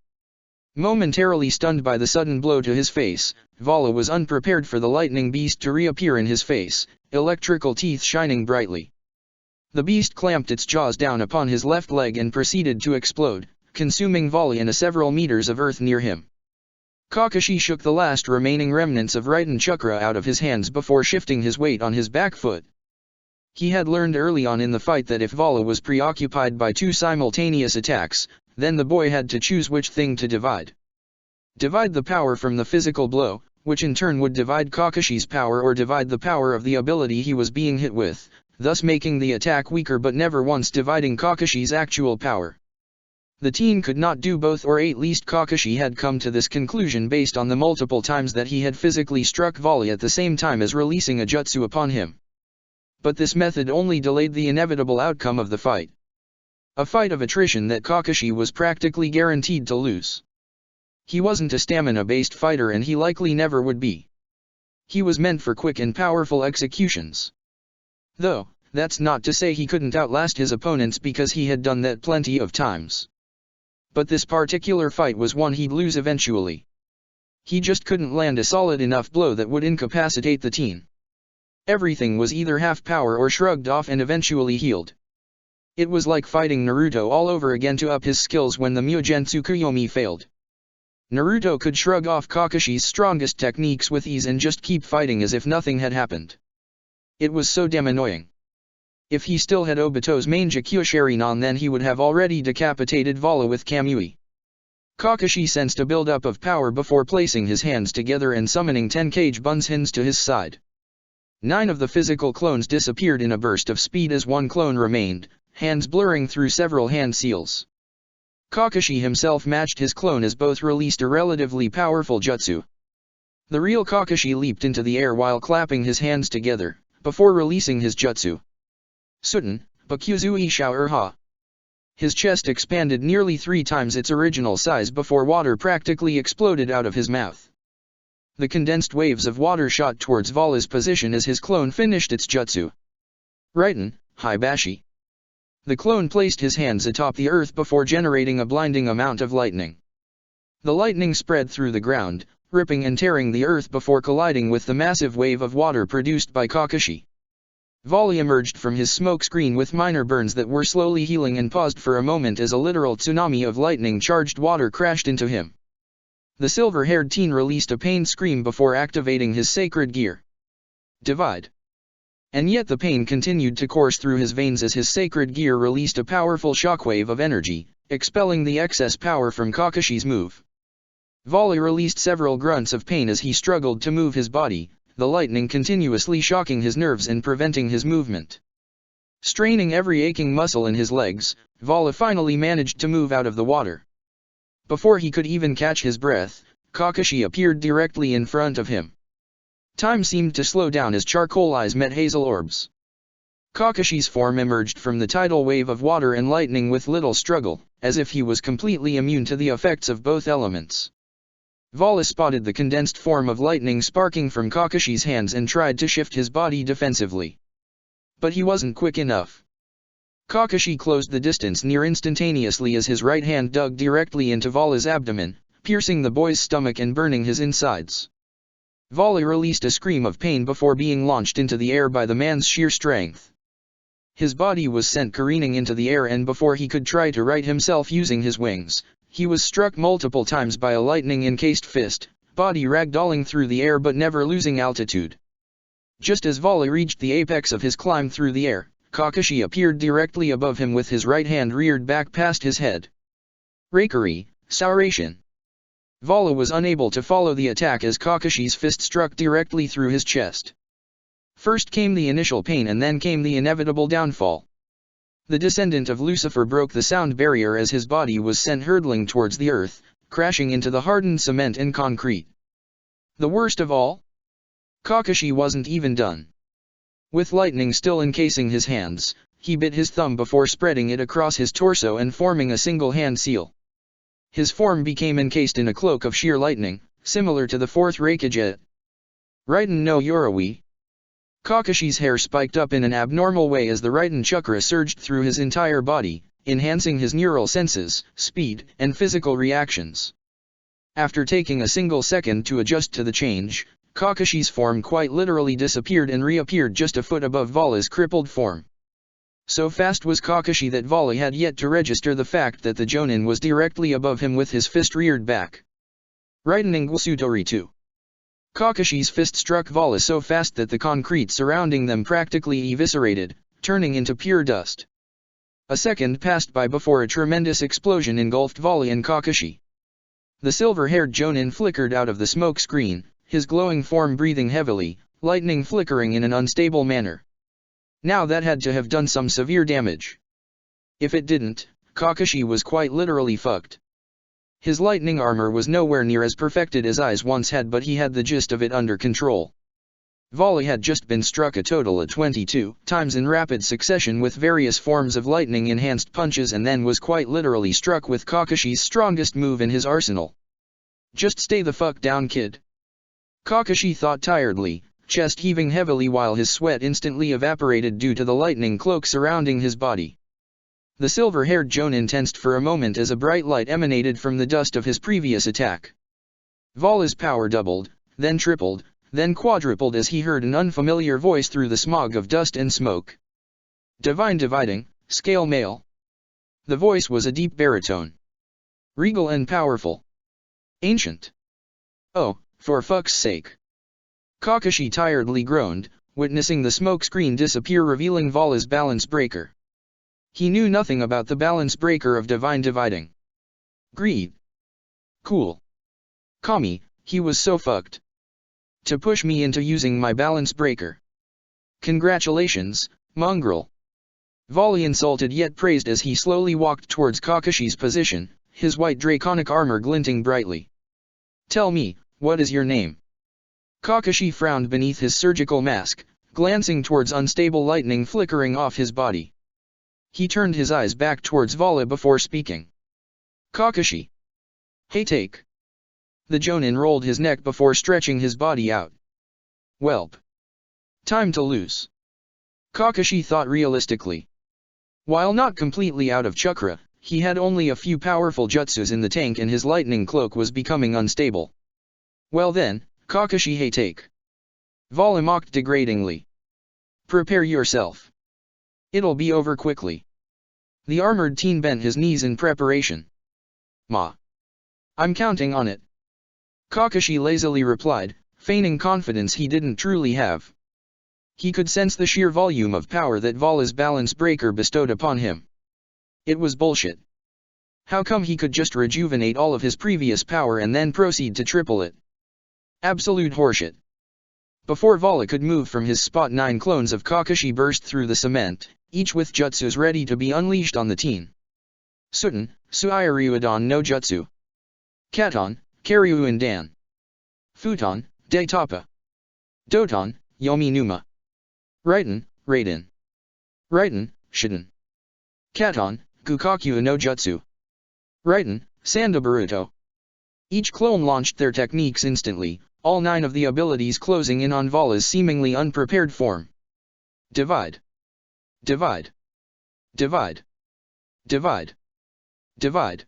[SPEAKER 1] Momentarily stunned by the sudden blow to his face, Vala was unprepared for the lightning beast to reappear in his face, electrical teeth shining brightly. The beast clamped its jaws down upon his left leg and proceeded to explode, consuming Vala in several meters of earth near him. Kakashi shook the last remaining remnants of Raiden chakra out of his hands before shifting his weight on his back foot. He had learned early on in the fight that if Vala was preoccupied by two simultaneous attacks, then the boy had to choose which thing to divide. Divide the power from the physical blow, which in turn would divide Kakashi's power, or divide the power of the ability he was being hit with, thus making the attack weaker but never once dividing Kakashi's actual power. The teen could not do both, or at least Kakashi had come to this conclusion based on the multiple times that he had physically struck Vala at the same time as releasing a jutsu upon him. But this method only delayed the inevitable outcome of the fight. A fight of attrition that Kakashi was practically guaranteed to lose. He wasn't a stamina-based fighter, and he likely never would be. He was meant for quick and powerful executions. Though, that's not to say he couldn't outlast his opponents, because he had done that plenty of times. But this particular fight was one he'd lose eventually. He just couldn't land a solid enough blow that would incapacitate the teen. Everything was either half power or shrugged off and eventually healed. It was like fighting Naruto all over again to up his skills when the Mugen Tsukuyomi failed. Naruto could shrug off Kakashi's strongest techniques with ease and just keep fighting as if nothing had happened. It was so damn annoying. If he still had Obito's main Sharingan, then he would have already decapitated Vala with Kamui. Kakashi sensed a build-up of power before placing his hands together and summoning 10 Cage Bunshins to his side. 9 of the physical clones disappeared in a burst of speed as one clone remained, hands blurring through several hand seals. Kakashi himself matched his clone as both released a relatively powerful jutsu. The real Kakashi leaped into the air while clapping his hands together, before releasing his jutsu. Suten, Bakuzui Shao-Urha. His chest expanded nearly 3 times its original size before water practically exploded out of his mouth. The condensed waves of water shot towards Vala's position as his clone finished its jutsu. Raiden, Hibashi. The clone placed his hands atop the earth before generating a blinding amount of lightning. The lightning spread through the ground, ripping and tearing the earth before colliding with the massive wave of water produced by Kakashi. Vala emerged from his smoke screen with minor burns that were slowly healing and paused for a moment as a literal tsunami of lightning-charged water crashed into him. The silver-haired teen released a pained scream before activating his sacred gear. Divide. And yet the pain continued to course through his veins as his sacred gear released a powerful shockwave of energy, expelling the excess power from Kakashi's move. Vala released several grunts of pain as he struggled to move his body, the lightning continuously shocking his nerves and preventing his movement. Straining every aching muscle in his legs, Vala finally managed to move out of the water. Before he could even catch his breath, Kakashi appeared directly in front of him. Time seemed to slow down as charcoal eyes met hazel orbs. Kakashi's form emerged from the tidal wave of water and lightning with little struggle, as if he was completely immune to the effects of both elements. Vala spotted the condensed form of lightning sparking from Kakashi's hands and tried to shift his body defensively. But he wasn't quick enough. Kakashi closed the distance near instantaneously as his right hand dug directly into Vala's abdomen, piercing the boy's stomach and burning his insides. Vala released a scream of pain before being launched into the air by the man's sheer strength. His body was sent careening into the air, and before he could try to right himself using his wings, he was struck multiple times by a lightning-encased fist, body ragdolling through the air but never losing altitude. Just as Vala reached the apex of his climb through the air, Kakashi appeared directly above him with his right hand reared back past his head. Raikiri, Sauration. Vala was unable to follow the attack as Kakashi's fist struck directly through his chest. First came the initial pain and then came the inevitable downfall. The descendant of Lucifer broke the sound barrier as his body was sent hurtling towards the earth, crashing into the hardened cement and concrete. The worst of all? Kakashi wasn't even done. With lightning still encasing his hands, he bit his thumb before spreading it across his torso and forming a single hand seal. His form became encased in a cloak of sheer lightning, similar to the fourth Raikage. Raiden no Yoroi. Kakashi's hair spiked up in an abnormal way as the Raiden chakra surged through his entire body, enhancing his neural senses, speed, and physical reactions. After taking a single second to adjust to the change, Kakashi's form quite literally disappeared and reappeared just a foot above Vala's crippled form. So fast was Kakashi that Vala had yet to register the fact that the Jonin was directly above him with his fist reared back. Rightening Gusutori 2. Kakashi's fist struck Vala so fast that the concrete surrounding them practically eviscerated, turning into pure dust. A second passed by before a tremendous explosion engulfed Vala and Kakashi. The silver-haired Jonin flickered out of the smoke screen, his glowing form breathing heavily, lightning flickering in an unstable manner. Now that had to have done some severe damage. If it didn't, Kakashi was quite literally fucked. His lightning armor was nowhere near as perfected as Ai's once had, but he had the gist of it under control. Vala had just been struck a total of 22 times in rapid succession with various forms of lightning-enhanced punches, and then was quite literally struck with Kakashi's strongest move in his arsenal. Just stay the fuck down, kid. Kakashi thought tiredly, chest heaving heavily while his sweat instantly evaporated due to the lightning cloak surrounding his body. The silver-haired Jonin tensed for a moment as a bright light emanated from the dust of his previous attack. Vala's power doubled, then tripled, then quadrupled as he heard an unfamiliar voice through the smog of dust and smoke. Divine dividing, scale male. The voice was a deep baritone. Regal and powerful. Ancient. Oh, for fuck's sake. Kakashi tiredly groaned, witnessing the smoke screen disappear, revealing Vala's balance breaker. He knew nothing about the balance breaker of divine dividing. Greed. Cool. Kami, he was so fucked. To push me into using my balance breaker. Congratulations, mongrel. Vala insulted yet praised as he slowly walked towards Kakashi's position, his white draconic armor glinting brightly. Tell me, what is your name? Kakashi frowned beneath his surgical mask, glancing towards unstable lightning flickering off his body. He turned his eyes back towards Vala before speaking. Kakashi. Hey, take. The Jonin rolled his neck before stretching his body out. Welp. Time to lose. Kakashi thought realistically. While not completely out of chakra, he had only a few powerful jutsus in the tank and his lightning cloak was becoming unstable. Well then, Kakashi, hey, take. Vala mocked degradingly. Prepare yourself. It'll be over quickly. The armored teen bent his knees in preparation. Ma. I'm counting on it. Kakashi lazily replied, feigning confidence he didn't truly have. He could sense the sheer volume of power that Vala's balance breaker bestowed upon him. It was bullshit. How come he could just rejuvenate all of his previous power and then proceed to triple it? Absolute horseshit. Before Vala could move from his spot, 9 clones of Kakashi burst through the cement, each with jutsus ready to be unleashed on the teen. Suton, Suiryuadon no Jutsu. Katon, Karyuin Dan. Futon, Daitapa. Doton, Yomi Numa. Raiden, Raiden. Raiden, Shiden. Katon, Gukaku no Jutsu. Raiden, Sandabaruto. Each clone launched their techniques instantly, all 9 of the abilities closing in on Vala's seemingly unprepared form. Divide. Divide. Divide. Divide. Divide.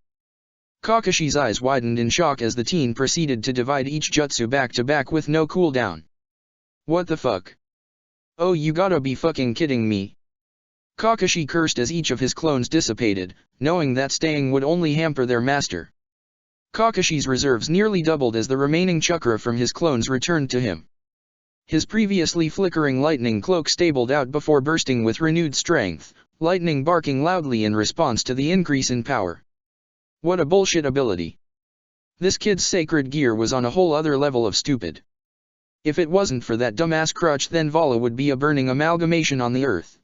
[SPEAKER 1] Kakashi's eyes widened in shock as the teen proceeded to divide each jutsu back to back with no cooldown. What the fuck? Oh, you gotta be fucking kidding me. Kakashi cursed as each of his clones dissipated, knowing that staying would only hamper their master. Kakashi's reserves nearly doubled as the remaining chakra from his clones returned to him. His previously flickering lightning cloak stabled out before bursting with renewed strength, lightning barking loudly in response to the increase in power. What a bullshit ability. This kid's sacred gear was on a whole other level of stupid. If it wasn't for that dumbass crutch, then Vala would be a burning amalgamation on the earth.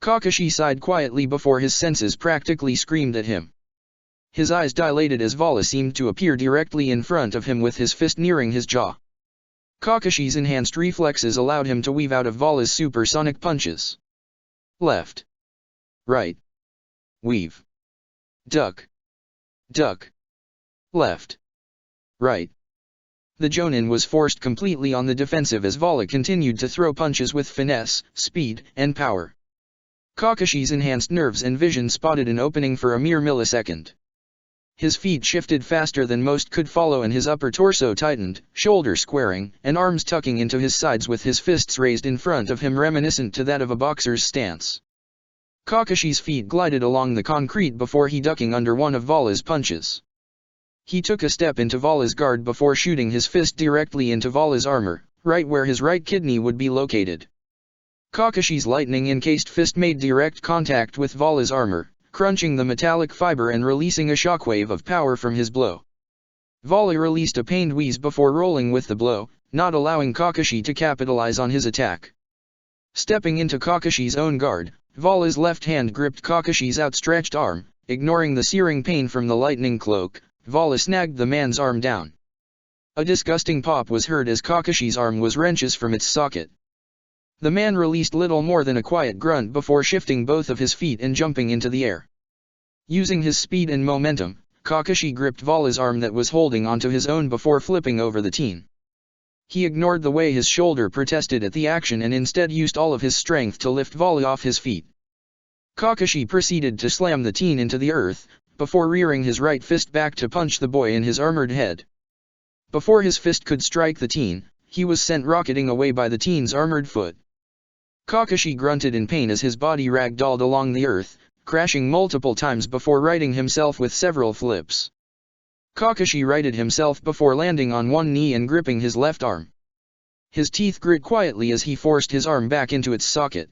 [SPEAKER 1] Kakashi sighed quietly before his senses practically screamed at him. His eyes dilated as Vala seemed to appear directly in front of him with his fist nearing his jaw. Kakashi's enhanced reflexes allowed him to weave out of Vala's supersonic punches. Left. Right. Weave. Duck. Duck. Left. Right. The Jonin was forced completely on the defensive as Vala continued to throw punches with finesse, speed, and power. Kakashi's enhanced nerves and vision spotted an opening for a mere millisecond. His feet shifted faster than most could follow and his upper torso tightened, shoulders squaring, and arms tucking into his sides with his fists raised in front of him reminiscent to that of a boxer's stance. Kakashi's feet glided along the concrete before he ducking under one of Vala's punches. He took a step into Vala's guard before shooting his fist directly into Vala's armor, right where his right kidney would be located. Kakashi's lightning-encased fist made direct contact with Vala's armor, crunching the metallic fiber and releasing a shockwave of power from his blow. Vala released a pained wheeze before rolling with the blow, not allowing Kakashi to capitalize on his attack. Stepping into Kakashi's own guard, Vala's left hand gripped Kakashi's outstretched arm. Ignoring the searing pain from the lightning cloak, Vala snagged the man's arm down. A disgusting pop was heard as Kakashi's arm was wrenched from its socket. The man released little more than a quiet grunt before shifting both of his feet and jumping into the air. Using his speed and momentum, Kakashi gripped Vala's arm that was holding onto his own before flipping over the teen. He ignored the way his shoulder protested at the action and instead used all of his strength to lift Vala off his feet. Kakashi proceeded to slam the teen into the earth, before rearing his right fist back to punch the boy in his armored head. Before his fist could strike the teen, he was sent rocketing away by the teen's armored foot. Kakashi grunted in pain as his body ragdolled along the earth, crashing multiple times before righting himself with several flips. Kakashi righted himself before landing on one knee and gripping his left arm. His teeth grit quietly as he forced his arm back into its socket.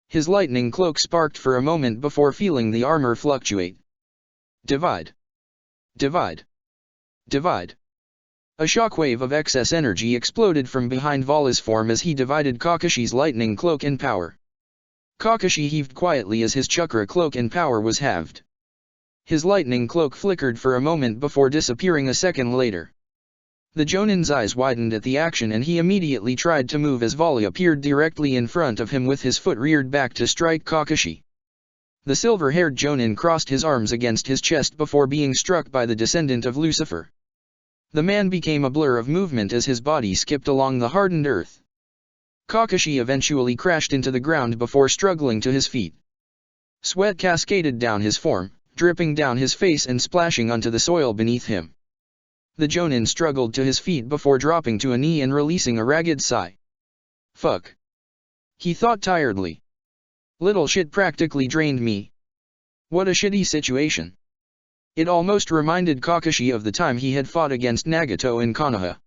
[SPEAKER 1] His lightning cloak sparked for a moment before feeling the armor fluctuate. Divide. Divide. Divide. A shockwave of excess energy exploded from behind Vala's form as he divided Kakashi's lightning cloak in power. Kakashi heaved quietly as his chakra cloak in power was halved. His lightning cloak flickered for a moment before disappearing a second later. The Jonin's eyes widened at the action and he immediately tried to move as Vala appeared directly in front of him with his foot reared back to strike Kakashi. The silver-haired Jonin crossed his arms against his chest before being struck by the descendant of Lucifer. The man became a blur of movement as his body skipped along the hardened earth. Kakashi eventually crashed into the ground before struggling to his feet. Sweat cascaded down his form, dripping down his face and splashing onto the soil beneath him. The Jonin struggled to his feet before dropping to a knee and releasing a ragged sigh. Fuck. He thought tiredly. Little shit practically drained me. What a shitty situation. It almost reminded Kakashi of the time he had fought against Nagato in Konoha.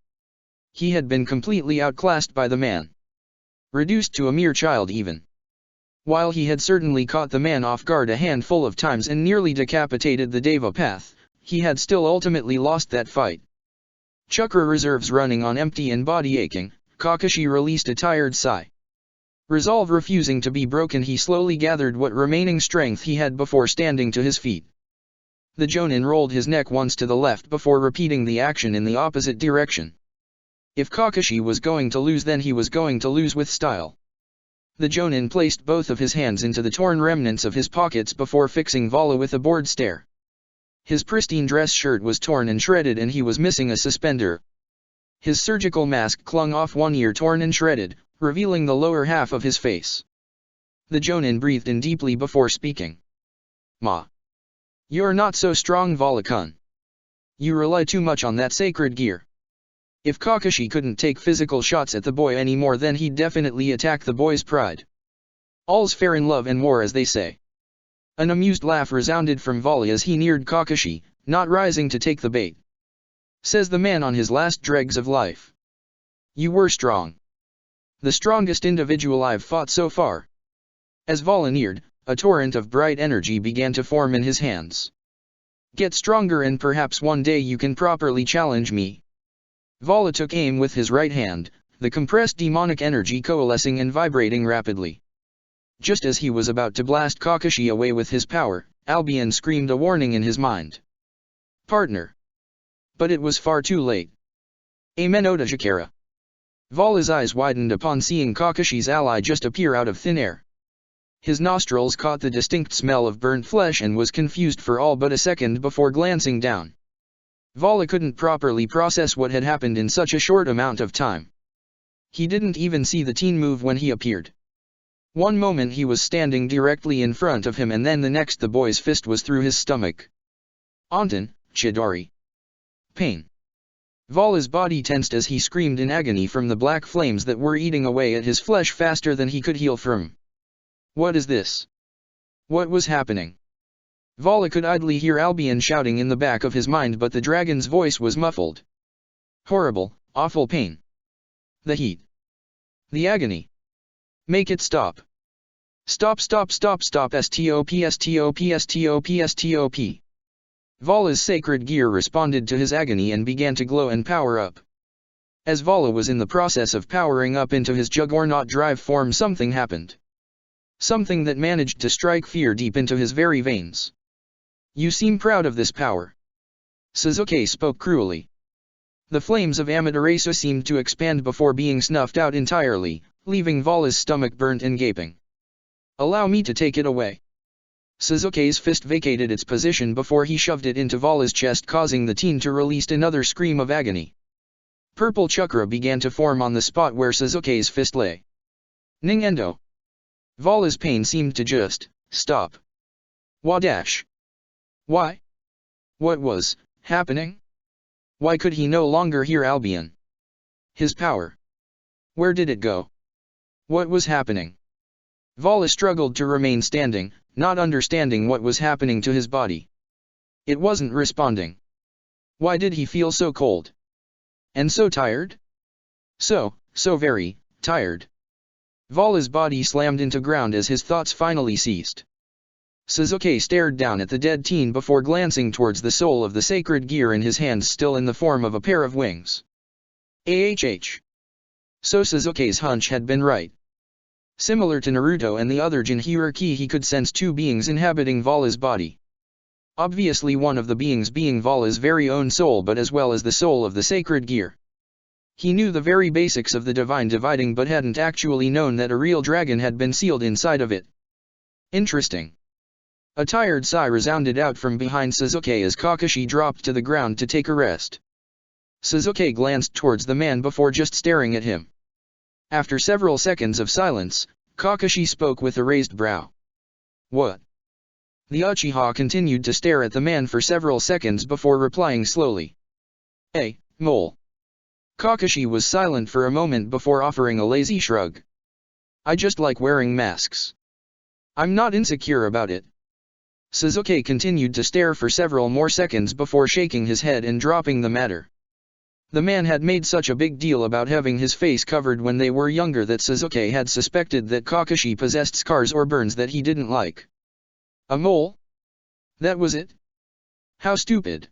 [SPEAKER 1] He had been completely outclassed by the man. Reduced to a mere child even. While he had certainly caught the man off guard a handful of times and nearly decapitated the Deva Path, he had still ultimately lost that fight. Chakra reserves running on empty and body aching, Kakashi released a tired sigh. Resolve refusing to be broken, he slowly gathered what remaining strength he had before standing to his feet. The Jonin rolled his neck once to the left before repeating the action in the opposite direction. If Kakashi was going to lose, then he was going to lose with style. The Jonin placed both of his hands into the torn remnants of his pockets before fixing Vala with a bored stare. His pristine dress shirt was torn and shredded and he was missing a suspender. His surgical mask clung off one ear, torn and shredded, revealing the lower half of his face. The Jonin breathed in deeply before speaking. Ma. You're not so strong, Vala-kun. You rely too much on that sacred gear. If Kakashi couldn't take physical shots at the boy anymore, then he'd definitely attack the boy's pride. All's fair in love and war, as they say. An amused laugh resounded from Vala as he neared Kakashi, not rising to take the bait. Says the man on his last dregs of life. You were strong. The strongest individual I've fought so far. As Vala neared, a torrent of bright energy began to form in his hands. Get stronger and perhaps one day you can properly challenge me. Vala took aim with his right hand, the compressed demonic energy coalescing and vibrating rapidly. Just as he was about to blast Kakashi away with his power, Albion screamed a warning in his mind. Partner. But it was far too late. Amen Otajikara. Vala's eyes widened upon seeing Kakashi's ally just appear out of thin air. His nostrils caught the distinct smell of burnt flesh and was confused for all but a second before glancing down. Vala couldn't properly process what had happened in such a short amount of time. He didn't even see the teen move when he appeared. One moment he was standing directly in front of him and then the next the boy's fist was through his stomach. Anton, Chidori. Pain. Vala's body tensed as he screamed in agony from the black flames that were eating away at his flesh faster than he could heal from. What is this? What was happening? Vala could idly hear Albion shouting in the back of his mind, but the dragon's voice was muffled. Horrible, awful pain. The heat. The agony. Make it stop. Stop, stop, stop, stop, stop, stop, stop, stop. Vala's sacred gear responded to his agony and began to glow and power up. As Vala was in the process of powering up into his juggernaut drive form, something happened. Something that managed to strike fear deep into his very veins. You seem proud of this power. Sasuke spoke cruelly. The flames of Amaterasu seemed to expand before being snuffed out entirely, leaving Vala's stomach burnt and gaping. Allow me to take it away. Sasuke's fist vacated its position before he shoved it into Vala's chest, causing the teen to release another scream of agony. Purple chakra began to form on the spot where Sasuke's fist lay. Ningendo. Vala's pain seemed to just stop. Wadash. Why? What was happening? Why could he no longer hear Albion? His power. Where did it go? What was happening? Vala struggled to remain standing, not understanding what was happening to his body. It wasn't responding. Why did he feel so cold? And so tired? So very tired. Vala's body slammed into ground as his thoughts finally ceased. Sasuke stared down at the dead teen before glancing towards the soul of the sacred gear in his hands, still in the form of a pair of wings. So Sasuke's hunch had been right. Similar to Naruto and the other Jinhuriki, he could sense two beings inhabiting Vala's body. Obviously one of the beings being Vala's very own soul, but as well as the soul of the sacred gear. He knew the very basics of the divine dividing, but hadn't actually known that a real dragon had been sealed inside of it. Interesting. A tired sigh resounded out from behind Sasuke as Kakashi dropped to the ground to take a rest. Sasuke glanced towards the man before just staring at him. After several seconds of silence, Kakashi spoke with a raised brow. What? The Uchiha continued to stare at the man for several seconds before replying slowly. Hey, mole. Kakashi was silent for a moment before offering a lazy shrug. I just like wearing masks. I'm not insecure about it. Sasuke continued to stare for several more seconds before shaking his head and dropping the matter. The man had made such a big deal about having his face covered when they were younger that Sasuke had suspected that Kakashi possessed scars or burns that he didn't like. A mole? That was it? How stupid.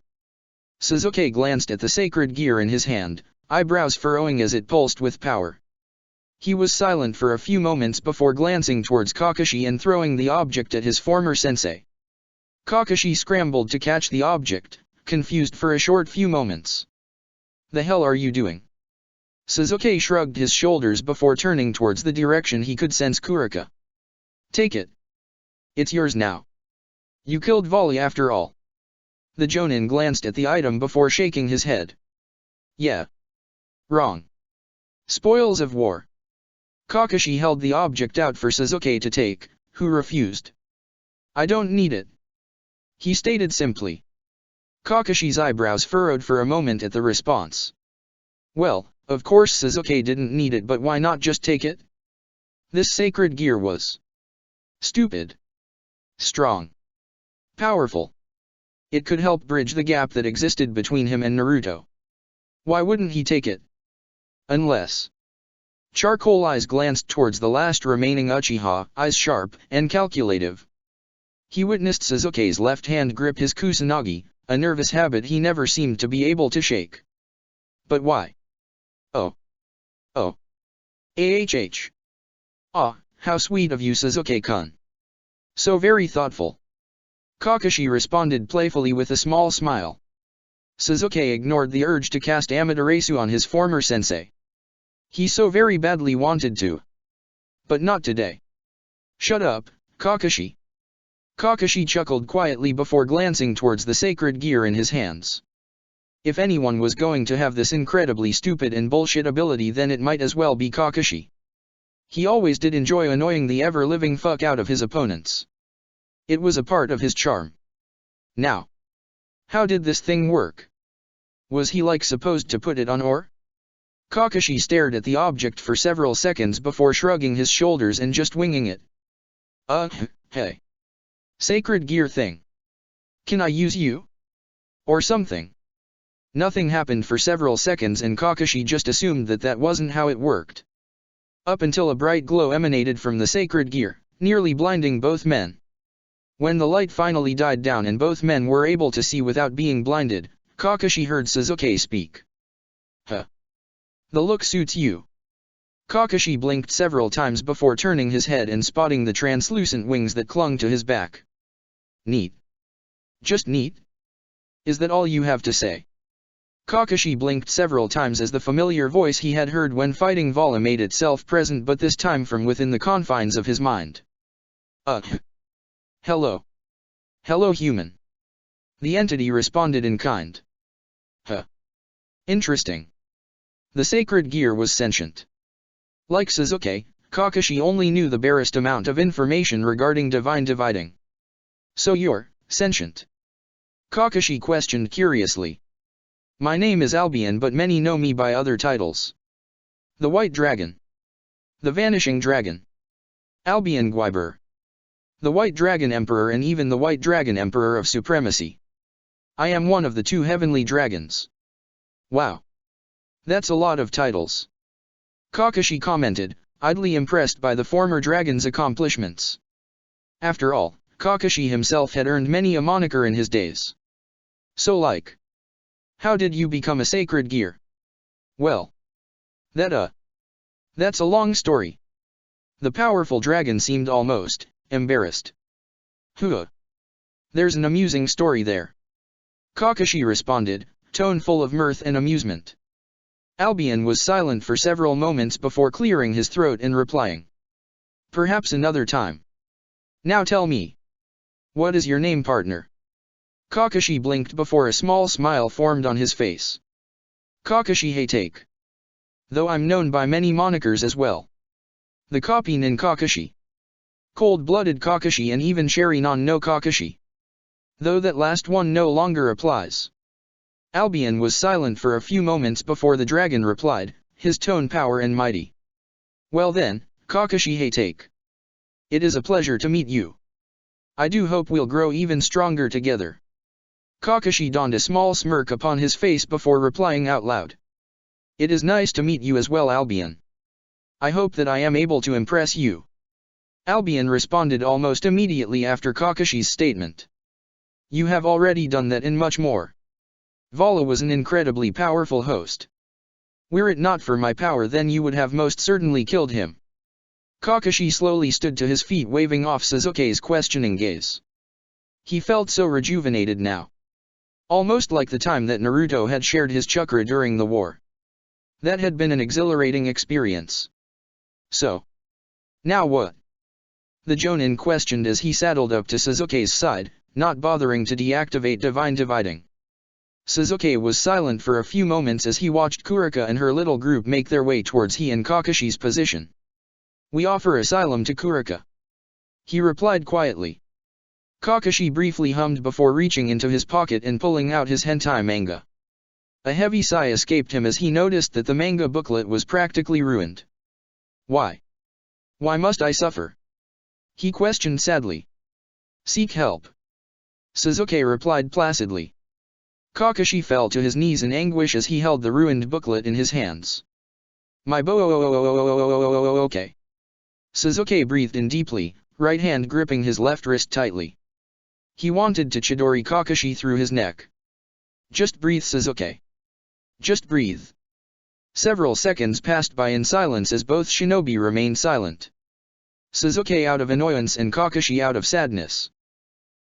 [SPEAKER 1] Sasuke glanced at the sacred gear in his hand, eyebrows furrowing as it pulsed with power. He was silent for a few moments before glancing towards Kakashi and throwing the object at his former sensei. Kakashi scrambled to catch the object, confused for a short few moments. The hell are you doing? Sasuke shrugged his shoulders before turning towards the direction he could sense Kurika. Take it. It's yours now. You killed Vala after all. The Jonin glanced at the item before shaking his head. Yeah. Wrong. Spoils of war. Kakashi held the object out for Sasuke to take, who refused. I don't need it. He stated simply. Kakashi's eyebrows furrowed for a moment at the response. Well, of course Sasuke didn't need it, but why not just take it? This sacred gear was stupid. Strong. Powerful. It could help bridge the gap that existed between him and Naruto. Why wouldn't he take it? Unless... Charcoal Eyes glanced towards the last remaining Uchiha, eyes sharp and calculative. He witnessed Sasuke's left hand grip his kusanagi, a nervous habit he never seemed to be able to shake. But why? Oh. Ah, how sweet of you, Sasuke-kun. So very thoughtful. Kakashi responded playfully with a small smile. Sasuke ignored the urge to cast Amaterasu on his former sensei. He so very badly wanted to. But not today. Shut up, Kakashi. Kakashi chuckled quietly before glancing towards the sacred gear in his hands. If anyone was going to have this incredibly stupid and bullshit ability, then it might as well be Kakashi. He always did enjoy annoying the ever-living fuck out of his opponents. It was a part of his charm. Now, how did this thing work? Was he supposed to put it on or? Kakashi stared at the object for several seconds before shrugging his shoulders and just winging it. Hey. Sacred gear thing. Can I use you? Or something? Nothing happened for several seconds and Kakashi just assumed that that wasn't how it worked. Up until a bright glow emanated from the sacred gear, nearly blinding both men. When the light finally died down and both men were able to see without being blinded, Kakashi heard Sasuke speak. Huh. The look suits you. Kakashi blinked several times before turning his head and spotting the translucent wings that clung to his back. Neat. Just neat? Is that all you have to say? Kakashi blinked several times as the familiar voice he had heard when fighting Vala made itself present, but this time from within the confines of his mind. Hello. Hello, human. The entity responded in kind. Interesting. The sacred gear was sentient. Like Sasuke, Kakashi only knew the barest amount of information regarding divine dividing. So you're sentient? Kakashi questioned curiously. My name is Albion, but many know me by other titles. The White Dragon. The Vanishing Dragon. Albion Guiber. The White Dragon Emperor and even the White Dragon Emperor of Supremacy. I am one of the two heavenly dragons. Wow. That's a lot of titles. Kakashi commented, idly impressed by the former dragon's accomplishments. After all, Kakashi himself had earned many a moniker in his days. So like. How did you become a sacred gear? Well. That's a long story. The powerful dragon seemed almost embarrassed. There's an amusing story there. Kakashi responded, tone full of mirth and amusement. Albion was silent for several moments before clearing his throat and replying. Perhaps another time. Now tell me. What is your name, partner? Kakashi blinked before a small smile formed on his face. Kakashi Hatake. Though I'm known by many monikers as well. The Copy Nin Kakashi. Cold-blooded Kakashi and even Sharinon no Kakashi. Though that last one no longer applies. Albion was silent for a few moments before the dragon replied, his tone power and mighty. Well then, Kakashi Hatake. It is a pleasure to meet you. I do hope we'll grow even stronger together. Kakashi donned a small smirk upon his face before replying out loud. It is nice to meet you as well, Albion. I hope that I am able to impress you. Albion responded almost immediately after Kakashi's statement. You have already done that and much more. Vala was an incredibly powerful host. Were it not for my power, then you would have most certainly killed him. Kakashi slowly stood to his feet, waving off Sasuke's questioning gaze. He felt so rejuvenated now. Almost like the time that Naruto had shared his chakra during the war. That had been an exhilarating experience. So. Now what? The Jonin questioned as he saddled up to Sasuke's side, not bothering to deactivate divine dividing. Sasuke was silent for a few moments as he watched Kurika and her little group make their way towards he and Kakashi's position. We offer asylum to Kurika. He replied quietly. Kakashi briefly hummed before reaching into his pocket and pulling out his hentai manga. A heavy sigh escaped him as he noticed that the manga booklet was practically ruined. Why? Why must I suffer? He questioned sadly. Seek help. Sasuke replied placidly. Kakashi fell to his knees in anguish as he held the ruined booklet in his hands. My okay. Sasuke breathed in deeply, right hand gripping his left wrist tightly. He wanted to Chidori Kakashi through his neck. Just breathe, Sasuke. Just breathe. Several seconds passed by in silence as both shinobi remained silent. Sasuke out of annoyance and Kakashi out of sadness.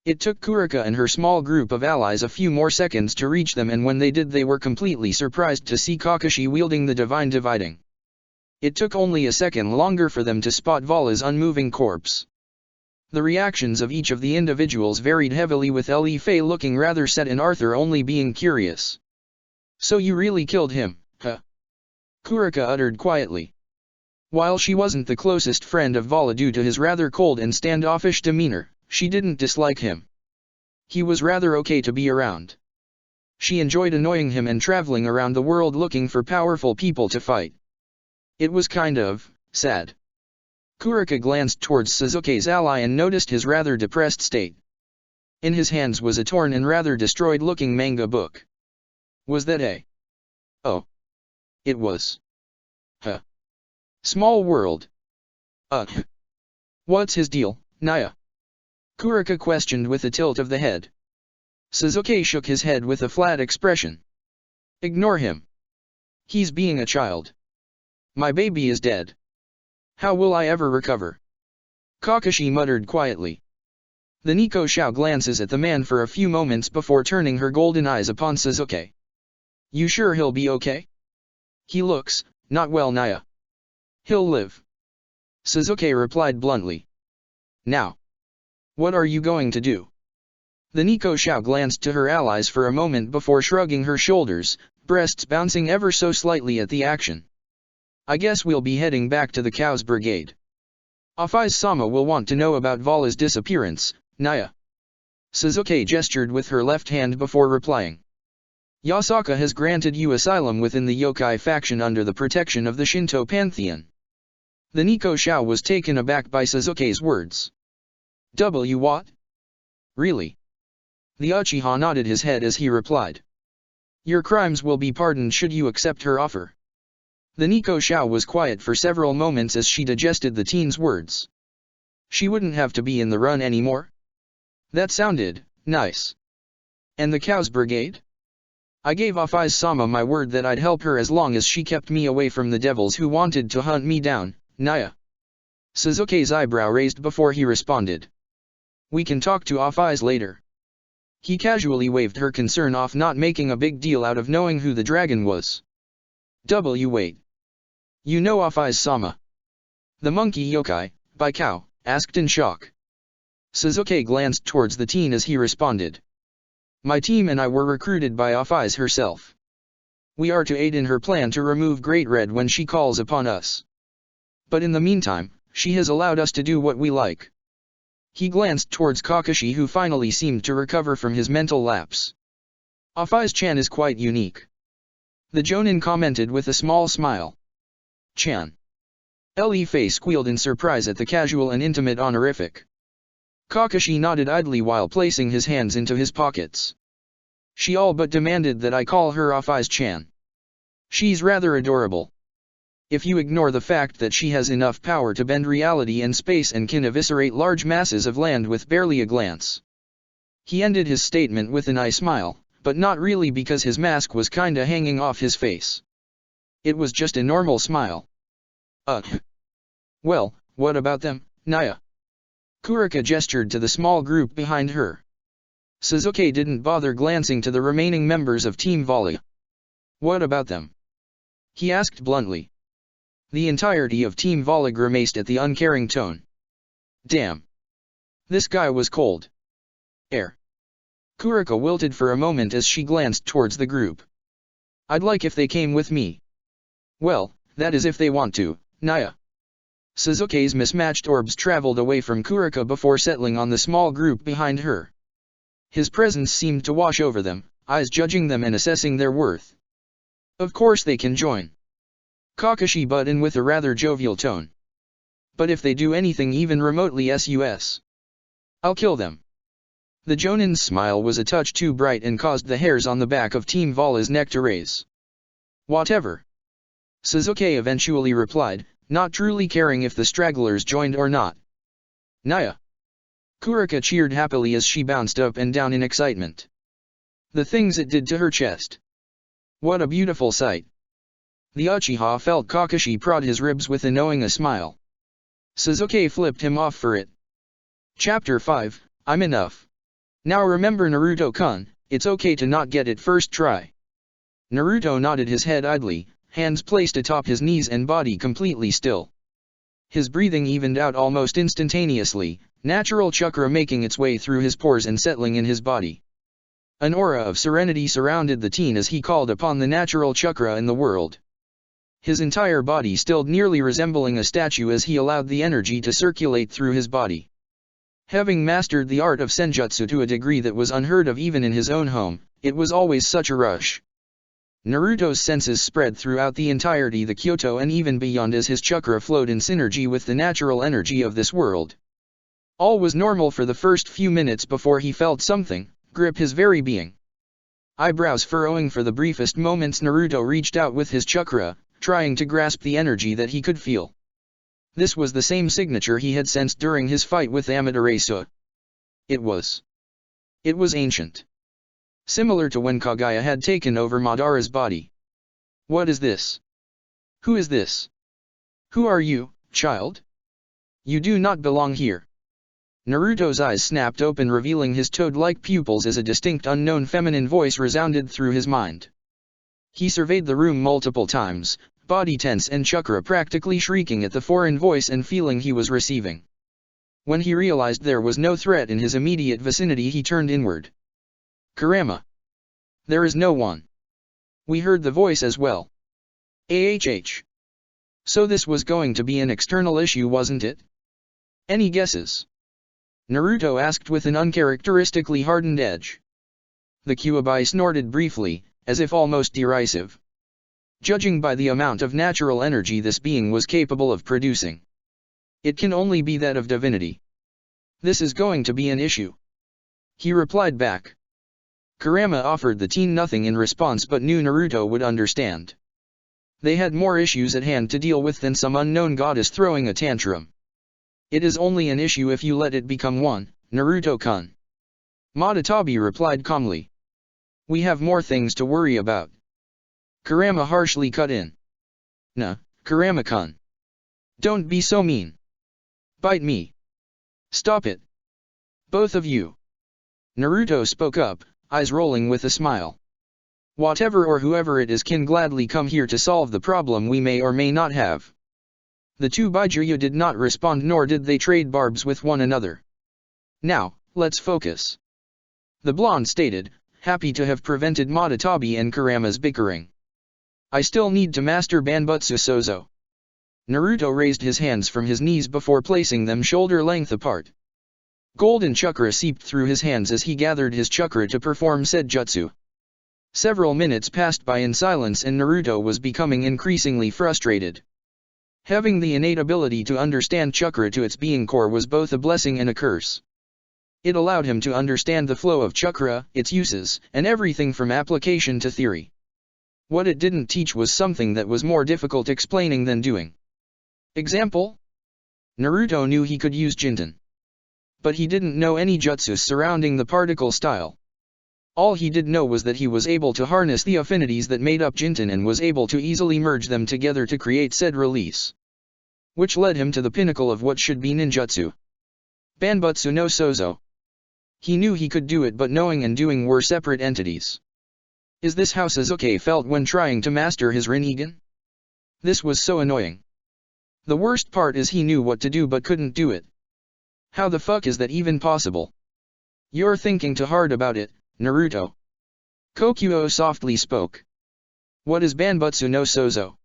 [SPEAKER 1] It took Kurika and her small group of allies a few more seconds to reach them, and when they did they were completely surprised to see Kakashi wielding the divine dividing. It took only a second longer for them to spot Vala's unmoving corpse. The reactions of each of the individuals varied heavily, with Li Fei looking rather set and Arthur only being curious. So you really killed him, huh? Kurika uttered quietly. While she wasn't the closest friend of Vala due to his rather cold and standoffish demeanor, she didn't dislike him. He was rather okay to be around. She enjoyed annoying him and traveling around the world looking for powerful people to fight. It was kind of sad. Kurika glanced towards Sasuke's ally and noticed his rather depressed state. In his hands was a torn and rather destroyed-looking manga book. Was that a? Oh. It was. Huh. Small world. What's his deal, Naya? Kurika questioned with a tilt of the head. Sasuke shook his head with a flat expression. Ignore him. He's being a child. My baby is dead. How will I ever recover? Kakashi muttered quietly. The Nico Shao glances at the man for a few moments before turning her golden eyes upon Sasuke. You sure he'll be okay? He looks, not well, Naya. He'll live. Sasuke replied bluntly. Now. What are you going to do? The Nico Shao glanced to her allies for a moment before shrugging her shoulders, breasts bouncing ever so slightly at the action. I guess we'll be heading back to the Cow's Brigade. Afaiz-sama will want to know about Vala's disappearance, Naya. Sasuke gestured with her left hand before replying. Yasaka has granted you asylum within the yokai faction under the protection of the Shinto pantheon. The Nico Shao was taken aback by Sasuke's words. What? Really? The Uchiha nodded his head as he replied. Your crimes will be pardoned should you accept her offer. The Nico Shao was quiet for several moments as she digested the teen's words. She wouldn't have to be in the run anymore? That sounded nice. And the Cow's Brigade? I gave Afaiz-sama my word that I'd help her as long as she kept me away from the devils who wanted to hunt me down, Naya. Sasuke's eyebrow raised before he responded. We can talk to Afaiz later. He casually waved her concern off, not making a big deal out of knowing who the dragon was. Wait. You know Afaiz-sama? The monkey yokai, by Cow, asked in shock. Sasuke glanced towards the teen as he responded. My team and I were recruited by Afaiz herself. We are to aid in her plan to remove Great Red when she calls upon us. But in the meantime, she has allowed us to do what we like. He glanced towards Kakashi, who finally seemed to recover from his mental lapse. Afaiz-chan is quite unique. The Jonin commented with a small smile. Chan. Fei squealed in surprise at the casual and intimate honorific. Kakashi nodded idly while placing his hands into his pockets. She all but demanded that I call her Afaiz-chan. She's rather adorable. If you ignore the fact that she has enough power to bend reality and space and can eviscerate large masses of land with barely a glance. He ended his statement with an eye smile, but not really, because his mask was kinda hanging off his face. It was just a normal smile. Well, what about them, Naya? Kurika gestured to the small group behind her. Sasuke didn't bother glancing to the remaining members of Team Volley. What about them? He asked bluntly. The entirety of Team Volley grimaced at the uncaring tone. Damn. This guy was cold. Kurika wilted for a moment as she glanced towards the group. I'd like if they came with me. Well, that is if they want to, Naya. Sasuke's mismatched orbs traveled away from Kurika before settling on the small group behind her. His presence seemed to wash over them, eyes judging them and assessing their worth. Of course they can join. Kakashi butt in with a rather jovial tone. But if they do anything even remotely sus, I'll kill them. The Jonin's smile was a touch too bright and caused the hairs on the back of Team Vala's neck to raise. Whatever. Sasuke eventually replied, not truly caring if the stragglers joined or not. Naya. Kurika cheered happily as she bounced up and down in excitement. The things it did to her chest. What a beautiful sight. The Uchiha felt Kakashi prod his ribs with a knowing smile. Sasuke flipped him off for it. Chapter 5, I'm enough. Now remember Naruto-kun, it's okay to not get it first try. Naruto nodded his head idly, hands placed atop his knees and body completely still. His breathing evened out almost instantaneously, natural chakra making its way through his pores and settling in his body. An aura of serenity surrounded the teen as he called upon the natural chakra in the world. His entire body stilled, nearly resembling a statue as he allowed the energy to circulate through his body. Having mastered the art of senjutsu to a degree that was unheard of even in his own home, it was always such a rush. Naruto's senses spread throughout the entirety of the Kyoto and even beyond as his chakra flowed in synergy with the natural energy of this world. All was normal for the first few minutes before he felt something grip his very being. Eyebrows furrowing for the briefest moments, Naruto reached out with his chakra, trying to grasp the energy that he could feel. This was the same signature he had sensed during his fight with Amaterasu. It was ancient. Similar to when Kaguya had taken over Madara's body. What is this? Who is this? Who are you, child? You do not belong here. Naruto's eyes snapped open, revealing his toad-like pupils as a distinct unknown feminine voice resounded through his mind. He surveyed the room multiple times, body tense and chakra practically shrieking at the foreign voice and feeling he was receiving. When he realized there was no threat in his immediate vicinity, he turned inward. Kurama. There is no one. We heard the voice as well. AHH. So this was going to be an external issue, wasn't it? Any guesses? Naruto asked with an uncharacteristically hardened edge. The Kyuubi snorted briefly, as if almost derisive. Judging by the amount of natural energy this being was capable of producing, it can only be that of divinity. This is going to be an issue. He replied back. Kurama offered the teen nothing in response but knew Naruto would understand. They had more issues at hand to deal with than some unknown goddess throwing a tantrum. It is only an issue if you let it become one, Naruto-kun. Madatabi replied calmly. We have more things to worry about. Kurama harshly cut in. Nah, Kurama-kun. Don't be so mean. Bite me. Stop it. Both of you. Naruto spoke up, eyes rolling with a smile. Whatever or whoever it is can gladly come here to solve the problem we may or may not have. The two Baijuya did not respond, nor did they trade barbs with one another. Now, let's focus. The blonde stated, happy to have prevented Madatabi and Kurama's bickering. I still need to master Banbutsu Sozo. Naruto raised his hands from his knees before placing them shoulder-length apart. Golden chakra seeped through his hands as he gathered his chakra to perform said jutsu. Several minutes passed by in silence and Naruto was becoming increasingly frustrated. Having the innate ability to understand chakra to its being core was both a blessing and a curse. It allowed him to understand the flow of chakra, its uses, and everything from application to theory. What it didn't teach was something that was more difficult explaining than doing. Example? Naruto knew he could use Jinten. But he didn't know any jutsus surrounding the particle style. All he did know was that he was able to harness the affinities that made up Jinten and was able to easily merge them together to create said release. Which led him to the pinnacle of what should be ninjutsu. Banbutsu no Sozo. He knew he could do it, but knowing and doing were separate entities. Is this how Sasuke felt when trying to master his Rinnegan? This was so annoying. The worst part is he knew what to do but couldn't do it. How the fuck is that even possible? You're thinking too hard about it, Naruto. Kokuo softly spoke. What is Banbutsu no Sozo?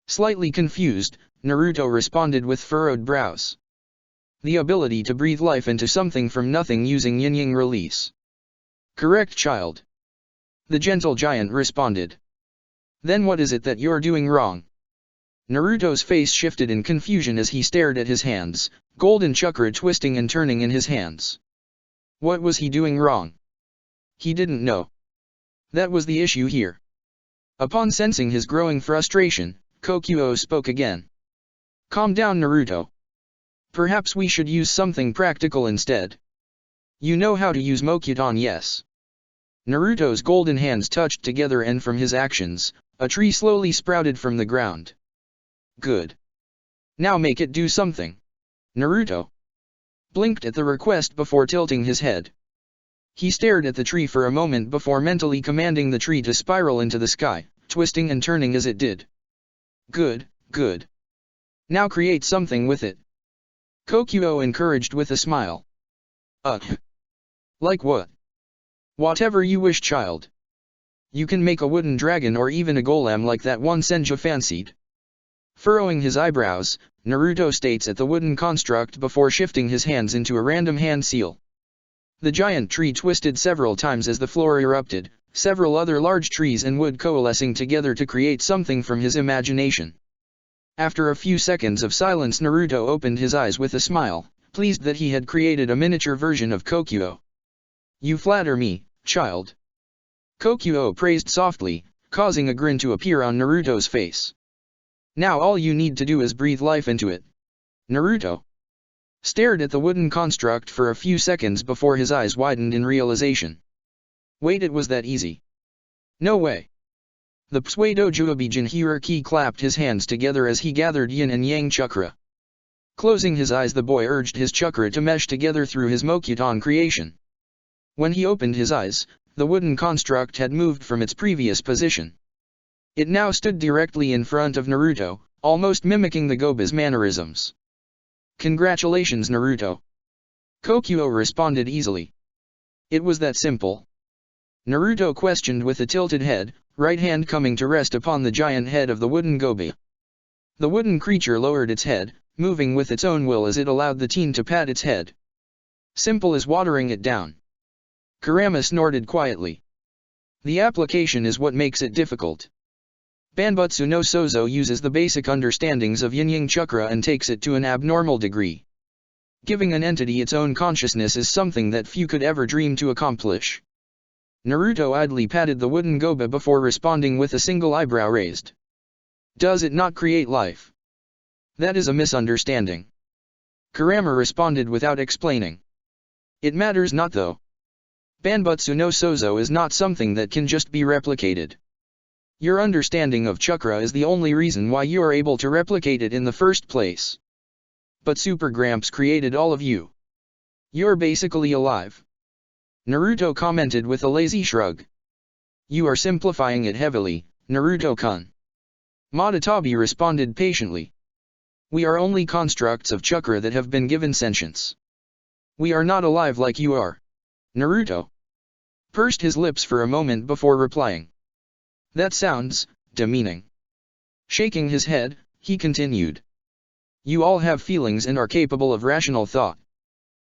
[SPEAKER 1] Slightly confused, Naruto responded with furrowed brows. The ability to breathe life into something from nothing using yin-yang release. Correct, child. The gentle giant responded. Then what is it that you're doing wrong? Naruto's face shifted in confusion as he stared at his hands, golden chakra twisting and turning in his hands. What was he doing wrong? He didn't know. That was the issue here. Upon sensing his growing frustration, Kokuo spoke again. Calm down, Naruto. Perhaps we should use something practical instead. You know how to use Mokuton, yes? Naruto's golden hands touched together and from his actions, a tree slowly sprouted from the ground. Good. Now make it do something. Naruto blinked at the request before tilting his head. He stared at the tree for a moment before mentally commanding the tree to spiral into the sky, twisting and turning as it did. Good, good. Now create something with it. Kokuo encouraged with a smile. Like what? Whatever you wish, child. You can make a wooden dragon or even a golem like that one Senju fancied. Furrowing his eyebrows, Naruto states at the wooden construct before shifting his hands into a random hand seal. The giant tree twisted several times as the floor erupted, several other large trees and wood coalescing together to create something from his imagination. After a few seconds of silence, Naruto opened his eyes with a smile, pleased that he had created a miniature version of Kokuo. "You flatter me, child." Kokuo praised softly, causing a grin to appear on Naruto's face. "Now all you need to do is breathe life into it." Naruto stared at the wooden construct for a few seconds before his eyes widened in realization. Wait, it was that easy? No way. The Pseudo-Juobijin hierarchy clapped his hands together as he gathered yin and yang chakra. Closing his eyes, the boy urged his chakra to mesh together through his Mokuton creation. When he opened his eyes, the wooden construct had moved from its previous position. It now stood directly in front of Naruto, almost mimicking the Goba's mannerisms. "Congratulations, Naruto." Kokuo responded easily. "It was that simple?" Naruto questioned with a tilted head, right hand coming to rest upon the giant head of the wooden Goba. The wooden creature lowered its head, moving with its own will as it allowed the teen to pat its head. "Simple as watering it down." Kurama snorted quietly. "The application is what makes it difficult." Banbutsu no Sozo uses the basic understandings of yin-yang chakra and takes it to an abnormal degree. Giving an entity its own consciousness is something that few could ever dream to accomplish. Naruto idly patted the wooden Goba before responding with a single eyebrow raised. "Does it not create life?" "That is a misunderstanding." Kurama responded without explaining. "It matters not though. Banbutsu no Sozo is not something that can just be replicated. Your understanding of chakra is the only reason why you are able to replicate it in the first place. But Super Gramps created all of you. You're basically alive." Naruto commented with a lazy shrug. "You are simplifying it heavily, Naruto-kun." Madatabi responded patiently. "We are only constructs of chakra that have been given sentience. We are not alive like you are." Naruto pursed his lips for a moment before replying. "That sounds demeaning." Shaking his head, he continued. "You all have feelings and are capable of rational thought.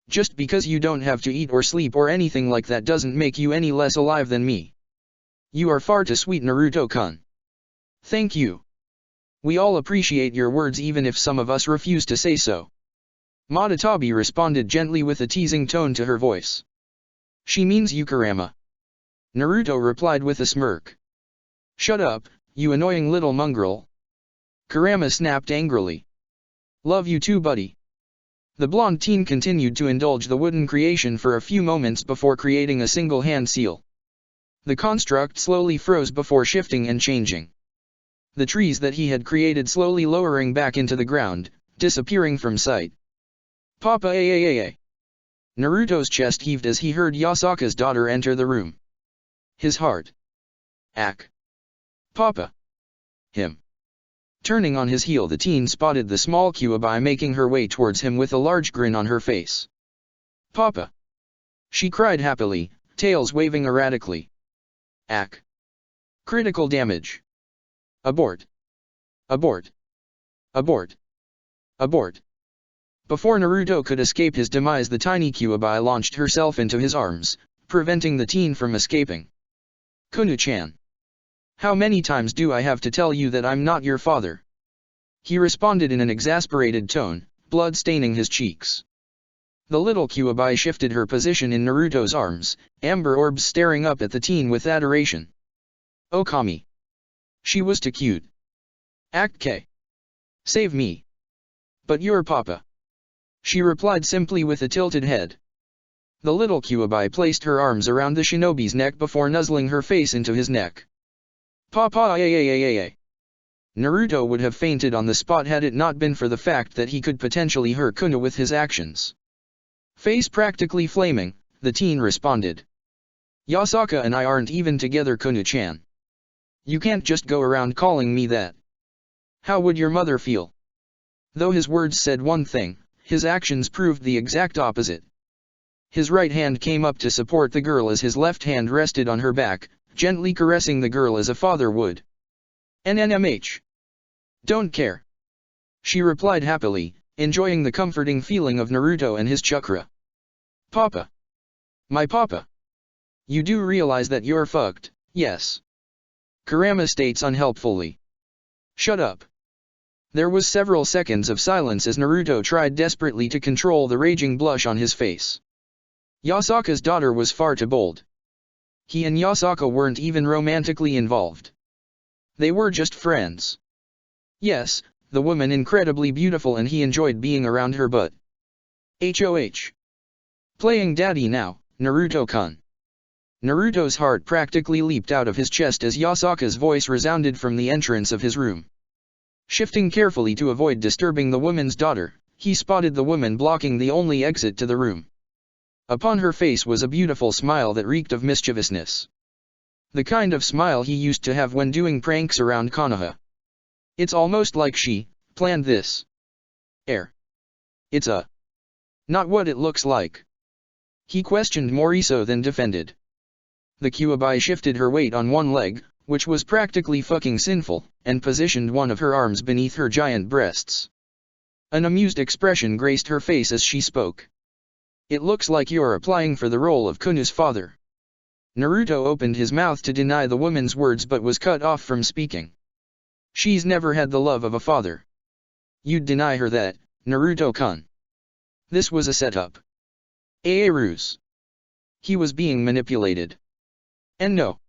[SPEAKER 1] Just because you don't have to eat or sleep or anything like that doesn't make you any less alive than me. You are far too sweet, Naruto-kun." "Thank you. We all appreciate your words even if some of us refuse to say so." Madatabi responded gently with a teasing tone to her voice. "She means you, Kurama." Naruto replied with a smirk. "Shut up, you annoying little mongrel." Kurama snapped angrily. "Love you too, buddy." The blonde teen continued to indulge the wooden creation for a few moments before creating a single hand seal. The construct slowly froze before shifting and changing. The trees that he had created slowly lowering back into the ground, disappearing from sight. "Papa aaaaa." Naruto's chest heaved as he heard Yasaka's daughter enter the room. His heart. "Ack. Papa." "Him." Turning on his heel, the teen spotted the small Kyuubi making her way towards him with a large grin on her face. "Papa!" she cried happily, tails waving erratically. "Ack. Critical damage. Abort. Abort. Abort. Abort." Before Naruto could escape his demise, the tiny Kyuubi launched herself into his arms, preventing the teen from escaping. "Kunu-chan. How many times do I have to tell you that I'm not your father?" he responded in an exasperated tone, blood staining his cheeks. The little Kyuubi shifted her position in Naruto's arms, amber orbs staring up at the teen with adoration. "Okami. She was too cute. Act K. Save me." "But you're Papa," she replied simply with a tilted head. The little Kyuubi placed her arms around the shinobi's neck before nuzzling her face into his neck. "Papa aaaaa." Naruto would have fainted on the spot had it not been for the fact that he could potentially hurt Kuna with his actions. Face practically flaming, the teen responded. "Yasaka and I aren't even together, Kuna-chan. You can't just go around calling me that. How would your mother feel?" Though his words said one thing, his actions proved the exact opposite. His right hand came up to support the girl as his left hand rested on her back, gently caressing the girl as a father would. "NNMH. Don't care." she replied happily, enjoying the comforting feeling of Naruto and his chakra. "Papa. My papa. You do realize that you're fucked, yes?" Kurama states unhelpfully. "Shut up." There was several seconds of silence as Naruto tried desperately to control the raging blush on his face. Yasaka's daughter was far too bold. He and Yasaka weren't even romantically involved. They were just friends. Yes, the woman incredibly beautiful and he enjoyed being around her, but HOH. Playing daddy now, Naruto-kun. Naruto's heart practically leaped out of his chest as Yasaka's voice resounded from the entrance of his room. Shifting carefully to avoid disturbing the woman's daughter, he spotted the woman blocking the only exit to the room. Upon her face was a beautiful smile that reeked of mischievousness. The kind of smile he used to have when doing pranks around Konoha. It's almost like she planned this. It's not what it looks like. He questioned more so than defended. The Kyuubi shifted her weight on one leg, which was practically fucking sinful, and positioned one of her arms beneath her giant breasts. An amused expression graced her face as she spoke. It looks like you're applying for the role of Kunu's father. Naruto opened his mouth to deny the woman's words but was cut off from speaking. She's never had the love of a father. You'd deny her that, Naruto-kun. This was a setup. A ruse. He was being manipulated. And no.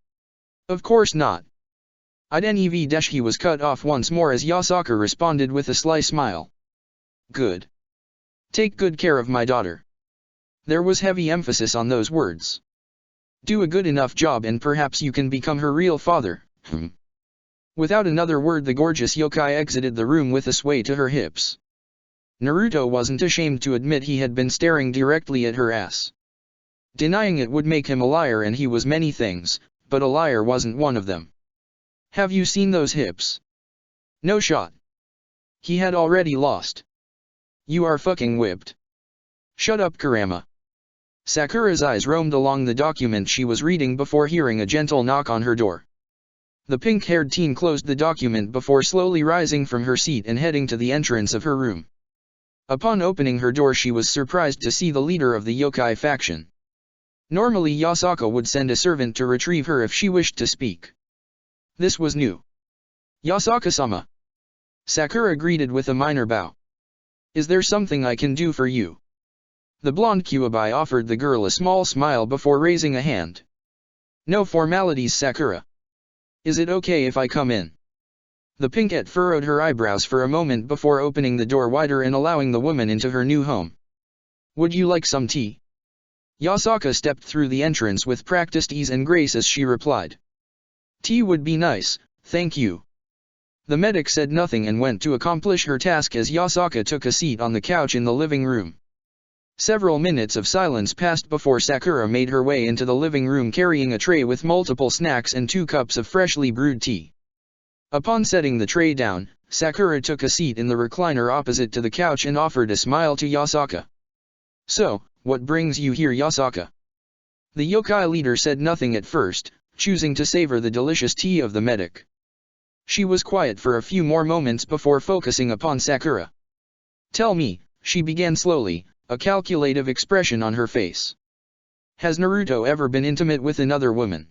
[SPEAKER 1] Of course not. He was cut off once more as Yasaka responded with a sly smile. Good. Take good care of my daughter. There was heavy emphasis on those words. Do a good enough job and perhaps you can become her real father. Without another word the gorgeous yokai exited the room with a sway to her hips. Naruto wasn't ashamed to admit he had been staring directly at her ass. Denying it would make him a liar, and he was many things, but a liar wasn't one of them. Have you seen those hips? No shot. He had already lost. You are fucking whipped. Shut up, Kurama. Sakura's eyes roamed along the document she was reading before hearing a gentle knock on her door. The pink-haired teen closed the document before slowly rising from her seat and heading to the entrance of her room. Upon opening her door she was surprised to see the leader of the yokai faction. Normally Yasaka would send a servant to retrieve her if she wished to speak. This was new. Yasaka-sama. Sakura greeted with a minor bow. Is there something I can do for you? The blonde Kyuubi offered the girl a small smile before raising a hand. No formalities, Sakura. Is it okay if I come in? The pinkette furrowed her eyebrows for a moment before opening the door wider and allowing the woman into her new home. Would you like some tea? Yasaka stepped through the entrance with practiced ease and grace as she replied. Tea would be nice, thank you. The medic said nothing and went to accomplish her task as Yasaka took a seat on the couch in the living room. Several minutes of silence passed before Sakura made her way into the living room carrying a tray with multiple snacks and 2 cups of freshly brewed tea. Upon setting the tray down, Sakura took a seat in the recliner opposite to the couch and offered a smile to Yasaka. So, what brings you here, Yasaka? The yokai leader said nothing at first, choosing to savor the delicious tea of the medic. She was quiet for a few more moments before focusing upon Sakura. Tell me, she began slowly, a calculative expression on her face. Has Naruto ever been intimate with another woman?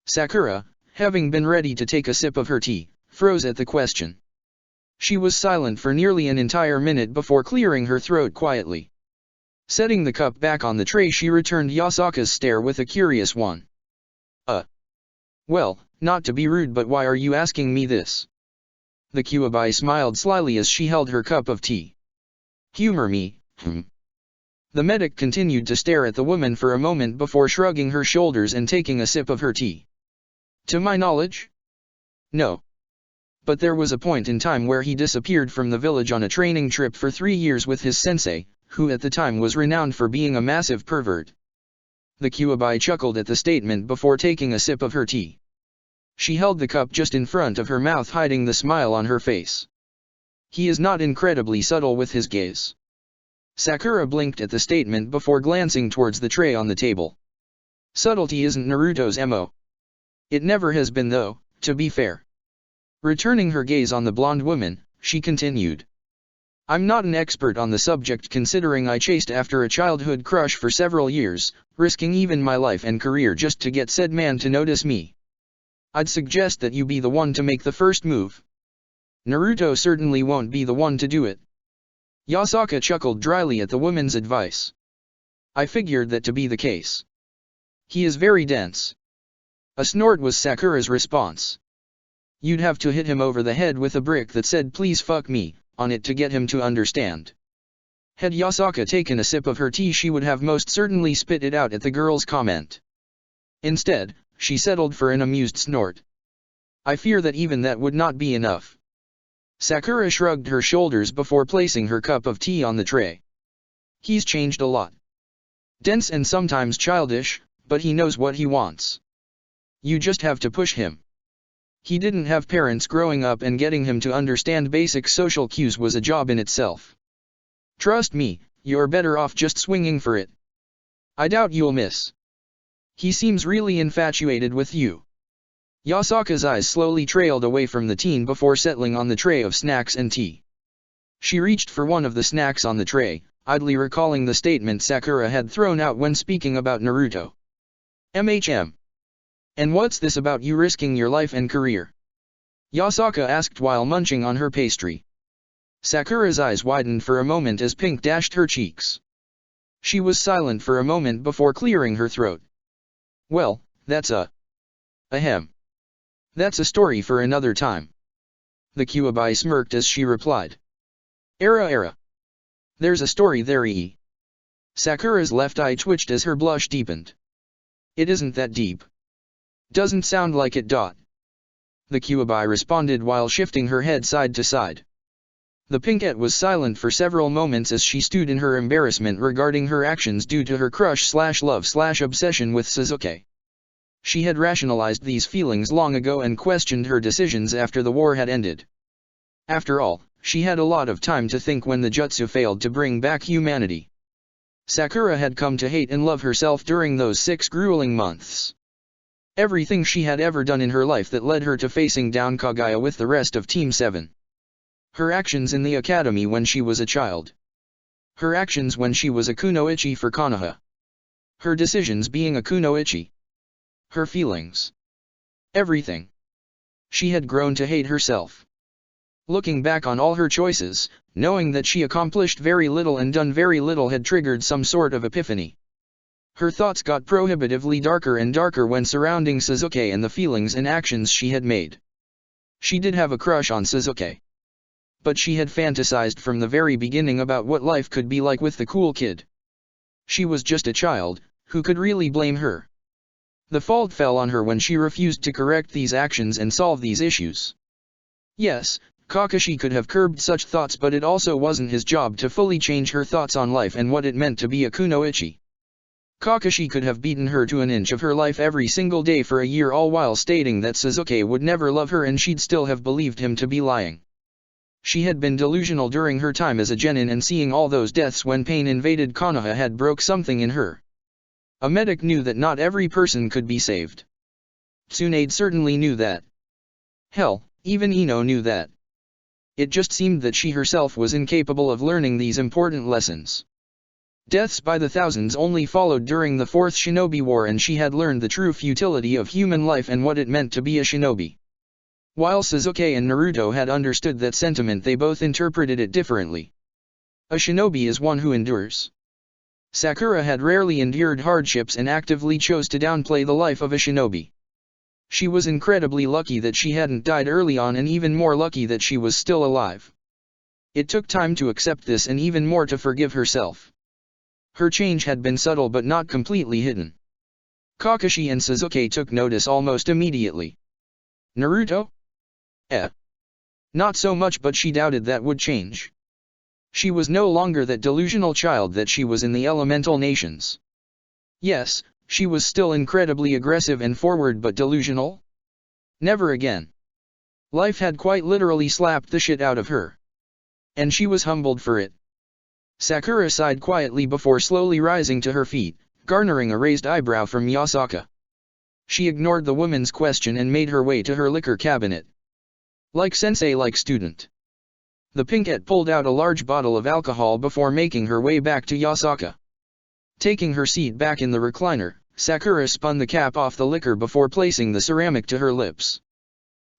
[SPEAKER 1] Sakura, having been ready to take a sip of her tea, froze at the question. She was silent for nearly an entire minute before clearing her throat quietly. Setting the cup back on the tray she returned Yasaka's stare with a curious one. Well, not to be rude but why are you asking me this? The Kyuubi smiled slyly as she held her cup of tea. Humor me, The medic continued to stare at the woman for a moment before shrugging her shoulders and taking a sip of her tea. To my knowledge? No. But there was a point in time where he disappeared from the village on a training trip for 3 years with his sensei, who at the time was renowned for being a massive pervert. The Kyuubi chuckled at the statement before taking a sip of her tea. She held the cup just in front of her mouth, hiding the smile on her face. He is not incredibly subtle with his gaze. Sakura blinked at the statement before glancing towards the tray on the table. Subtlety isn't Naruto's MO. It never has been though, to be fair. Returning her gaze on the blonde woman, she continued. I'm not an expert on the subject considering I chased after a childhood crush for several years, risking even my life and career just to get said man to notice me. I'd suggest that you be the one to make the first move. Naruto certainly won't be the one to do it. Yasaka chuckled dryly at the woman's advice. I figured that to be the case. He is very dense. A snort was Sakura's response. You'd have to hit him over the head with a brick that said please fuck me on it to get him to understand. Had Yasaka taken a sip of her tea, she would have most certainly spit it out at the girl's comment. Instead, she settled for an amused snort. I fear that even that would not be enough. Sakura shrugged her shoulders before placing her cup of tea on the tray. He's changed a lot. Dense and sometimes childish, but he knows what he wants. You just have to push him. He didn't have parents growing up, and getting him to understand basic social cues was a job in itself. Trust me, you're better off just swinging for it. I doubt you'll miss. He seems really infatuated with you. Yasaka's eyes slowly trailed away from the teen before settling on the tray of snacks and tea. She reached for one of the snacks on the tray, idly recalling the statement Sakura had thrown out when speaking about Naruto. MHM. And what's this about you risking your life and career? Yasaka asked while munching on her pastry. Sakura's eyes widened for a moment as pink dashed her cheeks. She was silent for a moment before clearing her throat. Well, that's ahem. That's a story for another time. The Kyuubi smirked as she replied. Era. There's a story there. Sakura's left eye twitched as her blush deepened. It isn't that deep. Doesn't sound like it. The Kyuubi responded while shifting her head side to side. The pinkette was silent for several moments as she stewed in her embarrassment regarding her actions due to her crush/love/obsession with Sasuke. She had rationalized these feelings long ago and questioned her decisions after the war had ended. After all, she had a lot of time to think when the jutsu failed to bring back humanity. Sakura had come to hate and love herself during those 6 grueling months. Everything she had ever done in her life that led her to facing down Kaguya with the rest of Team 7. Her actions in the academy when she was a child. Her actions when she was a kunoichi for Konoha. Her decisions being a kunoichi. Her feelings. Everything. She had grown to hate herself. Looking back on all her choices, knowing that she accomplished very little and done very little had triggered some sort of epiphany. Her thoughts got prohibitively darker and darker when surrounding Sasuke and the feelings and actions she had made. She did have a crush on Sasuke. But she had fantasized from the very beginning about what life could be like with the cool kid. She was just a child, who could really blame her? The fault fell on her when she refused to correct these actions and solve these issues. Yes, Kakashi could have curbed such thoughts, but it also wasn't his job to fully change her thoughts on life and what it meant to be a kunoichi. Kakashi could have beaten her to an inch of her life every single day for a year, all while stating that Sasuke would never love her, and she'd still have believed him to be lying. She had been delusional during her time as a genin, and seeing all those deaths when pain invaded Konoha had broke something in her. A medic knew that not every person could be saved. Tsunade certainly knew that. Hell, even Ino knew that. It just seemed that she herself was incapable of learning these important lessons. Deaths by the thousands only followed during the 4th Shinobi War, and she had learned the true futility of human life and what it meant to be a shinobi. While Sasuke and Naruto had understood that sentiment, they both interpreted it differently. A shinobi is one who endures. Sakura had rarely endured hardships and actively chose to downplay the life of a shinobi. She was incredibly lucky that she hadn't died early on, and even more lucky that she was still alive. It took time to accept this, and even more to forgive herself. Her change had been subtle but not completely hidden. Kakashi and Sasuke took notice almost immediately. Naruto? Not so much, but she doubted that would change. She was no longer that delusional child that she was in the elemental nations. Yes, she was still incredibly aggressive and forward, but delusional? Never again. Life had quite literally slapped the shit out of her. And she was humbled for it. Sakura sighed quietly before slowly rising to her feet, garnering a raised eyebrow from Yasaka. She ignored the woman's question and made her way to her liquor cabinet. Like sensei, like student. The pinkette pulled out a large bottle of alcohol before making her way back to Yasaka. Taking her seat back in the recliner, Sakura spun the cap off the liquor before placing the ceramic to her lips.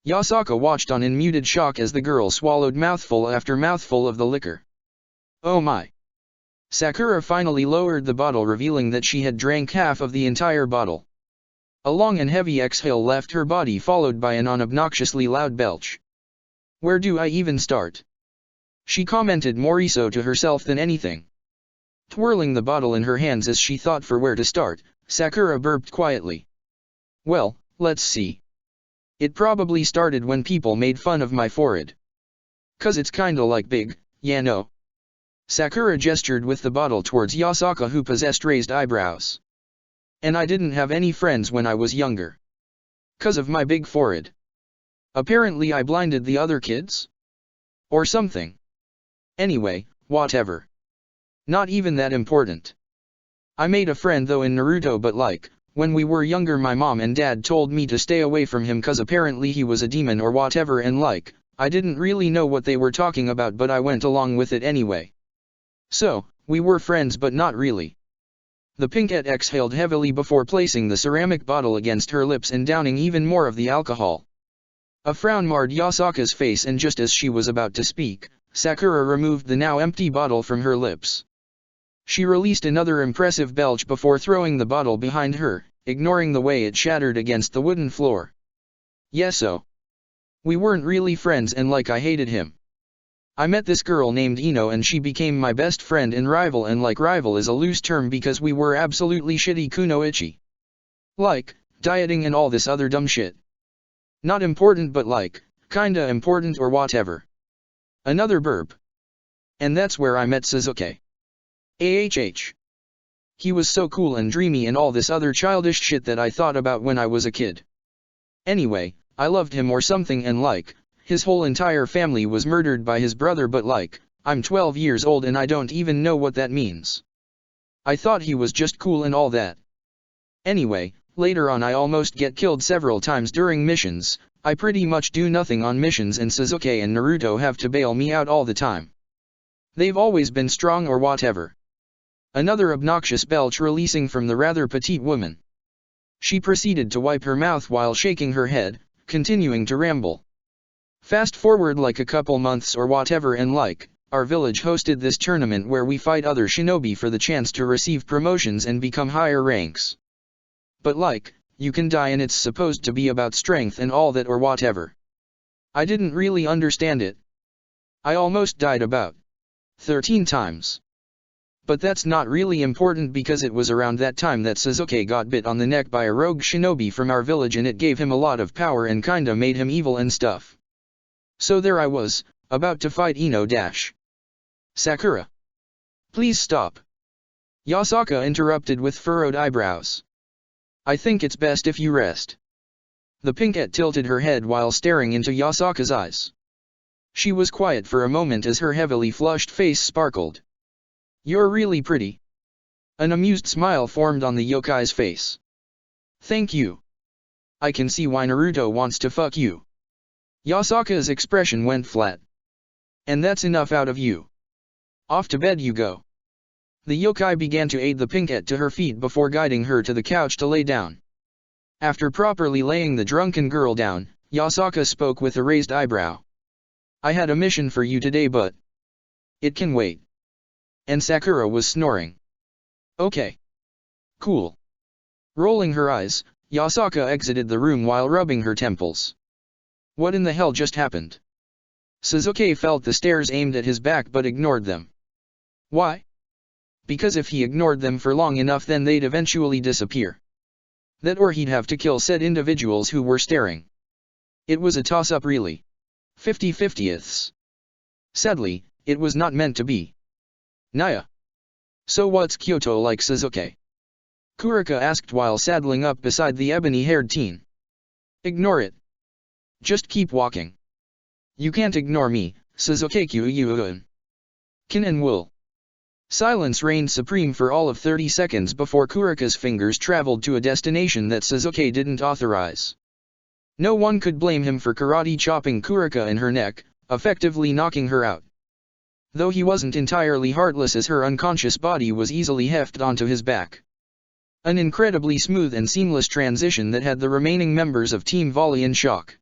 [SPEAKER 1] Yasaka watched on in muted shock as the girl swallowed mouthful after mouthful of the liquor. Oh my! Sakura finally lowered the bottle, revealing that she had drank half of the entire bottle. A long and heavy exhale left her body, followed by an obnoxiously loud belch. Where do I even start? She commented more so to herself than anything. Twirling the bottle in her hands as she thought for where to start, Sakura burped quietly. Well, let's see. It probably started when people made fun of my forehead. 'Cause it's kinda like big, yeah no. Sakura gestured with the bottle towards Yasaka, who possessed raised eyebrows. And I didn't have any friends when I was younger. 'Cause of my big forehead. Apparently I blinded the other kids? Or something. Anyway, whatever. Not even that important. I made a friend though in Naruto, but like, when we were younger my mom and dad told me to stay away from him 'cause apparently he was a demon or whatever, and like, I didn't really know what they were talking about, but I went along with it anyway. So, we were friends but not really. The pinkette exhaled heavily before placing the ceramic bottle against her lips and downing even more of the alcohol. A frown marred Yasaka's face, and just as she was about to speak, Sakura removed the now empty bottle from her lips. She released another impressive belch before throwing the bottle behind her, ignoring the way it shattered against the wooden floor. Yeah, so we weren't really friends, and like I hated him. I met this girl named Ino and she became my best friend and rival, and like rival is a loose term because we were absolutely shitty kunoichi. Like, dieting and all this other dumb shit. Not important but like, kinda important or whatever. Another burp. And that's where I met Sasuke. AHH. He was so cool and dreamy and all this other childish shit that I thought about when I was a kid. Anyway, I loved him or something, and like, his whole entire family was murdered by his brother, but like, I'm 12 years old and I don't even know what that means. I thought he was just cool and all that. Anyway, later on I almost get killed several times during missions. I pretty much do nothing on missions and Sasuke and Naruto have to bail me out all the time. They've always been strong or whatever. Another obnoxious belch releasing from the rather petite woman. She proceeded to wipe her mouth while shaking her head, continuing to ramble. Fast forward like a couple months or whatever, and like, our village hosted this tournament where we fight other shinobi for the chance to receive promotions and become higher ranks. But like, you can die and it's supposed to be about strength and all that or whatever. I didn't really understand it. I almost died about 13 times. But that's not really important because it was around that time that Sasuke got bit on the neck by a rogue shinobi from our village and it gave him a lot of power and kinda made him evil and stuff. So there I was, about to fight Ino dash. Sakura. Please stop. Yasaka interrupted with furrowed eyebrows. I think it's best if you rest. The pinkette tilted her head while staring into Yasaka's eyes. She was quiet for a moment as her heavily flushed face sparkled. You're really pretty. An amused smile formed on the yokai's face. Thank you. I can see why Naruto wants to fuck you. Yasaka's expression went flat. And that's enough out of you. Off to bed you go. The yokai began to aid the pinkette to her feet before guiding her to the couch to lay down. After properly laying the drunken girl down, Yasaka spoke with a raised eyebrow. I had a mission for you today, but it can wait. And Sakura was snoring. Okay. Cool. Rolling her eyes, Yasaka exited the room while rubbing her temples. What in the hell just happened? Sasuke felt the stares aimed at his back but ignored them. Why? Because if he ignored them for long enough then they'd eventually disappear. That or he'd have to kill said individuals who were staring. It was a toss-up really. 50-50ths. Sadly, it was not meant to be. Naya. So what's Kyoto like, Sasuke? Kurika asked while saddling up beside the ebony-haired teen. Ignore it. Just keep walking. You can't ignore me, Sasuke-kun. Kin and will. Silence reigned supreme for all of 30 seconds before Kurika's fingers traveled to a destination that Sasuke didn't authorize. No one could blame him for karate chopping Kurika in her neck, effectively knocking her out. Though he wasn't entirely heartless as her unconscious body was easily hefted onto his back. An incredibly smooth and seamless transition that had the remaining members of Team Volley in shock.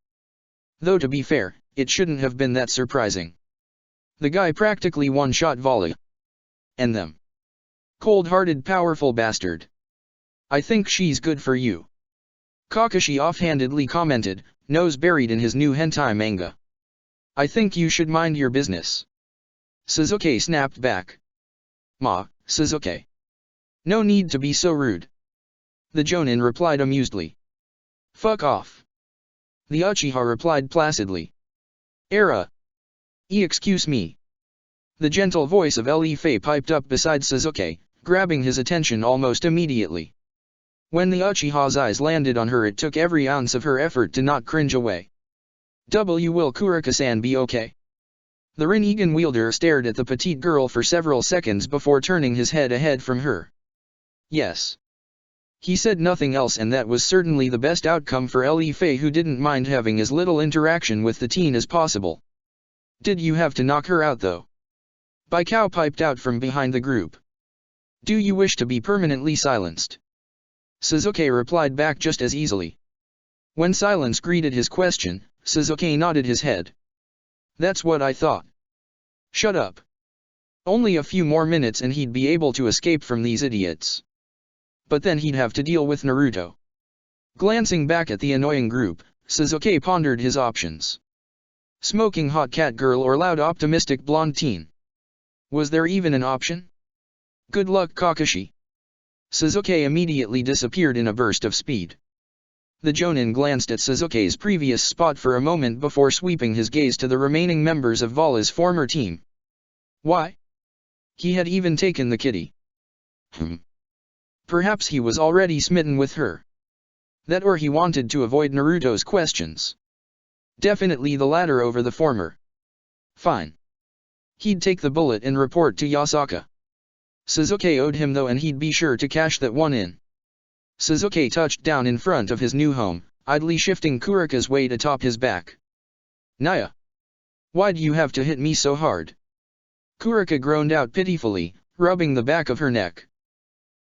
[SPEAKER 1] Though to be fair, it shouldn't have been that surprising. The guy practically one-shot volley. And them. Cold-hearted powerful bastard. I think she's good for you. Kakashi offhandedly commented, nose buried in his new hentai manga. I think you should mind your business. Sasuke snapped back. Ma, Sasuke. No need to be so rude. The Jonin replied amusedly. Fuck off. The Uchiha replied placidly. Era. Excuse me. The gentle voice of Fei piped up beside Sasuke, grabbing his attention almost immediately. When the Uchiha's eyes landed on her, it took every ounce of her effort to not cringe away. Will Kurika-san be okay? The Rinnegan wielder stared at the petite girl for several seconds before turning his head ahead from her. Yes. He said nothing else, and that was certainly the best outcome for Fei, who didn't mind having as little interaction with the teen as possible. Did you have to knock her out though? Baikao piped out from behind the group. Do you wish to be permanently silenced? Sasuke replied back just as easily. When silence greeted his question, Sasuke nodded his head. That's what I thought. Shut up. Only a few more minutes and he'd be able to escape from these idiots. But then he'd have to deal with Naruto. Glancing back at the annoying group, Sasuke pondered his options. Smoking hot cat girl or loud optimistic blonde teen? Was there even an option? Good luck, Kakashi. Sasuke immediately disappeared in a burst of speed. The Jonin glanced at Sasuke's previous spot for a moment before sweeping his gaze to the remaining members of Valla's former team. Why? He had even taken the kitty. Perhaps he was already smitten with her. That, or he wanted to avoid Naruto's questions. Definitely the latter over the former. Fine. He'd take the bullet and report to Yasaka. Sasuke owed him though, and he'd be sure to cash that one in. Sasuke touched down in front of his new home, idly shifting Kurika's weight atop his back. Naya! Why'd you have to hit me so hard? Kurika groaned out pitifully, rubbing the back of her neck.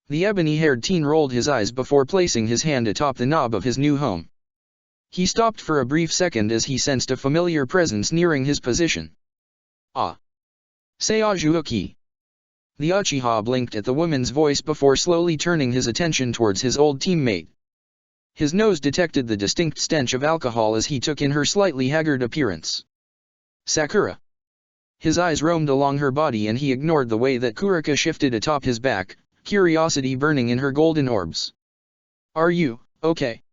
[SPEAKER 1] The ebony-haired teen rolled his eyes before placing his hand atop the knob of his new home. He stopped for a brief second as he sensed a familiar presence nearing his position. Ah! Seiyajuki! The Uchiha blinked at the woman's voice before slowly turning his attention towards his old teammate. His nose detected the distinct stench of alcohol as he took in her slightly haggard appearance. Sakura! His eyes roamed along her body and he ignored the way that Kurika shifted atop his back, curiosity burning in her golden orbs. Are you okay?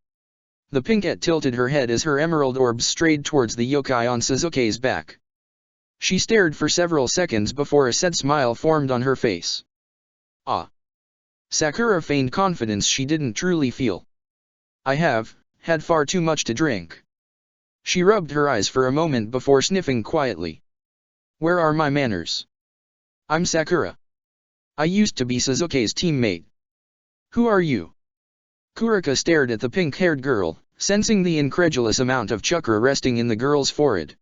[SPEAKER 1] The pinkette tilted her head as her emerald orbs strayed towards the yokai on Sasuke's back. She stared for several seconds before a sad smile formed on her face. Ah! Sakura feigned confidence she didn't truly feel. I have had far too much to drink. She rubbed her eyes for a moment before sniffing quietly. Where are my manners? I'm Sakura. I used to be Sasuke's teammate. Who are you? Kurika stared at the pink-haired girl, sensing the incredulous amount of chakra resting in the girl's forehead.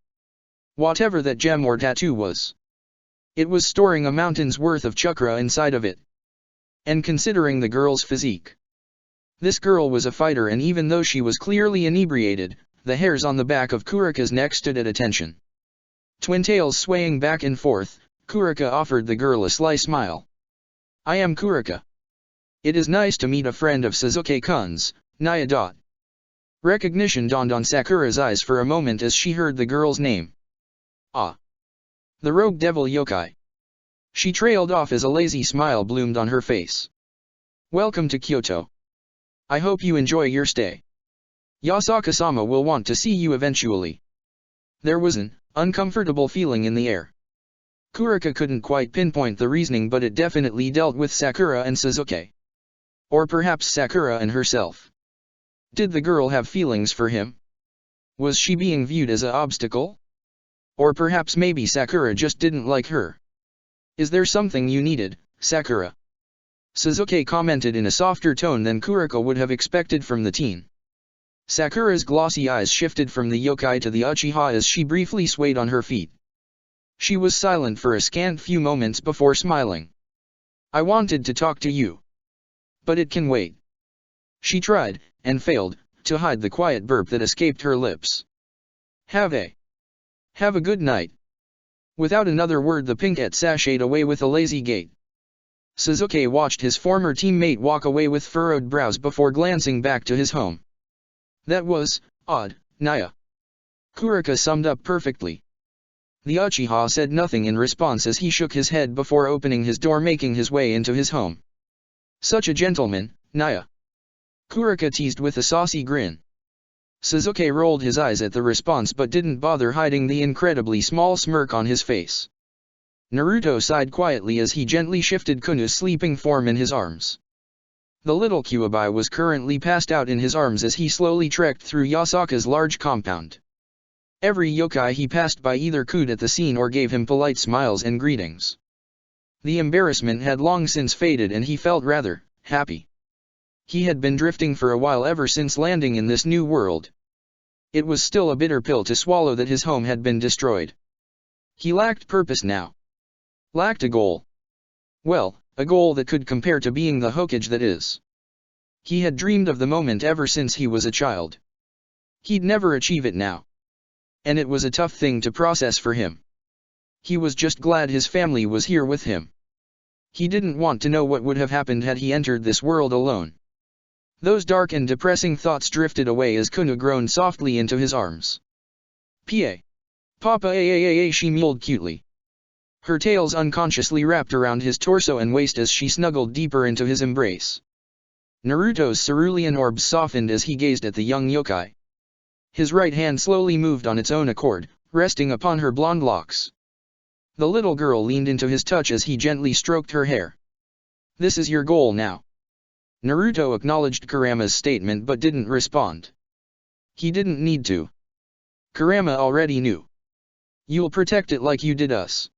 [SPEAKER 1] Whatever that gem or tattoo was. It was storing a mountain's worth of chakra inside of it. And considering the girl's physique. This girl was a fighter, and even though she was clearly inebriated, the hairs on the back of Kurika's neck stood at attention. Twin tails swaying back and forth, Kurika offered the girl a sly smile. I am Kurika. It is nice to meet a friend of Sasuke-kun's, Naya. Recognition dawned on Sakura's eyes for a moment as she heard the girl's name. Ah! The rogue devil yokai. She trailed off as a lazy smile bloomed on her face. Welcome to Kyoto. I hope you enjoy your stay. Yasaka-sama will want to see you eventually. There was an uncomfortable feeling in the air. Kurika couldn't quite pinpoint the reasoning, but it definitely dealt with Sakura and Sasuke. Or perhaps Sakura and herself. Did the girl have feelings for him? Was she being viewed as an obstacle? Or perhaps maybe Sakura just didn't like her. Is there something you needed, Sakura? Sasuke commented in a softer tone than Kurika would have expected from the teen. Sakura's glossy eyes shifted from the yokai to the Uchiha as she briefly swayed on her feet. She was silent for a scant few moments before smiling. I wanted to talk to you. But it can wait. She tried, and failed, to hide the quiet burp that escaped her lips. Have a good night. Without another word the pinkette sashayed away with a lazy gait. Sasuke watched his former teammate walk away with furrowed brows before glancing back to his home. That was odd, Naya. Kurika summed up perfectly. The Uchiha said nothing in response as he shook his head before opening his door, making his way into his home. Such a gentleman, Naya. Kurika teased with a saucy grin. Sasuke rolled his eyes at the response but didn't bother hiding the incredibly small smirk on his face. Naruto sighed quietly as he gently shifted Kuno's sleeping form in his arms. The little Kyuubi was currently passed out in his arms as he slowly trekked through Yasaka's large compound. Every yokai he passed by either cooed at the scene or gave him polite smiles and greetings. The embarrassment had long since faded and he felt rather happy. He had been drifting for a while ever since landing in this new world. It was still a bitter pill to swallow that his home had been destroyed. He lacked purpose now. Lacked a goal. Well, a goal that could compare to being the Hokage that is. He had dreamed of the moment ever since he was a child. He'd never achieve it now. And it was a tough thing to process for him. He was just glad his family was here with him. He didn't want to know what would have happened had he entered this world alone. Those dark and depressing thoughts drifted away as Kuno groaned softly into his arms. "Pa. Papa she mewed cutely. Her tails unconsciously wrapped around his torso and waist as she snuggled deeper into his embrace. Naruto's cerulean orbs softened as he gazed at the young yokai. His right hand slowly moved on its own accord, resting upon her blonde locks. The little girl leaned into his touch as he gently stroked her hair. "This is your goal now." Naruto acknowledged Kurama's statement but didn't respond. He didn't need to. Kurama already knew. "You'll protect it like you did us."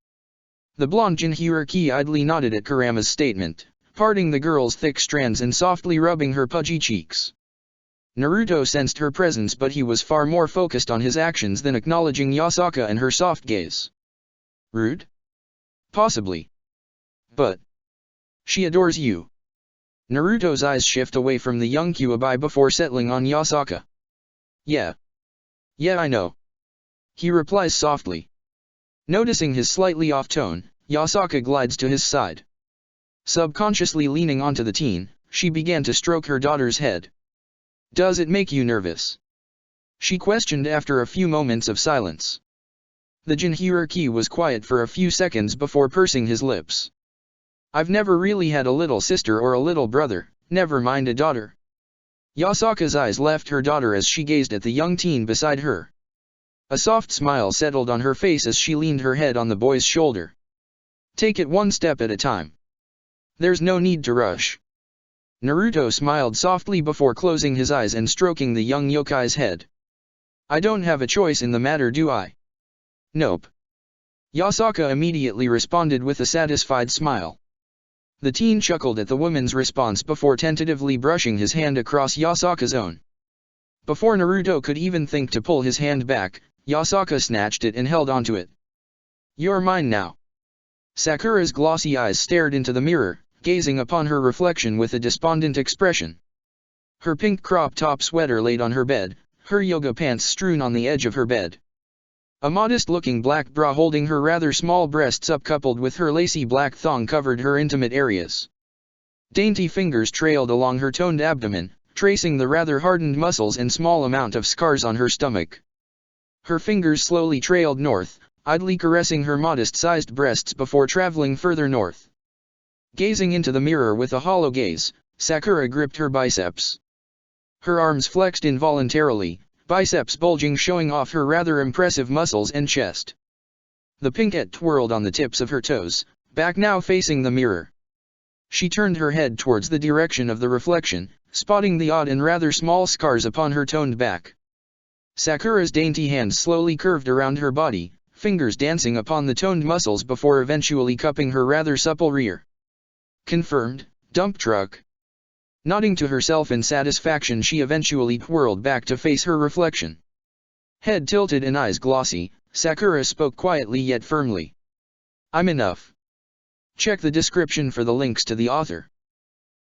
[SPEAKER 1] The blonde Jinchuriki idly nodded at Kurama's statement, parting the girl's thick strands and softly rubbing her pudgy cheeks. Naruto sensed her presence but he was far more focused on his actions than acknowledging Yasaka and her soft gaze. Rude? Possibly. But she adores you. Naruto's eyes shift away from the young Kyuubi before settling on Yasaka. Yeah, I know. He replies softly. Noticing his slightly off tone, Yasaka glides to his side. Subconsciously leaning onto the teen, she began to stroke her daughter's head. "Does it make you nervous?" she questioned after a few moments of silence. The Jinchuriki was quiet for a few seconds before pursing his lips. "I've never really had a little sister or a little brother, never mind a daughter." Yasaka's eyes left her daughter as she gazed at the young teen beside her. A soft smile settled on her face as she leaned her head on the boy's shoulder. "Take it one step at a time. There's no need to rush." Naruto smiled softly before closing his eyes and stroking the young yokai's head. "I don't have a choice in the matter, do I?" "Nope." Yasaka immediately responded with a satisfied smile. The teen chuckled at the woman's response before tentatively brushing his hand across Yasaka's own. Before Naruto could even think to pull his hand back, Yasaka snatched it and held onto it. "You're mine now." Sakura's glossy eyes stared into the mirror, gazing upon her reflection with a despondent expression. Her pink crop top sweater laid on her bed, her yoga pants strewn on the edge of her bed. A modest-looking black bra holding her rather small breasts up coupled with her lacy black thong covered her intimate areas. Dainty fingers trailed along her toned abdomen, tracing the rather hardened muscles and small amount of scars on her stomach. Her fingers slowly trailed north, idly caressing her modest-sized breasts before traveling further north. Gazing into the mirror with a hollow gaze, Sakura gripped her biceps. Her arms flexed involuntarily, biceps bulging showing off her rather impressive muscles and chest. The pinkette twirled on the tips of her toes, back now facing the mirror. She turned her head towards the direction of the reflection, spotting the odd and rather small scars upon her toned back. Sakura's dainty hands slowly curved around her body, fingers dancing upon the toned muscles before eventually cupping her rather supple rear. "Confirmed, dump truck." Nodding to herself in satisfaction, she eventually twirled back to face her reflection. Head tilted and eyes glossy, Sakura spoke quietly yet firmly. "I'm enough. Check the description for the links to the author."